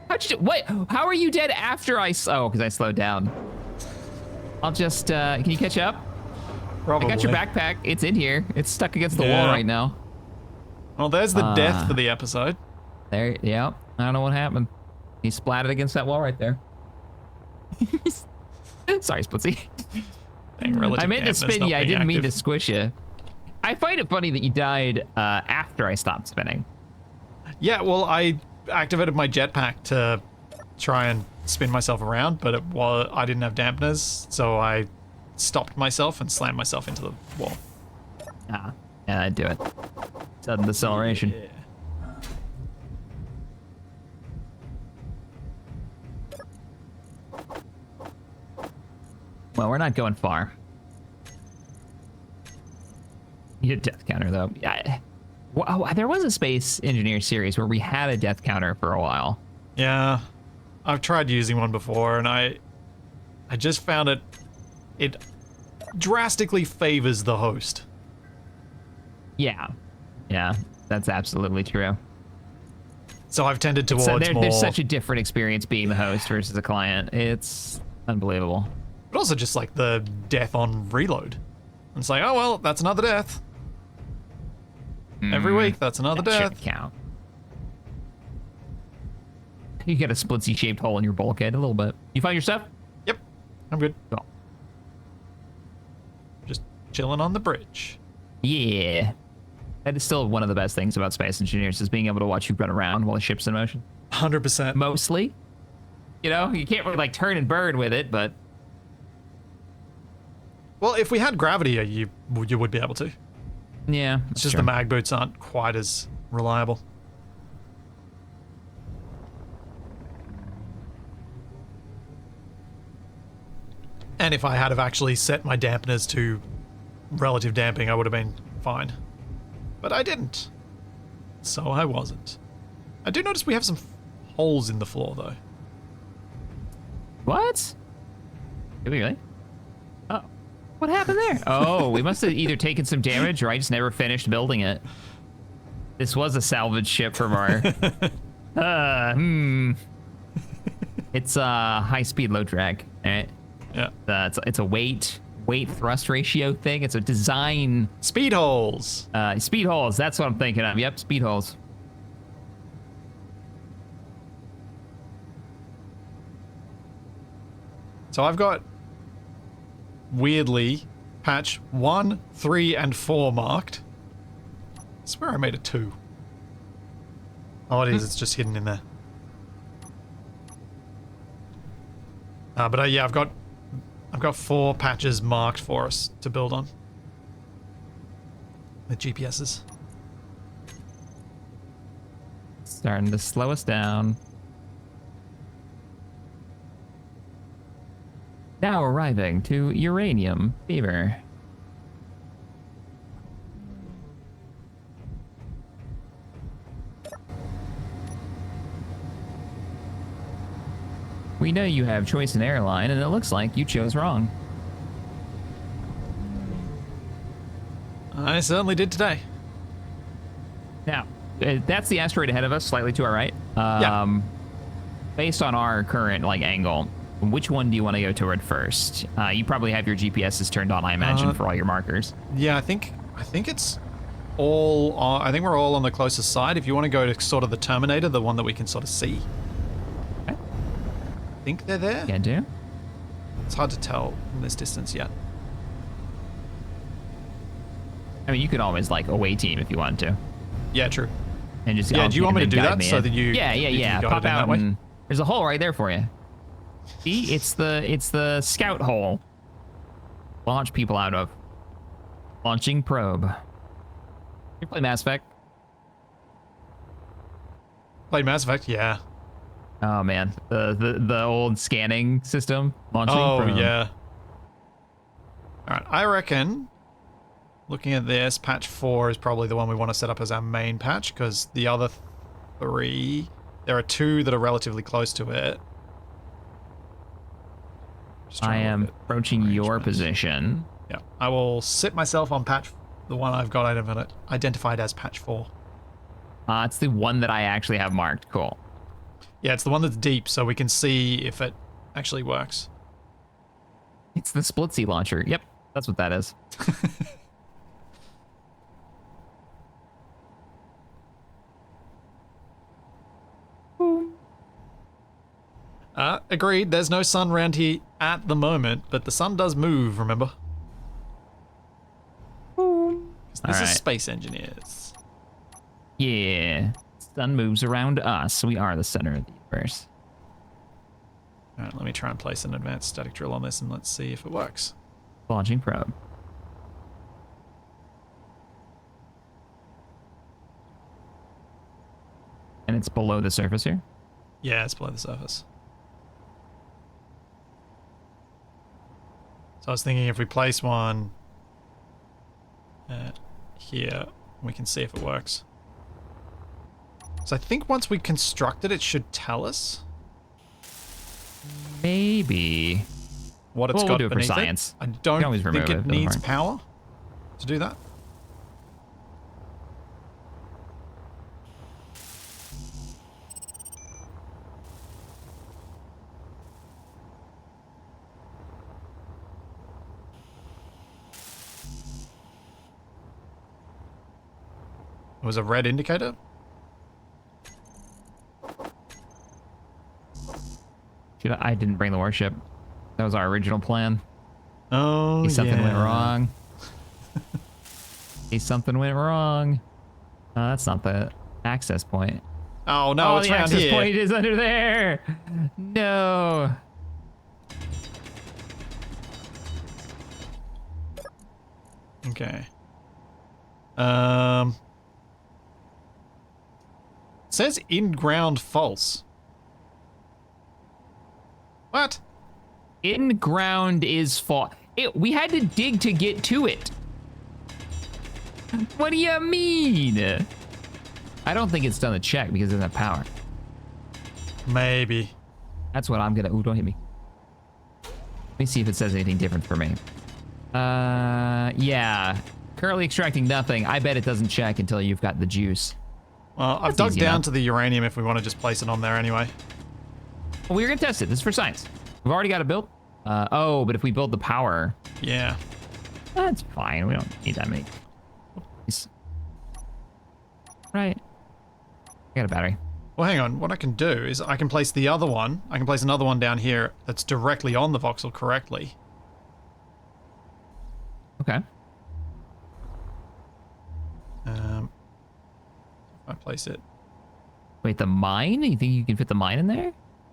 [SPEAKER 1] How'd you do? What? How are you dead after I? Oh, because I slowed down. I'll just. Can you catch up?
[SPEAKER 2] Probably.
[SPEAKER 1] I got your backpack. It's in here. It's stuck against the wall
[SPEAKER 2] Yeah.
[SPEAKER 1] right now.
[SPEAKER 2] Well, there's the death for the episode.
[SPEAKER 1] There. Yeah. I don't know what happened. He splatted against that wall right there. Sorry, Splitsy. I meant to spin you. I didn't mean to squish you. I find it funny that you died after I stopped spinning.
[SPEAKER 2] Yeah, well, I activated my jetpack to try and spin myself around, but I didn't have dampeners, so I stopped myself and slammed myself into the wall.
[SPEAKER 1] Ah, yeah, I'd do it. Sudden deceleration.
[SPEAKER 2] Yeah.
[SPEAKER 1] Well, we're not going far. You had a death counter, though. Yeah. Wow, there was a Space Engineer series where we had a death counter for a while.
[SPEAKER 2] Yeah, I've tried using one before, and I just found it drastically favors the host.
[SPEAKER 1] Yeah. Yeah, that's absolutely true.
[SPEAKER 2] So I've tended towards
[SPEAKER 1] So
[SPEAKER 2] more...
[SPEAKER 1] there's such a different experience being the host versus the client. It's unbelievable.
[SPEAKER 2] But also just like the death on reload. It's like, oh well, that's another death. Every week, that's another
[SPEAKER 1] That
[SPEAKER 2] death.
[SPEAKER 1] shouldn't count. You get a splitsy-shaped hole in your bulkhead a little bit. You find your stuff?
[SPEAKER 2] Yep, I'm good.
[SPEAKER 1] Cool.
[SPEAKER 2] Just chilling on the bridge.
[SPEAKER 1] Yeah. That is still one of the best things about Space Engineers is being able to watch you run around while the ship's in motion.
[SPEAKER 2] 100%.
[SPEAKER 1] Mostly. You know, you can't really like turn and burn with it, but
[SPEAKER 2] Well, if we had gravity, you would be able to.
[SPEAKER 1] yeah.
[SPEAKER 2] It's just the mag boots aren't quite as reliable. And if I had have actually set my dampeners to relative damping, I would have been fine. But I didn't. So I wasn't. I do notice we have some holes in the floor, though.
[SPEAKER 1] What? Did we really? Oh. What happened there? Oh, we must have either taken some damage or I just never finished building it. This was a salvage ship from our... It's a high-speed, low-drag. Right?
[SPEAKER 2] Yeah.
[SPEAKER 1] It's a weight thrust ratio thing. It's a design...
[SPEAKER 2] Speed holes!
[SPEAKER 1] Speed holes, that's what I'm thinking of. Yep, speed holes.
[SPEAKER 2] So I've got, weirdly, patch 1, 3, and 4 marked. I swear I made a 2. Oh, it is. It's just hidden in there. But yeah, I've got 4 patches marked for us to build on. The GPSs.
[SPEAKER 1] Starting to slow us down. Now arriving to Uranium Fever. We know you have choice in airline, and it looks like you chose wrong.
[SPEAKER 2] I certainly did today.
[SPEAKER 1] Now, that's the asteroid ahead of us, slightly to our right.
[SPEAKER 2] Yeah.
[SPEAKER 1] Based on our current like angle, which one do you want to go toward first? You probably have your GPSs turned on, I imagine, for all your markers.
[SPEAKER 2] Yeah, I think it's all. I think we're all on the closest side. If you want to go to sort of the Terminator, the one that we can sort of see.
[SPEAKER 1] Okay.
[SPEAKER 2] I think they're there.
[SPEAKER 1] Can do.
[SPEAKER 2] It's hard to tell from this distance yet.
[SPEAKER 1] I mean, you could always like away team if you wanted to,
[SPEAKER 2] Yeah, true.
[SPEAKER 1] and just
[SPEAKER 2] Yeah, do you want me to do that so that you?
[SPEAKER 1] Yeah,
[SPEAKER 2] if you got
[SPEAKER 1] Pop
[SPEAKER 2] it in
[SPEAKER 1] out
[SPEAKER 2] that way?
[SPEAKER 1] and there's a hole right there for you. See, it's the scout hole. Launch people out of. Launching probe. You play Mass Effect?
[SPEAKER 2] Played Mass Effect, yeah.
[SPEAKER 1] Oh man, the old scanning system. Launching probe.
[SPEAKER 2] Yeah. All right, I reckon. Looking at this, patch 4 is probably the one we want to set up as our main patch, because the other 3, there are 2 that are relatively close to it. Just
[SPEAKER 1] I
[SPEAKER 2] trying to
[SPEAKER 1] am
[SPEAKER 2] look at
[SPEAKER 1] approaching your
[SPEAKER 2] arrangements.
[SPEAKER 1] position.
[SPEAKER 2] Yeah, I will sit myself on patch, the one I've got identified as patch 4.
[SPEAKER 1] It's the one that I actually have marked. Cool.
[SPEAKER 2] Yeah, it's the one that's deep, so we can see if it actually works.
[SPEAKER 1] It's the Splitsy launcher. Yep, that's what that is.
[SPEAKER 2] Agreed. There's no sun around here at the moment, but the sun does move, remember? 'Cause this is
[SPEAKER 1] Alright.
[SPEAKER 2] Space Engineers.
[SPEAKER 1] Yeah. Sun moves around us. We are the center of the universe.
[SPEAKER 2] Alright, let me try and place an advanced static drill on this and let's see if it works.
[SPEAKER 1] Launching probe. And it's below the surface here?
[SPEAKER 2] Yeah, it's below the surface. So I was thinking if we place one here, we can see if it works. So I think once we construct it, it should tell us
[SPEAKER 1] Maybe.
[SPEAKER 2] what it's
[SPEAKER 1] Well,
[SPEAKER 2] got
[SPEAKER 1] we'll do it for
[SPEAKER 2] beneath
[SPEAKER 1] science.
[SPEAKER 2] I
[SPEAKER 1] We can
[SPEAKER 2] don't
[SPEAKER 1] always
[SPEAKER 2] think
[SPEAKER 1] remove it,
[SPEAKER 2] it
[SPEAKER 1] doesn't
[SPEAKER 2] needs
[SPEAKER 1] hurt.
[SPEAKER 2] power to do that. It was a red indicator.
[SPEAKER 1] I didn't bring the warship. That was our original plan.
[SPEAKER 2] Oh,
[SPEAKER 1] In case something went
[SPEAKER 2] yeah.
[SPEAKER 1] wrong. In case something went wrong. That's not the access point.
[SPEAKER 2] Oh no,
[SPEAKER 1] Oh,
[SPEAKER 2] it's
[SPEAKER 1] the
[SPEAKER 2] around
[SPEAKER 1] access
[SPEAKER 2] here.
[SPEAKER 1] point is under there. No.
[SPEAKER 2] Okay. Says in-ground false. What?
[SPEAKER 1] In ground is fault. We had to dig to get to it. What do you mean? I don't think it's done a check because it doesn't have power.
[SPEAKER 2] Maybe.
[SPEAKER 1] That's what I'm gonna. Ooh, don't hit me. Let me see if it says anything different for me. Yeah. Currently extracting nothing. I bet it doesn't check until you've got the juice.
[SPEAKER 2] Well, I've
[SPEAKER 1] That's
[SPEAKER 2] dug
[SPEAKER 1] easy
[SPEAKER 2] down
[SPEAKER 1] enough.
[SPEAKER 2] to the uranium if we want to just place it on there anyway.
[SPEAKER 1] Well, we're gonna test it. This is for science. We've already got it built. Oh, but if we build the power,
[SPEAKER 2] Yeah.
[SPEAKER 1] that's fine. We don't need that many. Nice. Right. I got a battery.
[SPEAKER 2] Well, hang on. What I can do is I can place the other one. I can place another one down here that's directly on the voxel correctly.
[SPEAKER 1] Okay.
[SPEAKER 2] If I place it.
[SPEAKER 1] Wait, the mine? You think you can fit the mine in there?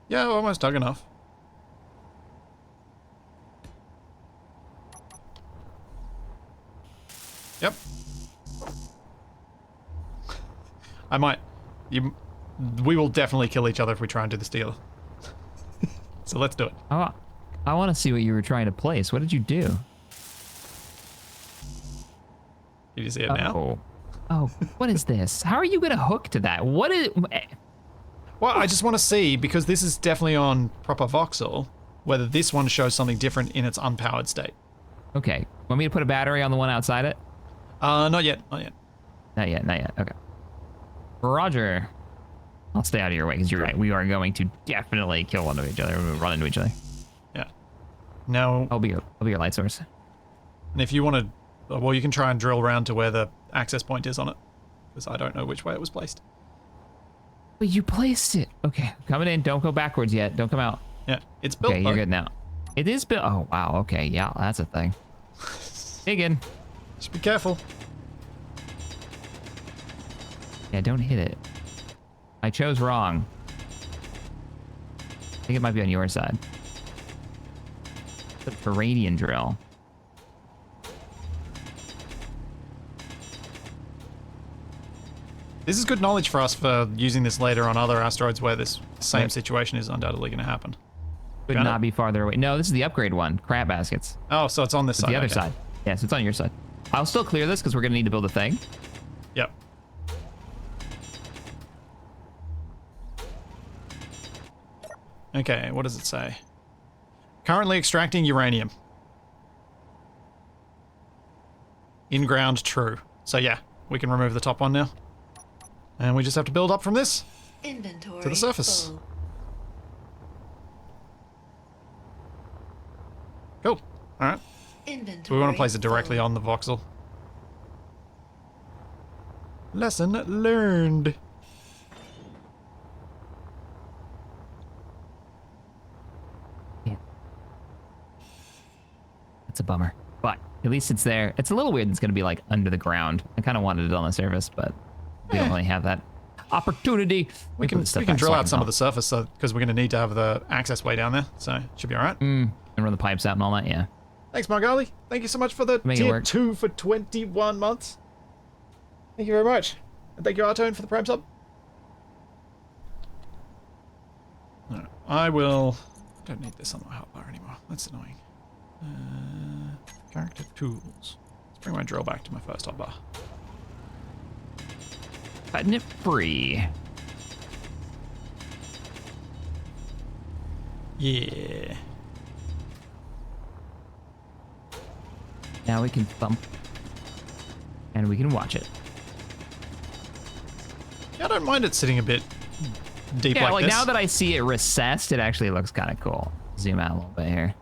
[SPEAKER 2] Yeah, almost dug enough. Yep. I might. We will definitely kill each other if we try and do this together. So let's do it.
[SPEAKER 1] Oh, I want to see what you were trying to place. What did you do?
[SPEAKER 2] Did you see it now?
[SPEAKER 1] Oh. Oh, what is this? How are you gonna hook to that? What is?
[SPEAKER 2] Well, I just want to see, because this is definitely on proper voxel, whether this one shows something different in its unpowered state.
[SPEAKER 1] Okay. Want me to put a battery on the one outside it?
[SPEAKER 2] Not yet. Not yet.
[SPEAKER 1] Not yet. Not yet. Okay. Roger. I'll stay out of your way because you're right. We are going to definitely kill one of each other. We'll run into each other.
[SPEAKER 2] Yeah. Now,
[SPEAKER 1] I'll be your light source.
[SPEAKER 2] and if you want to, well, you can try and drill around to where the access point is on it, because I don't know which way it was placed.
[SPEAKER 1] But you placed it. Okay. Coming in. Don't go backwards yet. Don't come out.
[SPEAKER 2] Yeah, it's built.
[SPEAKER 1] Okay, you're
[SPEAKER 2] though.
[SPEAKER 1] good now. It is built. Oh, wow. Okay. Yeah, that's a thing. Digging.
[SPEAKER 2] Just be careful.
[SPEAKER 1] Yeah, don't hit it. I chose wrong. I think it might be on your side. The Terranian drill.
[SPEAKER 2] This is good knowledge for us for using this later on other asteroids where this same
[SPEAKER 1] Right.
[SPEAKER 2] situation is undoubtedly going to happen.
[SPEAKER 1] Could
[SPEAKER 2] Found
[SPEAKER 1] not
[SPEAKER 2] it?
[SPEAKER 1] be farther away. No, this is the upgrade one. Crab baskets.
[SPEAKER 2] Oh, so it's on this
[SPEAKER 1] It's
[SPEAKER 2] side.
[SPEAKER 1] the other
[SPEAKER 2] okay.
[SPEAKER 1] side. Yes, it's on your side. I'll still clear this because we're gonna need to build a thing.
[SPEAKER 2] Yep. Okay, what does it say? Currently extracting uranium. In-ground true. So yeah, we can remove the top one now. And we just have to build up from this.
[SPEAKER 3] Inventory
[SPEAKER 2] To the surface.
[SPEAKER 3] full.
[SPEAKER 2] Cool. Alright.
[SPEAKER 3] Inventory
[SPEAKER 2] So we want to place it directly
[SPEAKER 3] full.
[SPEAKER 2] on the voxel. Lesson learned.
[SPEAKER 1] It's a bummer. But at least it's there. It's a little weird it's going to be like under the ground. I kind of wanted it on the surface, but we don't really have that opportunity.
[SPEAKER 2] We can drill out some of the surface because we're going to need to have the access way down there. So it should be all right.
[SPEAKER 1] And run the pipes out and all that, yeah.
[SPEAKER 2] Thanks, Margali. Thank you so much for the
[SPEAKER 1] Make it
[SPEAKER 2] tier
[SPEAKER 1] work.
[SPEAKER 2] 2 for 21 months. Thank you very much. And thank you, Artone, for the Prime sub. No, I will... Don't need this on my hotbar anymore. That's annoying. Character tools. Let's bring my drill back to my first hotbar.
[SPEAKER 1] Cutting it free.
[SPEAKER 2] Yeah.
[SPEAKER 1] Now we can thump. And we can watch it.
[SPEAKER 2] Yeah, I don't mind it sitting a bit deep
[SPEAKER 1] Yeah,
[SPEAKER 2] like
[SPEAKER 1] like
[SPEAKER 2] this.
[SPEAKER 1] now that I see it recessed, it actually looks kind of cool. Zoom out a little bit here.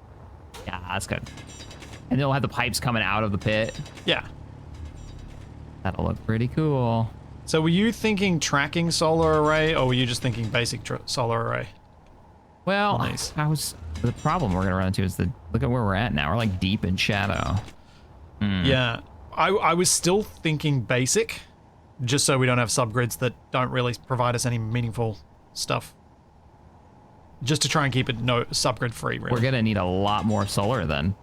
[SPEAKER 1] Yeah, that's good. And they'll have the pipes coming out of the pit.
[SPEAKER 2] Yeah.
[SPEAKER 1] That'll look pretty cool.
[SPEAKER 2] So were you thinking tracking solar array, or were you just thinking basic solar array?
[SPEAKER 1] Well,
[SPEAKER 2] Nice.
[SPEAKER 1] the problem we're gonna run into is look at where we're at now. We're like deep in shadow.
[SPEAKER 2] Yeah. I was still thinking basic, just so we don't have subgrids that don't really provide us any meaningful stuff. Just to try and keep it subgrid free, really.
[SPEAKER 1] We're gonna need a lot more solar then,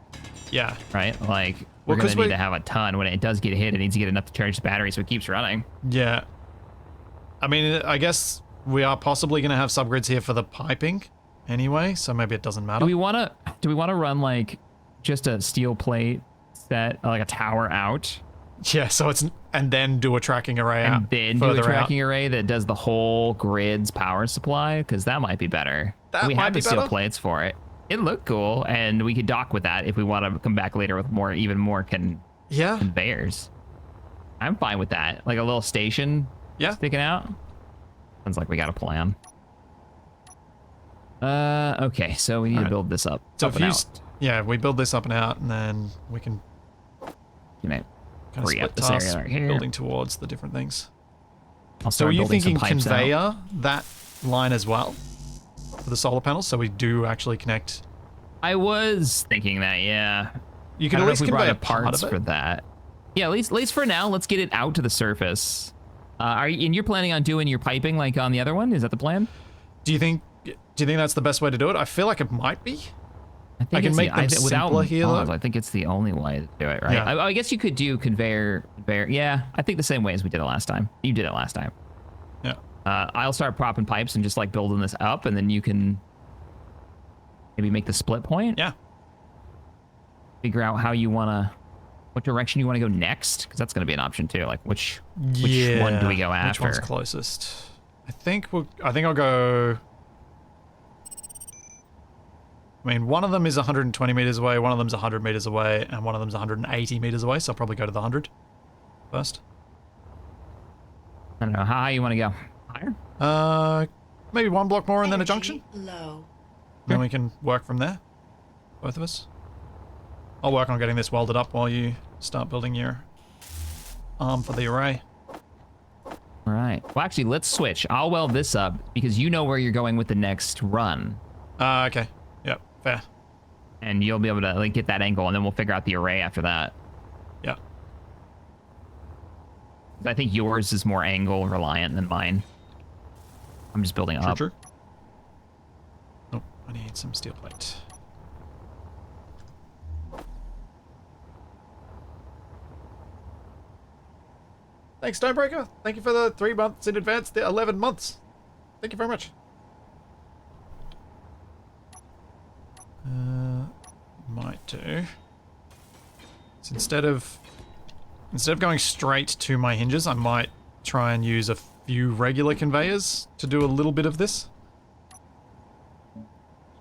[SPEAKER 2] Yeah.
[SPEAKER 1] right? Like
[SPEAKER 2] Well,
[SPEAKER 1] we're gonna
[SPEAKER 2] 'cause
[SPEAKER 1] need to have a ton. When it does get hit, it needs to get enough to charge the battery so it keeps running.
[SPEAKER 2] Yeah. I mean, I guess we are possibly going to have subgrids here for the piping anyway, so maybe it doesn't matter.
[SPEAKER 1] Do we wanna run like just a steel plate set, like a tower out?
[SPEAKER 2] Yeah, so it's... And then do a tracking array out.
[SPEAKER 1] And then do a
[SPEAKER 2] further
[SPEAKER 1] tracking
[SPEAKER 2] out.
[SPEAKER 1] array that does the whole grid's power supply, because that might be better.
[SPEAKER 2] That
[SPEAKER 1] we
[SPEAKER 2] might
[SPEAKER 1] have
[SPEAKER 2] be
[SPEAKER 1] the steel
[SPEAKER 2] better.
[SPEAKER 1] plates for it. It looked cool, and we could dock with that if we want to come back later with even more
[SPEAKER 2] Yeah.
[SPEAKER 1] conveyors. I'm fine with that. Like a little station
[SPEAKER 2] Yeah.
[SPEAKER 1] sticking out. Sounds like we got a plan. Okay, so we need to
[SPEAKER 2] Alright.
[SPEAKER 1] build this up.
[SPEAKER 2] So
[SPEAKER 1] up
[SPEAKER 2] if
[SPEAKER 1] and
[SPEAKER 2] you...
[SPEAKER 1] out.
[SPEAKER 2] Yeah, we build this up and out, and then we can
[SPEAKER 1] You know,
[SPEAKER 2] kind of
[SPEAKER 1] free up
[SPEAKER 2] split
[SPEAKER 1] this
[SPEAKER 2] tasks,
[SPEAKER 1] area right here.
[SPEAKER 2] building towards the different things.
[SPEAKER 1] I'll
[SPEAKER 2] So
[SPEAKER 1] start
[SPEAKER 2] are you
[SPEAKER 1] building some
[SPEAKER 2] thinking
[SPEAKER 1] pipes out.
[SPEAKER 2] conveyor that line as well for the solar panels, so we do actually connect?
[SPEAKER 1] I was thinking that, yeah.
[SPEAKER 2] You
[SPEAKER 1] I
[SPEAKER 2] can
[SPEAKER 1] don't
[SPEAKER 2] at
[SPEAKER 1] know
[SPEAKER 2] least
[SPEAKER 1] if we brought
[SPEAKER 2] convey a
[SPEAKER 1] up
[SPEAKER 2] part
[SPEAKER 1] parts
[SPEAKER 2] of
[SPEAKER 1] for
[SPEAKER 2] it.
[SPEAKER 1] that. Yeah, at least for now, let's get it out to the surface. And you're planning on doing your piping like on the other one? Is that the plan?
[SPEAKER 2] Do you think that's the best way to do it? I feel like it might be.
[SPEAKER 1] I think
[SPEAKER 2] I can
[SPEAKER 1] it's
[SPEAKER 2] make them
[SPEAKER 1] without
[SPEAKER 2] simpler here, though.
[SPEAKER 1] mods, I think it's the only way to do it, right?
[SPEAKER 2] Yeah.
[SPEAKER 1] I guess you could do conveyor. Yeah, I think the same way as we did it last time. You did it last time.
[SPEAKER 2] Yeah.
[SPEAKER 1] I'll start propping pipes and just like building this up, and then you can maybe make the split point.
[SPEAKER 2] Yeah.
[SPEAKER 1] Figure out how you want to, what direction you want to go next, because that's going to be an option too. Like which one do we go after?
[SPEAKER 2] Which one's closest? I think I'll go. I mean, one of them is 120 meters away, one of them's 100 meters away, and one of them's 180 meters away. So I'll probably go to the 100 first.
[SPEAKER 1] I don't know how high you want to go. Higher?
[SPEAKER 2] Maybe one block more and then a
[SPEAKER 3] Energy
[SPEAKER 2] junction.
[SPEAKER 3] Low.
[SPEAKER 2] Then we can work from there. Both of us. I'll work on getting this welded up while you start building your arm for the array.
[SPEAKER 1] All right. Well, actually, let's switch. I'll weld this up because you know where you're going with the next run,
[SPEAKER 2] Okay. Yep. Fair.
[SPEAKER 1] and you'll be able to like get that angle, and then we'll figure out the array after that.
[SPEAKER 2] Yeah.
[SPEAKER 1] I think yours is more angle reliant than mine. I'm just building up.
[SPEAKER 2] True. Oh, I need some steel plate. Thanks, Stonebreaker. Thank you for the 3 months in advance, the 11 months. Thank you very much. Might do. So instead of going straight to my hinges, I might try and use a few regular conveyors to do a little bit of this.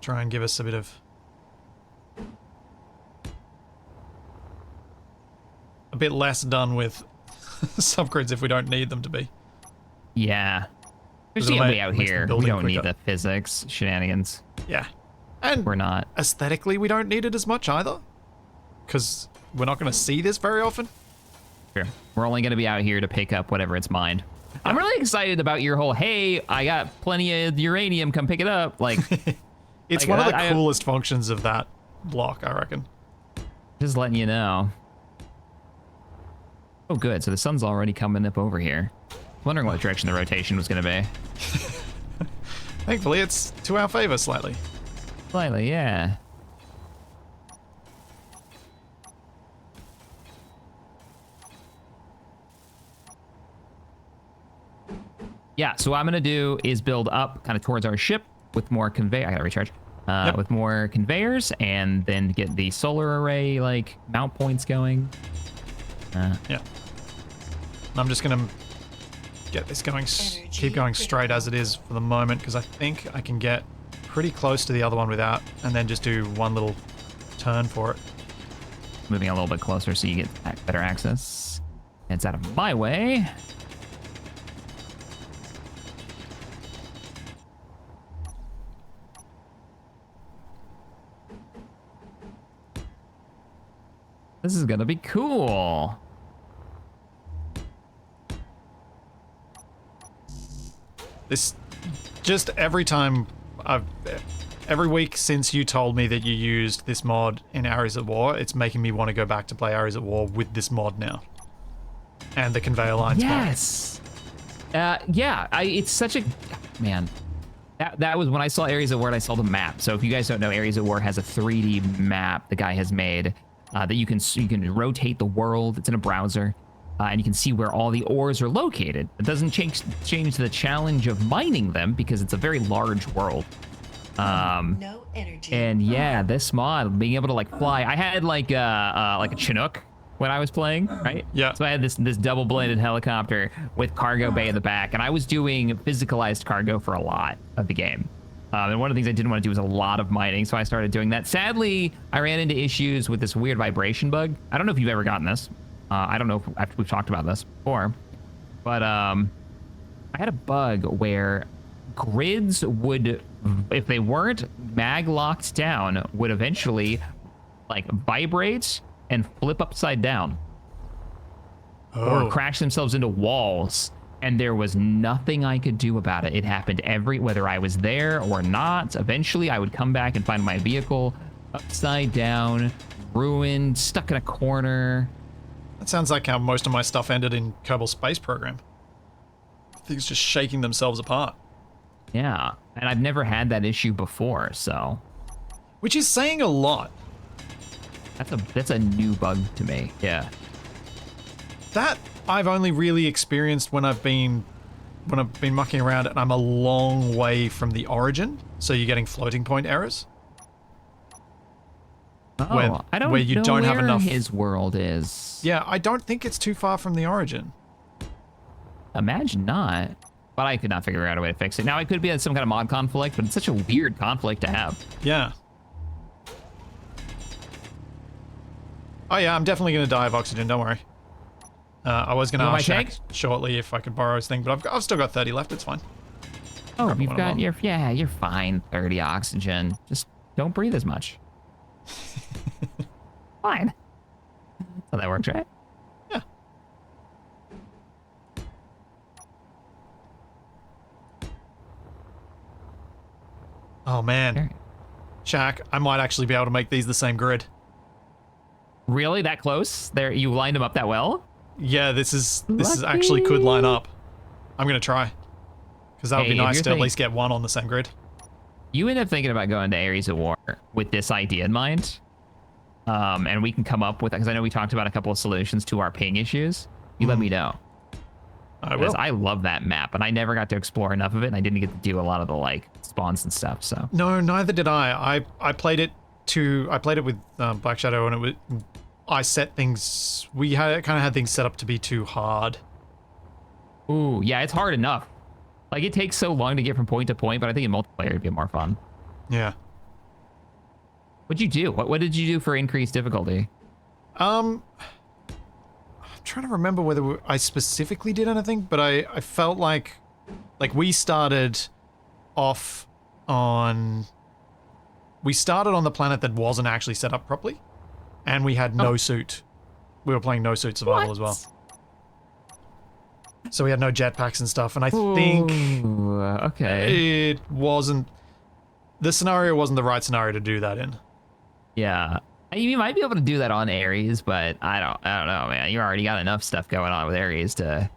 [SPEAKER 2] Try and give us a bit of... a bit less done with subgrids if we don't need them to be.
[SPEAKER 1] Yeah.
[SPEAKER 2] Does
[SPEAKER 1] Especially
[SPEAKER 2] it
[SPEAKER 1] way out
[SPEAKER 2] makes the
[SPEAKER 1] here. We
[SPEAKER 2] building
[SPEAKER 1] don't need
[SPEAKER 2] quicker.
[SPEAKER 1] the physics shenanigans.
[SPEAKER 2] Yeah. And
[SPEAKER 1] We're not.
[SPEAKER 2] aesthetically, we don't need it as much either. Because we're not going to see this very often.
[SPEAKER 1] Sure. We're only going to be out here to pick up whatever it's mined. I'm really excited about your whole, hey, I got plenty of uranium, come pick it up. Like,
[SPEAKER 2] It's
[SPEAKER 1] Like,
[SPEAKER 2] one of the
[SPEAKER 1] I-
[SPEAKER 2] coolest functions of that block, I reckon.
[SPEAKER 1] Just letting you know. Oh, good. So the sun's already coming up over here. Wondering what direction the rotation was going to be.
[SPEAKER 2] Thankfully, it's to our favor slightly.
[SPEAKER 1] Slightly, yeah. Yeah, so what I'm going to do is build up kind of towards our ship with more conveyor. I got to recharge.
[SPEAKER 2] Yep.
[SPEAKER 1] With more conveyors, and then get the solar array, like, mount points going.
[SPEAKER 2] Yeah. I'm just going to get this going, keep going straight as it is for the moment, because I think I can get pretty close to the other one without, and then just do one little turn for it.
[SPEAKER 1] Moving a little bit closer so you get better access. It's out of my way. This is gonna be cool.
[SPEAKER 2] This, just every time every week since you told me that you used this mod in Areas of War, it's making me want to go back to play Areas of War with this mod now. And the conveyor lines mod.
[SPEAKER 1] Yes. Yeah, it's such a, man. That was when I saw Areas of War and I saw the map. So if you guys don't know, Areas of War has a 3D map the guy has made that you can rotate the world. It's in a browser. And you can see where all the ores are located. It doesn't change the challenge of mining them because it's a very large world.
[SPEAKER 3] No energy.
[SPEAKER 1] And yeah, this mod, being able to like fly. I had like a Chinook when I was playing, right?
[SPEAKER 2] Yeah.
[SPEAKER 1] So I had this double-bladed helicopter with cargo bay in the back, and I was doing physicalized cargo for a lot of the game. And one of the things I didn't want to do was a lot of mining, so I started doing that. Sadly, I ran into issues with this weird vibration bug. I don't know if you've ever gotten this. I don't know if we've talked about this before, but I had a bug where grids would, if they weren't mag locked down, would eventually like vibrate and flip upside down or crash themselves into walls. And there was nothing I could do about it. It happened whether I was there or not. Eventually, I would come back and find my vehicle upside down, ruined, stuck in a corner.
[SPEAKER 2] That sounds like how most of my stuff ended in Kerbal Space Program. Things just shaking themselves apart.
[SPEAKER 1] Yeah, and I've never had that issue before, so.
[SPEAKER 2] Which is saying a lot.
[SPEAKER 1] That's a new bug to me, yeah.
[SPEAKER 2] That I've only really experienced when I've been mucking around and I'm a long way from the origin, so you're getting floating point errors.
[SPEAKER 1] Oh, I don't
[SPEAKER 2] where you
[SPEAKER 1] know
[SPEAKER 2] don't
[SPEAKER 1] where
[SPEAKER 2] have enough.
[SPEAKER 1] His world is.
[SPEAKER 2] Yeah, I don't think it's too far from the origin.
[SPEAKER 1] Imagine not. But I could not figure out a way to fix it. Now, it could be some kind of mod conflict, but it's such a weird conflict to have.
[SPEAKER 2] Yeah. Oh yeah, I'm definitely going to die of oxygen, don't worry. I was going to ask Shaq shortly if I could borrow his thing, but I've still got 30 left, it's fine.
[SPEAKER 1] Oh, you've got you're fine, 30 oxygen. Just don't breathe as much. Fine. So that works, right?
[SPEAKER 2] Yeah. Oh man. Shaq, I might actually be able to make these the same grid.
[SPEAKER 1] Really? That close? There, you lined them up that well?
[SPEAKER 2] Yeah, this is actually could line up. I'm gonna try. Because that would be nice to at least get one on the same grid.
[SPEAKER 1] You end up thinking about going to Areas of War with this idea in mind. And we can come up with, because I know we talked about a couple of solutions to our ping issues. You let me know.
[SPEAKER 2] I will.
[SPEAKER 1] Because I love that map, and I never got to explore enough of it, and I didn't get to do a lot of the like spawns and stuff. So
[SPEAKER 2] no, neither did I. I played it with Black Shadow, and I set things. We kind of had things set up to be too hard.
[SPEAKER 1] Ooh, yeah, it's hard enough. Like it takes so long to get from point to point, but I think in multiplayer it'd be more fun.
[SPEAKER 2] Yeah.
[SPEAKER 1] What'd you do? What did you do for increased difficulty?
[SPEAKER 2] I'm trying to remember whether I specifically did anything, but I felt like we started off on the planet that wasn't actually set up properly, and we had no suit. We were playing no suit survival as well. So we had no jetpacks and stuff, and I think
[SPEAKER 1] okay.
[SPEAKER 2] the scenario wasn't the right scenario to do that in.
[SPEAKER 1] Yeah. You might be able to do that on Ares, but I don't know, man. You already got enough stuff going on with Ares to.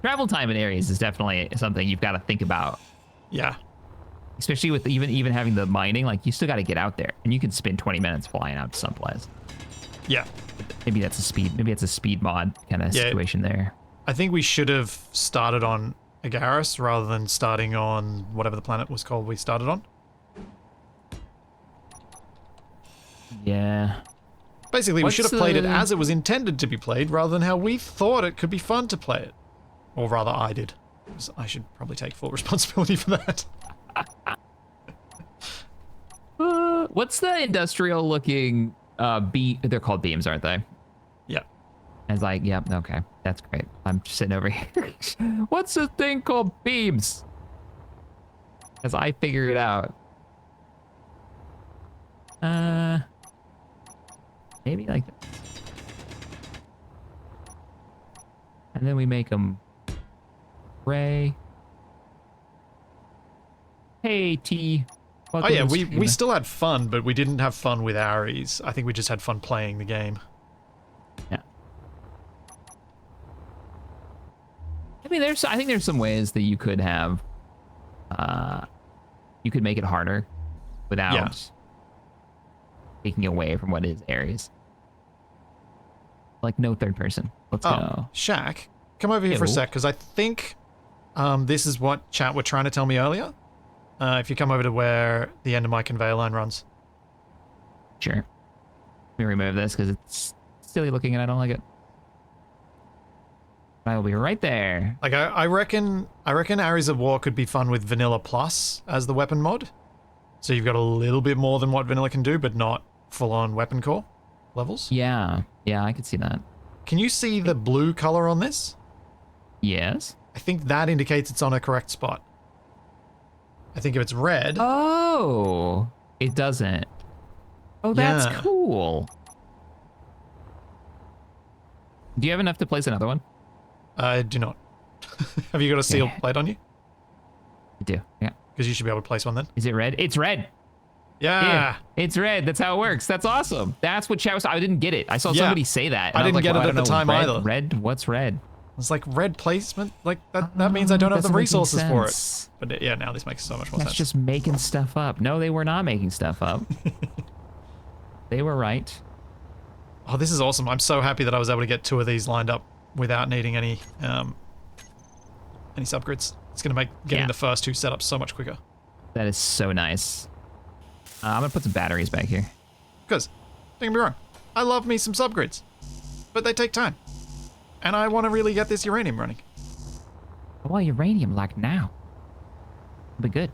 [SPEAKER 1] Travel time in Ares is definitely something you've got to think about.
[SPEAKER 2] Yeah.
[SPEAKER 1] Especially with even having the mining, like you still got to get out there, and you can spend 20 minutes flying out to someplace.
[SPEAKER 2] Yeah.
[SPEAKER 1] Maybe that's a speed. Maybe it's a speed mod kind of situation there.
[SPEAKER 2] I think we should have started on Agaris rather than starting on whatever the planet was called we started on.
[SPEAKER 1] Yeah.
[SPEAKER 2] Basically, we should have played it as it was intended to be played rather than how we thought it could be fun to play it. Or rather, I did. I should probably take full responsibility for that.
[SPEAKER 1] What's the industrial looking beam? They're called beams, aren't they?
[SPEAKER 2] Yeah.
[SPEAKER 1] I was like, yep, okay, that's great. I'm just sitting over here. What's this thing called beams? As I figure it out. Maybe like this. And then we make them gray. Hey, T.
[SPEAKER 2] Oh yeah, we still had fun, but we didn't have fun with Ares. I think we just had fun playing the game.
[SPEAKER 1] Yeah. I mean, I think there's some ways that you could have, you could make it harder without taking away from what is Ares. Like no third person. Let's go.
[SPEAKER 2] Shaq, come over here for a sec, because I think this is what chat were trying to tell me earlier. If you come over to where the end of my conveyor line runs.
[SPEAKER 1] Sure. Let me remove this because it's silly looking and I don't like it. I will be right there.
[SPEAKER 2] Like I reckon Ares of War could be fun with Vanilla Plus as the weapon mod. So you've got a little bit more than what Vanilla can do, but not full-on weapon core levels.
[SPEAKER 1] Yeah, I could see that.
[SPEAKER 2] Can you see the blue color on this?
[SPEAKER 1] Yes.
[SPEAKER 2] I think that indicates it's on a correct spot. I think if it's red...
[SPEAKER 1] Oh, it doesn't. Oh, that's cool. Do you have enough to place another one?
[SPEAKER 2] I do not. Have you got a sealed plate on you?
[SPEAKER 1] I do, yeah.
[SPEAKER 2] Because you should be able to place one then.
[SPEAKER 1] Is it red? It's red.
[SPEAKER 2] Yeah.
[SPEAKER 1] It's red. That's how it works. That's awesome. That's what chat was. I didn't get it. I saw somebody say that.
[SPEAKER 2] I didn't get it at the time either.
[SPEAKER 1] Red? What's red?
[SPEAKER 2] It's like red placement. Like that means I don't have the resources for it. But yeah, now this makes so much more sense.
[SPEAKER 1] That's just making stuff up. No, they were not making stuff up. They were right.
[SPEAKER 2] Oh, this is awesome. I'm so happy that I was able to get 2 of these lined up without needing any subgrids. It's going to make getting the first 2 set up so much quicker.
[SPEAKER 1] That is so nice. I'm going to put some batteries back here.
[SPEAKER 2] Because, don't get me wrong, I love me some subgrids, but they take time. And I want to really get this uranium running.
[SPEAKER 1] Well, uranium, like now. It'll be good.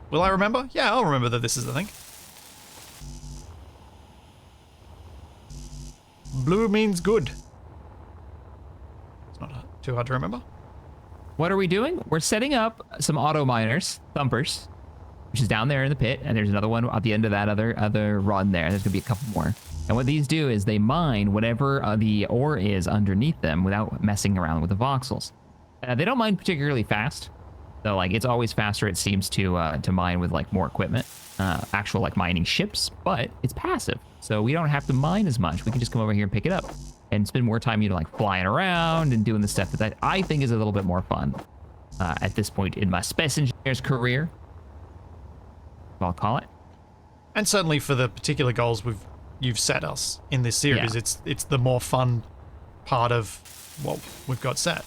[SPEAKER 2] Will I remember? Yeah, I'll remember that this is the thing. Blue means good. It's not too hard to remember.
[SPEAKER 1] What are we doing? We're setting up some auto miners, thumpers, which is down there in the pit, and there's another one at the end of that other run there. There's gonna be a couple more. And what these do is they mine whatever the ore is underneath them without messing around with the voxels. They don't mine particularly fast, so like it's always faster. It seems to mine with like more equipment, actual like mining ships, but it's passive, so we don't have to mine as much. We can just come over here and pick it up and spend more time, like flying around and doing the stuff that I think is a little bit more fun at this point in my space engineer's career. I'll call it.
[SPEAKER 2] And certainly for the particular goals you've set us in this series, it's the more fun part of what we've got set.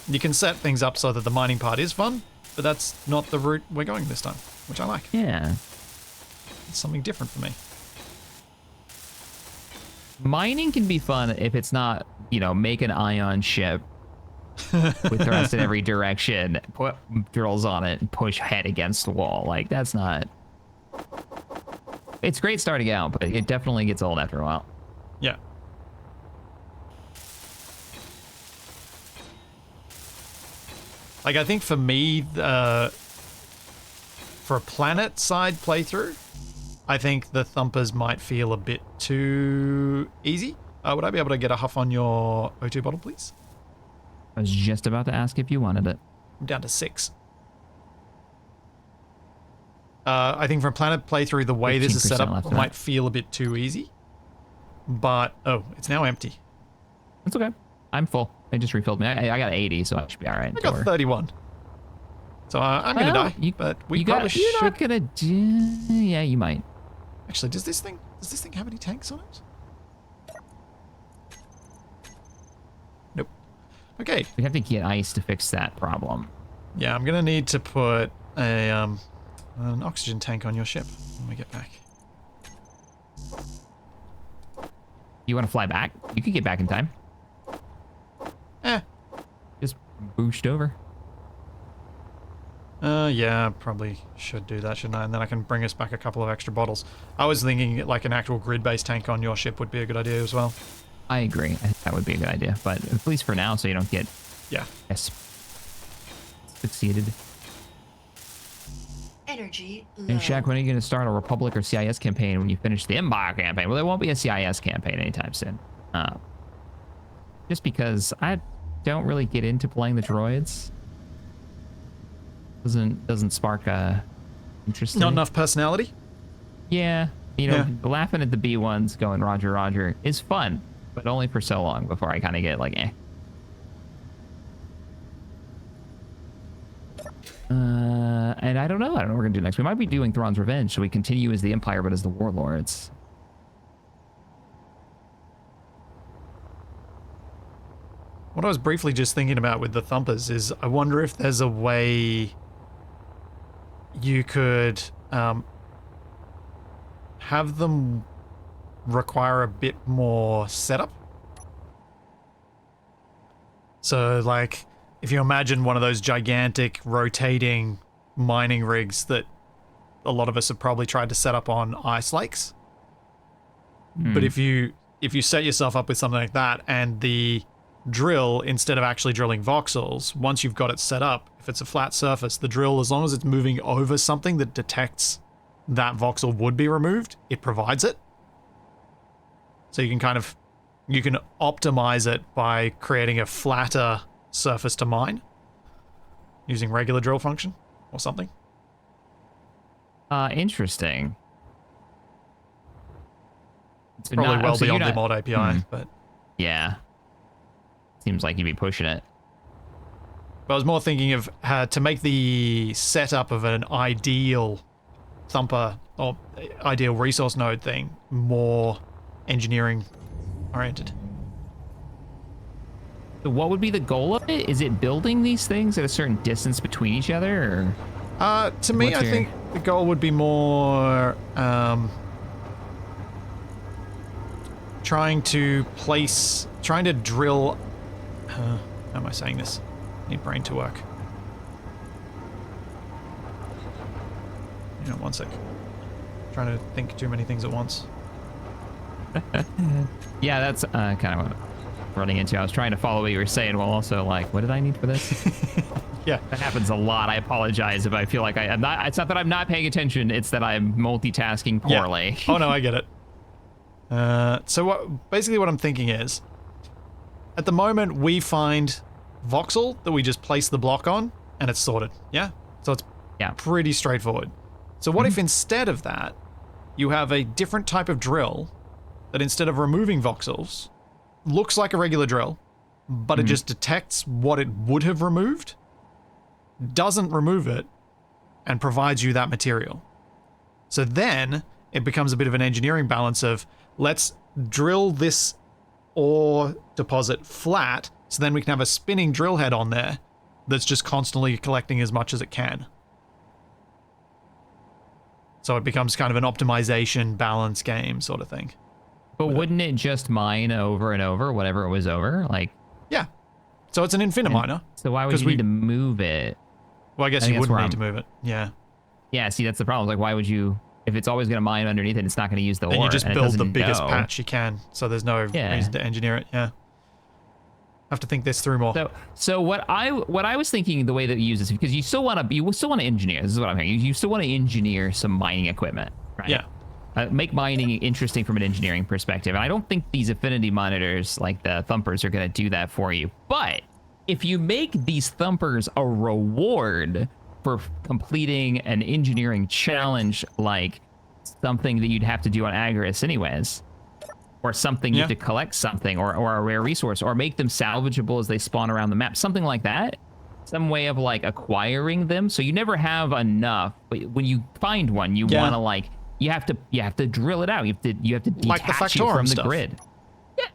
[SPEAKER 2] You can set things up so that the mining part is fun, but that's not the route we're going this time, which I like.
[SPEAKER 1] Yeah.
[SPEAKER 2] It's something different for me.
[SPEAKER 1] Mining can be fun if it's not, make an ion ship with thrust in every direction, put drills on it, and push head against the wall. Like, that's not... It's great starting out, but it definitely gets old after a while.
[SPEAKER 2] Yeah. Like, I think for me, for a planet side playthrough, I think the thumpers might feel a bit too easy. Would I be able to get a huff on your O2 bottle, please?
[SPEAKER 1] I was just about to ask if you wanted it.
[SPEAKER 2] I'm down to 6. I think from Planet playthrough, the way this is set
[SPEAKER 1] 15%
[SPEAKER 2] up
[SPEAKER 1] left of
[SPEAKER 2] might
[SPEAKER 1] that.
[SPEAKER 2] feel a bit too easy. But, oh, it's now empty.
[SPEAKER 1] That's okay. I'm full. They just refilled me. I got 80, so I should be all right.
[SPEAKER 2] I got 31. So I'm going to die, but we probably should...
[SPEAKER 1] You're not going to do... Yeah, you might.
[SPEAKER 2] Actually, does this thing have any tanks on it? Nope. Okay.
[SPEAKER 1] We have to get ice to fix that problem.
[SPEAKER 2] Yeah, I'm gonna need to put a an oxygen tank on your ship when we get back.
[SPEAKER 1] You want to fly back? You could get back in time.
[SPEAKER 2] Eh.
[SPEAKER 1] Just boost over.
[SPEAKER 2] Yeah, I probably should do that, shouldn't I? And then I can bring us back a couple of extra bottles. I was thinking like an actual grid-based tank on your ship would be a good idea as well.
[SPEAKER 1] I agree. I think that would be a good idea, but at least for now, so you don't get
[SPEAKER 2] Yeah.
[SPEAKER 1] succeeded.
[SPEAKER 3] Energy low.
[SPEAKER 1] And Shaq, when are you going to start a Republic or CIS campaign when you finish the Empire campaign? Well, there won't be a CIS campaign anytime soon. Just because I don't really get into playing the droids. Doesn't spark interest.
[SPEAKER 2] Not
[SPEAKER 1] in it.
[SPEAKER 2] enough personality?
[SPEAKER 1] Yeah, you know,
[SPEAKER 2] Yeah.
[SPEAKER 1] laughing at the B1s going Roger Roger is fun, but only for so long before I kind of get like eh. And I don't know what we're gonna do next. We might be doing Thrawn's Revenge, so we continue as the Empire, but as the Warlords.
[SPEAKER 2] What I was briefly just thinking about with the Thumpers is I wonder if there's a way you could have them require a bit more setup. So, like, if you imagine one of those gigantic rotating mining rigs that a lot of us have probably tried to set up on ice lakes. But if you set yourself up with something like that and the drill, instead of actually drilling voxels, once you've got it set up, if it's a flat surface, the drill, as long as it's moving over something that detects that voxel would be removed, it provides it. So you can you can optimize it by creating a flatter surface to mine using regular drill function or something.
[SPEAKER 1] Interesting.
[SPEAKER 2] It's probably well beyond the mod API, but
[SPEAKER 1] yeah, seems like you'd be pushing it.
[SPEAKER 2] But I was more thinking of to make the setup of an ideal thumper or ideal resource node thing more engineering oriented.
[SPEAKER 1] So what would be the goal of it? Is it building these things at a certain distance between each other, or?
[SPEAKER 2] To me, I think the goal would be more trying to drill. How am I saying this? I need brain to work. You know, one sec. Trying to think too many things at once.
[SPEAKER 1] Yeah, that's kind of what I'm running into. I was trying to follow what you were saying while also like, what did I need for this?
[SPEAKER 2] Yeah.
[SPEAKER 1] That happens a lot. I apologize if I feel like I'm not. It's not that I'm not paying attention. It's that I'm multitasking poorly.
[SPEAKER 2] Yeah. Oh no, I get it. So basically what I'm thinking is, at the moment we find voxel that we just place the block on and it's sorted. Yeah. So it's pretty straightforward. So what if instead of that, you have a different type of drill that instead of removing voxels, looks like a regular drill, but it just detects what it would have removed, doesn't remove it, and provides you that material. So then it becomes a bit of an engineering balance of, let's drill this ore deposit flat, so then we can have a spinning drill head on there that's just constantly collecting as much as it can. So it becomes kind of an optimization balance game sort of thing.
[SPEAKER 1] But wouldn't it just mine over and over, whatever it was over? Like,
[SPEAKER 2] yeah. So it's an infinite miner.
[SPEAKER 1] So why would you need to move it?
[SPEAKER 2] Well, I guess you wouldn't need to move it. Yeah.
[SPEAKER 1] Yeah, see, that's the problem. Like, why would you... If it's always going to mine underneath it, it's not going to use the ore.
[SPEAKER 2] Then you just build the biggest patch you can, so there's no reason to engineer it. Yeah. Have to think this through more.
[SPEAKER 1] So what I was thinking, the way that you use this, because you still want to engineer. This is what I'm hearing. You still want to engineer some mining equipment, right?
[SPEAKER 2] Yeah.
[SPEAKER 1] Make mining interesting from an engineering perspective. And I don't think these affinity monitors like the Thumpers are going to do that for you. But if you make these thumpers a reward for completing an engineering challenge, like something that you'd have to do on Agorist anyways, or something you have to collect something, or a rare resource, or make them salvageable as they spawn around the map, something like that. Some way of like acquiring them, so you never have enough. But when you find one, you want to like you have to drill it out. You have to
[SPEAKER 2] Like the
[SPEAKER 1] detach it
[SPEAKER 2] Factorum
[SPEAKER 1] from the
[SPEAKER 2] stuff.
[SPEAKER 1] grid.
[SPEAKER 2] Yeah.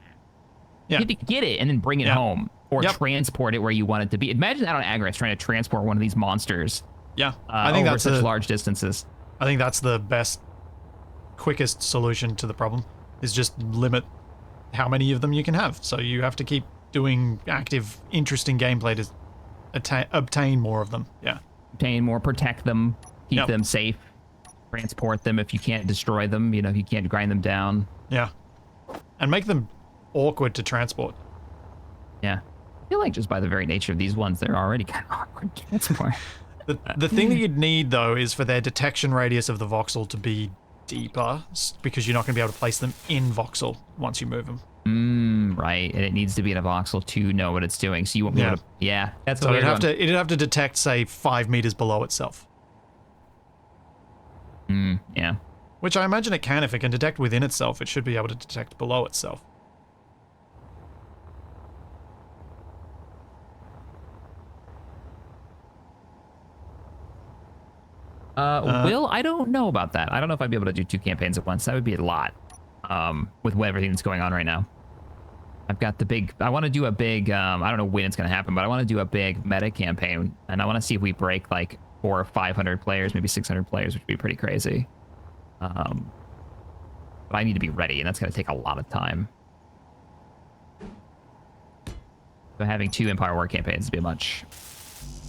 [SPEAKER 1] You have to get it and then bring it home, or transport it where you want it to be. Imagine that on Agorist, trying to transport one of these monsters.
[SPEAKER 2] Yeah, I think
[SPEAKER 1] over
[SPEAKER 2] that's
[SPEAKER 1] such large distances.
[SPEAKER 2] I think that's the best, quickest solution to the problem. Is just limit how many of them you can have. So you have to keep doing active, interesting gameplay to obtain more of them. Yeah.
[SPEAKER 1] Obtain more, protect them, keep them safe, transport them if you can't destroy them. You know, if you can't grind them down.
[SPEAKER 2] Yeah. And make them awkward to transport.
[SPEAKER 1] Yeah. I feel like just by the very nature of these ones, they're already kind of awkward to transport.
[SPEAKER 2] The thing that you'd need, though, is for their detection radius of the voxel to be deeper, because you're not going to be able to place them in voxel once you move them.
[SPEAKER 1] Right, and it needs to be in a voxel to know what it's doing, so you won't be able to... Yeah, that's
[SPEAKER 2] so it'd have to detect, say, 5 meters below itself.
[SPEAKER 1] Yeah.
[SPEAKER 2] Which I imagine it can. If it can detect within itself, it should be able to detect below itself.
[SPEAKER 1] Will, I don't know about that. I don't know if I'd be able to do 2 campaigns at once. That would be a lot, with everything that's going on right now. I've got the big... I want to do a big... I don't know when it's going to happen, but I want to do a big meta campaign, and I want to see if we break, like, 400 or 500 players, maybe 600 players, which would be pretty crazy. But I need to be ready, and that's going to take a lot of time. So having 2 Empire War campaigns would be much...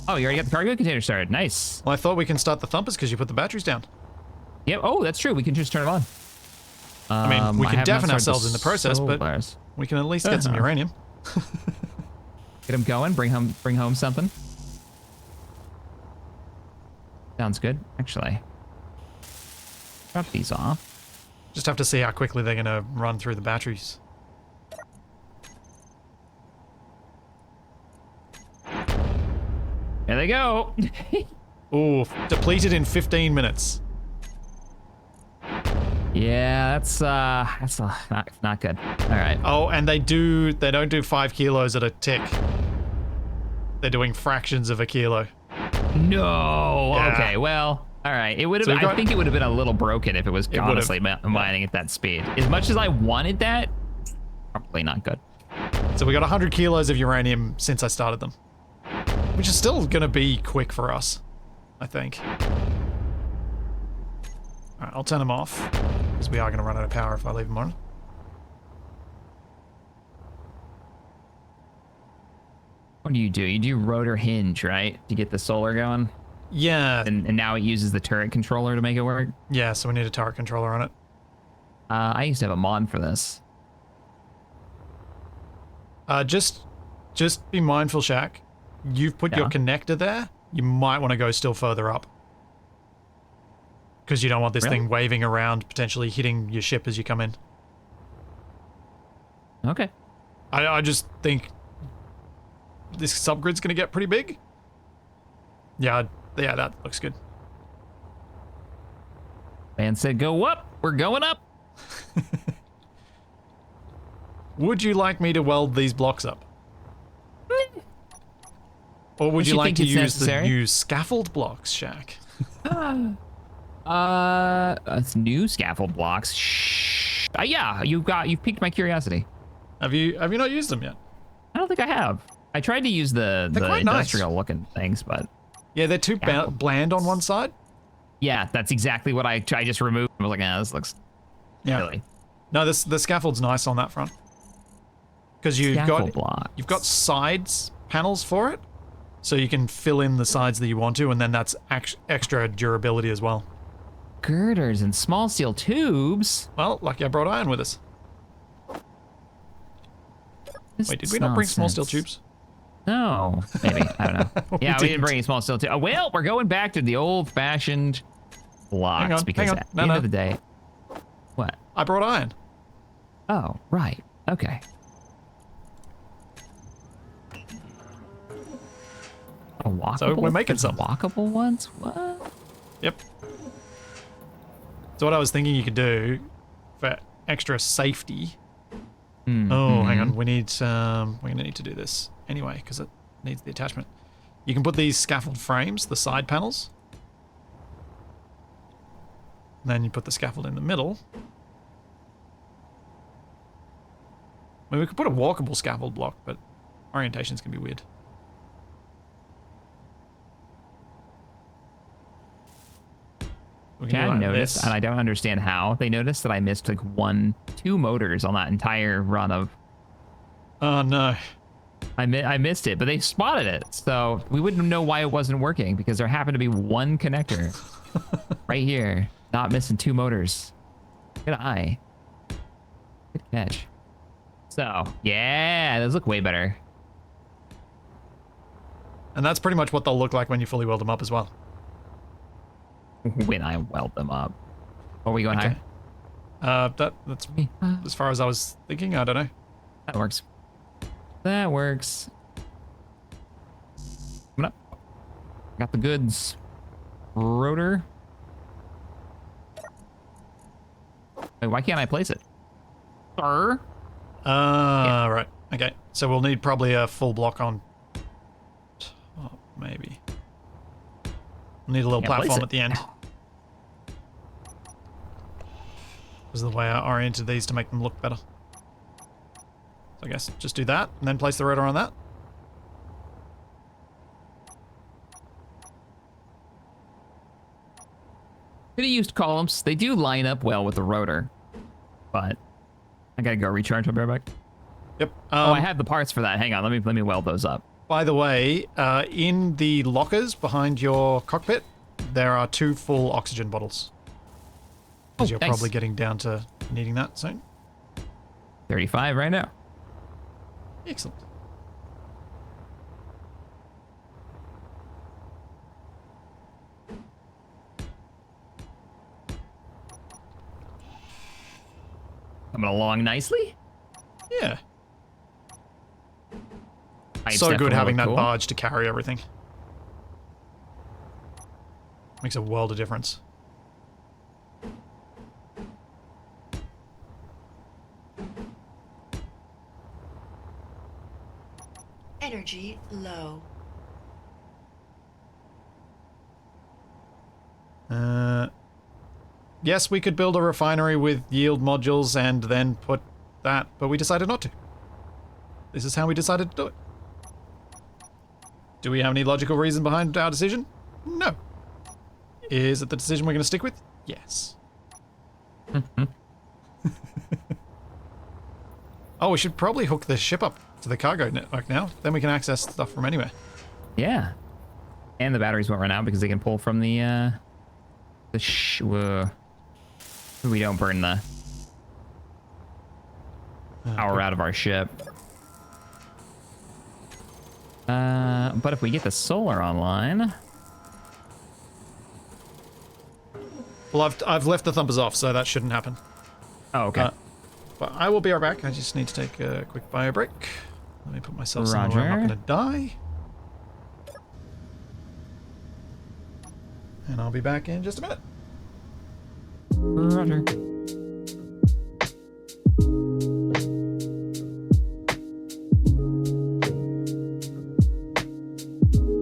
[SPEAKER 1] Oh, you already got the cargo container started. Nice.
[SPEAKER 2] Well, I thought we can start the thumpers because you put the batteries down.
[SPEAKER 1] Yep. Oh, that's true. We can just turn them on.
[SPEAKER 2] I mean, we can deafen ourselves in the process,
[SPEAKER 1] solars.
[SPEAKER 2] but we can at least get some uranium.
[SPEAKER 1] Get them going. Bring home something. Sounds good, actually. Drop these off.
[SPEAKER 2] Just have to see how quickly they're going to run through the batteries.
[SPEAKER 1] There they go.
[SPEAKER 2] Ooh, depleted in 15 minutes.
[SPEAKER 1] Yeah, that's not good. All right.
[SPEAKER 2] Oh, and they don't do 5 kilos at a tick. They're doing fractions of a kilo.
[SPEAKER 1] No.
[SPEAKER 2] Yeah.
[SPEAKER 1] Okay. Well. All right. It would have. I think it would have been a little broken if it was honestly mining at that speed. As much as I wanted that, probably not good.
[SPEAKER 2] So we got 100 kilos of uranium since I started them, which is still gonna be quick for us, I think. All right, I'll turn them off because we are gonna run out of power if I leave them on.
[SPEAKER 1] What do? You do rotor hinge, right, to get the solar going?
[SPEAKER 2] Yeah.
[SPEAKER 1] And now it uses the turret controller to make it work?
[SPEAKER 2] Yeah, so we need a turret controller on it.
[SPEAKER 1] I used to have a mod for this.
[SPEAKER 2] Just be mindful, Shaq. You've put your connector there. You might want to go still further up. Because you don't want this thing waving around, potentially hitting your ship as you come in.
[SPEAKER 1] Okay.
[SPEAKER 2] I just think this subgrid's going to get pretty big. Yeah, that looks good.
[SPEAKER 1] Man said go up. We're going up.
[SPEAKER 2] Would you like me to weld these blocks up? Or would you like to use the new scaffold blocks, Shaq?
[SPEAKER 1] It's new scaffold blocks. Shh. Yeah, you've piqued my curiosity.
[SPEAKER 2] Have you not used them yet?
[SPEAKER 1] I don't think I have. I tried to use the industrial looking things, but
[SPEAKER 2] yeah, they're too bland on one side.
[SPEAKER 1] Yeah, that's exactly what I just removed. I was like, this looks silly.
[SPEAKER 2] No, the scaffold's nice on that front. Because you've got sides panels for it, so you can fill in the sides that you want to, and then that's extra durability as well.
[SPEAKER 1] Girders and small steel tubes.
[SPEAKER 2] Well, lucky I brought iron with us. Wait, did we not bring small steel tubes?
[SPEAKER 1] No, maybe. I don't know. Yeah, we didn't bring any small steel tubes. Well, we're going back to the old-fashioned blocks because at the end of the day... What?
[SPEAKER 2] I brought iron.
[SPEAKER 1] Oh, right. Okay. Walkable?
[SPEAKER 2] So we're making
[SPEAKER 1] There's
[SPEAKER 2] some.
[SPEAKER 1] walkable ones? What?
[SPEAKER 2] Yep. So what I was thinking you could do for extra safety. Oh, hang on. We're gonna need to do this anyway because it needs the attachment. You can put these scaffold frames, the side panels. And then you put the scaffold in the middle. I mean, we could put a walkable scaffold block, but orientations can be weird. We can do
[SPEAKER 1] Chad
[SPEAKER 2] like
[SPEAKER 1] noticed,
[SPEAKER 2] this.
[SPEAKER 1] and I don't understand how, they noticed that I missed like 2 motors on that entire run of...
[SPEAKER 2] Oh, no.
[SPEAKER 1] I missed it, but they spotted it, so we wouldn't know why it wasn't working because there happened to be one connector right here, not missing 2 motors. Good eye. Good catch. So, yeah, those look way better.
[SPEAKER 2] And that's pretty much what they'll look like when you fully weld them up as well.
[SPEAKER 1] When I weld them up. Are we going
[SPEAKER 2] Okay.
[SPEAKER 1] higher?
[SPEAKER 2] That's as far as I was thinking. I don't know.
[SPEAKER 1] That works. That works. Coming up. Got the goods. Rotor. Wait, why can't I place it? Sir?
[SPEAKER 2] Right. Okay. So we'll need probably a full block on top, maybe. We'll need a little
[SPEAKER 1] Can't place
[SPEAKER 2] platform
[SPEAKER 1] it.
[SPEAKER 2] at the end. This is the way I oriented these to make them look better. So I guess just do that and then place the rotor on that.
[SPEAKER 1] Could have used columns. They do line up well with the rotor. But I gotta go recharge. I'll be right back.
[SPEAKER 2] Yep.
[SPEAKER 1] Oh, I have the parts for that. Hang on, let me weld those up.
[SPEAKER 2] By the way, in the lockers behind your cockpit, there are 2 full oxygen bottles. Because you're
[SPEAKER 1] thanks.
[SPEAKER 2] probably getting down to needing that soon.
[SPEAKER 1] 35 right now.
[SPEAKER 2] Excellent.
[SPEAKER 1] Coming along nicely.
[SPEAKER 2] Yeah.
[SPEAKER 1] Pipes
[SPEAKER 2] So good
[SPEAKER 1] definitely
[SPEAKER 2] having
[SPEAKER 1] look
[SPEAKER 2] that
[SPEAKER 1] cool.
[SPEAKER 2] barge to carry everything. Makes a world of difference.
[SPEAKER 3] Energy low.
[SPEAKER 2] Yes, we could build a refinery with yield modules and then put that, but we decided not to. This is how we decided to do it. Do we have any logical reason behind our decision? No. Is it the decision we're going to stick with? Yes. Oh, we should probably hook the ship up to the cargo network now. Then we can access stuff from anywhere.
[SPEAKER 1] Yeah. And the batteries won't run out because they can pull from the we don't burn the power out of our ship. But if we get the solar online...
[SPEAKER 2] Well, I've left the thumpers off, so that shouldn't happen.
[SPEAKER 1] Oh, okay.
[SPEAKER 2] But I will be right back. I just need to take a quick bio break. Let me put myself somewhere where I'm not
[SPEAKER 1] Roger.
[SPEAKER 2] going to die. And I'll be back in just a minute.
[SPEAKER 1] Roger.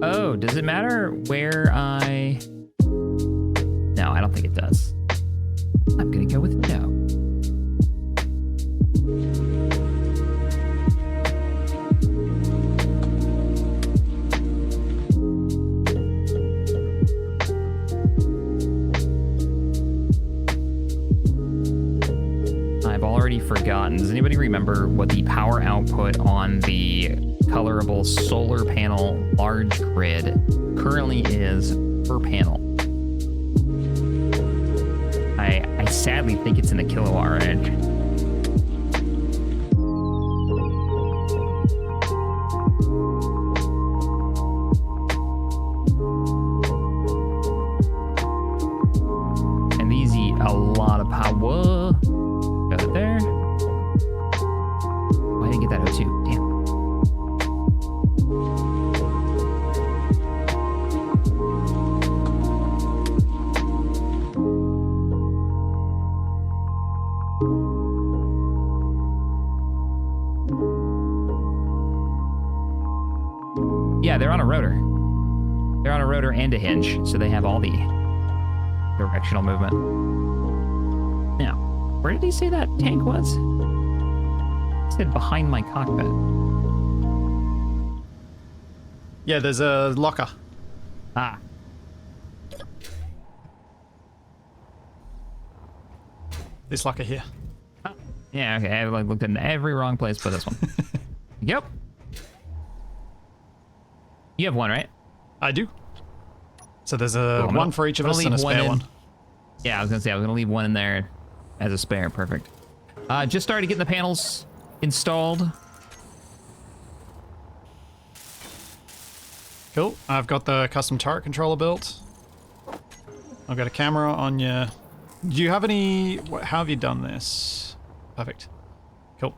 [SPEAKER 1] Oh, does it matter where I... No, I don't think it does. I'm gonna go with no. I've already forgotten. Does anybody remember what the power output on the colorable solar panel large grid currently is per panel? I sadly think it's in the kilowatt range. And these eat a lot of power. Got it there. Oh, I didn't get that O2. Damn. Yeah, they're on a rotor. They're on a rotor and a hinge, so they have all the directional movement. Now, where did he say that tank was? He said behind my cockpit.
[SPEAKER 2] Yeah, there's a locker.
[SPEAKER 1] Ah.
[SPEAKER 2] This locker here.
[SPEAKER 1] Yeah, okay. I looked in every wrong place but this one. Yep. You have one, right?
[SPEAKER 2] I do. So there's a
[SPEAKER 1] Cool.
[SPEAKER 2] one for each of
[SPEAKER 1] I'll
[SPEAKER 2] us and a
[SPEAKER 1] leave
[SPEAKER 2] spare
[SPEAKER 1] in.
[SPEAKER 2] one.
[SPEAKER 1] Yeah, I was gonna say I was gonna leave one in there as a spare. Perfect. Just started getting the panels installed.
[SPEAKER 2] Cool. I've got the custom turret controller built. I've got a camera on your... Do you have any... How have you done this? Perfect. Cool.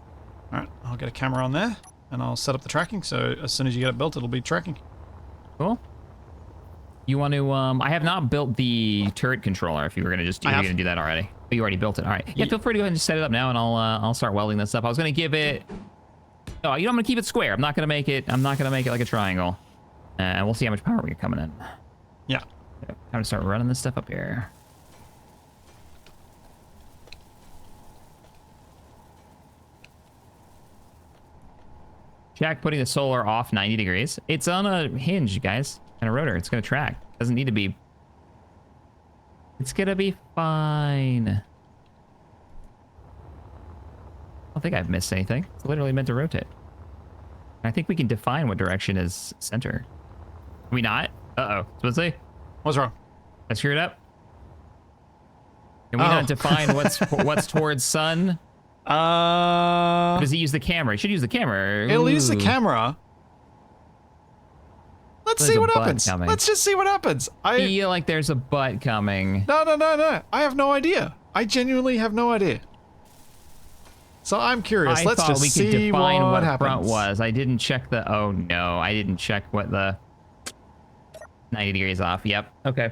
[SPEAKER 2] Alright, I'll get a camera on there, and I'll set up the tracking, so as soon as you get it built, it'll be tracking.
[SPEAKER 1] Cool. You want to? I have not built the turret controller. If you were gonna just do, you're gonna do that already. Oh, you already built it. All right. Yeah, feel free to go ahead and just set it up now, and I'll start welding this up. I was gonna give it. Oh, you know, I'm gonna keep it square. I'm not gonna make it like a triangle. And we'll see how much power we get coming in.
[SPEAKER 2] Yeah.
[SPEAKER 1] Time to start running this stuff up here. Jack putting the solar off 90 degrees. It's on a hinge, guys, and a rotor. It's gonna track. Doesn't need to be. It's gonna be fine. I don't think I've missed anything. It's literally meant to rotate. I think we can define what direction is center. Can we not? Uh-oh. Supposed to say?
[SPEAKER 2] What's wrong?
[SPEAKER 1] I screwed up. Can we not define what's towards sun? Or does he use the camera? He should use the camera.
[SPEAKER 2] It'll use the
[SPEAKER 1] Ooh.
[SPEAKER 2] camera. Let's
[SPEAKER 1] There's
[SPEAKER 2] see
[SPEAKER 1] a
[SPEAKER 2] what
[SPEAKER 1] butt
[SPEAKER 2] happens.
[SPEAKER 1] coming.
[SPEAKER 2] Let's just see what happens.
[SPEAKER 1] I feel like there's a butt coming.
[SPEAKER 2] No. I have no idea. I genuinely have no idea. So I'm curious. Let's
[SPEAKER 1] thought
[SPEAKER 2] just
[SPEAKER 1] we
[SPEAKER 2] see
[SPEAKER 1] could define what
[SPEAKER 2] happens.
[SPEAKER 1] front was. I didn't check the. Oh no, I didn't check what the 90 degrees off. Yep. Okay.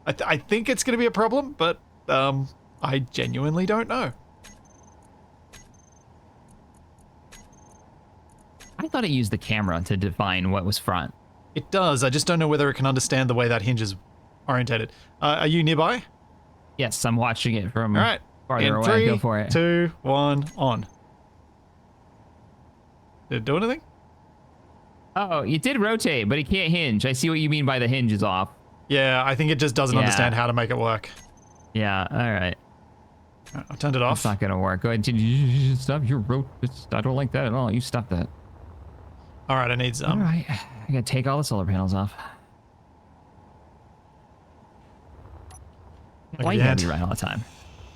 [SPEAKER 2] I think it's going to be a problem, but I genuinely don't know.
[SPEAKER 1] I thought it used the camera to define what was front.
[SPEAKER 2] It does. I just don't know whether it can understand the way that hinge is orientated. Are you nearby?
[SPEAKER 1] Yes, I'm watching it from
[SPEAKER 2] All right.
[SPEAKER 1] farther
[SPEAKER 2] In
[SPEAKER 1] away.
[SPEAKER 2] 3,
[SPEAKER 1] Go for it.
[SPEAKER 2] 2, 1, on. Did it do anything?
[SPEAKER 1] Oh, it did rotate, but it can't hinge. I see what you mean by the hinge is off.
[SPEAKER 2] Yeah, I think it just doesn't understand how to make it work.
[SPEAKER 1] Yeah, all right.
[SPEAKER 2] I turned it off.
[SPEAKER 1] It's not going to work. Go ahead and stop your I don't like that at all. You stop that.
[SPEAKER 2] All right, I need some.
[SPEAKER 1] All right. I got to take all the solar panels off.
[SPEAKER 2] Look
[SPEAKER 1] Why
[SPEAKER 2] at
[SPEAKER 1] you
[SPEAKER 2] your
[SPEAKER 1] gotta be
[SPEAKER 2] hand.
[SPEAKER 1] right all the time?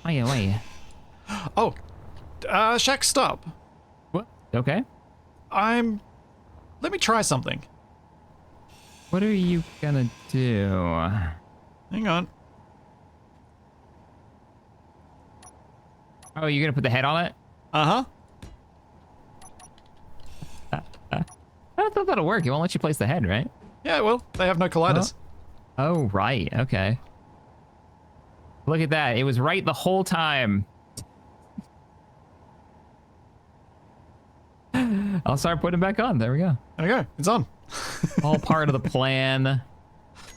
[SPEAKER 1] Why you?
[SPEAKER 2] Oh, Shaq, stop.
[SPEAKER 1] What? Okay.
[SPEAKER 2] Let me try something.
[SPEAKER 1] What are you gonna do?
[SPEAKER 2] Hang on.
[SPEAKER 1] Oh, you're gonna put the head on it?
[SPEAKER 2] Uh-huh.
[SPEAKER 1] I thought that'll work. It won't let you place the head, right?
[SPEAKER 2] Yeah, well, they have no colliders.
[SPEAKER 1] Oh, right. Okay. Look at that. It was right the whole time. I'll start putting it back on. There we go.
[SPEAKER 2] There we go. It's on.
[SPEAKER 1] All part of the plan.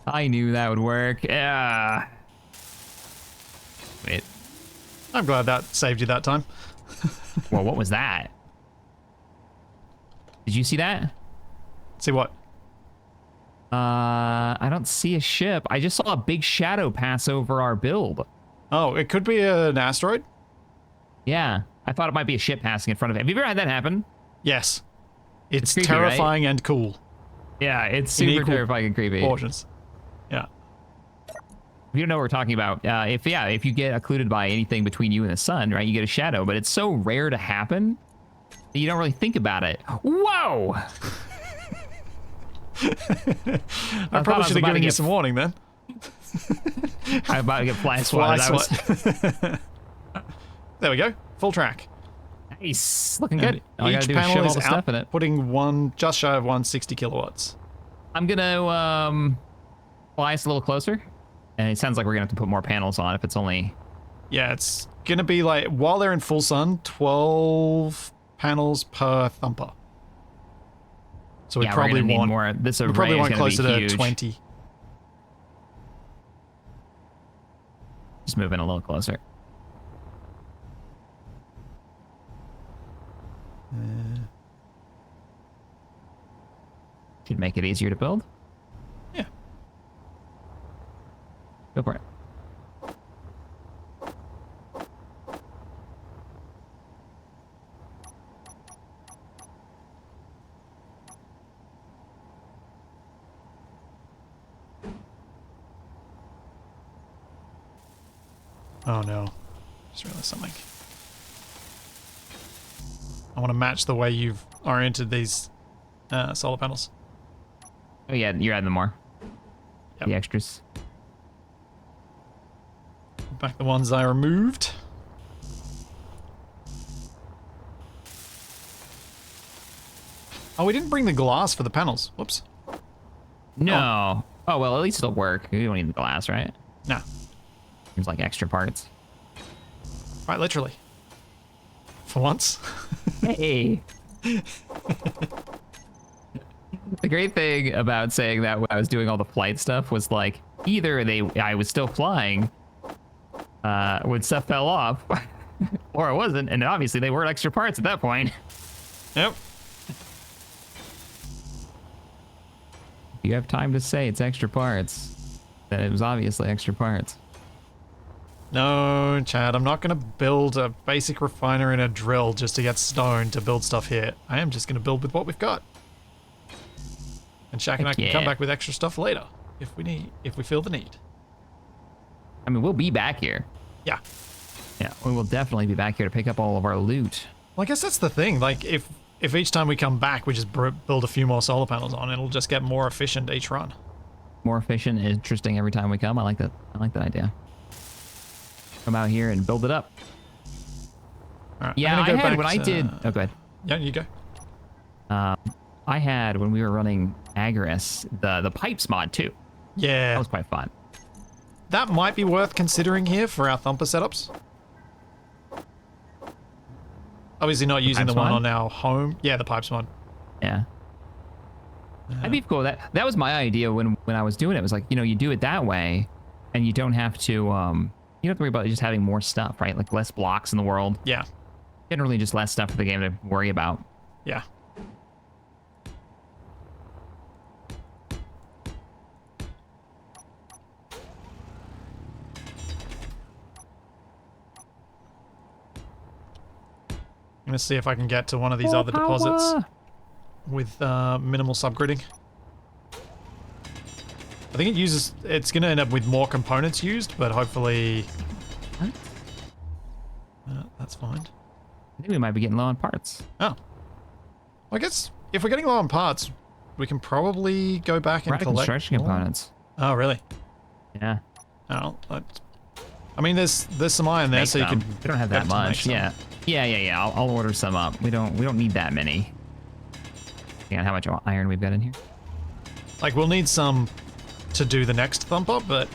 [SPEAKER 1] I knew that would work. Yeah. Wait.
[SPEAKER 2] I'm glad that saved you that time.
[SPEAKER 1] Well, what was that? Did you see that?
[SPEAKER 2] See what?
[SPEAKER 1] I don't see a ship. I just saw a big shadow pass over our build.
[SPEAKER 2] Oh, it could be an asteroid?
[SPEAKER 1] Yeah. I thought it might be a ship passing in front of it. Have you ever had that happen?
[SPEAKER 2] Yes. It's
[SPEAKER 1] creepy,
[SPEAKER 2] terrifying and cool.
[SPEAKER 1] Yeah, it's
[SPEAKER 2] In
[SPEAKER 1] super
[SPEAKER 2] equal
[SPEAKER 1] terrifying and creepy.
[SPEAKER 2] Portions. Yeah.
[SPEAKER 1] If you don't know what we're talking about, if you get occluded by anything between you and the sun, right, you get a shadow, but it's so rare to happen that you don't really think about it. Whoa!
[SPEAKER 2] I probably should have given you some warning then.
[SPEAKER 1] I'm about to get fly
[SPEAKER 2] Fly
[SPEAKER 1] swatted.
[SPEAKER 2] There we go. Full track.
[SPEAKER 1] Nice. Looking good.
[SPEAKER 2] And
[SPEAKER 1] All I gotta
[SPEAKER 2] each
[SPEAKER 1] do is shove
[SPEAKER 2] panel
[SPEAKER 1] all
[SPEAKER 2] is
[SPEAKER 1] the stuff in it.
[SPEAKER 2] outputting just shy of 160 kilowatts.
[SPEAKER 1] I'm gonna fly us a little closer. And it sounds like we're gonna have to put more panels on if it's only...
[SPEAKER 2] Yeah, it's gonna be like, while they're in full sun, 12 panels per thumper. So we
[SPEAKER 1] Yeah,
[SPEAKER 2] probably
[SPEAKER 1] we're gonna need
[SPEAKER 2] want
[SPEAKER 1] more. This array
[SPEAKER 2] we probably
[SPEAKER 1] is
[SPEAKER 2] want
[SPEAKER 1] gonna
[SPEAKER 2] closer
[SPEAKER 1] be
[SPEAKER 2] to
[SPEAKER 1] huge.
[SPEAKER 2] 20.
[SPEAKER 1] Just moving a little closer. Should make it easier to build.
[SPEAKER 2] Yeah.
[SPEAKER 1] Go for it.
[SPEAKER 2] Oh no. Just realized something. I want to match the way you've oriented these solar panels.
[SPEAKER 1] Oh yeah, you're adding more.
[SPEAKER 2] Yep.
[SPEAKER 1] The extras.
[SPEAKER 2] Back the ones I removed. Oh, we didn't bring the glass for the panels. Whoops.
[SPEAKER 1] No. Oh well, at least it'll work. You don't need the glass, right?
[SPEAKER 2] No.
[SPEAKER 1] Seems like extra parts.
[SPEAKER 2] Right, literally. For once.
[SPEAKER 1] Hey. The great thing about saying that when I was doing all the flight stuff was like either I was still flying when stuff fell off, or I wasn't, and obviously they were extra parts at that point.
[SPEAKER 2] Yep.
[SPEAKER 1] If you have time to say it's extra parts, then it was obviously extra parts.
[SPEAKER 2] No, Chad, I'm not going to build a basic refiner and a drill just to get stone to build stuff here. I am just going to build with what we've got. And Shaq and I can come back with extra stuff later if we feel the need.
[SPEAKER 1] I mean, we'll be back here.
[SPEAKER 2] Yeah.
[SPEAKER 1] Yeah, we will definitely be back here to pick up all of our loot.
[SPEAKER 2] Well, I guess that's the thing. Like, if each time we come back, we just build a few more solar panels on, it'll just get more efficient each run.
[SPEAKER 1] More efficient, interesting every time we come. I like that. I like that idea. Come out here and build it up.
[SPEAKER 2] All right,
[SPEAKER 1] Yeah,
[SPEAKER 2] I'm
[SPEAKER 1] I
[SPEAKER 2] gonna go
[SPEAKER 1] had
[SPEAKER 2] back
[SPEAKER 1] when I
[SPEAKER 2] to-
[SPEAKER 1] did. Oh, go ahead.
[SPEAKER 2] Yeah, you go.
[SPEAKER 1] I had when we were running Agris the pipes mod too. That
[SPEAKER 2] Yeah,
[SPEAKER 1] was quite fun.
[SPEAKER 2] that might be worth considering here for our thumper setups. Obviously not using the
[SPEAKER 1] pipes
[SPEAKER 2] one
[SPEAKER 1] mod?
[SPEAKER 2] on our home. Yeah, the pipes mod.
[SPEAKER 1] Yeah. That'd be cool. That was my idea when I was doing it. It was like, you do it that way, and you don't have to you don't have to worry about just having more stuff, right? Like less blocks in the world.
[SPEAKER 2] Yeah,
[SPEAKER 1] Generally, just less stuff for the game to worry about.
[SPEAKER 2] yeah. I'm gonna see if I can get to one of these other deposits with minimal subgridding. I think it's gonna end up with more components used, but hopefully...
[SPEAKER 1] What?
[SPEAKER 2] That's fine.
[SPEAKER 1] I think we might be getting low on parts.
[SPEAKER 2] Oh. Well, I guess if we're getting low on parts, we can probably go back
[SPEAKER 1] We're
[SPEAKER 2] and
[SPEAKER 1] out of
[SPEAKER 2] collect
[SPEAKER 1] construction
[SPEAKER 2] more.
[SPEAKER 1] components.
[SPEAKER 2] Oh, really?
[SPEAKER 1] Yeah.
[SPEAKER 2] Oh, I mean, there's some iron there,
[SPEAKER 1] Make
[SPEAKER 2] so you
[SPEAKER 1] some.
[SPEAKER 2] could...
[SPEAKER 1] We don't have that
[SPEAKER 2] get to make
[SPEAKER 1] much.
[SPEAKER 2] some.
[SPEAKER 1] Yeah. I'll order some up. We don't need that many. Yeah, how much iron we've got in here?
[SPEAKER 2] Like, we'll need some to do the next thumper, but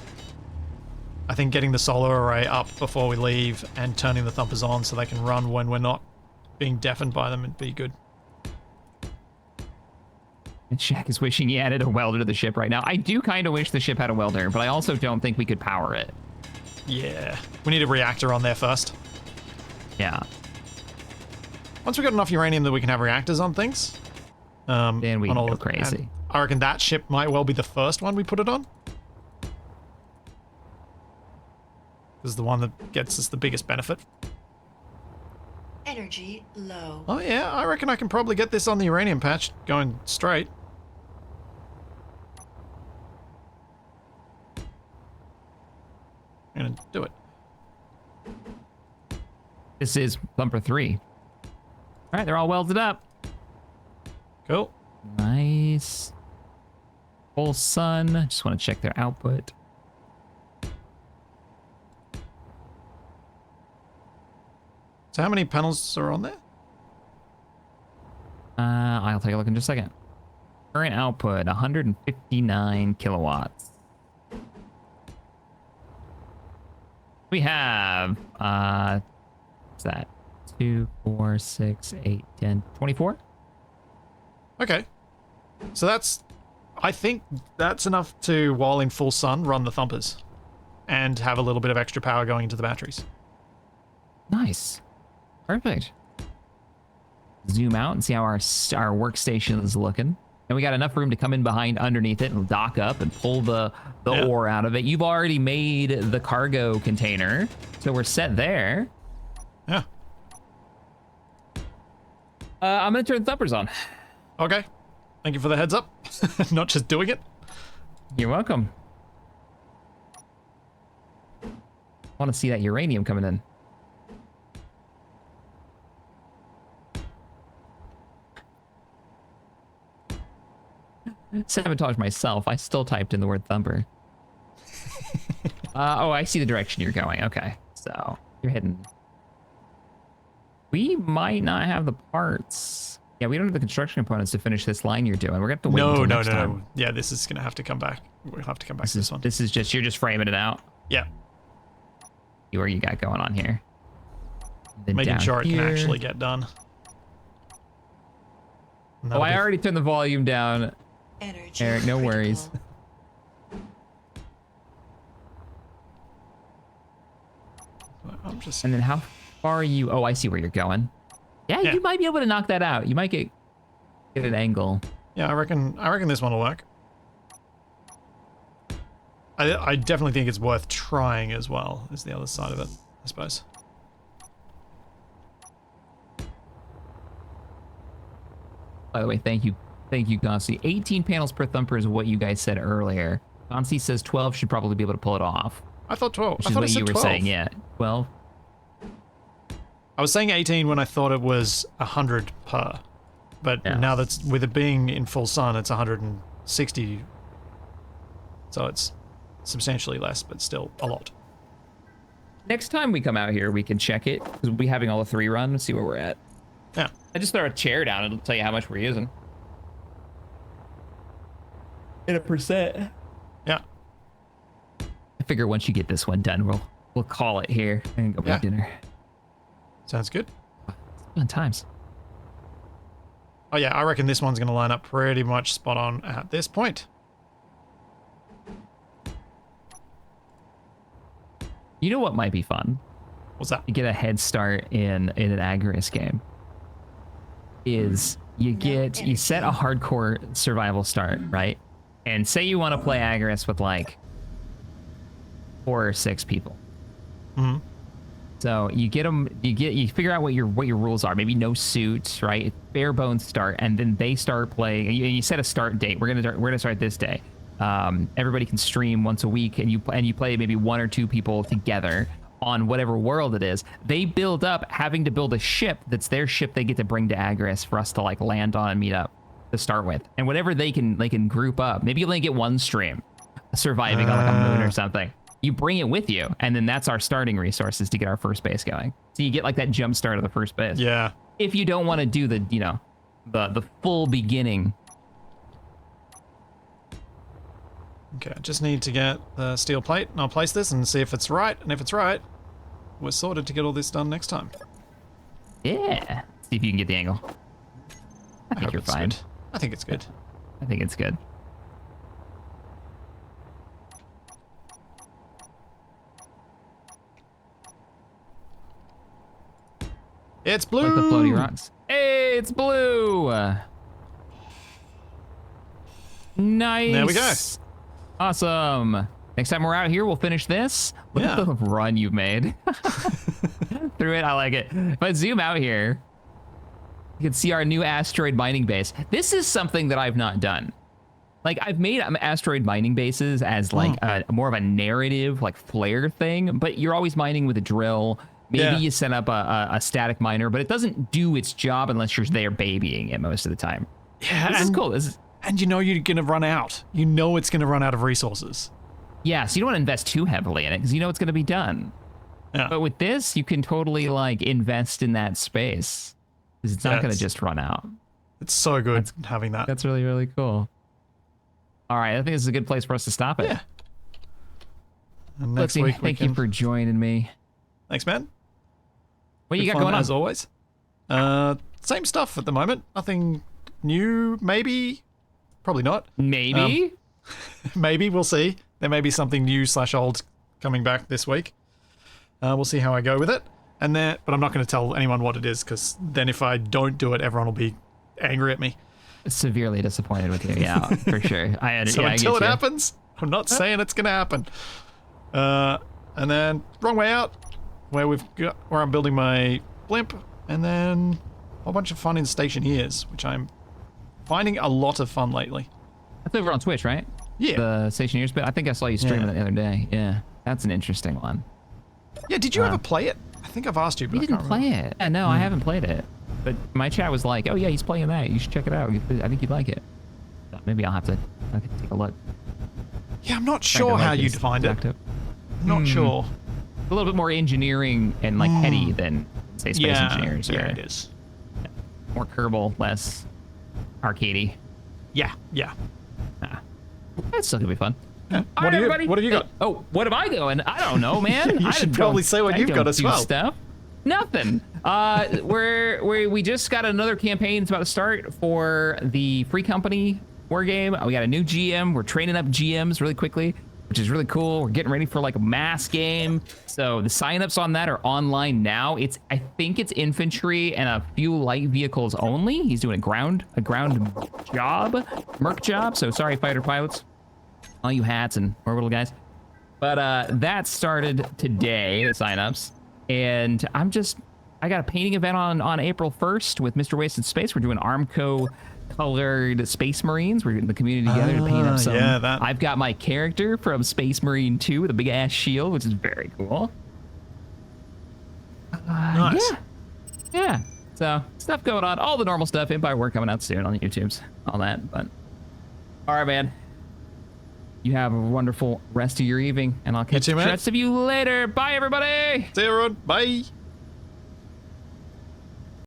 [SPEAKER 2] I think getting the solar array up before we leave and turning the thumpers on so they can run when we're not being deafened by them would be good.
[SPEAKER 1] And Shaq is wishing he added a welder to the ship right now. I do kind of wish the ship had a welder, but I also don't think we could power it.
[SPEAKER 2] Yeah. We need a reactor on there first.
[SPEAKER 1] Yeah.
[SPEAKER 2] Once we've got enough uranium that we can have reactors on things,
[SPEAKER 1] Then we
[SPEAKER 2] on
[SPEAKER 1] can
[SPEAKER 2] all
[SPEAKER 1] go
[SPEAKER 2] of-
[SPEAKER 1] crazy.
[SPEAKER 2] and I reckon that ship might well be the first one we put it on. This is the one that gets us the biggest benefit.
[SPEAKER 3] Energy low.
[SPEAKER 2] Oh yeah, I reckon I can probably get this on the uranium patch going straight. I'm gonna do it.
[SPEAKER 1] This is bumper 3. All right, they're all welded up.
[SPEAKER 2] Cool.
[SPEAKER 1] Nice. Full sun. Just want to check their output.
[SPEAKER 2] So how many panels are on there?
[SPEAKER 1] I'll take a look in just a second. Current output, 159 kilowatts. We have, what's that? 2, 4, 6, 8, 10, 24?
[SPEAKER 2] Okay. So I think that's enough to, while in full sun, run the thumpers. And have a little bit of extra power going into the batteries.
[SPEAKER 1] Nice. Perfect. Zoom out and see how our workstation is looking. And we got enough room to come in behind underneath it and dock up and pull the ore out of it. You've already made the cargo container, so we're set there.
[SPEAKER 2] Yeah.
[SPEAKER 1] I'm gonna turn the thumpers on.
[SPEAKER 2] Okay. Thank you for the heads up. Not just doing it.
[SPEAKER 1] You're welcome. Want to see that uranium coming in. Sabotage myself. I still typed in the word thumper. Oh, I see the direction you're going. Okay, so you're hidden. We might not have the parts. Yeah, we don't have the construction components to finish this line you're doing. We're gonna have to wait until next time.
[SPEAKER 2] No. Yeah, this is gonna have to come back. We'll have to come back to this one.
[SPEAKER 1] This is just, you're just framing it out.
[SPEAKER 2] Yeah.
[SPEAKER 1] See what you got going on here. Then
[SPEAKER 2] Making
[SPEAKER 1] down
[SPEAKER 2] sure it can
[SPEAKER 1] here.
[SPEAKER 2] actually get done.
[SPEAKER 1] Oh, I already turned the volume down.
[SPEAKER 3] Energy
[SPEAKER 1] Eric, no worries.
[SPEAKER 2] I'm just...
[SPEAKER 1] And then how far are you? Oh, I see where you're going. Yeah,
[SPEAKER 2] Yeah.
[SPEAKER 1] you might be able to knock that out. You might get an angle.
[SPEAKER 2] Yeah, I reckon this one will work. I definitely think it's worth trying as well, is the other side of it, I suppose.
[SPEAKER 1] By the way, thank you, Gonsi. 18 panels per thumper is what you guys said earlier. Gonsi says 12 should probably be able to pull it off.
[SPEAKER 2] I thought 12.
[SPEAKER 1] Which
[SPEAKER 2] I
[SPEAKER 1] is
[SPEAKER 2] thought
[SPEAKER 1] what
[SPEAKER 2] it said
[SPEAKER 1] you were
[SPEAKER 2] 12.
[SPEAKER 1] saying, yeah. 12.
[SPEAKER 2] I was saying 18 when I thought it was 100 per. But
[SPEAKER 1] Yeah.
[SPEAKER 2] now that's, with it being in full sun, it's 160. So it's substantially less, but still a lot.
[SPEAKER 1] Next time we come out here, we can check it, because we'll be having all the 3 run and see where we're at.
[SPEAKER 2] Yeah.
[SPEAKER 1] I just throw a chair down, it'll tell you how much we're using. In a percent.
[SPEAKER 2] Yeah.
[SPEAKER 1] I figure once you get this one done, we'll call it here and go
[SPEAKER 2] Yeah.
[SPEAKER 1] have dinner.
[SPEAKER 2] Sounds good.
[SPEAKER 1] Fun times.
[SPEAKER 2] Oh yeah, I reckon this one's going to line up pretty much spot on at this point.
[SPEAKER 1] You know what might be fun?
[SPEAKER 2] What's that?
[SPEAKER 1] To get a head start in an Agorist game is you set a hardcore survival start, right? And say you want to play Agorist with like 4 or 6 people.
[SPEAKER 2] Mm-hmm.
[SPEAKER 1] So you figure out what your rules are. Maybe no suit, right? Bare bones start, and then they start playing. And you set a start date. We're gonna start this day. Everybody can stream once a week, and you play maybe 1 or 2 people together on whatever world it is. They build up having to build a ship that's their ship they get to bring to Agorist for us to like land on and meet up to start with. And whatever they can group up. Maybe you only get 1 stream surviving on like a moon or something. You bring it with you, and then that's our starting resources to get our first base going. So you get like that jump start of the first base.
[SPEAKER 2] Yeah.
[SPEAKER 1] If you don't want to do the full beginning.
[SPEAKER 2] Okay, I just need to get the steel plate, and I'll place this and see if it's right. And if it's right, we're sorted to get all this done next time.
[SPEAKER 1] Yeah. See if you can get the angle. I think
[SPEAKER 2] hope
[SPEAKER 1] you're
[SPEAKER 2] it's
[SPEAKER 1] fine.
[SPEAKER 2] good. I think it's good.
[SPEAKER 1] I think it's good.
[SPEAKER 2] It's blue!
[SPEAKER 1] Like the floating rocks. Hey, it's blue! Nice.
[SPEAKER 2] There we go.
[SPEAKER 1] Awesome. Next time we're out here, we'll finish this. Look at
[SPEAKER 2] Yeah.
[SPEAKER 1] the run you've made. Through it, I like it. If I zoom out here, you can see our new asteroid mining base. This is something that I've not done. Like, I've made asteroid mining bases as like more of a narrative, like flare thing, but you're always mining with a drill. Maybe
[SPEAKER 2] Yeah.
[SPEAKER 1] you set up a static miner, but it doesn't do its job unless you're there babying it most of the time.
[SPEAKER 2] Yeah,
[SPEAKER 1] This is cool.
[SPEAKER 2] And you know you're going to run out. You know it's going to run out of resources.
[SPEAKER 1] Yeah, so you don't want to invest too heavily in it because you know it's going to be done.
[SPEAKER 2] Yeah.
[SPEAKER 1] But with this, you can totally like invest in that space because it's not going to just run out.
[SPEAKER 2] It's so good having that.
[SPEAKER 1] That's really, really cool. All right, I think this is a good place for us to stop it.
[SPEAKER 2] Yeah. And next
[SPEAKER 1] Lexi,
[SPEAKER 2] week we
[SPEAKER 1] thank you
[SPEAKER 2] can...
[SPEAKER 1] for joining me.
[SPEAKER 2] Thanks, man.
[SPEAKER 1] What you
[SPEAKER 2] Good
[SPEAKER 1] got
[SPEAKER 2] fun,
[SPEAKER 1] going on?
[SPEAKER 2] as always. Same stuff at the moment. Nothing new, maybe. Probably not.
[SPEAKER 1] Maybe.
[SPEAKER 2] Maybe, we'll see. There may be something new / old coming back this week. We'll see how I go with it. But I'm not going to tell anyone what it is, because then if I don't do it, everyone will be angry at me.
[SPEAKER 1] Severely disappointed with you. Yeah, for sure.
[SPEAKER 2] So until it happens, I'm not saying it's going to happen. And then wrong way out, where I'm building my blimp, and then a whole bunch of fun in stationeers, which I'm finding a lot of fun lately.
[SPEAKER 1] That's over on Twitch, right?
[SPEAKER 2] Yeah.
[SPEAKER 1] The stationeers bit. I think I saw you streaming it the other day. Yeah, that's an interesting one.
[SPEAKER 2] Yeah, did you ever play it? I think I've asked you, but
[SPEAKER 1] You
[SPEAKER 2] I
[SPEAKER 1] didn't
[SPEAKER 2] can't
[SPEAKER 1] play
[SPEAKER 2] remember.
[SPEAKER 1] it. Yeah, no, I haven't played it. But my chat was like, "Oh yeah, he's playing that. You should check it out. I think you'd like it." So maybe I can take a look.
[SPEAKER 2] Yeah, I'm not sure how you'd find it. Not sure.
[SPEAKER 1] A little bit more engineering and like heady than say Space Engineers.
[SPEAKER 2] Yeah,
[SPEAKER 1] or
[SPEAKER 2] it is.
[SPEAKER 1] more Kerbal, less arcadey.
[SPEAKER 2] Yeah.
[SPEAKER 1] That's still gonna be fun.
[SPEAKER 2] Yeah.
[SPEAKER 1] All right, everybody.
[SPEAKER 2] What have you got?
[SPEAKER 1] Oh, what am I doing? I don't know, man.
[SPEAKER 2] You
[SPEAKER 1] I
[SPEAKER 2] should
[SPEAKER 1] don't-
[SPEAKER 2] probably say what
[SPEAKER 1] I
[SPEAKER 2] you've
[SPEAKER 1] don't
[SPEAKER 2] got as
[SPEAKER 1] do
[SPEAKER 2] well.
[SPEAKER 1] Stuff. Nothing. We just got another campaign. It's about to start for the Free Company war game. We got a new GM. We're training up GMs really quickly, which is really cool. We're getting ready for like a mass game. So the signups on that are online now. I think it's infantry and a few light vehicles only. He's doing a ground job, merc job. So sorry, fighter pilots, all you hats and orbital guys. But that started today, the signups. And I got a painting event on April 1st with Mr. Wasted Space. We're doing Armco colored Space Marines. We're getting the community together to paint up some.
[SPEAKER 2] Yeah, that.
[SPEAKER 1] I've got my character from Space Marine 2 with a big ass shield, which is very cool.
[SPEAKER 2] Nice.
[SPEAKER 1] Yeah. So stuff going on. All the normal stuff. Empire War coming out soon on the YouTubes. All that. But all right, man. You have a wonderful rest of your evening, and I'll catch
[SPEAKER 2] too,
[SPEAKER 1] the
[SPEAKER 2] man.
[SPEAKER 1] rest of you later. Bye, everybody.
[SPEAKER 2] See you, everyone. Bye.